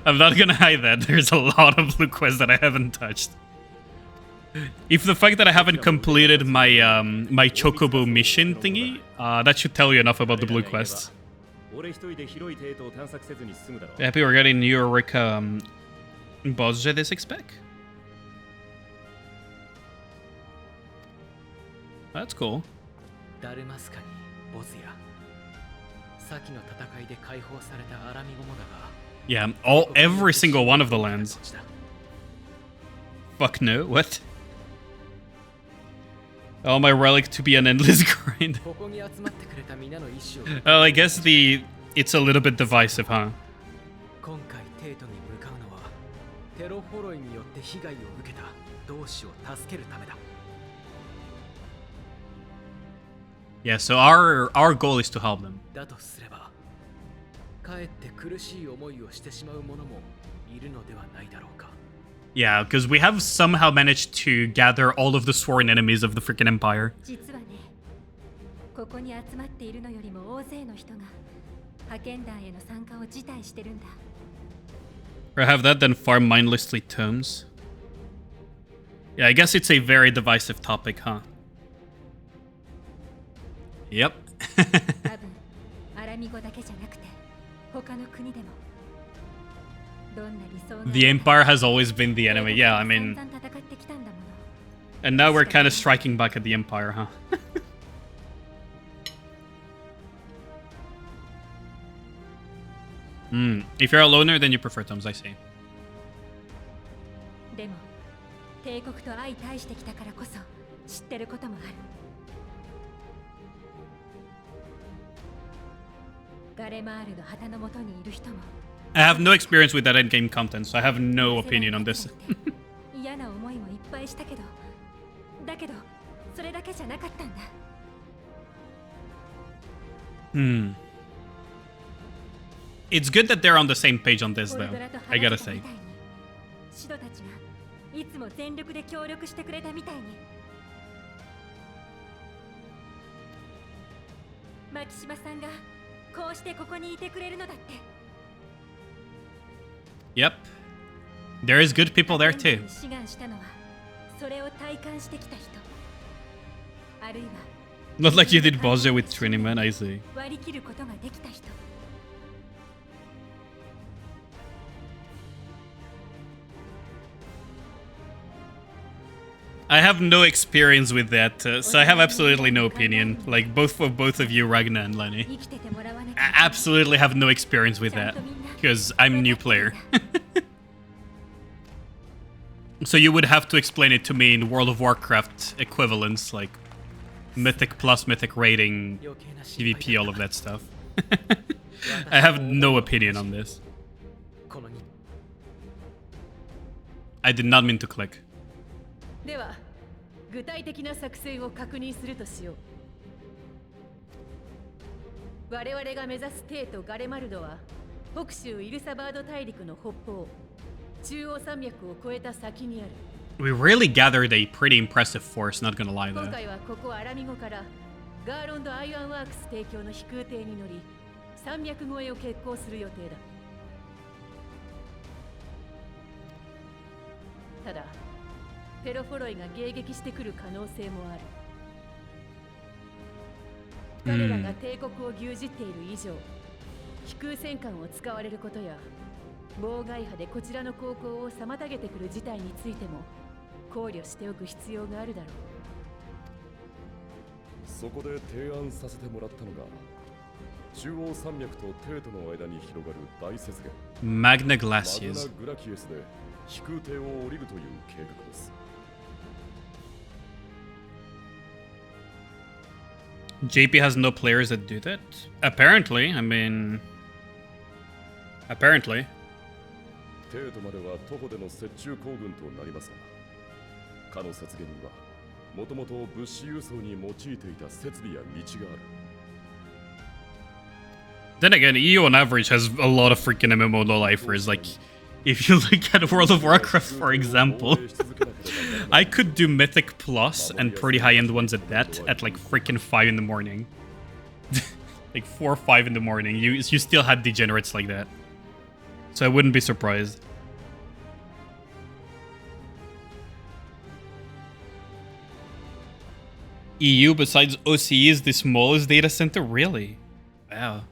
I'm not gonna hide that. There's a lot of blue quests that I haven't touched. If the fact that I haven't completed my my Chocobo mission thingy, that should tell you enough about the blue quests. Happy we're getting new Eureka boss this spec. That's cool. Yeah, every single one of the lands. Fuck no, what? Oh, my relic to be an endless grind. Well, I guess it's a little bit divisive, huh? Yeah, so our goal is to help them. Yeah, because we have somehow managed to gather all of the sworn enemies of the freaking Empire. Or have that, then farm mindlessly tomes. Yeah, I guess it's a very divisive topic, huh? Yep. The Empire has always been the enemy, yeah, I mean... And now we're kind of striking back at the Empire, huh? If you're a loner, then you prefer tomes, I see. I have no experience with that endgame content, so I have no opinion on this. It's good that they're on the same page on this, though, I gotta say. Yep. There is good people there too. Not like you did Bozo with Trini, man, I see. I have no experience with that, so I have absolutely no opinion. Like, both of you, Ragnar and Lenny. I absolutely have no experience with that, because I'm a new player. So you would have to explain it to me in World of Warcraft equivalents, like Mythic plus Mythic rating, PvP, all of that stuff. I have no opinion on this. I did not mean to click. では具体的な作戦を確認するとしよう。我々が目指すテーとガレマルドは北州イルサバード大陸の北方、中央山脈を越えた先にある。We really gathered a pretty impressive force, not gonna lie though. 今回はここアラミゴからガーロンドアイアンワークス提供の飛空艇に乗り、山脈越えを決行する予定だ。ただペロフォロイが迎撃してくる可能性もある。彼らが帝国を牛耳っている以上、飛空戦艦を使われることや妨害波でこちらの航行を妨げてくる事態についても考慮しておく必要があるだろう。そこで提案させてもらったのが中央山脈とテートの間に広がる大雪原マグナグラシアス。グラキエスで飛空艇を降りるという計画です。JP has no players that do that? Apparently, I mean... Apparently. テートまでは徒歩での折衷行軍となりますが、かの雪原にはもともと物資輸送に用いていた設備や道がある。Then again, EU on average has a lot of freaking MMO no-lifers. Like, if you look at World of Warcraft, for example, I could do Mythic Plus and pretty high-end ones at that at like freaking 5 in the morning. Like 4 or 5 in the morning. You still had degenerates like that. So I wouldn't be surprised. EU, besides OCE, is the smallest data center? Really? Wow.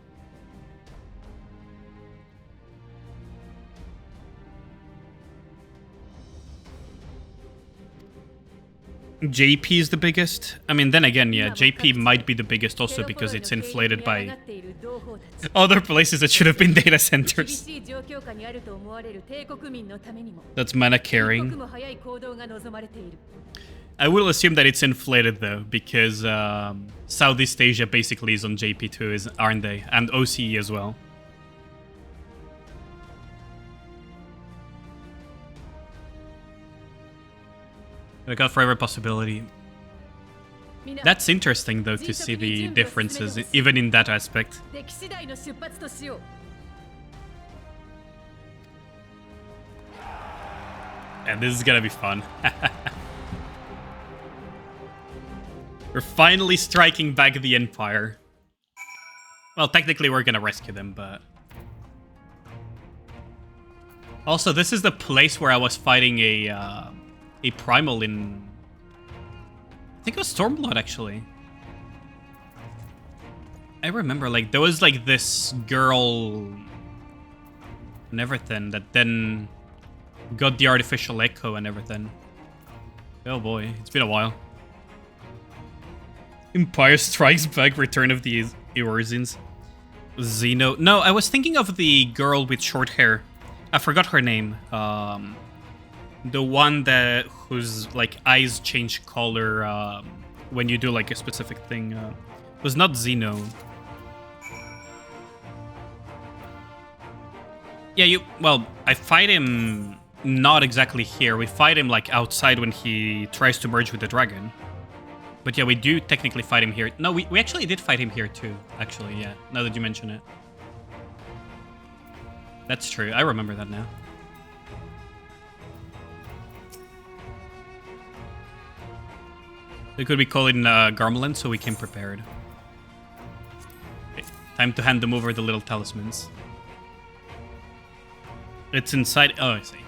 JP is the biggest? I mean, then again, yeah, JP might be the biggest also because it's inflated by other places that should have been data centers. That's mana carrying. I will assume that it's inflated though, because Southeast Asia basically is on JP2, aren't they? And OCE as well. I got forever possibility. That's interesting though to see the differences even in that aspect. And this is gonna be fun. We're finally striking back the Empire. Well, technically we're gonna rescue them, but... Also, this is the place where I was fighting a primal in... I think it was Stormblood, actually. I remember, like, there was, like, this girl and everything that then got the artificial echo and everything. Oh boy, it's been a while. Empire Strikes Back, Return of the Eorzins. Xeno... No, I was thinking of the girl with short hair. I forgot her name. The one that whose like eyes change color when you do like a specific thing. Was not Xeno. Yeah, well, I fight him not exactly here. We fight him like outside when he tries to merge with the dragon. But yeah, we do technically fight him here. No, we actually did fight him here too, actually, yeah. Now that you mention it. That's true, I remember that now. They could be calling Garmelin, so we came prepared. Okay, time to hand them over the little talismans. It's inside... Oh, I see.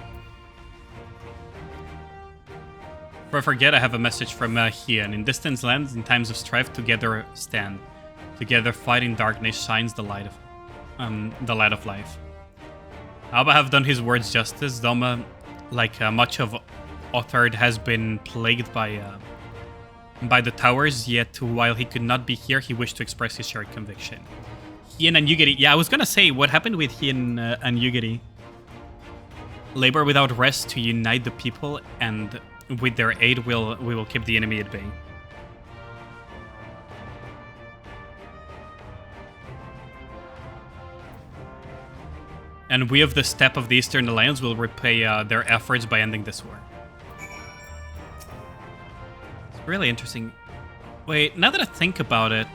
Before I forget, I have a message from Hien. In distant lands, in times of strife, together stand. Together fight in darkness shines the light of life. Abba have done his words justice. Doma, like much of Othard, has been plagued by the towers, yet while he could not be here, he wished to express his shared conviction. Hien and Yugiri. Yeah, I was gonna say, what happened with Hien and Yugiri? Labor without rest to unite the people, and with their aid, we will keep the enemy at bay. And we of the Steppe of the Eastern Alliance will repay their efforts by ending this war. It's really interesting. Wait, now that I think about it...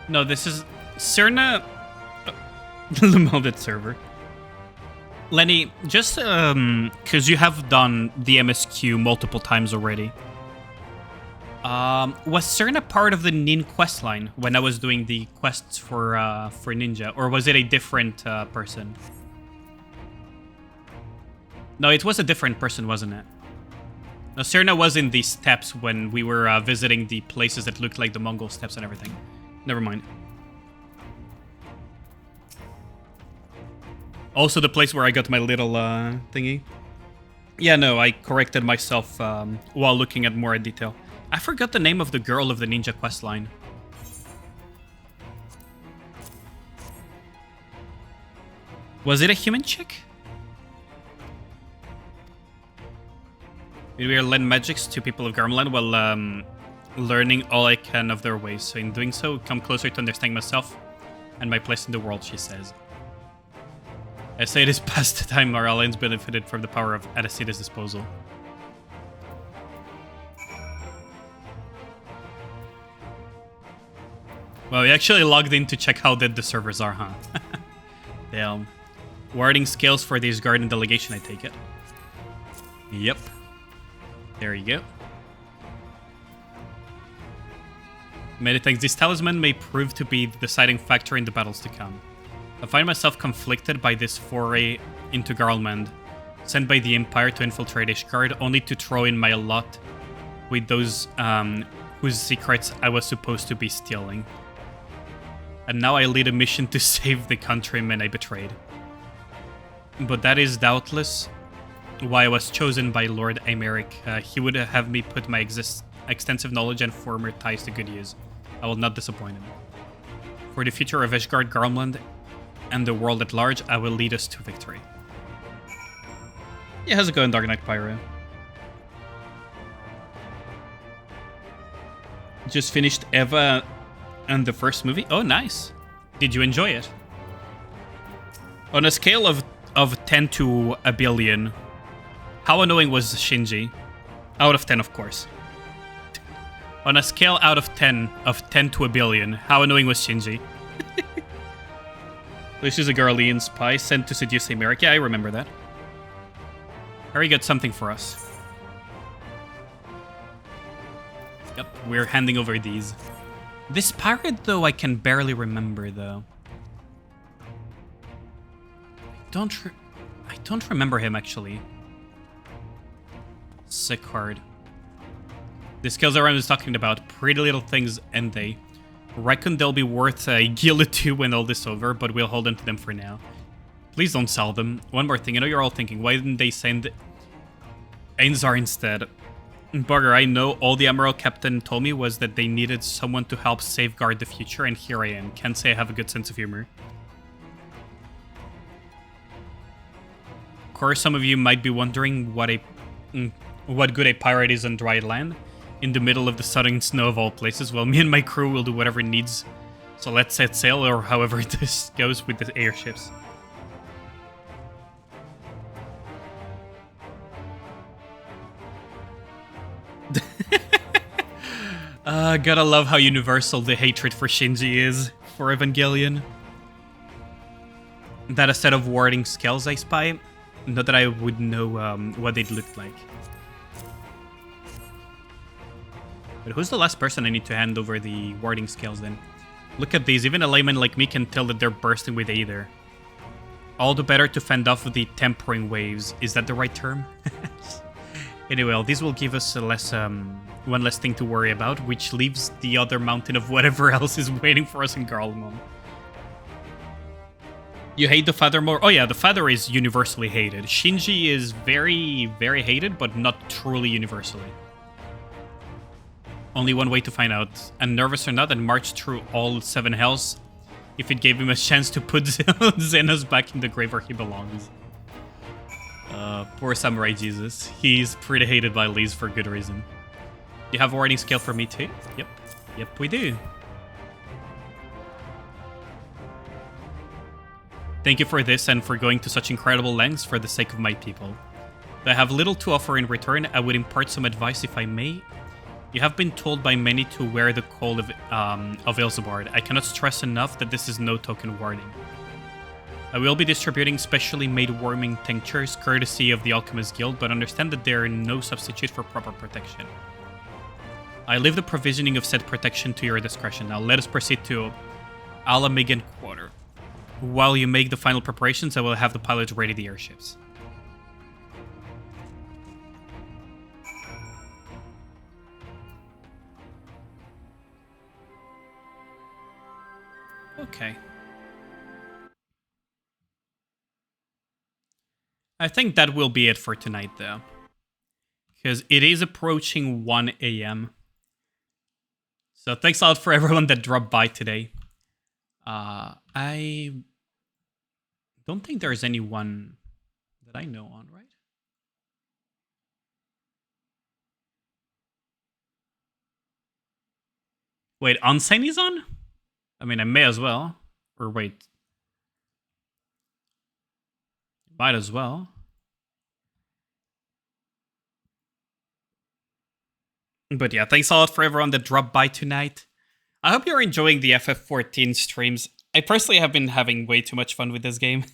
No, this is... Cerna... the molded server. Lenny, just because you have done the MSQ multiple times already. Was Cerna part of the Nin questline when I was doing the quests for Ninja, or was it a different person? No, it was a different person, wasn't it? No, Cerna was in the steppes when we were visiting the places that looked like the Mongol steppes and everything. Never mind. Also the place where I got my little thingy. Yeah, no, I corrected myself while looking at more in detail. I forgot the name of the girl of the ninja questline. Was it a human chick? We will lend magics to people of Garmland while learning all I can of their ways. So in doing so, come closer to understanding myself and my place in the world, she says. I say it is past the time our alliance benefited from the power of at Asida's disposal. Well, we actually logged in to check how dead the servers are, huh? Damn. Warding scales for this garden delegation, I take it. Yep. There you go. Many thanks. This talisman may prove to be the deciding factor in the battles to come. I find myself conflicted by this foray into Garlmand, sent by the Empire to infiltrate Ishgard, only to throw in my lot with those whose secrets I was supposed to be stealing. And now I lead a mission to save the countrymen I betrayed. But that is doubtless why I was chosen by Lord Aymeric. He would have me put my extensive knowledge and former ties to good use. I will not disappoint him. For the future of Ishgard, Garmland, and the world at large, I will lead us to victory. Yeah, how's it going, Dark Knight Pyro? Just finished Eva and the first movie. Oh, nice. Did you enjoy it? On a scale of 10 to a billion, how annoying was Shinji? Out of 10, of course. On a scale out of 10 to a billion, how annoying was Shinji? This is a Garlean spy sent to seduce Aymeric. Yeah, I remember that. Harry got something for us. Yep, we're handing over these. This pirate, though, I can barely remember, though. I don't remember him, actually. Sick card. The skills Aram is talking about, pretty little things, and they reckon they'll be worth a gil or two when all this is over, but we'll hold on to them for now. Please don't sell them. One more thing, I know you're all thinking, why didn't they send Ainzar instead? Bugger, I know all the Emerald Captain told me was that they needed someone to help safeguard the future, and here I am. Can't say I have a good sense of humor. Of course, some of you might be wondering what good a pirate is on dry land, in the middle of the southern snow of all places. Well, me and my crew will do whatever it needs. So let's set sail, or however this goes with the airships. Gotta love how universal the hatred for Shinji is for Evangelion. That a set of warding scales I spy. Not that I would know what they'd look like. But who's the last person I need to hand over the warding scales then? Look at these, even a layman like me can tell that they're bursting with aether. All the better to fend off the tempering waves. Is that the right term? Anyway, well, these will give us a one less thing to worry about, which leaves the other mountain of whatever else is waiting for us in Garlemald. You hate the father more? Oh yeah, the father is universally hated. Shinji is very, very hated, but not truly universally. Only one way to find out. And nervous or not, and march through all 7 hells if it gave him a chance to put Zenos back in the grave where he belongs. Poor Samurai Jesus. He's pretty hated by Liz for good reason. You have a warding scale for me too? Yep. Yep, we do. Thank you for this and for going to such incredible lengths for the sake of my people. Though I have little to offer in return, I would impart some advice if I may. You have been told by many to wear the coal of Ilsabard. I cannot stress enough that this is no token warding. I will be distributing specially made warming tinctures courtesy of the Alchemist Guild, but understand that they are no substitute for proper protection. I leave the provisioning of said protection to your discretion. Now let us proceed to Alamigan Quarter. While you make the final preparations, I will have the pilots ready the airships. Okay. I think that will be it for tonight, though. Because it is approaching 1 a.m. So thanks a lot for everyone that dropped by today. I don't think there's anyone that I know on, right? Wait, Unsane is on? I mean, I may as well. Or wait. Might as well. But yeah, thanks a lot for everyone that dropped by tonight. I hope you're enjoying the FF14 streams. I personally have been having way too much fun with this game.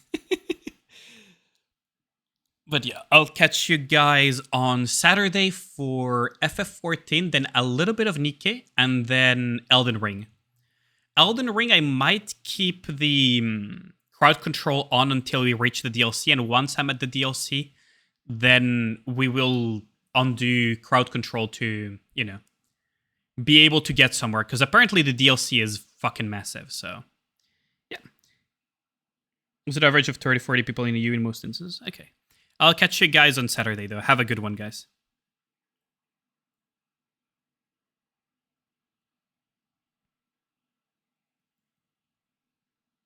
But yeah, I'll catch you guys on Saturday for FF14, then a little bit of Nikke, and then Elden Ring. Elden Ring, I might keep the crowd control on until we reach the DLC, and once I'm at the DLC, then we will undo crowd control to, you know, be able to get somewhere, because apparently the DLC is fucking massive, so yeah. Was it average of 30-40 people in the EU in most instances? Okay. I'll catch you guys on Saturday, though. Have a good one, guys.